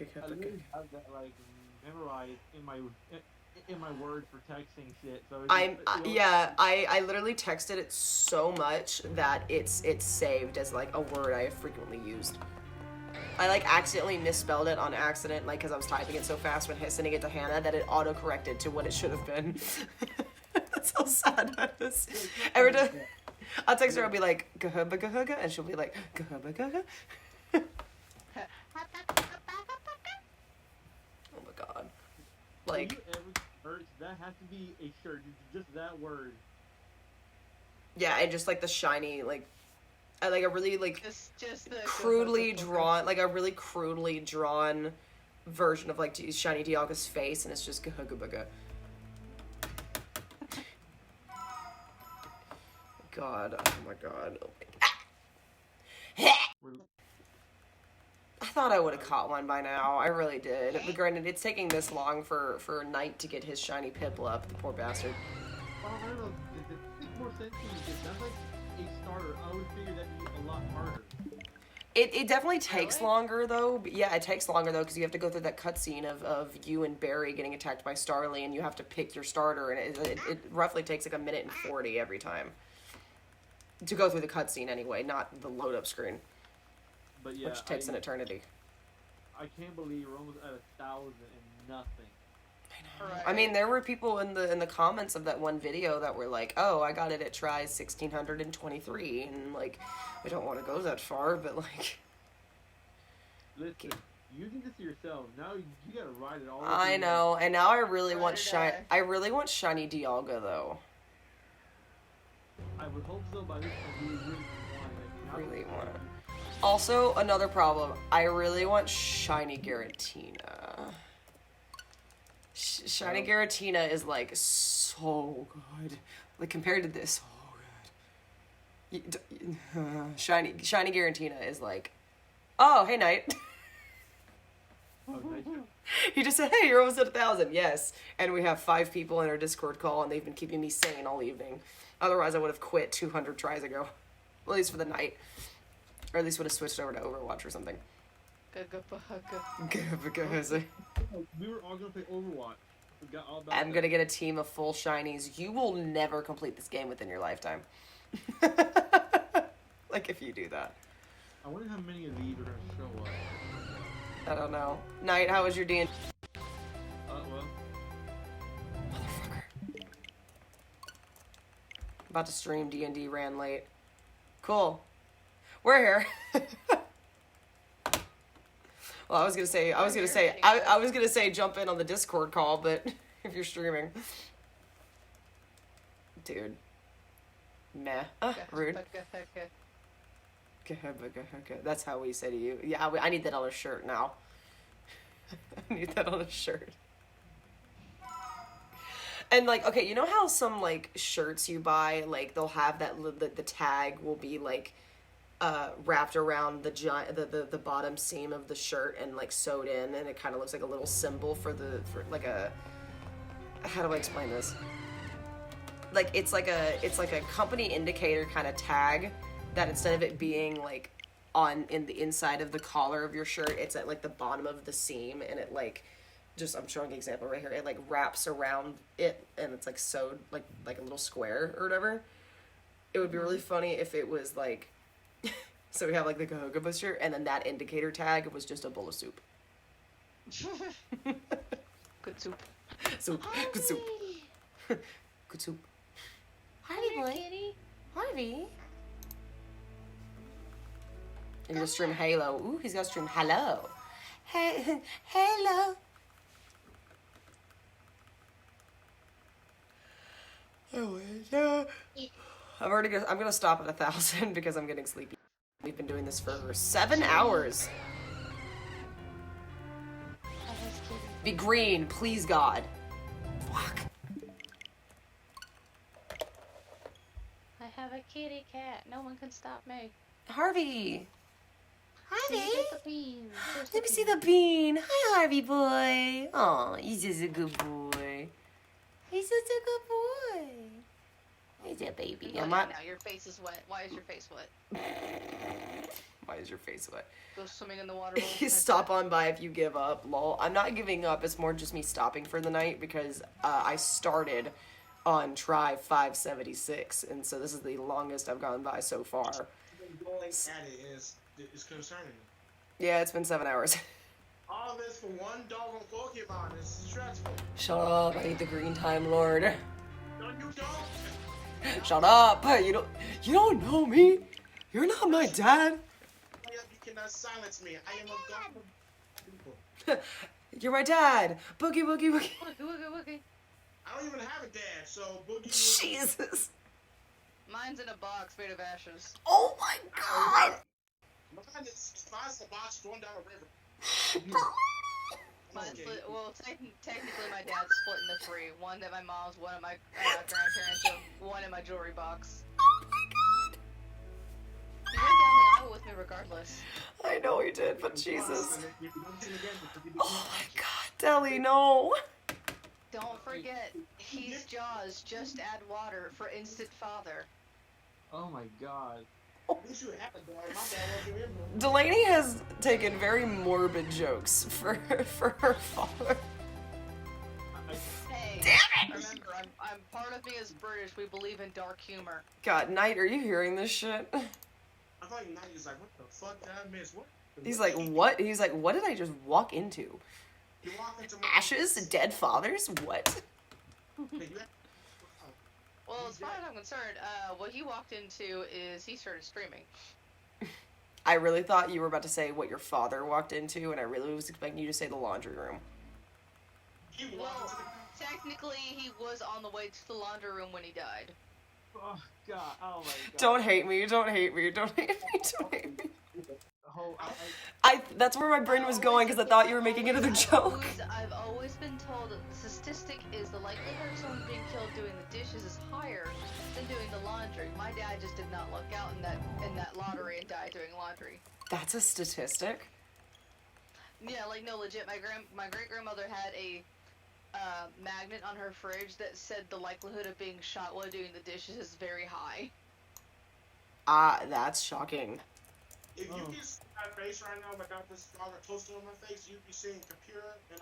literally have that like memorized in my word for texting shit. So I literally texted it so much that it's saved as like a word I have frequently used. I like accidentally misspelled it on accident, like because I was typing it so fast when sending it to Hannah that it auto-corrected to what it should have been. That's how sad that is. Every time I'll text her, I'll be like gahubba gahuga, and she'll be like gahubba gahuga. Oh my god. Like, you ever merch, that has to be a shirt, just that word. yeah, and just like the shiny, like a really like Just the crudely drawn, like a really crudely drawn version of like Shiny Dialga's face, and it's just Gahugabugga. God, oh my god. Oh my... I thought I would have caught one by now. I really did. But granted, it's taking this long for Knight to get his shiny Piplup, the poor bastard. Well, I don't know. It makes more sense to me because that's like a starter. I would figure that'd be a lot harder. It definitely takes longer though. But yeah, it takes longer though because you have to go through that cutscene of you and Barry getting attacked by Starly, and you have to pick your starter, and it roughly takes like 1:40 every time to go through the cutscene anyway, not the load up screen, But yeah, which takes an eternity. I can't believe we're almost at 1,000 and nothing. Right. I mean, there were people in the comments of that one video that were like, "Oh, I got it at try 1623," and like, I don't want to go that far, but like, Listen, you can this to yourself. Now you gotta ride it all. I know, and now I really Ride want or die. I really want shiny Dialga though. I would hope so, but I just really want it. Really want it. Also, another problem. I really want shiny Giratina. Shiny Giratina is like so good. Like compared to this, so good. Shiny Giratina is like, oh hey Knight. Oh, nice. He just said, "Hey, you're almost at 1,000." Yes, and we have 5 people in our Discord call, and they've been keeping me sane all evening. Otherwise, I would have quit 200 tries ago, at least for the night, or at least would have switched over to Overwatch or something. We were all gonna play Overwatch. Forgot all about I'm that. gonna get a team of full shinies. You will never complete this game within your lifetime. Like if you do that. I wonder how many of these are gonna show up. I don't know. Knight, how was your D&D? Well. Motherfucker. About to stream D&D, ran late. Cool. We're here. Well, I was gonna say jump in on the Discord call, but if you're streaming. Dude. Meh. Rude. That's how we say to you. Yeah, I need that on a shirt now. I need that on a shirt. And like, okay, you know how some like shirts you buy, like they'll have that the tag will be like wrapped around the bottom seam of the shirt and like sewed in, and it kind of looks like a little symbol for like a, how do I explain this? Like it's like a company indicator kind of tag that instead of it being like in the inside of the collar of your shirt, it's at like the bottom of the seam, and it like just, I'm showing an example right here, it like wraps around it and it's like sewed like a little square or whatever. It would be really funny if it was like so we have like the Kahogaba shirt, and then that indicator tag was just a bowl of soup. Good soup. Soup. Good soup. Good soup. Harvey boy. Kitty. Harvey. He's gonna stream Halo. Ooh, he's gonna stream Hello. Hey, Halo. I'm gonna stop at 1,000 because I'm getting sleepy. We've been doing this for 7 hours. Be green, please God. Fuck. I have a kitty cat. No one can stop me. Harvey. Harvey. See the bean. There's Let me see bean. the bean. Hi, Harvey boy. Oh, he's just a good boy. He's just a good boy. He's a baby. Now, I'm not. your face is wet. Why is your face wet? Why is your face wet? Go swimming in the water. bowl. You stop on by if you give up. Lol. I'm not giving up. It's more just me stopping for the night because I started on try 576, and so this is the longest I've gone by so far. Going at it is concerning. Yeah, it's been 7 hours. All this for one dog on Pokemon is stressful. Shut up! I need the green time lord. No, you don't. Shut up! You don't know me. You're not my dad. You cannot silence me. I am a god of people. You're my dad. Boogie woogie woogie. Woogie. I don't even have a dad, so Boogie. Jesus. Mine's in a box made of ashes. Oh my God. Mine's the box thrown down a river. Mine's Okay. split, well, technically my dad's split into 3. One at my mom's, one at my grandparents, and one in my jewelry box. Oh my God. He went down the aisle with me regardless. I know he did, but Jesus. Oh my God, Deli, no. Don't forget, he's Jaws, just add water for instant father. Oh my god. At least you have a dad. My dad wasn't here, bro. Delaney has taken very morbid jokes for her father. Hey, Damn it! remember, I'm part of me is British, we believe in dark humor. God, Knight, are you hearing this shit? I thought Knight was like, what the fuck did I miss? What? He's like, what? He's like, what did I just walk into? You walk into my Ashes? Dead fathers? What? Well, as far as I'm concerned, what he walked into is he started screaming. I really thought you were about to say what your father walked into, and I really was expecting you to say the laundry room. He walked Well, into the technically, he was on the way to the laundry room when he died. Oh god. Oh my god. Don't hate me, don't hate me, don't hate me, don't hate me. Oh, That's where my brain was going, because I thought you were making another joke. I've always been told that the statistic is the likelihood of someone being killed doing the dishes is higher than doing the laundry. My dad just did not luck out in that lottery and died doing laundry. That's a statistic? Yeah, like no, legit. My great grandmother had a magnet on her fridge that said the likelihood of being shot while doing the dishes is very high. That's shocking. If you can see my face right now without this dollar toaster on my face, you'd be seeing computer and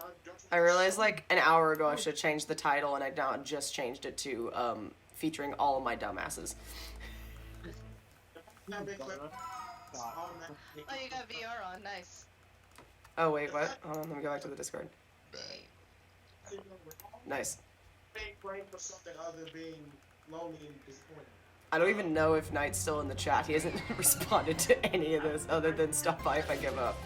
I realized like an hour ago I should change the title, and I now just changed it to featuring all of my dumbasses. Now big clip. Oh, you got VR on. Nice. Oh wait, what? Hold on, let me go back to the Discord. Nice. Big brain for something other than being lonely and disappointed. I don't even know if Knight's still in the chat. He hasn't responded to any of this other than stop by if I give up.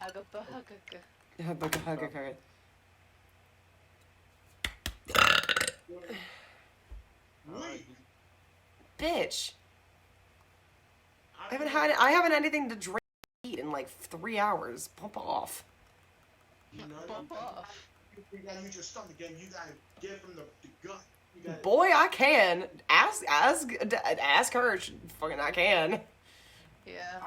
Motherfucker. Bitch. I haven't had anything to drink or eat in like 3 hours. Pump off. Bump off. You gotta use your stomach again. You gotta get it from the gut. Boy, I can. Ask her. Fucking I can. Yeah.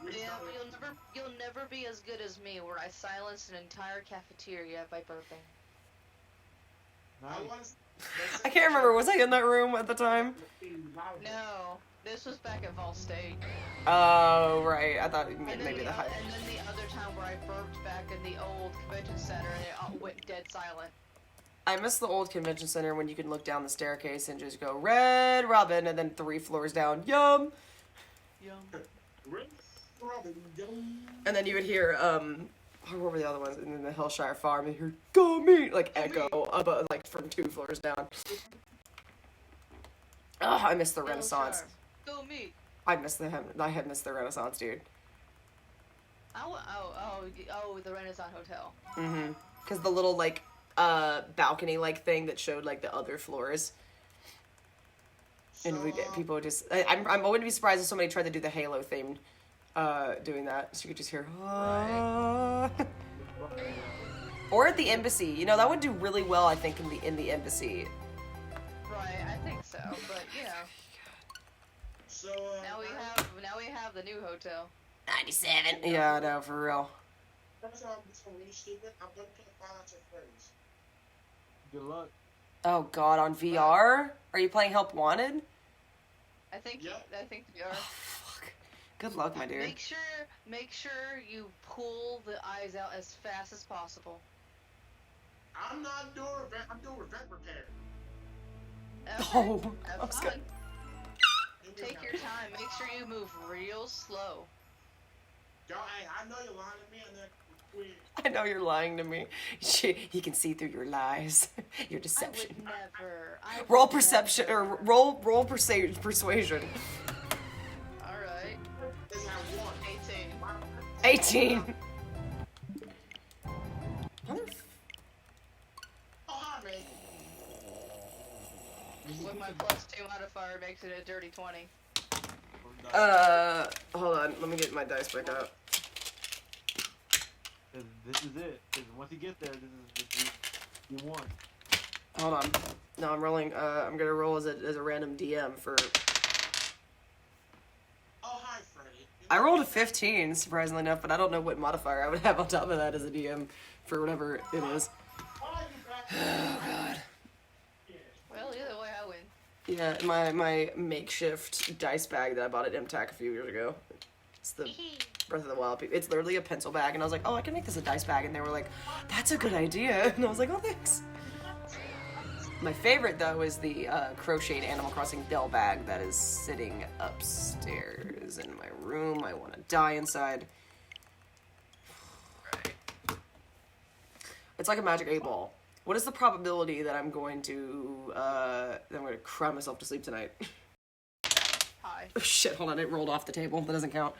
Yeah, but you'll never be as good as me, where I silenced an entire cafeteria by burping. Nice. I can't remember. Was I in that room at the time? No, this was back at Vol State. Oh, right. I thought maybe the And then the other time where I burped back in the old convention center and it all went dead silent. I miss the old convention center when you could look down the staircase and just go, Red Robin, and then 3 floors down, yum! Yum. And then you would hear, what were the other ones? And then the Hillshire Farm, and you hear, go meet! Like, echo, above, like, from 2 floors down. Oh, I miss the Renaissance. Go meet. I had missed the Renaissance, dude. Oh, the Renaissance Hotel. Mm-hmm. Because the little, like, balcony-like thing that showed, like, the other floors. And people would just... I wouldn't be surprised if somebody tried to do the Halo theme, doing that. So you could just hear... Ah. Or at the embassy. You know, that would do really well, I think, in the embassy. Right, I think so, but, you know. So, Now we have the new hotel. 97. Yeah, I know, for real. First of all, I'm just gonna be stupid. I'm gonna play Fallout at Freddy's. Good luck. Oh god, on VR? Are you playing Help Wanted? I think Yep. we are. Oh, fuck. Good luck, my dude. Make sure you pull the eyes out as fast as possible. I'm not doing revent. I'm doing revent repair. Okay, Oh, have I was fun. good. Take your time. Make sure you move real slow. Yo, hey, I know you're lying to me, and then we. I know you're lying to me. He can see through your lies, your deception. I would never. Roll perception or roll persuasion. All right. Is that 1? 18. 18. Oh, hi, man. With my +2 modifier makes it a dirty 20. Hold on. Let me get my dice back up. This is it. 'Cause once you get there, this is you won. Hold on. No, I'm rolling. I'm gonna roll as a random DM for. Oh, hi, Freddy. I rolled a 15, surprisingly enough, but I don't know what modifier I would have on top of that as a DM for whatever it is. Why are you back? Oh god. Well, either way, I win. Yeah, my makeshift dice bag that I bought at MTAC a few years ago. It's the Breath of the Wild. It's literally a pencil bag, and I was like, oh, I can make this a dice bag, and they were like, that's a good idea, and I was like, oh, thanks. My favorite, though, is the crocheted Animal Crossing Dell bag that is sitting upstairs in my room. I want to die inside. It's like a magic 8-ball. What is the probability that I'm going to cry myself to sleep tonight? Hi. Oh, shit, hold on, it rolled off the table. That doesn't count.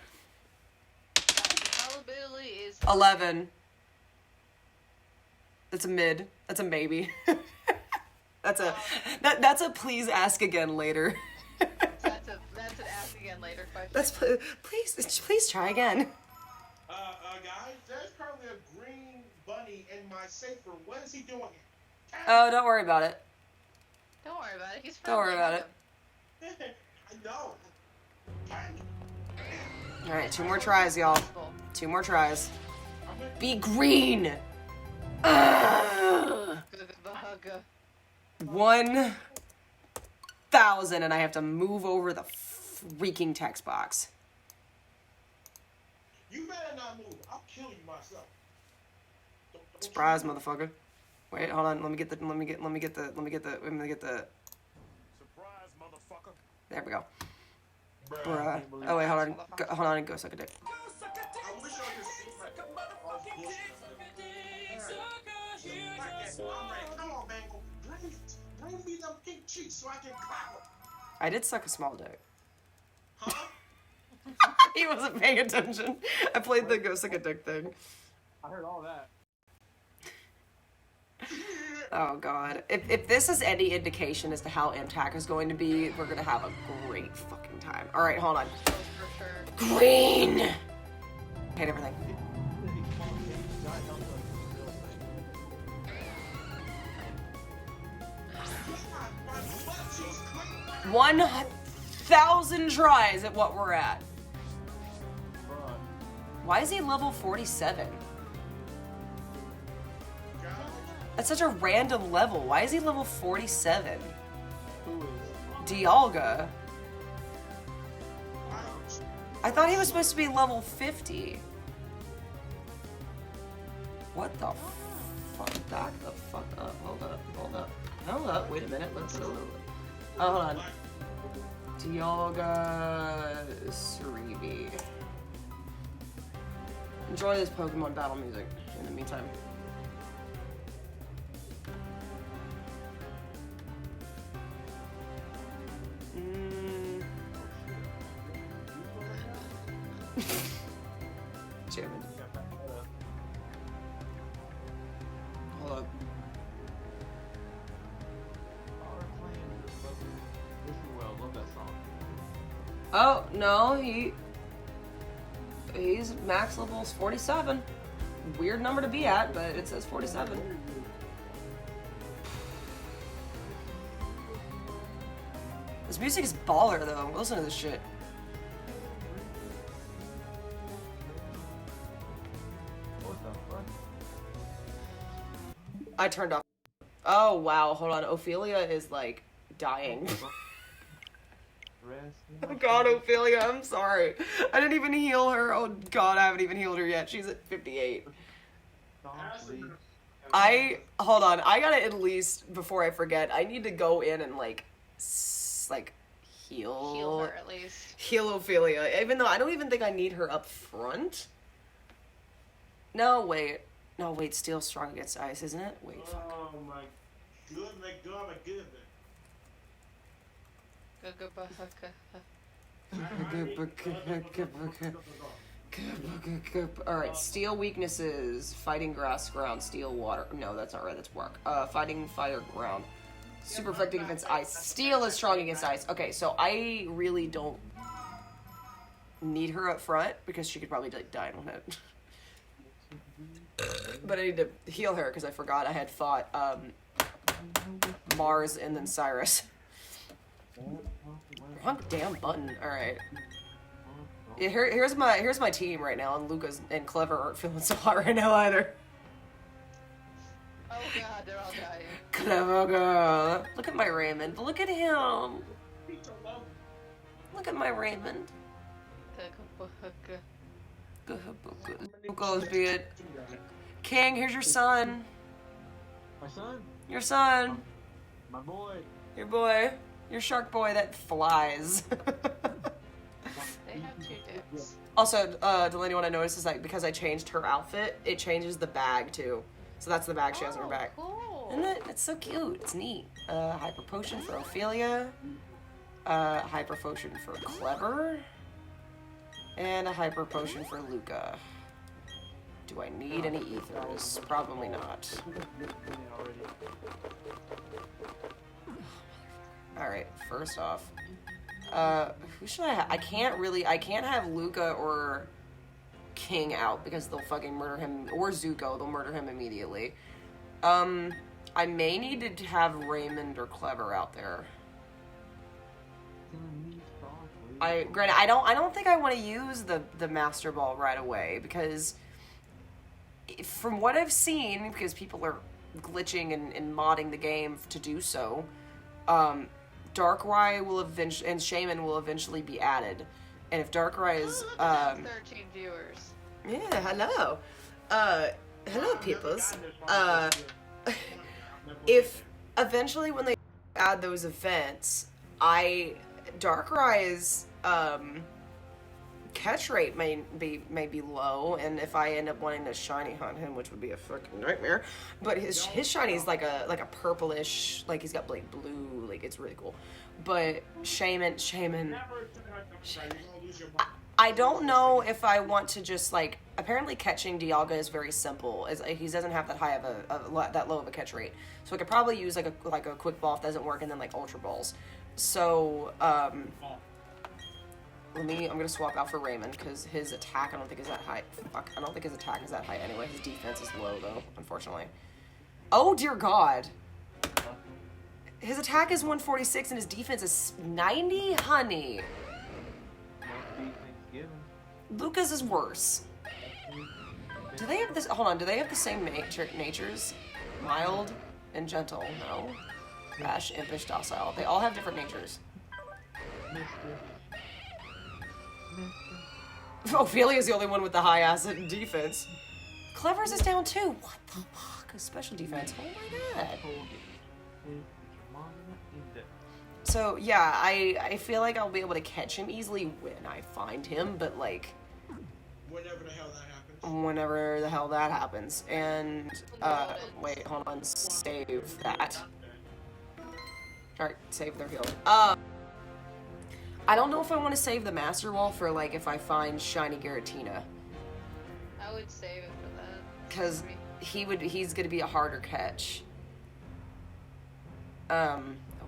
The probability is 11. That's a mid. That's a maybe. that's a please ask again later. that's an ask again later question. That's please try again. Guys, there's currently a green bunny in my safe room. What is he doing? Oh, don't worry about it. Don't worry about it. He's Don't worry about it. I know. Alright, 2 more tries, y'all. 2 more tries. Be green! Ugh. 1,000, and I have to move over the freaking text box. You better not move. I'll kill you myself. Don't Surprise, you move. motherfucker. Wait, hold on. Let me get the. Surprise, motherfucker. There we go. Bruh. Bruh. Oh wait, hold on. Hold on and go suck a dick. I wish I could see like all this bullshit. Alright, come on, Bangle. Bring me them pink cheeks so I can clap them. I did suck a small dick. Huh? He wasn't paying attention. I played the go suck a dick thing. I heard all that. Oh god. If this is any indication as to how MTAC is going to be, we're gonna have a great fucking time. Alright, hold on. For sure. Green! Hate everything. My butt cheeks click. 1,000 tries at what we're at. Bruh. Why is he level 47? God. That's such a random level. Why is he level 47? Who is? Dialga. Ouch. I thought he was supposed to be level 50. What the fuck? Back the fuck up. Hold up. Hold up. Hold up. Wait a minute. Let's go. Oh, hold on. Dialga Cerebi. Enjoy this Pokemon battle music in the meantime. Chairman. Hold up. Love that song. Oh no, he's max level 47. Weird number to be at, but it says 47. This music is baller though. Listen to this shit. What the fuck? I turned off. Oh wow, hold on. Ophelia is like dying. Oh god, Ophelia, I'm sorry. I didn't even heal her. Oh god, I haven't even healed her yet. She's at 58. Hold on. I gotta at least, before I forget, I need to go in and like heal. Heal her at least. Heal Ophelia. Even though I don't even think I need her up front. No, wait. No, wait, Steel strong against ice, isn't it? Wait, fuck. Oh my goodness. Alright, steel weaknesses. Fighting grass, ground, steel, water. No, that's not right, that's work. Fighting fire, ground. Super effective against ice. Steel is strong against ice. Okay, so I really don't need her up front because she could probably like, die in 1 hit. But I need to heal her because I forgot I had fought Mars and then Cyrus. Wrong damn button. Alright. Yeah, here's my team right now, and Lucas and Clever aren't feeling so hot right now either. Oh god, they're all dying. Clever girl. Look at my Raymond. Look at him. Look at my Raymond. Goes be it. King, here's your son. My son? Your son. My boy. Your boy. Your shark boy that flies. They have 2 dicks. Also, Delaney, what I noticed is like because I changed her outfit, it changes the bag too. So that's the bag she has in her bag. Cool. Isn't it? It's so cute. It's neat. Hyper potion for Ophelia. Hyper potion for Clever. And a hyper potion for Luca. Do I need any ethers? Probably not. Alright, first off. Who should I have? I can't have Luca or King out because they'll fucking murder him. Or Zuko, they'll murder him immediately. I may need to have Raymond or Clever out there. Granted, I don't think I want to use the Master Ball right away because from what I've seen, because people are glitching and modding the game to do so, Darkrai will eventually and Shaman will eventually be added, and if Darkrai is 13 viewers. yeah, hello, hello peoples, if eventually when they add those events, Darkrai's catch rate may be low, and if I end up wanting to shiny hunt him, which would be a fucking nightmare, but his shiny is like a purplish, like he's got like blue, like it's really cool. But Shaman, I don't know if I want to just like. Apparently, catching Dialga is very simple. He doesn't have that high of that low of a catch rate, so I could probably use like a quick ball if that doesn't work, and then like Ultra Balls. So I'm gonna swap out for Raymond because his attack I don't think is that high. Fuck, I don't think his attack is that high anyway. His defense is low though, unfortunately. Oh dear God. His attack is 146 and his defense is 90, honey. Lucas is worse. Do they have this? Hold on. Do they have the same natures? Mild and gentle. No. Rash, impish, docile. They all have different natures. Ophelia is the only one with the high asset and defense. Clever's is down too. What the fuck? A special defense. Oh my god. So yeah, I feel like I'll be able to catch him easily when I find him, but like Whenever the hell that happens. whenever the hell that happens. And wait, hold on, save that. Alright, save their field. I don't know if I want to save the Master Ball for like if I find shiny Giratina. I would save it for that. Cause he's gonna be a harder catch. I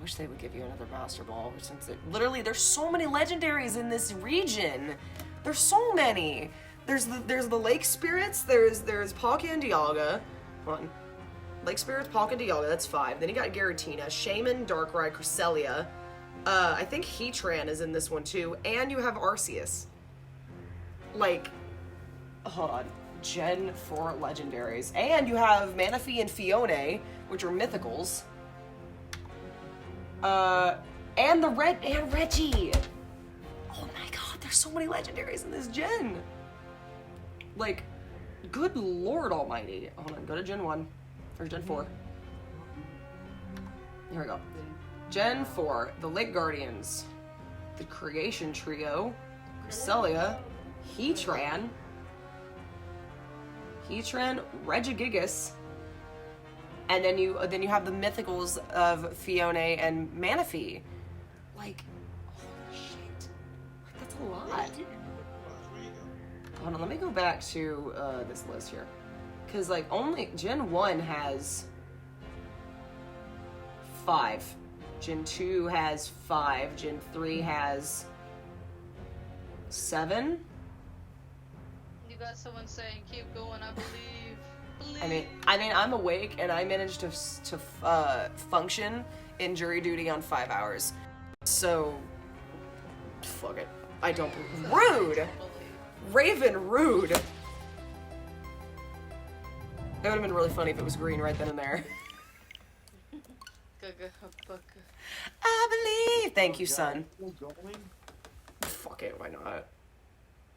wish they would give you another Master Ball, since literally there's so many legendaries in this region. There's so many. There's the Lake Spirits. There's Palkia and Dialga. Hold on. Lake Spirits, Palkia, and Dialga. That's 5. Then you got Giratina, Shaman, Darkrai, Cresselia. I think Heatran is in this one too, and you have Arceus. Like, hold on. Gen 4 legendaries, and you have Manaphy and Fione, which are mythicals. And Reggie. Oh my god, there's so many legendaries in this gen. Like, good lord almighty. Hold on, go to Gen 1. Or Gen 4. Here we go. Gen 4, the Lake Guardians, the Creation Trio, Cresselia, Heatran, Regigigas, and then you have the mythicals of Fione and Manaphy. Like, holy shit. Like, that's a lot. Hold on, let me go back to this list here. Because, like, only Gen 1 has 5. Gen 2 has 5. Gen 3 has 7. You got someone saying, keep going, I believe. I mean, I'm awake and I managed to function in jury duty on 5 hours. So, fuck it. I don't. Rude! Raven, rude! It would have been really funny if it was green right then and there. I believe! Thank you, son. Fuck it, why not?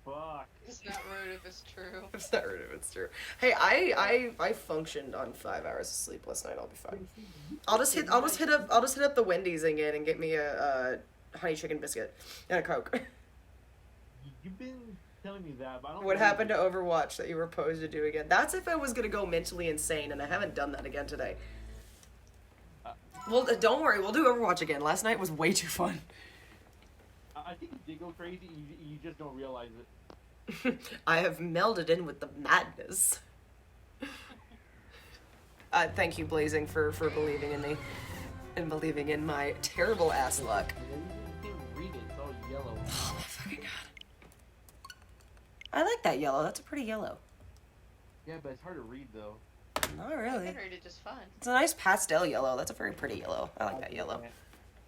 Fuck. It's not rude if it's true. It's not rude if it's true. Hey, I functioned on 5 hours of sleep last night. I'll be fine. I'll just hit up the Wendy's again and get me a honey chicken biscuit and a Coke. You've been telling me that, but I don't. What happened to Overwatch that you were supposed to do again? That's if I was gonna go mentally insane, and I haven't done that again today. Well, don't worry, we'll do Overwatch again. Last night was way too fun. I think you did go crazy. You just don't realize it. I have melded in with the madness. Thank you, Blazing, for believing in me and believing in my terrible ass luck. You can't read it. It's all yellow. Oh my fucking god. I like that yellow. That's a pretty yellow. Yeah, but it's hard to read though. Not I really. can read it just fine. It's a nice pastel yellow. That's a very pretty yellow. I like that yellow.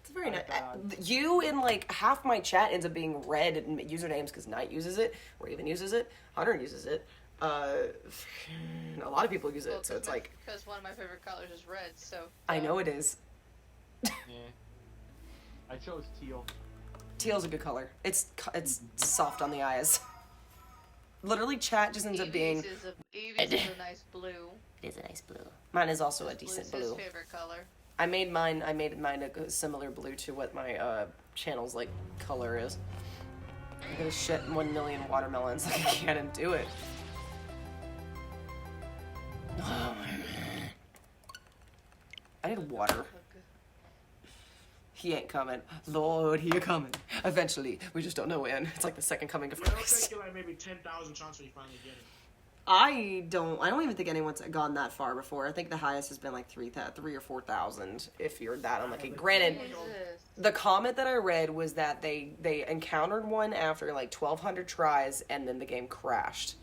It's very nice. God. You and like half my chat ends up being red in usernames because Knight uses it, Raven uses it, Hunter uses it. A lot of people use it, so it's like because one of my favorite colors is red. So I know it is. Yeah. I chose teal. Teal's a good color. It's soft on the eyes. Literally, chat just ends up being. Eevee's is a nice blue. It is a nice blue. Mine is also a decent Blue's blue. his favorite color. I made mine a similar blue to what my channel's like color is. I'm gonna shit 1 million watermelons like I can't do it. Oh my god. I need water. He ain't coming. Lord, he a coming. Eventually. We just don't know when. It's like the second coming of Yeah, it'll Christ. take you like maybe 10,000 shots when you finally get it. I don't even think anyone's gone that far before. I think the highest has been like 3 or 4,000 if you're that unlucky. Granted, Jesus. the comment that I read was that they encountered one after like 1,200 tries and then the game crashed.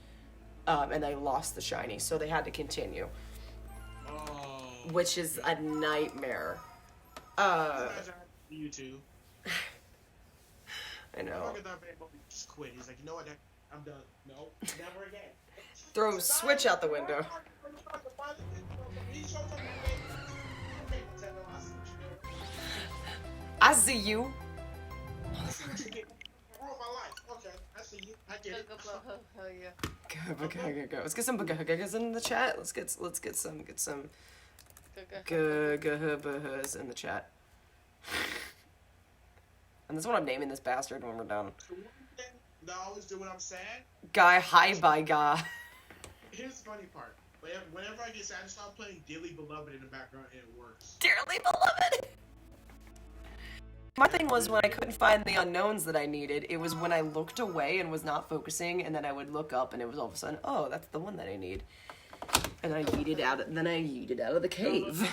And they lost the shiny, so they had to continue. Oh. Which is a nightmare. You too. I know. Look at that man, just quit. He's like, you know what? I'm done. No, never again. Throw a switch out the window. I see you. I see what you did. You ruined my life. Okay, I see you. I get it. Go. Let's get some bugahas in the chat. Let's get some gahas in the chat. And this is what I'm naming this bastard when we're done. That I always do when I'm sad. Guy, hi, bye, guy. Here's the funny part. Whenever I get sad, I start playing Dearly Beloved in the background and it works. Dearly beloved. My thing was when I couldn't find the unknowns that I needed, it was when I looked away and was not focusing, and then I would look up and it was all of a sudden, oh, that's the one that I need. And I yeeted out of the cave.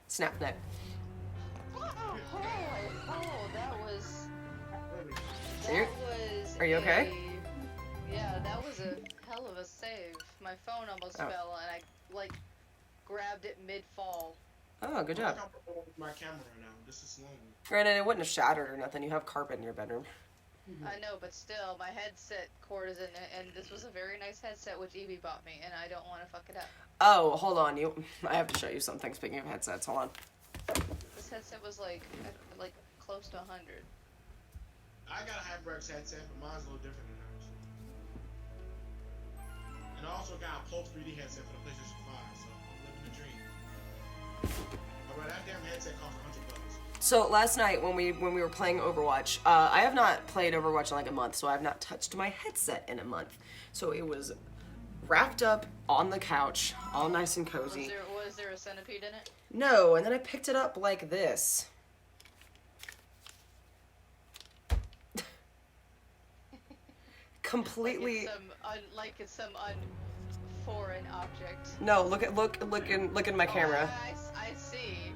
Snap neck. Are you okay? Yeah, that was a hell of a save. My phone almost fell and I like grabbed it mid-fall. Oh, good job. My camera now. This is slow. Granted, it wouldn't have shattered or nothing. You have carpet in your bedroom. I know, but still, my headset cord is in it, and this was a very nice headset which Evie bought me, and I don't want to fuck it up. Oh, hold on. I have to show you something. Speaking of headsets, hold on. This headset was like close to 100. I got a HyperX headset, but mine's a little different than hers. And I also got a Pulse 3D headset for the PlayStation 5, so I'm living the dream. Alright, that damn headset cost $100. So last night when we were playing Overwatch, I have not played Overwatch in like a month, so I have not touched my headset in a month. So it was wrapped up on the couch, all nice and cozy. Was there a centipede in it? No, and then I picked it up like this. Completely. Like it's some foreign object. No, look in my camera. I see.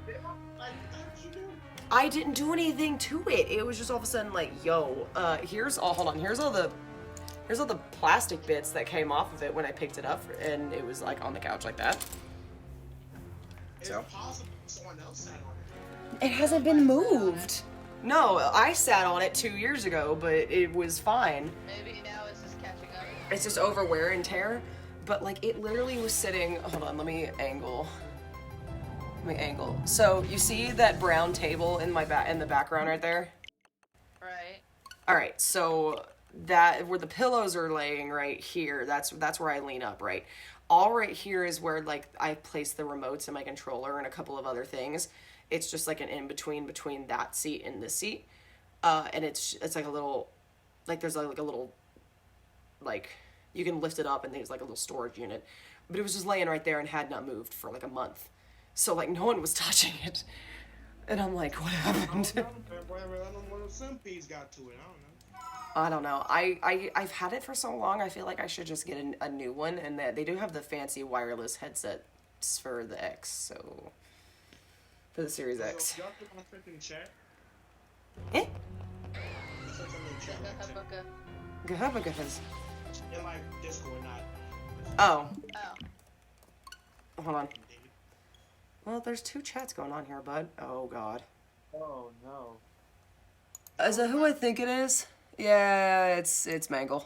I didn't do anything to it. It was just all of a sudden like, yo, here's all the plastic bits that came off of it when I picked it up, and it was like on the couch like that. So. It's possible someone else sat on it. It hasn't been moved. No, I sat on it 2 years ago, but it was fine. Maybe now it's just catching up. It's just over wear and tear. But like it literally was sitting. Hold on, let me angle. So you see that brown table in the background right there? Right. All right, so that where the pillows are laying right here. That's where I lean up, right? All right here is where like I place the remotes and my controller and a couple of other things. It's just like an in between that seat and this seat, and it's like a little, like there's like a little, like you can lift it up and there's like a little storage unit, but it was just laying right there and had not moved for like a month, so like no one was touching it, and I'm like, what happened? I don't know. Some bees got to it. I don't know. I've had it for so long. I feel like I should just get a new one, and they do have the fancy wireless headsets for the X, so. For the Series X. Y'all put my friend in the chat? Eh? In like Discord, not. Oh. Oh. Hold on. Well, there's two chats going on here, bud. Oh God. Oh no. Is that who I think it is? Yeah, it's Mangle.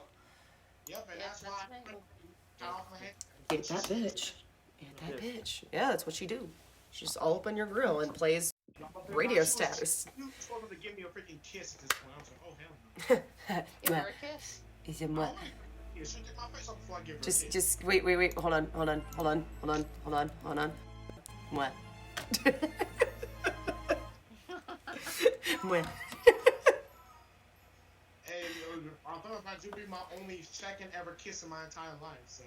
Yep, and that's why I got off my head. Get that bitch. Get that bitch. Yeah, that's what she do. She's all up on your grill and plays radio status. You told her to give me a freaking kiss at this point. I was like, oh hell no. Give her a kiss. Is it what? Yeah, she'll take my face off before I give her a kiss. Just wait. Hold on. What? What? Hey, I thought about you be my only second ever kiss in my entire life, so.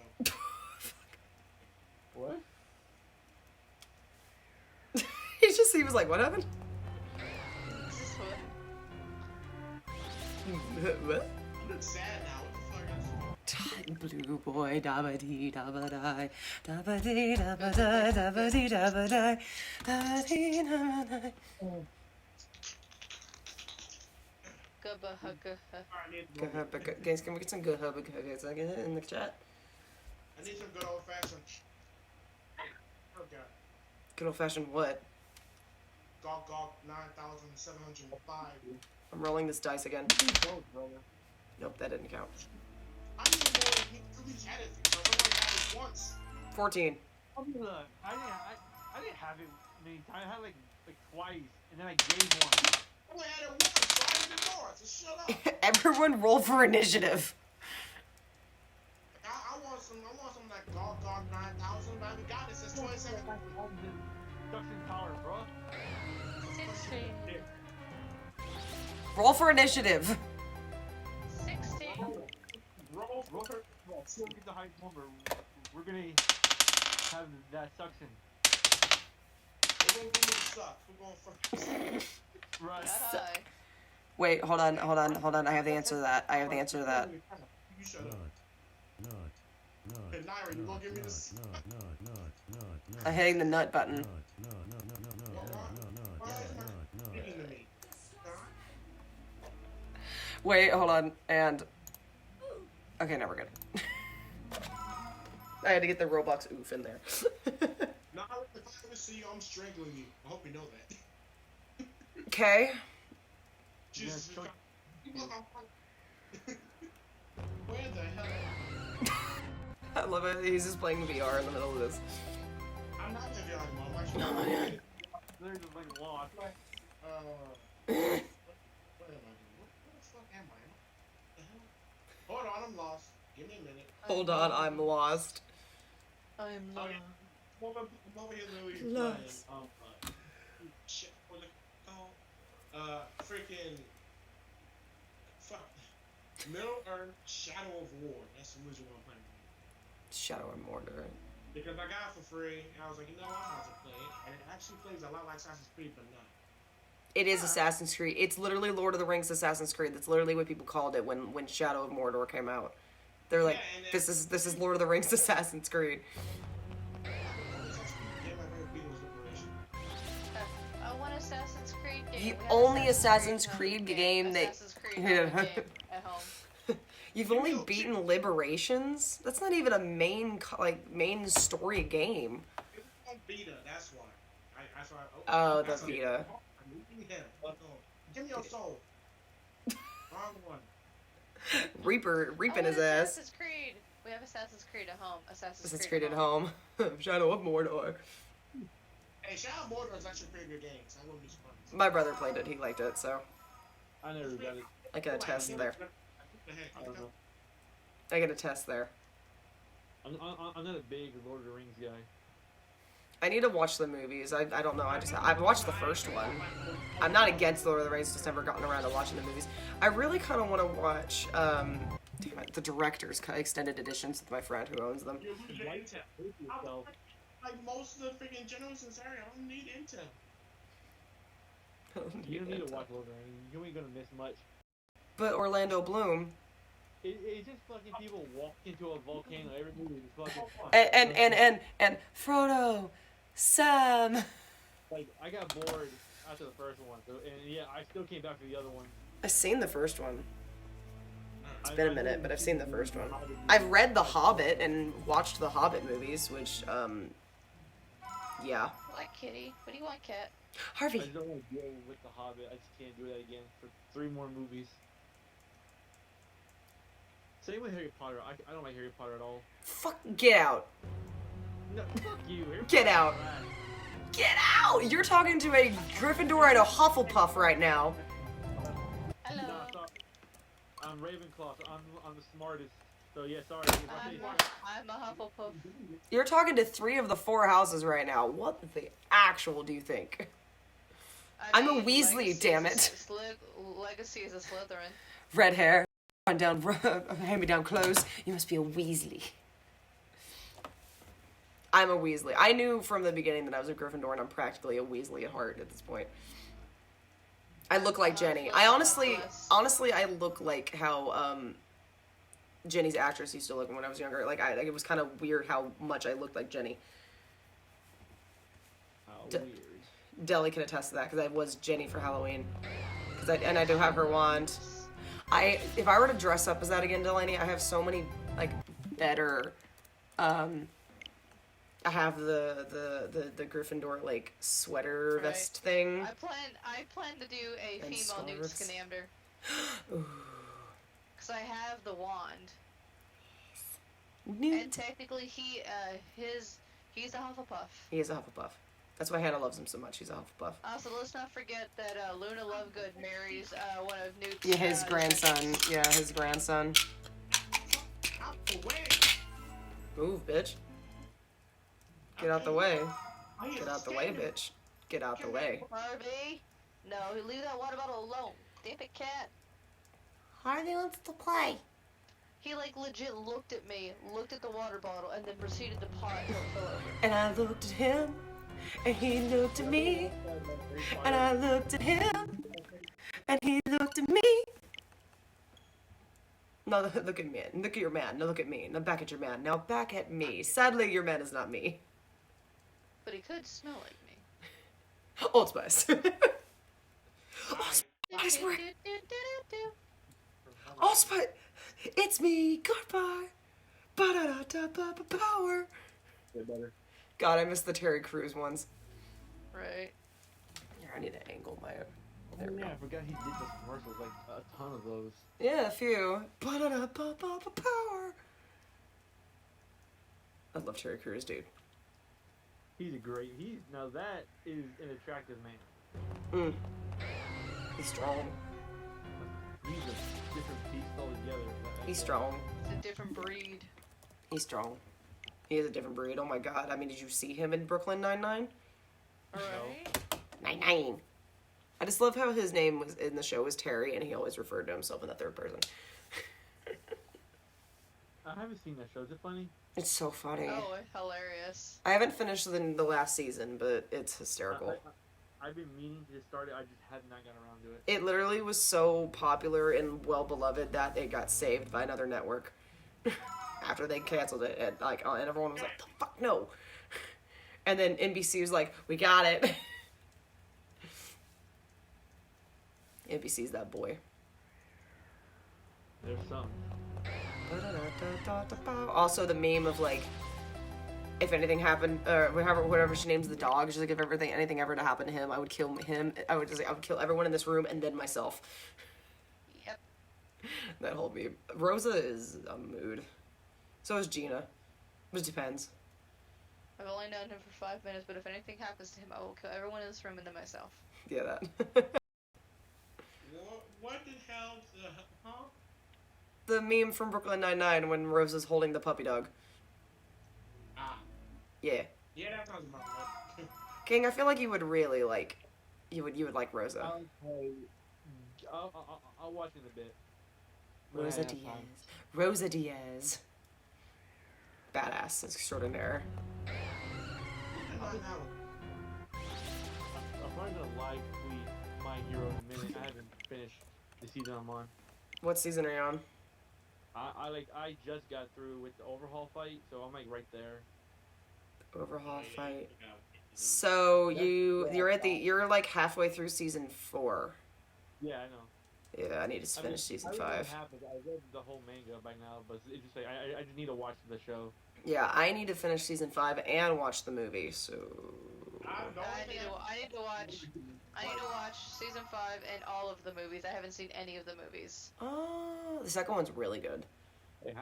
What? He was like, what happened? What? I look sad now. What the fuck is Blue boy, dabba dee dabba die, dabba dee dabba die, dabba dee dabba die, dabba dee dabba die. Guys, can we get some good hubba guys? I get it in the chat. I need some good old fashioned. Oh god. Good old fashioned what? Gawk 9,705. I'm rolling this dice again. Oh, brother. Nope, that didn't count. I don't even know if he had it. I only had it once. 14. I didn't have it many times. I had like twice, and then I gave one. I only had it once, so I didn't ignore it. So shut up. Everyone roll for initiative. I want some like Gawk 9,000, but I haven't got it since 2017. Suction power, bro. 16. Roll for initiative. 16. Roll. Still get the high number. We're gonna have that suction. It won't give me the suck. We're going for Right. That high. Wait, hold on. I have the answer to that. You shut up. Hey, Naira, you gonna give me this? I'm hitting the nut button. Why is my speaking to me? Wait, hold on. And okay, now we're good. I had to get the Roblox oof in there. Naira, if I ever see you, I'm strangling you. I hope you know that. Okay. Jesus. Where the hell? I love it. He's just playing VR in the middle of this. I'm not in VR anymore. I'm actually. They're just like lost. What am I doing? What the fuck am I? The hell? Hold on, I'm lost. Give me a minute. Hold on, I'm lost. I'm Oh, yeah. I'm over here literally Lost. playing, shit, what the call? Freaking, fuck. Middle Earth Shadow of War. That's the original one I'm playing. Shadow and Mordor. Because I got it for free, and I was like, you know what, I'm about to play it. And it actually plays a lot like Assassin's Creed, but not. It is Assassin's Creed. It's literally Lord of the Rings Assassin's Creed. That's literally what people called it when Shadow of Mordor came out. They're like, Yeah, and this is Lord of the Rings Assassin's Creed. The only Assassin's Creed game I've ever beat was Liberation. I want Assassin's Creed game. The We have only Assassin's Creed game game that- Assassin's Creed game at home. You've only beaten Liberations? That's not even a main story game. It was on Vita, that's why. That's why. Oh, the that's why- Vita. Give me him. Give me your soul. Wrong one. Reaping I his want ass. Assassin's Creed. We have Assassin's Creed at home. Assassin's Creed at home. Shadow of Mordor. Hey, Shadow of Mordor is actually a pretty good game, so I wouldn't be surprised. My brother played it. He liked it, so I never got it. I can attest there. What the heck? I don't know. I can attest there. I'm not a big Lord of the Rings guy. I need to watch the movies. I don't know. I've watched the first one. I'm not against Lord of the Rings. Just never gotten around to watching the movies. I really kind of want to watch the director's cut extended editions with my friend who owns them. You're losing Why- intel. Hate yourself. Like most of the freaking generals in this area, I don't need intel. You don't need to watch Lord of the Rings. You ain't gonna miss much. But Orlando Bloom It's just fucking people walk into a volcano. Every movie is fucking. and Frodo, Sam. Like I got bored after the first one, so, and yeah, I still came back for the other one. I've seen the first one. It's I- been a I minute, didn't but I've see seen the first one. Hobbit I've movie. read The Hobbit and watched the Hobbit movies, which yeah. like kitty. What do you want, cat? I Harvey. just don't want to deal with The Hobbit. I just can't do that again for 3 more movies. Same with Harry Potter. I don't like Harry Potter at all. Fuck, get out. No, fuck you. Harry Get Potter's out. trash. Get out! You're talking to a Gryffindor and a Hufflepuff right now. Hello. No, stop. I'm Ravenclaw, so I'm the smartest. So yeah, sorry. If I say I'm a Hufflepuff. You're talking to 3 of the 4 houses right now. What the actual do you think? I'm a Weasley, Legacy damn is it. Legacy is a Slytherin. Red hair, run down, hand me down clothes. You must be a Weasley. I'm a Weasley. I knew from the beginning that I was a Gryffindor, and I'm practically a Weasley at heart at this point. I look like Jenny. I honestly, I look like how Jenny's actress used to look when I was younger. Like it was kind of weird how much I looked like Jenny. how D- weird. Deli can attest to that because I was Jenny for Halloween. And I do have her wand. If I were to dress up as that again, Delaney, I have so many like better. I have the Gryffindor like sweater Right. vest thing. I plan to do a And female Newt scarves. Scamander. Ooh. Because I have the wand. And Newt. technically he's a Hufflepuff. He is a Hufflepuff. That's why Hannah loves him so much. He's a Hufflepuff. Also, let's not forget that Luna Lovegood marries one of Newt's... Yeah, his grandson. Yeah, his grandson. Out the way. Move, bitch. Get out the way. I hear Get out the way, standing. bitch. Get out the way. Harvey? No, leave that water bottle alone. Damn it, cat. Harvey wants to play. He, like, legit looked at me, looked at the water bottle, and then proceeded to paw it till it fell over. And I looked at him, and he looked at me, and I looked at him, and he looked at me. No, look at me. Look at your man. No, look at me. Now back at your man. Now back at me. Sadly, your man is not me. But he could smell like me. Old Spice. I swear. Old Spice. It's me. Goodbye. Ba-da-da-da-ba-ba-power. Way better. God, I missed the Terry Crews ones. Right. Here, I need to angle my... Oh There we yeah, go. I forgot he did those commercials, like a ton of those. Yeah, a few. Ba-da-da-ba-ba-ba-power. I love Terry Crews, dude. He's a great. Now that is an attractive man. Mm. He's strong. He's a different piece altogether. He's strong. It's a different breed. He's strong. He is a different breed. Oh my god. I mean, did you see him in Brooklyn Nine-Nine? Alright. Nine-Nine. I just love how his name was in the show was Terry, and he always referred to himself in the third person. I haven't seen that show. Is it funny? It's so funny. Oh, hilarious. I haven't finished the last season, but it's hysterical. I've been meaning to start it. I just have not gotten around to it. It literally was so popular and well beloved that it got saved by another network after they canceled it. And everyone was like, "The fuck no!" And then NBC was like, "We got it." NBC's that boy. There's some. Also, the meme of like, if anything happened, or whatever she names the dog, she's like, if anything ever to happen to him, I would kill him. I would kill everyone in this room and then myself. Yep. That whole meme. Rosa is a mood. So is Gina. But it depends. I've only known him for 5 minutes, but if anything happens to him, I will kill everyone in this room and then myself. Yeah, that. What the hell? Huh? The meme from Brooklyn Nine-Nine when Rosa's holding the puppy dog. Ah. Yeah. Yeah, that sounds about right. King, I feel like you would really like, you would like Rosa. I'll watch in a bit. When I Rosa have Diaz. time. Rosa Diaz. Badass extraordinaire. I'm probably gonna live tweet My Hero in a minute. I haven't finished the season I'm on. What season are you on? I just got through with the overhaul fight, so I'm like right there. Overhaul fight. So you're like halfway through season 4. Yeah, I know. Yeah, I need to finish season I don't know 5. what happened. I read the whole manga by now, but it's just like I just need to watch the show. Yeah, I need to finish season 5 and watch the movie, so... I need to watch season 5 and all of the movies. I haven't seen any of the movies. Oh, the second one's really good. Hey,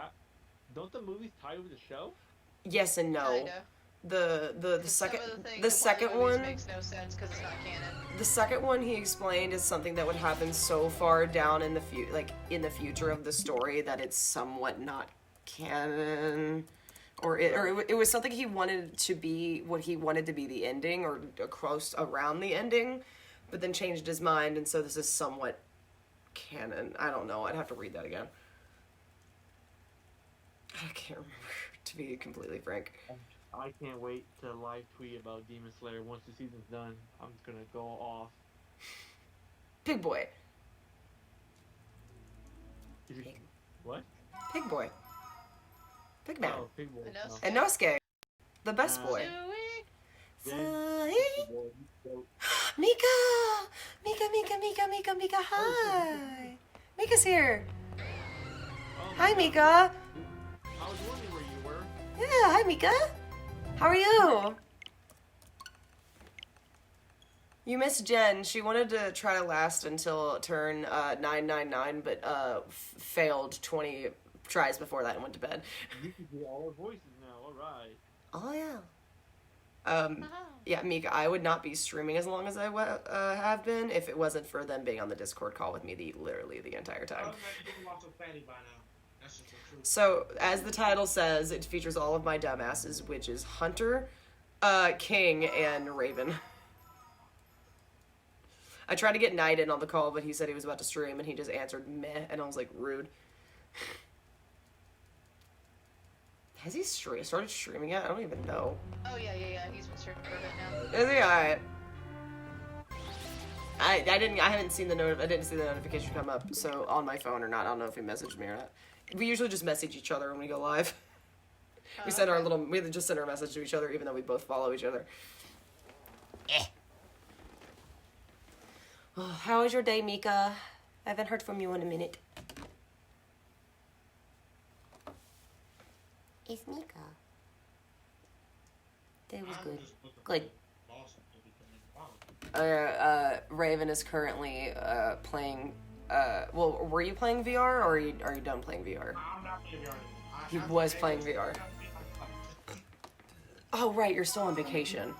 don't the movies tie with the show? Yes and no. Kinda. The second Some of the things the in second one of the movies one makes no sense because it's not canon. the second one he explained is something that would happen so far down in the in the future of the story that it's somewhat not canon. Or it was something he wanted to be what he wanted to be the ending or close around the ending, but then changed his mind, and so this is somewhat canon. I don't know. I'd have to read that again. I can't remember, to be completely frank. I can't wait to live tweet about Demon Slayer once the season's done. I'm just gonna go off. Pig Boy. What? Pig Boy. Pig Man. Oh, Pig Boy. Inosuke. And Nosuke. The best boy. Sui. Mika! Mika, hi! Mika's here! Hi, Mika! I was wondering where you were. Yeah, hi, Mika! How are you? You missed Jen. She wanted to try to last until turn 999, but failed 20 tries before that and went to bed. You can hear all our voices now. Alright. Oh, yeah. Yeah, Mika, I would not be streaming as long as I have been if it wasn't for them being on the Discord call with me literally the entire time. So, as the title says, it features all of my dumbasses, which is Hunter, King, and Raven. I tried to get Knight in on the call, but he said he was about to stream, and he just answered meh, and I was like, rude. Has he started streaming yet? I don't even know. Oh yeah. He's been streaming for a bit now. Is he alright? I haven't seen the I didn't see the notification come up, so on my phone or not. I don't know if he messaged me or not. We usually just message each other when we go live. We just send our message to each other, even though we both follow each other. Oh, how was your day, Mika? I haven't heard from you in a minute. It's Mika. Day was good. Good. Raven is currently playing. Well, were you playing VR or are you done playing VR? I'm not playing VR. He was playing VR. Oh right, you're still on vacation.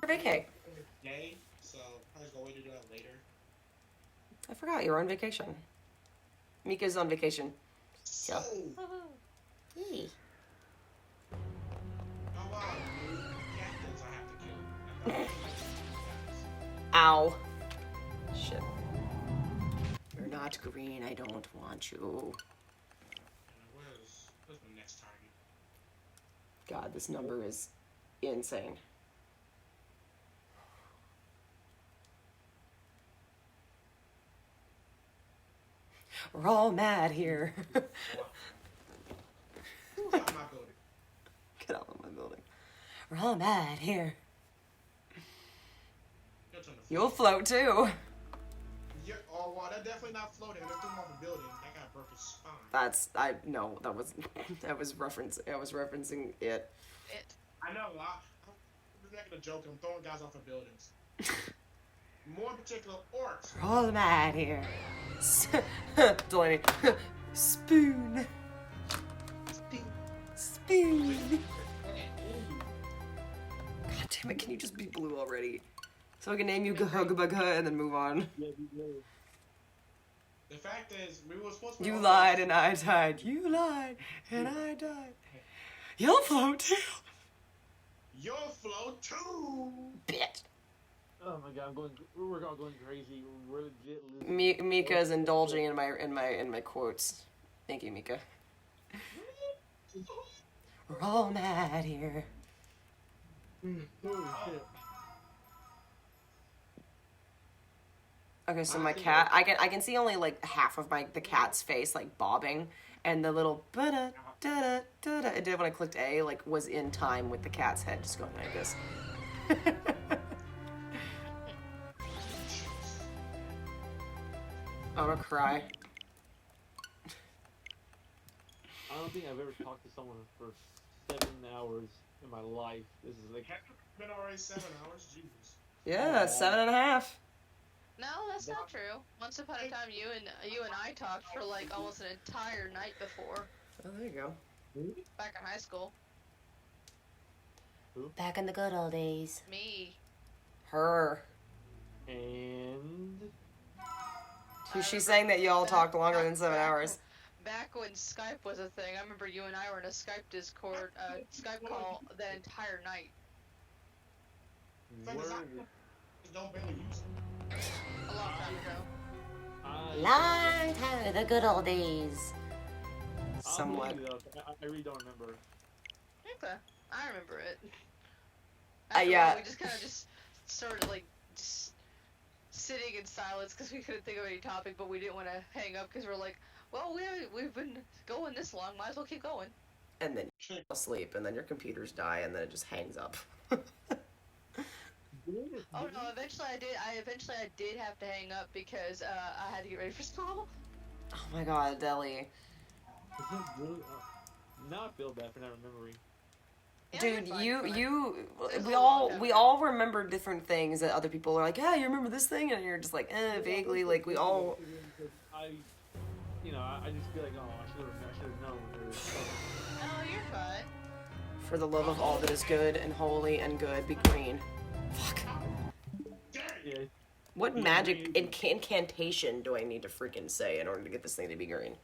You're vacay. Day, so I was going to do that later. I forgot you're on vacation. Mika's on vacation. So, Hey. oh wow, captains I have to kill. Ow. Shit. You're not green. I don't want you. Where's my next target? God, this number is insane. We're all mad here. Who's out my building? Get out of my building. We're all mad here. Your turn to float. You'll float too. Yeah, oh wow, that's definitely not floating. I threw him off a building. That guy broke his spine. That was referencing it. I know. I'm making a joke. I'm throwing guys off of buildings. More in particular, orcs. We're all mad here. Delaney. Spoon. Spoon. God damn it, can you just be blue already? So I can name you Gahugabagha and then move on. The fact is, we were supposed to. You lied and I died. You lied and I died. You'll float too. You'll float too. Bitch. Oh my god, we're all going crazy. We're legit losing. Mika is indulging in my quotes. Thank you, Mika. We're all mad here. Holy shit. Okay, so my cat, I can see only like half of the cat's face like bobbing, and the little da da da da it did when I clicked A like was in time with the cat's head just going like this. I'm gonna cry. I don't think I've ever talked to someone for 7 hours in my life. This is like It's been already 7 hours. Jesus. Yeah, 7.5. No, that's not true. Once upon a time, you and I talked for like almost an entire night before, Oh, there you go. back in high school. Back in the good old days. Me. Her. and She's saying that y'all talked longer than 7 hours. Back when Skype was a thing, I remember you and I were in a Skype Discord, Skype call that entire night. Fuck is that? word. Just don't barely use it. A long time ago. Long time, the good old days. Somewhat. I really don't remember. Okay, I remember it. Yeah. After a while, we just kind of just started like just sitting in silence because we couldn't think of any topic, but we didn't want to hang up because we're like, well, we've been going this long, might as well keep going. And then you fall asleep, and then your computers die, and then it just hangs up. Oh no! Eventually, I did have to hang up because I had to get ready for school. Oh my god, Deli. Now I feel bad for not remembering. Yeah, Dude, you're fine. There's we a all lot of we time. all remember different things that other people are like, yeah, you remember this thing, and you're just like, vaguely, like we all. I just feel like, oh, I should have known. Oh, you're fine. For the love of all that is good and holy and good, be green. Fuck. Yeah, What magic incantation do I need to freaking say in order to get this thing to be green?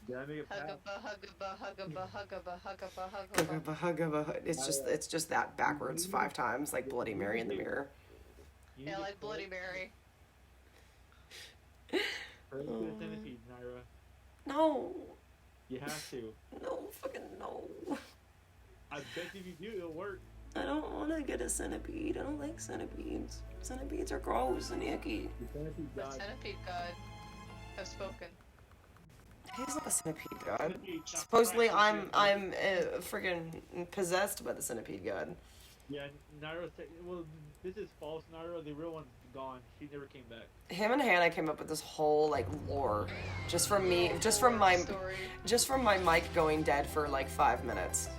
did I make it past? Hugga. It's just that backwards 5 times, like Bloody Mary in the mirror. You Yeah, need to like Bloody Mary. pray to the centipede, Naira. No, You have to. no, fucking no. I bet if you do, it'll work. I don't want to get a centipede. I don't like centipedes. Centipedes are gross and icky. The centipede The died. centipede god have spoken. He's not the centipede god. Supposedly, I'm friggin' possessed by the centipede god. Yeah, Naira. Well, this is false. Naira, the real one's gone. She never came back. Him and Hannah came up with this whole like lore, just from my mic going dead for like 5 minutes.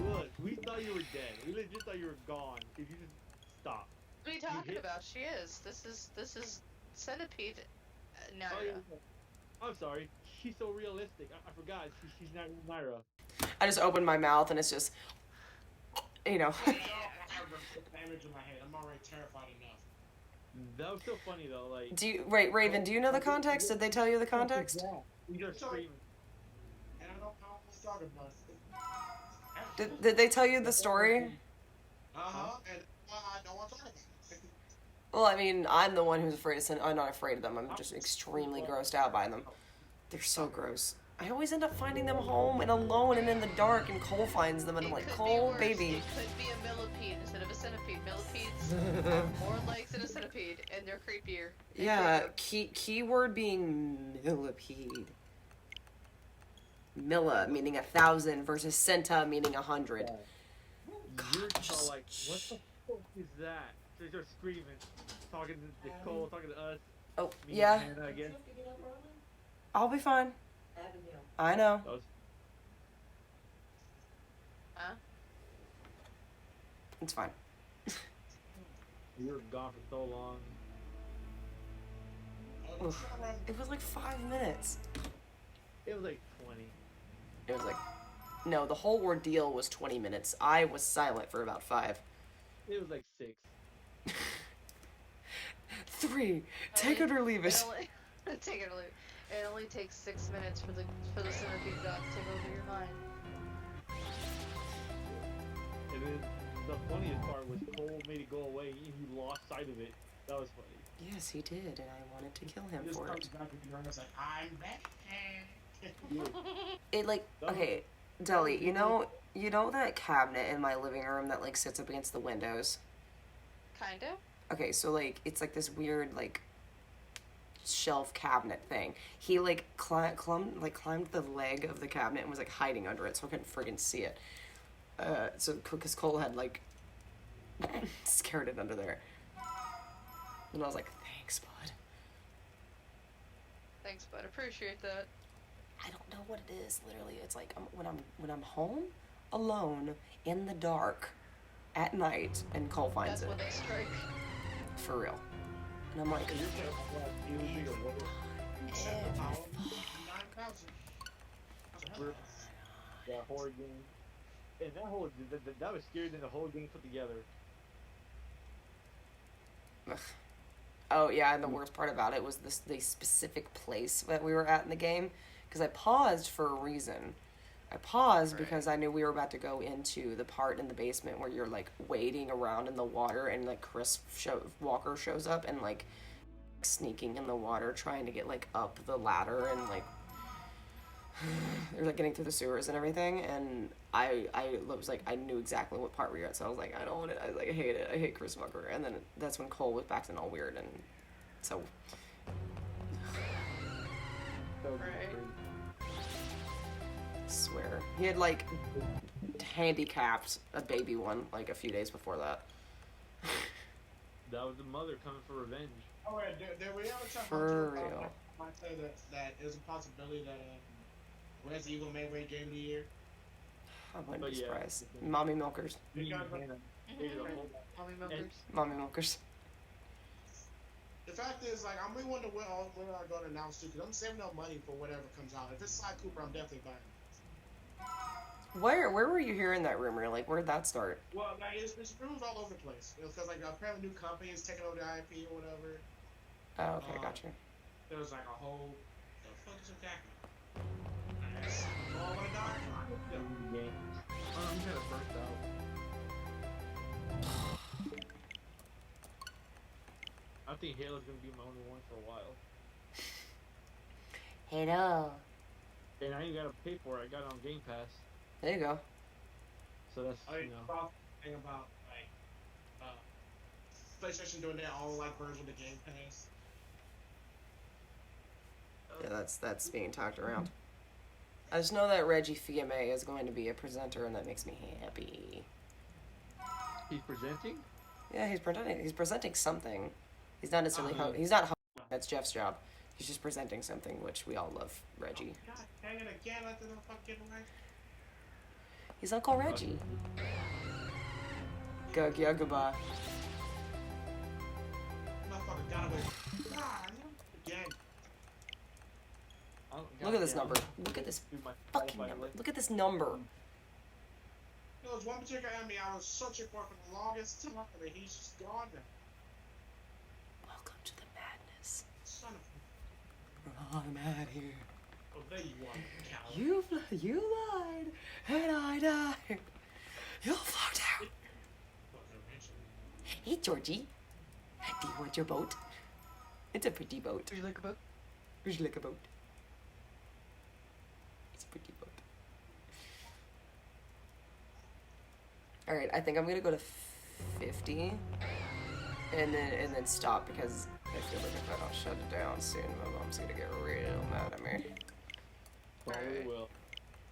Look, we thought you were dead. We legit thought you were gone. If you just stop. What are you talking hit- about? She is. This is centipede. Oh, Naira. yeah. I'm sorry. She's so realistic. I forgot. She's not Naira. I just opened my mouth and it's just, I don't have the image in my head. I'm already terrified enough. That was so funny though. Like. Raven, do you know the context? Did they tell you the context? You just screaming. And I don't know what's talking about. Did they tell you the story? Uh-huh. And I don't want to talk about it. Well, I mean, I'm the one who's afraid of I'm not afraid of them. I'm just extremely grossed out by them. They're so gross. I always end up finding them home and alone and in the dark, and Cole finds them, and I'm It like, could Cole, be worse. baby. It could be a millipede instead of a centipede. Millipedes have more legs than a centipede, and they're creepier. and Yeah, creepier. keyword being millipede. Milla meaning 1,000 versus centa meaning 100. You're all like, what the fuck is that? So they're screaming, talking to Nicole, talking to us. Oh, me and yeah, Hannah again. I'll be fine. I know. That was Huh? It's fine. we were gone for so long. Oof. It was like 5 minutes. It was like 20. It was like, no, the whole ordeal was 20 minutes. I was silent for about 5. It was like 6. 3. Take it or leave it. Take it or leave it. It only takes 6 minutes for the centipede god to take over your mind. And then the funniest part was Cole made it go away and he lost sight of it. That was funny. Yes, he did, and I wanted to kill him He just for comes it. back with your arms like, I'm back. It like, okay, Deli, you know that cabinet in my living room that like sits up against the windows? Kind of. Okay, so like it's like this weird like shelf cabinet thing. He like climbed the leg of the cabinet and was like hiding under it, so I couldn't friggin' see it. So because Cole had like scared it under there, and I was like, thanks, bud. Thanks, bud. Appreciate that. I don't know what it is. Literally, it's like when I'm home, alone in the dark at night, and Cole finds That's it. when they strike. For real. And I'm like, You're gonna you would be the worst. 9,000. That horror game. And that whole that was scarier than the whole game put together. ugh. Oh yeah, and the worst part about it was the specific place that we were at in the game, because I paused for a reason. I paused because I knew we were about to go into the part in the basement where you're like wading around in the water, and like Walker shows up and like sneaking in the water trying to get like up the ladder, and like they're like getting through the sewers and everything, and I was like, I knew exactly what part we were at, so I was like, I don't want it. I was like, I hate it. I hate Chris Walker. And then that's when Cole was back to all weird, and so Right. I swear he had like handicapped a baby one like a few days before that. That was the mother coming for revenge. Oh, wait, did we ever talk For about real. might say that there's a possibility that Resident Evil may win Game of the Year? I wouldn't But be yeah. surprised. Mommy milkers. You guys- Mommy milkers. Mommy milkers. The fact is, like, I'm really wondering when I'm going to announce too, because I'm saving up money for whatever comes out. If it's Sly Cooper, I'm definitely buying it. Where were you hearing that rumor? Like, where'd that start? Well, like, it's rumors all over the place. Because, like, apparently new companies taking over the IP or whatever. Oh, okay, gotcha. There was, like, a whole... The fuck is attacking? Nice. Oh, what a dog. Yeah. Game. I'm kind of burnt out. I think Halo's gonna be my only one for a while. Hello. And I ain't gotta pay for it. I got it on Game Pass. There you go. So that's, I you mean, know. thing about, like, PlayStation doing their own, like, version of the Game Pass. Yeah, that's being talked around. I just know that Reggie Fils-Aimé is going to be a presenter, and that makes me happy. He's presenting? Yeah, he's presenting something. He's not necessarily he's not that's Jeff's job. He's just presenting something, which we all love Reggie. God dang it again, let the fuck get away. He's Uncle Reggie. Go, yeah, goodbye. Motherfucker got away. God, again. Look at this number. Look at this fucking number. Look at this number. There was one particular enemy I was searching for the longest time, and he's just gone now. Welcome to the madness. Son of I'm out here. a... Oh, there you are, coward. You lied, and I died. You fucked out. Fucking eventually. Hey, Georgie. Do you want your boat? It's a pretty boat. Would you like a book? Would you like a boat? It's a pretty boat. Alright, I think I'm gonna go to 50 and then stop, because I feel like if I don't shut it down soon, my mom's gonna get real mad at me. Probably Alright. will.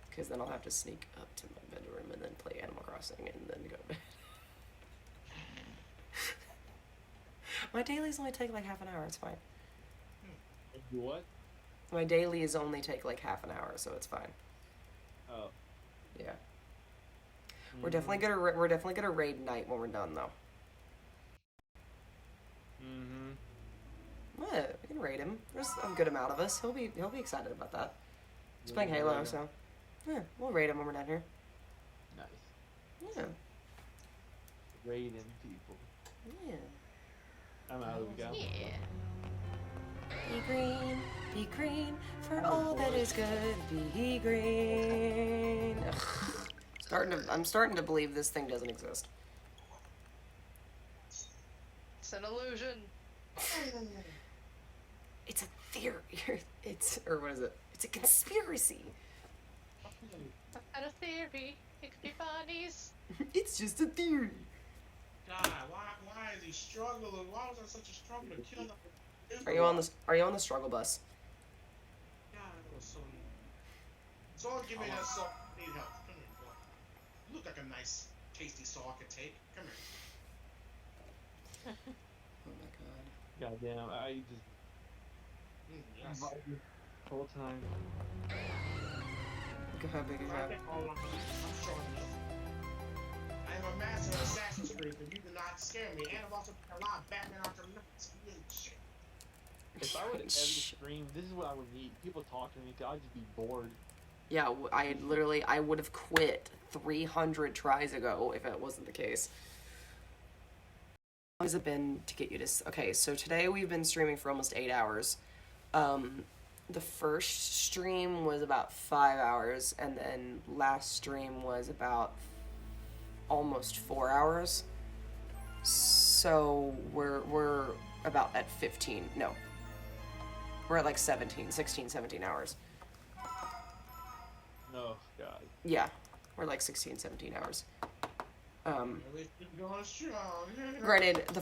Because then I'll have to sneak up to my bedroom and then play Animal Crossing and then go to bed. My dailies only take like half an hour, it's fine. Do what? My dailies only take like half an hour, so it's fine. Oh. Yeah. We're definitely gonna raid night when we're done though. Mm-hmm. What? We can raid him. There's a good amount of us. He'll be excited about that. He's playing Halo, so yeah, we'll raid him when we're done here. Nice. Yeah. Raiding people. Yeah. I'm out of the go. Yeah. Be green for all that is good. Be green. Ugh. I'm starting to believe this thing doesn't exist. It's an illusion. It's a theory. Or what is it? It's a conspiracy. Not a theory. It could be Bonnie's. It's just a theory. God, why is he struggling? Why was there such a struggle to kill him? Are you on the struggle bus? God, it was so neat. Someone give me that saw. I need help. Come here, boy. You look like a nice, tasty saw I could take. Come here. Oh my god. Goddamn, I just Yes. the whole time. How big is I that? think all of them. I'm short enough. I am a master of Assassin's Creed, but you do not scare me. And I've also put a lot of Batman Arkham Knight. Shit. If I would every stream, this is what I would need. People talk to me, cause I'd just be bored. Yeah, I would have quit 300 tries ago if it wasn't the case. How long has it been to get you to... Okay, so today we've been streaming for almost 8 hours. The first stream was about 5 hours, and then last stream was about almost 4 hours. So we're about at 15. No. We're at like 16, 17 hours. No, God. Yeah, we're like 16, 17 hours. Really keep going strong. Granted, the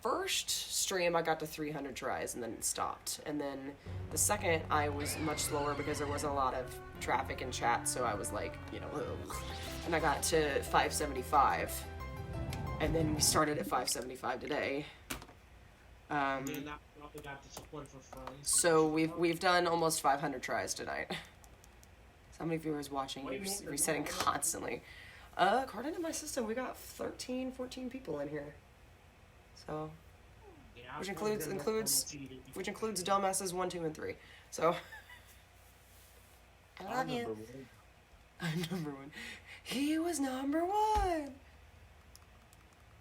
first stream I got to 300 tries and then it stopped. And then the second I was much slower because there wasn't a lot of traffic in chat, so I was like, you know, ugh. And I got to 575. And then we started at 575 today. And then I also got the support for friends. So we've done almost 500 tries tonight. So how many viewers watching? Way You're more than resetting normal. constantly. According to my system, we got 13, 14 people in here. So, Yeah, which I includes remember which includes dumbasses 1, 2, and 3. So, I love you. I'm number 1. He was number 1.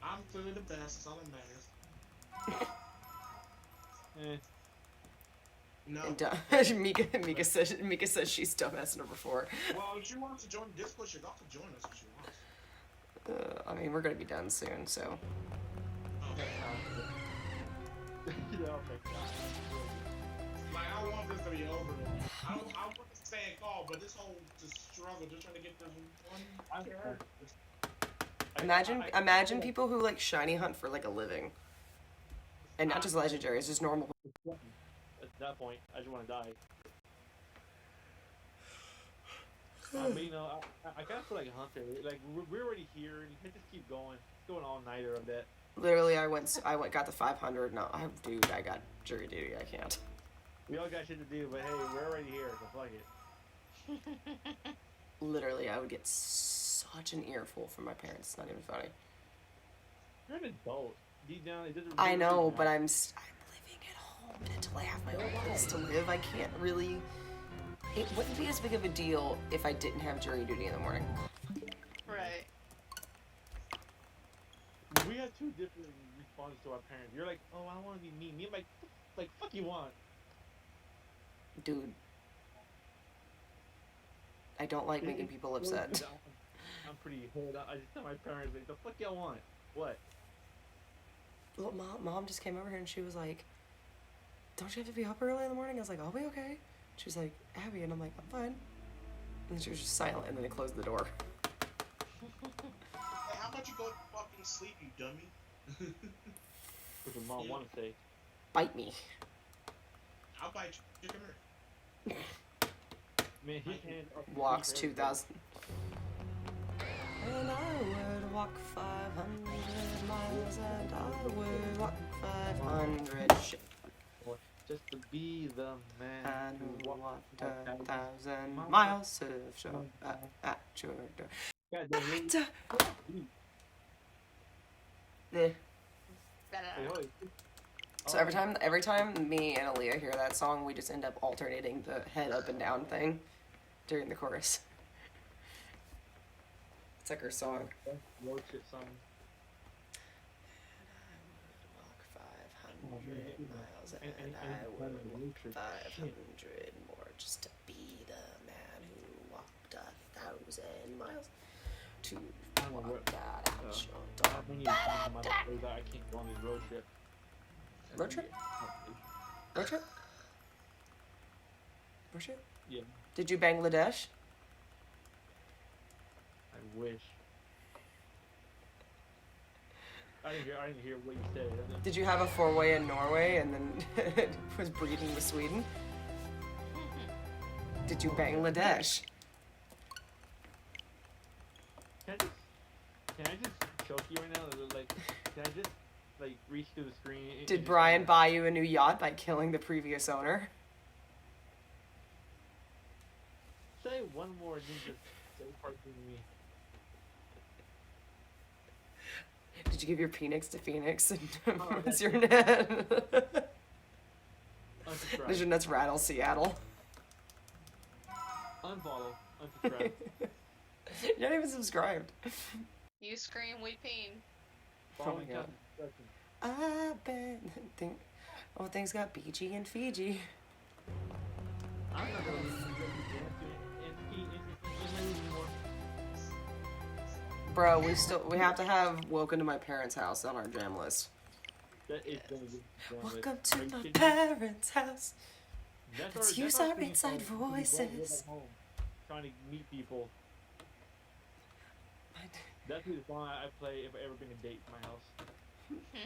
I'm clearly the best. That's all that matters. Eh. No. And Mika says she's dumbass number 4. Well, if she wants to join Discord, she'll also join us if she wants. I mean, we're gonna be done soon, so. Okay. Oh my God. Like, I want this to be over. I want to stay and call, but this whole struggle, just trying to get this one character. Imagine people who like shiny hunt for like a living, and not just legendary, it's just normal. At that point, I just want to die. But you know, I kind of feel like a hunter. Like we're already here, and you can just keep going. It's going all nighter a bit. Literally, I got the 500. No, dude, I got jury duty. I can't. We all got shit to do, but hey, we're already here, so fuck it. Literally, I would get such an earful from my parents. It's not even funny. You're an adult. Deep down, it doesn't. I really know, matter. but I'm living at home until I have my own place to live. I can't really. It wouldn't be as big of a deal if I didn't have jury duty in the morning. Right. We have two different responses to our parents. You're like, oh, I want to be mean. Me, I'm like, fuck you want. Dude, I don't like making people upset. I'm pretty hood. I just tell my parents, like, the fuck y'all want? What? Well, mom just came over here and she was like, don't you have to be up early in the morning? I was like, I'll be okay. She was like, Abby, and I'm like, I'm fine. And she was just silent, and then they closed the door. Hey, how about you go fucking sleep, you dummy? What your mom want to say? Bite me. I'll bite you. Come here. Man, his hands are Walks free for 2,000. And I would walk 500 miles, and I would walk 500 shit. everything. Just to be the man And who walked walked 1,000 miles to show at your door. God damn it. Eh. Hey, holy. So every time me and Aaliyah hear that song, we just end up alternating the head up and down thing during the chorus. It's like her song. Road trip song. Walk 500 miles and I would walk 500 more just to be the man who walked 1,000 miles to walk that at your door. I need to find my way that I can't go on this road trip. Road trip? Road trip? Road trip? Yeah, Did you Bangladesh? I wish. I didn't hear what you said. Did you have a 4-way in Norway and then was breeding with Sweden? Did you Bangladesh? Can I just choke you right now? Like, can I just like reach through the screen? and Did just- Brian buy you a new yacht by killing the previous owner? say one more ninja say cartoon to me. Did you give your Phoenix to Phoenix? And Oh, what's your net? Unsubscribe. Did your nuts rattle Seattle? Unfollow. Unsubscribe. You're not even subscribed. You scream, we peen. Follow my and God. instructions. I bet things got Beachy and Fiji. I'm not gonna listen to it anymore. Bro, we have to have Welcome to My Parents' House on our jam list. That is gonna be Welcome to my parents' house. That's Let's our- use that's our thing inside when we go live voices. at home, trying to meet people. That's the song I play if I ever bring a date to my house.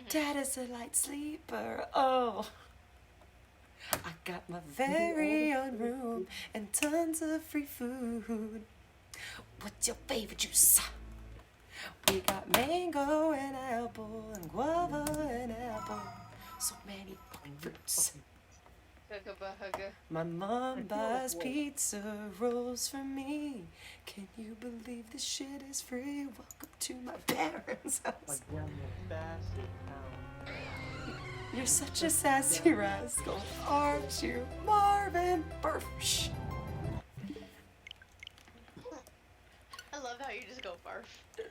Dad is a light sleeper. Oh, I got my very own room and tons of free food. What's your favorite juice? We got mango and apple and guava and apple. So many fucking fruits. Hugga. My mom buys pizza rolls for me. Can you believe this shit is free? Welcome to my parents' My house. grandma's fast You're such a sassy rascal, aren't you, Marvin Burfish? I love how you just go barf.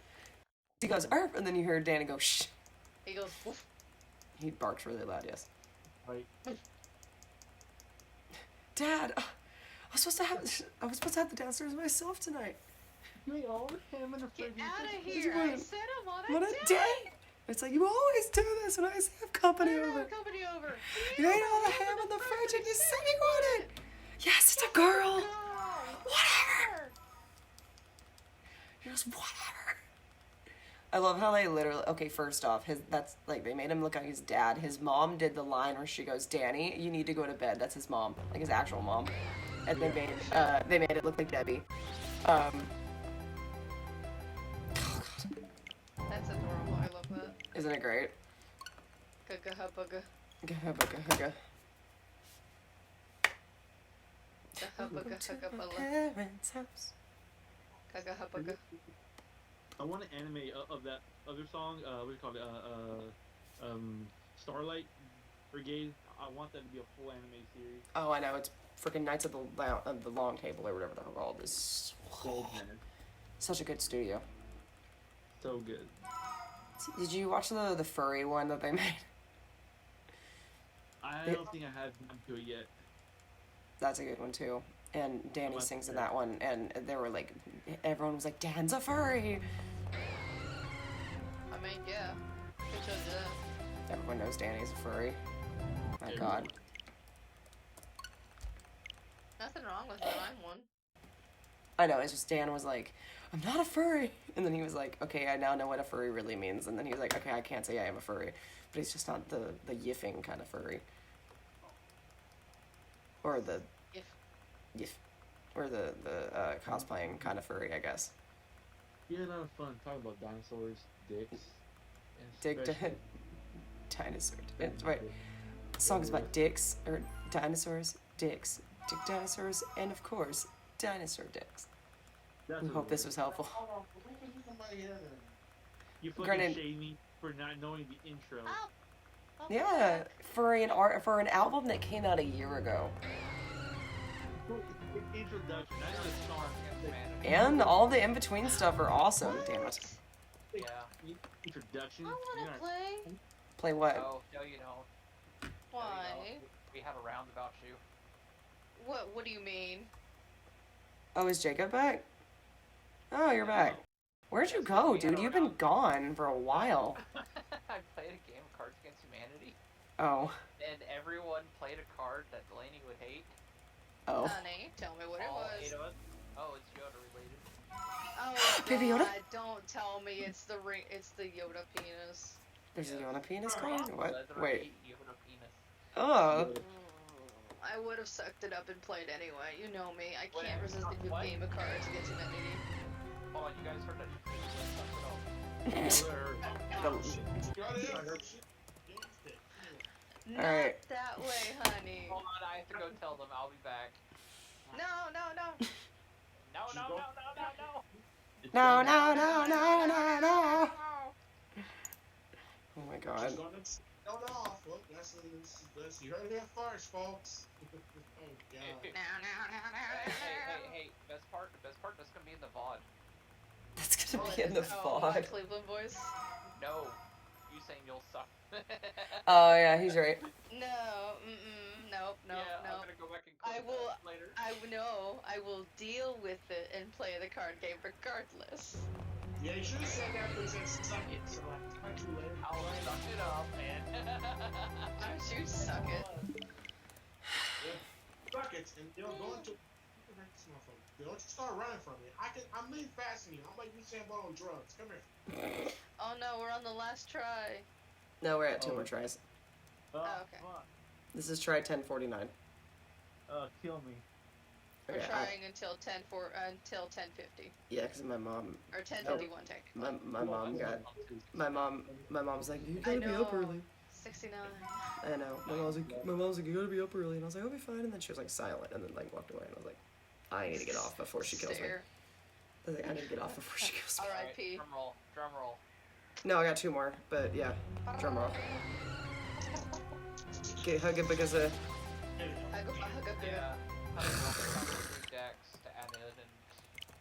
He goes, "Arf," and then you hear Danny go, "Shh." He goes, woof. He barks really loud, yes. Right. Dad, I was supposed to have the downstairs myself tonight. You ain't always him in the Get fridge. out of you here. want? I said I'm on a What a date. day! It's like, you always do this when I say have company I don't over. have company over. You ate all the ham in the fridge and you said you wanted. Yes, it's a girl. Whatever. He goes, whatever. I love how they literally, okay, first off, they made him look like his dad. His mom did the line where she goes, Danny, you need to go to bed. That's his mom, like his actual mom. And they made it look like Debbie. Oh, God. That's adorable. I love that. Isn't it great? Hugga hubba. Hugga. Hugga hugga Parents' house. Hugga hubba. I want an anime of that other song. What do you call it? Starlight Brigade. I want that to be a full anime series. Oh, I know. It's freaking Knights of the Long Table or whatever the hell called. It's Goldman. such a good studio. So good. Did you watch the furry one that they made? I don't think I have gotten to it yet. That's a good one too. And Danny must sings in admit. that one, and they were like, everyone was like, Dan's a furry. I mean, yeah. Good show to that. Everyone knows Danny's a furry. My Yeah. God. Nothing wrong with that. I'm one. I know, it's just Dan was like, I'm not a furry. And then he was like, okay, I now know what a furry really means. And then he was like, okay, I can't say I am a furry. But he's just not the yiffing kind of furry. Or the If yiff. Or the cosplaying kind of furry, I guess. We had a lot of fun talking about dinosaurs, dicks, and Dick especially dinosaur. Right. The song is about dicks, or dinosaurs, dicks, dick dinosaurs, and of course, dinosaur dicks. That's We what hope it this was. was helpful. You fucking Granted- shade me for not knowing the intro. oh, Yeah, for an album that came out a year ago. Introduction. I know the song. And all the in-between stuff are awesome, damn it. Yeah. Introduction. I You're want to not- play. Play what? No, you don't. Why? We have a round about you. What do you mean? Oh, is Jacob back? Oh, you're back. Where'd you go, dude? You've been gone for a while. I played a game of Cards Against Humanity, Oh. and everyone played a card that Delaney would hate. Oh. Honey, tell me what it All was. 8 of us. Oh, it's Yoda related. Oh, Baby Yoda? God, don't tell me it's the Yoda penis. There's a Yes. Yona penis card? What? Leather Wait. Yoda penis. Oh. I would have sucked it up and played anyway. You know me. I Wait, can't resist a good what? game of Cards Against Humanity. Hold on, you guys heard that? Not Alright. that way, honey. Hold on, I have to go tell them. I'll be back. No. No, no, no, no, no, no. It's No, done. no, no, no, no, no. Oh my god. She's gonna start it off. Well, that's you heard it here first, folks. Oh god. Hey, best part that's gonna be in the VOD. That's gonna be in the my VOD. Cleveland voice. No, you saying you'll suck. Oh yeah, he's right. No, nope, yeah, I'm gonna go back and I clip will- that later. I will deal with it and play the card game regardless. Yeah, you should have said that because it's suck it. So it's not too late. I'll suck it up, man. Don't you suck it? Suck it, and they'll go into. They'll start running from me. I'm moving faster than you. I'm like Usain Bolt on drugs. Come here. Oh no, we're on the last try. No, we're at 2 more tries. Oh, okay. fuck. This is try 1049. Kill me. We're Okay, trying until 10:50 yeah, because my mom, or 10:51 technically. my mom got, my mom's like, you I gotta be up know. early. 69. I know. My mom's like, you gotta be up early, and I was like, I'll be fine. And then she was like silent, and then like walked away, and I was like, I need to get off before she kills me. Stare. I was like, I need to get off before she kills me. R.I.P. Drum roll. No, I got 2 more, but yeah, drum roll. Okay, hug it because Hug Yeah. I don't know, decks to add it and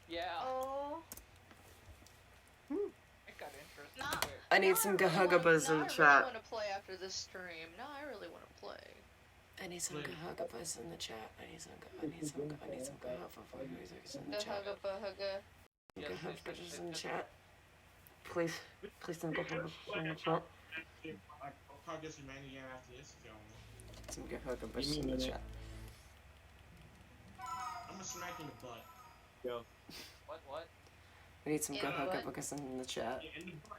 yeah. Oh. It got interesting. Nah. quick. I need some gahugabas in the chat. I really want to play after this stream. No, I really want to play. I need some gahugabas in the chat. I need some gahugabas in the chat. Hugga. Gahugabas in the chat. Please some gahugabas in the chat. I'll probably get some man again after this if y'all want. Some gahugabas in the chat. I'm gonna smack you in the butt. Go. What? We need some In the gahugabas in the chat. Yeah, in the butt.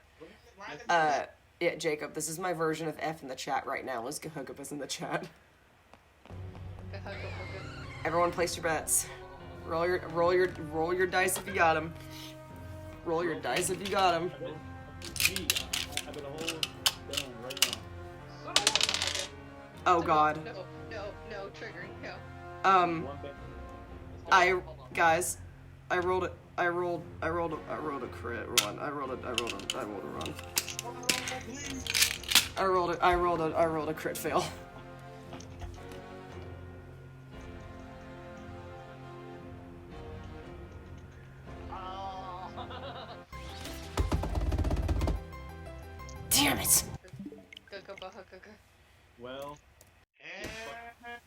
Why did I do Yeah, Jacob, this is my version of F in the chat right now. Is gahugabas in the chat? Everyone, place your bets. Roll your dice if you got them. Roll your dice if you got them. I got a whole down right now. Oh God. No, triggering, no. One bet. Guys, I rolled a crit run. I rolled a run. I rolled a crit fail. Damn it! Well,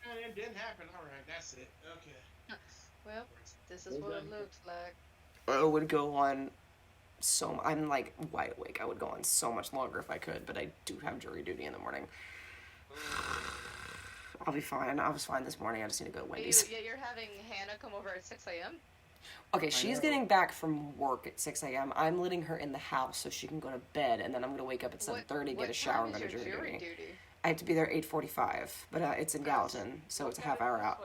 And it didn't happen. Alright, that's it. Okay. Well, this is what it looks like. I would go on I'm like wide awake. I would go on so much longer if I could, but I do have jury duty in the morning. I'll be fine. I was fine this morning. I just need to go to Wendy's. You're having Hannah come over at 6 a.m.? Okay, she's getting back from work at 6 a.m. I'm letting her in the house so she can go to bed, and then I'm going to wake up at 7:30, get a shower, and go to jury duty. I have to be there 8:45, but it's in Gallatin, so it's a half hour out.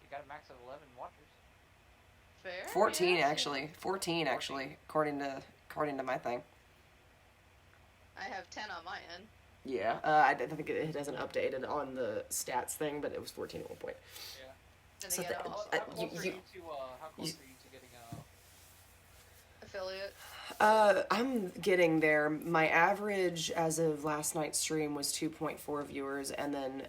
You got a max of 11 watchers. Fair? 14 yeah. actually, according to my thing. I have 10 on my end. Yeah, I think it hasn't updated on the stats thing, but it was 14 at one point. Yeah. And So they get the- all How close are you- you to how close are you to getting affiliate. I'm getting there. My average as of last night's stream was 2.4 viewers, and then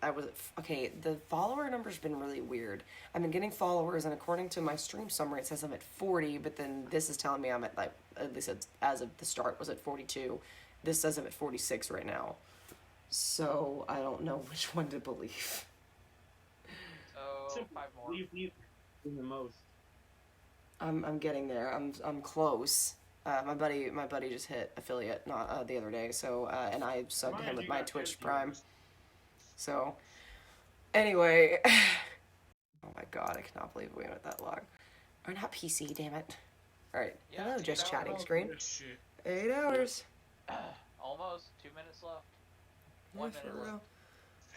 the follower number's been really weird. I've been getting followers, and according to my stream summary, it says I'm at 40, but then this is telling me I'm at, like, at least it's, as of the start, was at 42. This says I'm at 46 right now. So, I don't know which one to believe. So 5 more. leave the most. I'm getting there. I'm close. My buddy just hit affiliate not the other day. So and I subbed him with my Twitch Prime. So anyway, oh my God, I cannot believe we went that long. Or not PC, damn it. All right, Yeah, hello, just 8 chatting hours. screen. Shit. 8 hours. Almost 2 minutes left. Yeah, 1 for minute left. real.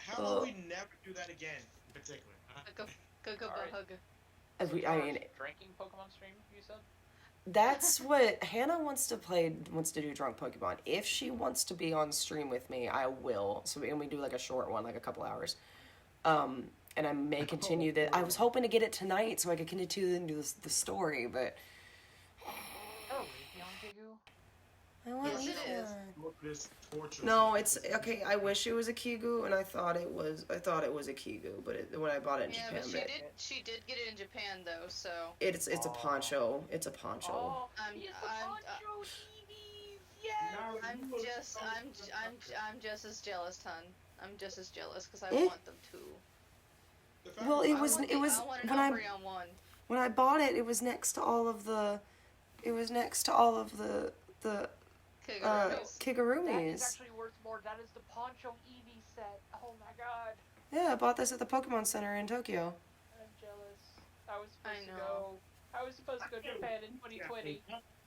How will we never do that again, in particular? Go, Alright. hug. I mean, Drinking Pokemon stream, you said? that's what Hannah wants to do drunk Pokemon. If she wants to be on stream with me, I will. So and we do like a short one, like a couple hours. and I may continue that. I was hoping to get it tonight so I could continue into the story, but Oh, is he on Kigu? I want Yes, it Ethan. is. Go through this torture. No, it's okay. I wish it was a Kigu, and I thought it was a Kigu, but when I bought it in Yeah, Japan, but but she did get it in Japan though, so it's a poncho. It's a poncho. Oh, I'm- he's the I'm- poncho EVs. Yes. I'm just as jealous, hun. I'm just as jealous because I Eh? want them too. The fact Well, that it I was want- it was I want an when I Umbreon one. when I bought it. It was next to all of the. It was next to all of the Kigurumis. That is Kigurumis. actually worth more. That is the poncho EV set. Oh my god. Yeah, I bought this at the Pokemon Center in Tokyo. I'm jealous. I was supposed I to know. go. I was supposed to go to Japan in 2020.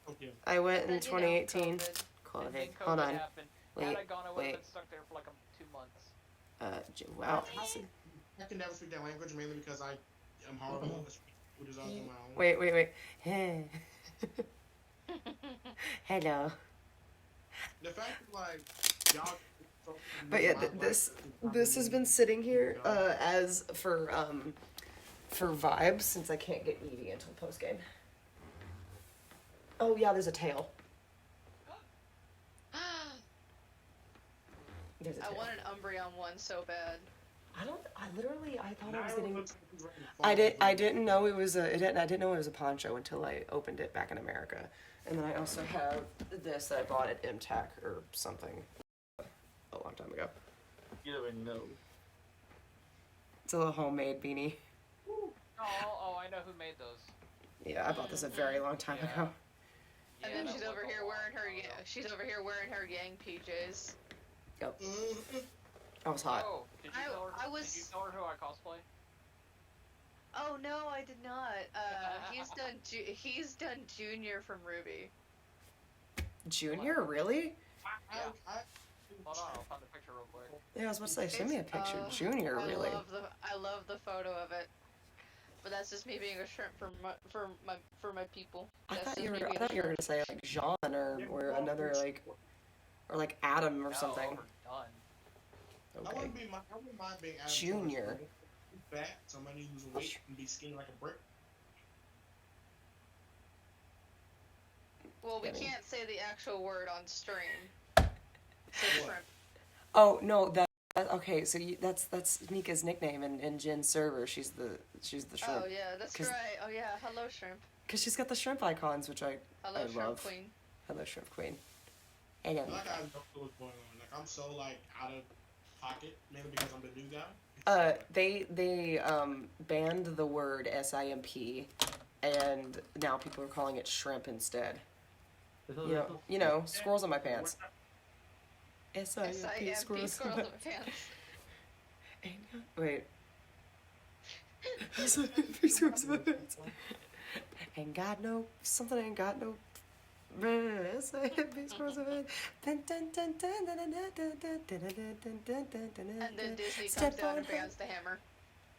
Okay. I went in But, you know, 2018. COVID. And then Hold COVID on. happened. Wait, Had I gone, I would have wait. been stuck there for like 2 months. Wow. I can never speak that language mainly because I am horrible at speaking languages on my own. Wait. Hey. Hello. The fact that like y'all. But yeah, this has been sitting here as for vibes since I can't get Eevee until post game. Oh yeah, there's a tail. There's a I tail. want an Umbreon one so bad. I thought I was Nairo getting. looks like he's ready to fall I over. didn't know it was I didn't know it was a poncho until I opened it back in America, and then I also have this that I bought at MTAC or something a long time ago. You don't even know. It's a little homemade beanie. Oh, I know who made those. Yeah, I bought this a very long time Yeah. ago. Yeah, And then that she's was over a here long wearing her time ago. she's over here wearing her Yang PJs. I was hot. Oh, did you I- tell her? I Did you was- tell her who I cosplay? Oh no, I did not. He's done Junior from Ruby. Junior, really? I, Hold on, I'll find the picture real quick. Yeah, I was about to say, send me a picture. Oh, Junior, really? I love the photo of it. But that's just me being a shrimp for my people. I That's thought just you me were being a gonna shrimp. say like Jean or another like Adam or No, something. we're done. Okay. I wouldn't mind being Adam Junior. Jones. Fat, somebody who's weight and be skinny like a brick. Well, we I mean- can't say the actual word on stream. So What? shrimp. Oh no, okay. So that's Mika's nickname in Jin's server. She's the shrimp Oh yeah, that's 'Cause- right. Oh yeah, hello shrimp. because she's got the shrimp icons, which I Hello shrimp love. queen. Hello, shrimp queen. Hang on. Like I don't know what's going on. Like I'm so like out of pocket, mainly because I'm the new guy. They banned the word SIMP, and now people are calling it shrimp instead. You know, squirrels in my pants. SIMP SIMP squirrels in squirrels my in my pants. Wait. SIMP squirrels in my pants. Ain't got no something. Ain't got no. SIMP squirrels in my pants. And then Disney Step comes down on and bans the hammer.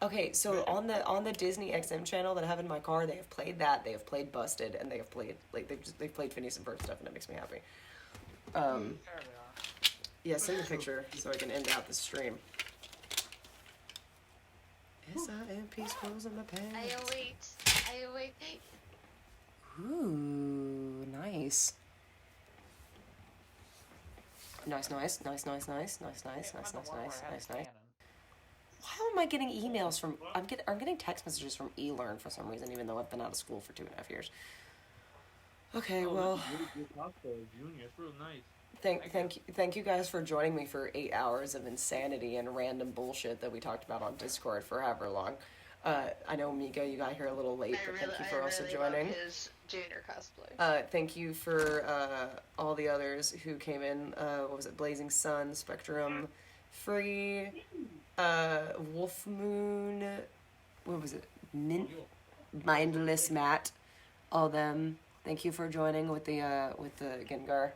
Okay, so on the Disney XM channel that I have in my car, they have played that. They have played Busted, and they have played they've played Phineas and Ferb stuff, and that makes me happy. There we are. Yeah, send the picture so I can end out the stream. SIMP scrolls in my pants. I await. Ooh, nice. Nice. Hey, I'm the one where it has cannon. Why am I getting emails from? I'm getting text messages from eLearn for some reason, even though I've been out of school for 2.5 years. Okay, well, Junior, it's real nice. thank you guys for joining me for 8 hours of insanity and random bullshit that we talked about on Discord for however long. I know Mika, you got here a little late, but thank you for also joining. Love his Junior cosplay. Thank you for all the others who came in. What was it? Blazing Sun, Spectrum, Free, Wolf Moon. What was it? Mindless Matt. All them. Thank you for joining with the Gengar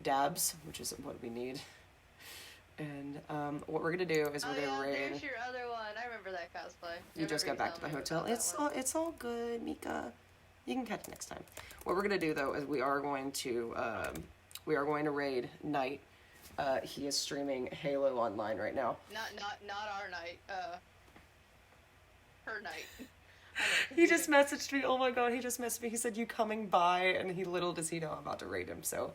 dabs, which is what we need. And what we're gonna do is we're gonna raid. There's your other one. I remember that cosplay. You just got back to the hotel. It's all good, Mika. You can catch it next time. What we're gonna do though is we are going to raid Knight. He is streaming Halo online right now. Not our night. her night. He just messaged me. Oh my god, he just messaged me. He said, "You coming by?" And he little does he know I'm about to raid him. So,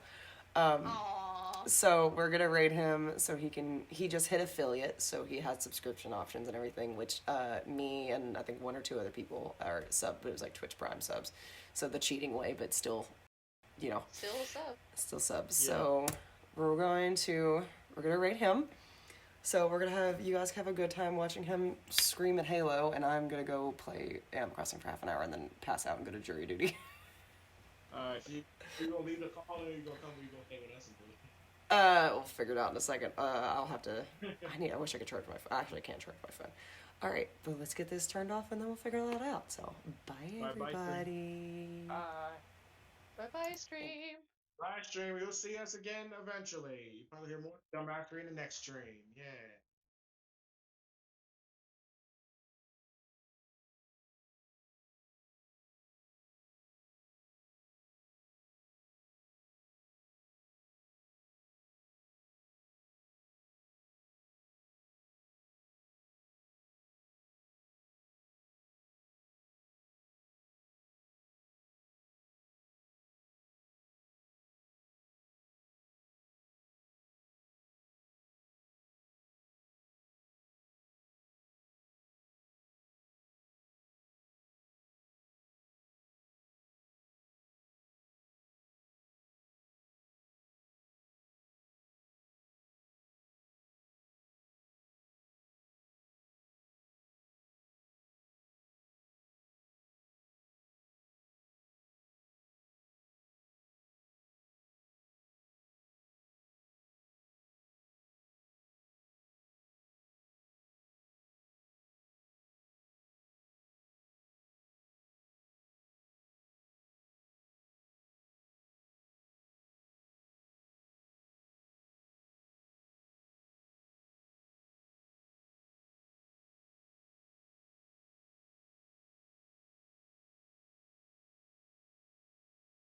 Aww. so we're gonna raid him so he can. He just hit affiliate, so he has subscription options and everything. Which me and I think one or two other people are sub, but it was like Twitch Prime subs. So the cheating way, but still, you know, Still a sub. still subs. Yeah. So we're gonna raid him. So we're gonna have you guys have a good time watching him scream at Halo, and I'm gonna go play Animal Crossing for half an hour and then pass out and go to jury duty. Alright, so you gonna leave the call or you gonna come or you gonna hang with us and do it? We'll figure it out in a second. I'll have to. I wish I could charge my phone. Actually, I can't charge my phone. All right, but let's get this turned off and then we'll figure that out. So, bye Bye-bye, everybody. Bye-bye, stream. Live stream, you'll see us again eventually. You probably hear more Dumb After in the next stream. Yeah.